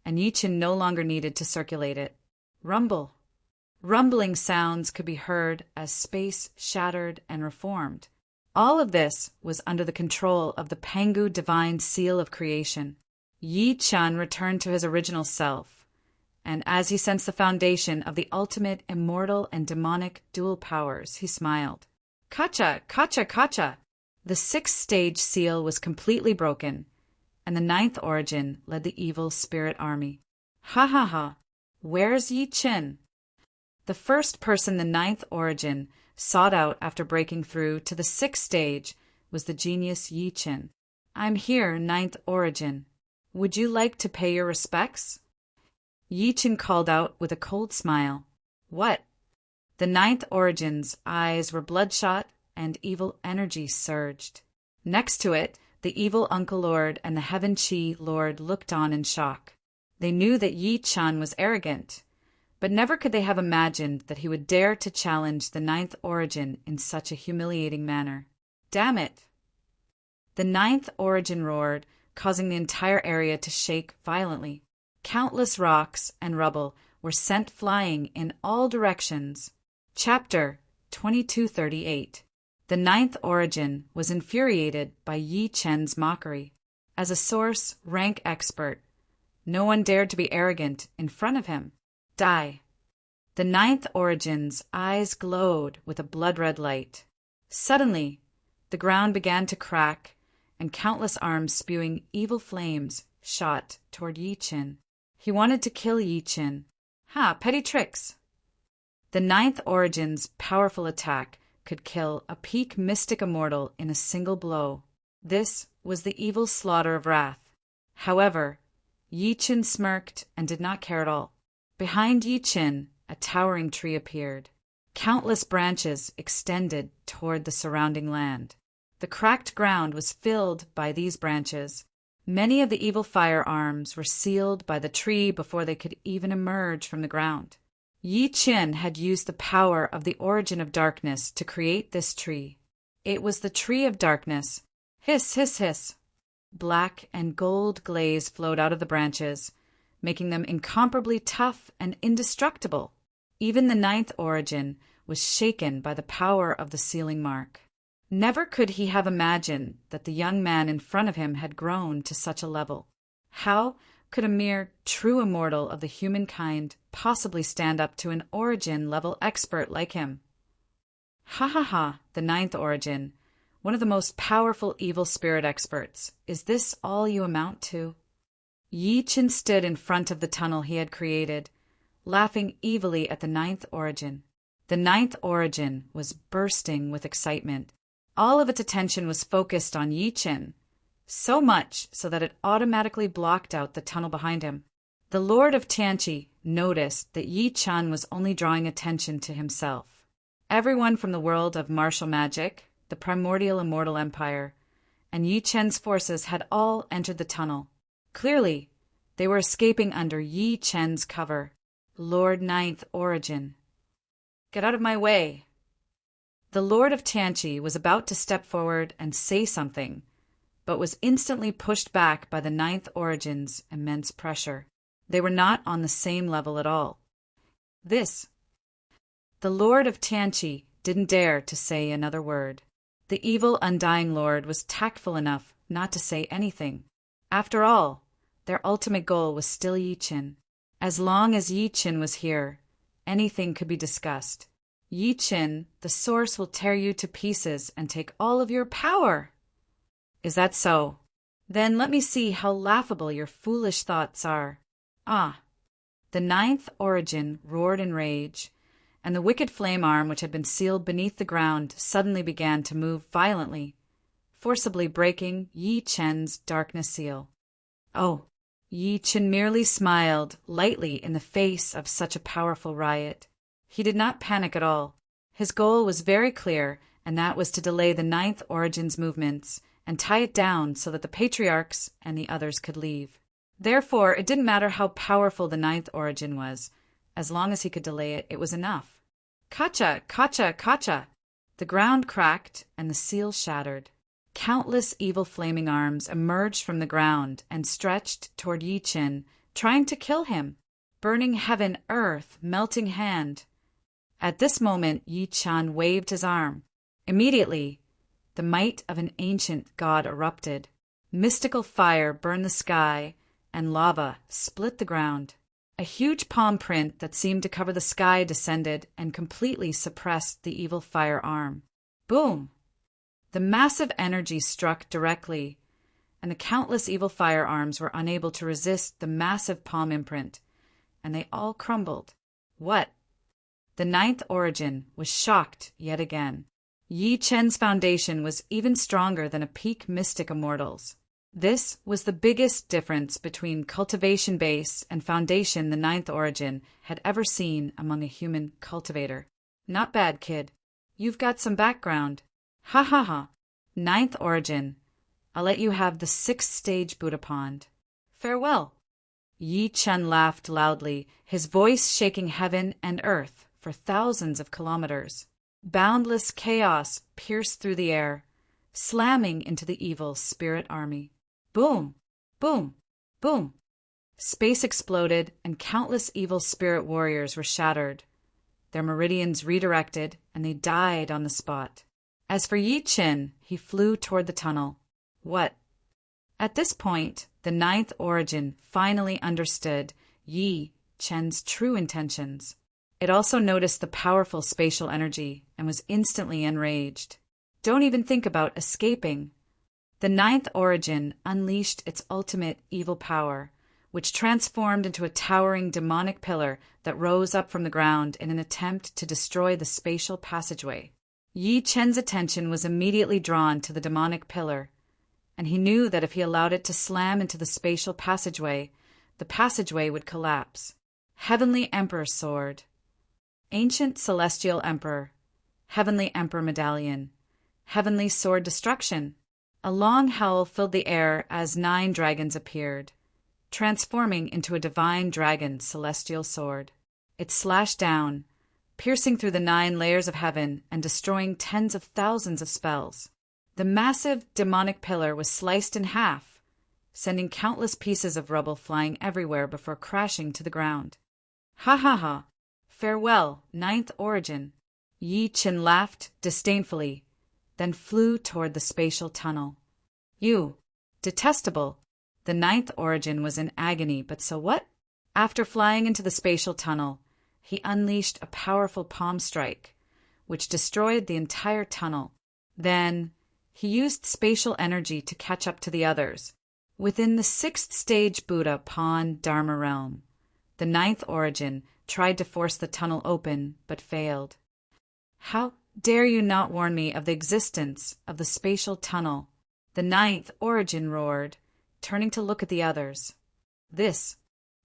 and Yi Chen no longer needed to circulate it. Rumble. Rumbling sounds could be heard as space shattered and reformed. All of this was under the control of the Pengu divine seal of creation. Yi Chen returned to his original self, and as he sensed the foundation of the ultimate immortal and demonic dual powers, he smiled. Kacha, kacha, kacha! The sixth stage seal was completely broken, and the ninth origin led the evil spirit army. Ha ha ha! Where's Yi Chen? The first person the ninth origin sought out after breaking through to the sixth stage was the genius Yi Chen. I'm here, ninth origin. Would you like to pay your respects? Yi Chen called out with a cold smile. What? The ninth origin's eyes were bloodshot and evil energy surged. Next to it, the evil Uncle Lord and the Heaven Chi Lord looked on in shock. They knew that Yi Chen was arrogant, but never could they have imagined that he would dare to challenge the ninth origin in such a humiliating manner. Damn it! The ninth origin roared, causing the entire area to shake violently. Countless rocks and rubble were sent flying in all directions. Chapter 2238. The ninth origin was infuriated by Yi Chen's mockery. As a source rank expert, no one dared to be arrogant in front of him. Die. The ninth origin's eyes glowed with a blood-red light. Suddenly, the ground began to crack, and countless arms spewing evil flames shot toward Yi Qin. He wanted to kill Yi Qin. Petty tricks. The ninth Origin's powerful attack could kill a peak mystic immortal in a single blow. This was the evil slaughter of wrath. However, Yi Qin smirked and did not care at all. Behind Yi Qin, a towering tree appeared. Countless branches extended toward the surrounding land. The cracked ground was filled by these branches. Many of the evil firearms were sealed by the tree before they could even emerge from the ground. Yi Qin had used the power of the origin of darkness to create this tree. It was the tree of darkness. Hiss, hiss, hiss. Black and gold glaze flowed out of the branches, making them incomparably tough and indestructible. Even the ninth Origin was shaken by the power of the sealing mark. Never could he have imagined that the young man in front of him had grown to such a level. How could a mere true immortal of the humankind possibly stand up to an Origin-level expert like him? The ninth Origin, one of the most powerful evil spirit experts. Is this all you amount to? Yi Qin stood in front of the tunnel he had created, laughing evilly at the ninth Origin. The ninth Origin was bursting with excitement. All of its attention was focused on Yi Qin, so much so that it automatically blocked out the tunnel behind him. The Lord of Tianqi noticed that Yi Qin was only drawing attention to himself. Everyone from the world of martial magic, the primordial immortal empire, and Yi Qin's forces had all entered the tunnel. Clearly, they were escaping under Yi Qin's cover. Lord Ninth Origin. Get out of my way. The Lord of Tianqi was about to step forward and say something, but was instantly pushed back by the ninth Origin's immense pressure. They were not on the same level at all. The Lord of Tianqi didn't dare to say another word. The evil undying Lord was tactful enough not to say anything. After all, their ultimate goal was still Yi Qin. As long as Yi Qin was here, anything could be discussed. Yi Qin, the source will tear you to pieces and take all of your power. Is that so? Then let me see how laughable your foolish thoughts are. The ninth Origin roared in rage, and the wicked flame arm which had been sealed beneath the ground suddenly began to move violently, forcibly breaking Yi Qin's darkness seal. Yi Qin merely smiled lightly in the face of such a powerful riot. He did not panic at all. His goal was very clear, and that was to delay the ninth Origin's movements and tie it down so that the patriarchs and the others could leave. Therefore, it didn't matter how powerful the ninth Origin was. As long as he could delay it, it was enough. Kacha, kacha, kacha! The ground cracked and the seal shattered. Countless evil flaming arms emerged from the ground and stretched toward Yi Qin, trying to kill him. Burning heaven, earth, melting hand. At this moment, Yi Qin waved his arm. Immediately, the might of an ancient god erupted. Mystical fire burned the sky, and lava split the ground. A huge palm print that seemed to cover the sky descended and completely suppressed the evil fire arm. Boom! The massive energy struck directly, and the countless evil firearms were unable to resist the massive palm imprint, and they all crumbled. What? The ninth Origin was shocked yet again. Yi Qin's foundation was even stronger than a peak mystic immortal's. This was the biggest difference between cultivation base and foundation the ninth Origin had ever seen among a human cultivator. Not bad, kid. You've got some background. Ninth Origin, I'll let you have the 6th stage Buddha pond. Farewell. Yi Qin laughed loudly, his voice shaking heaven and earth for thousands of kilometers. Boundless chaos pierced through the air, slamming into the evil spirit army. Boom! Boom! Boom! Space exploded, and countless evil spirit warriors were shattered. Their meridians redirected, and they died on the spot. As for Yi Qin, he flew toward the tunnel. What? At this point, the ninth Origin finally understood Yi Qin's true intentions. It also noticed the powerful spatial energy and was instantly enraged. Don't even think about escaping. The ninth origin unleashed its ultimate evil power, which transformed into a towering demonic pillar that rose up from the ground in an attempt to destroy the spatial passageway. Yi Chen's attention was immediately drawn to the demonic pillar, and he knew that if he allowed it to slam into the spatial passageway, the passageway would collapse. Heavenly Emperor Sword. Ancient Celestial Emperor. Heavenly Emperor Medallion. Heavenly Sword Destruction. A long howl filled the air as 9 dragons appeared, transforming into a divine dragon celestial sword. It slashed down, piercing through the 9 layers of heaven and destroying tens of thousands of spells. The massive demonic pillar was sliced in half, sending countless pieces of rubble flying everywhere before crashing to the ground. Ha ha ha! Farewell, ninth origin! Yi Chen laughed disdainfully, then flew toward the spatial tunnel. You, detestable! The ninth origin was in agony, but so what? After flying into the spatial tunnel, he unleashed a powerful palm strike, which destroyed the entire tunnel. Then, he used spatial energy to catch up to the others. Within the 6th stage Buddha Pawn Dharma realm, the ninth origin tried to force the tunnel open, but failed. How dare you not warn me of the existence of the spatial tunnel? The ninth origin roared, turning to look at the others.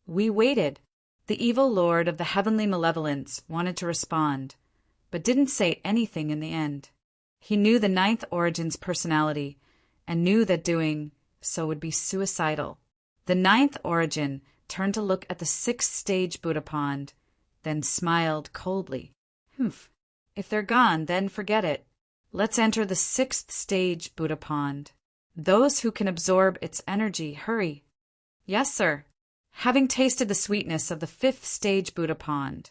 We waited. The evil lord of the heavenly malevolence wanted to respond, but didn't say anything in the end. He knew the ninth origin's personality, and knew that doing so would be suicidal. The ninth origin turned to look at the 6th stage Buddha pond, then smiled coldly. Humph. If they're gone, then forget it. Let's enter the 6th stage Buddha pond. Those who can absorb its energy, hurry. Yes, sir. Having tasted the sweetness of the 5th stage Buddha pond,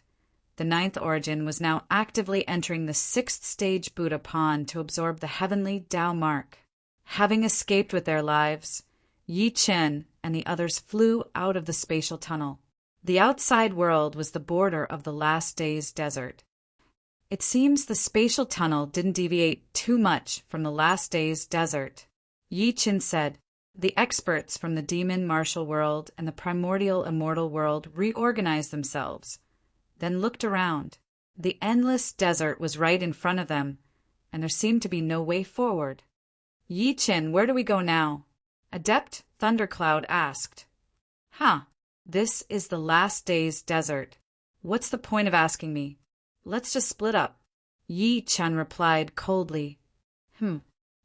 the ninth origin was now actively entering the 6th stage Buddha pond to absorb the heavenly Tao mark. Having escaped with their lives, Yi Chen and the others flew out of the spatial tunnel. The outside world was the border of the last day's desert. It seems the spatial tunnel didn't deviate too much from the last day's desert. Yi Chen said, the experts from the demon martial world and the primordial immortal world reorganized themselves, then looked around. The endless desert was right in front of them, and there seemed to be no way forward. Yi Chen, where do we go now? Adept Thundercloud asked. This is the last day's desert. What's the point of asking me? Let's just split up. Yi Chen replied coldly.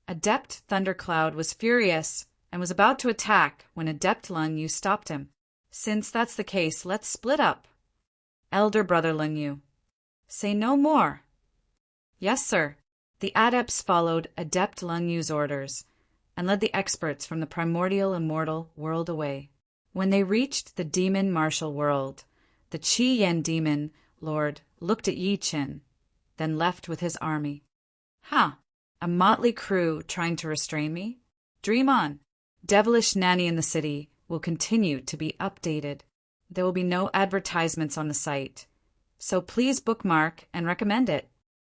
Adept Thundercloud was furious and was about to attack when Adept Lung Yu stopped him. Since that's the case, let's split up. Elder Brother Lung Yu. Say no more. Yes, sir. The adepts followed Adept Lung Yu's orders and led the experts from the primordial immortal world away. When they reached the demon martial world, the Qi Yen demon lord looked at Yi Chen, then left with his army. A motley crew trying to restrain me? Dream on. Devilish Nanny in the city will continue to be updated. There will be no advertisements on the site, so please bookmark and recommend it.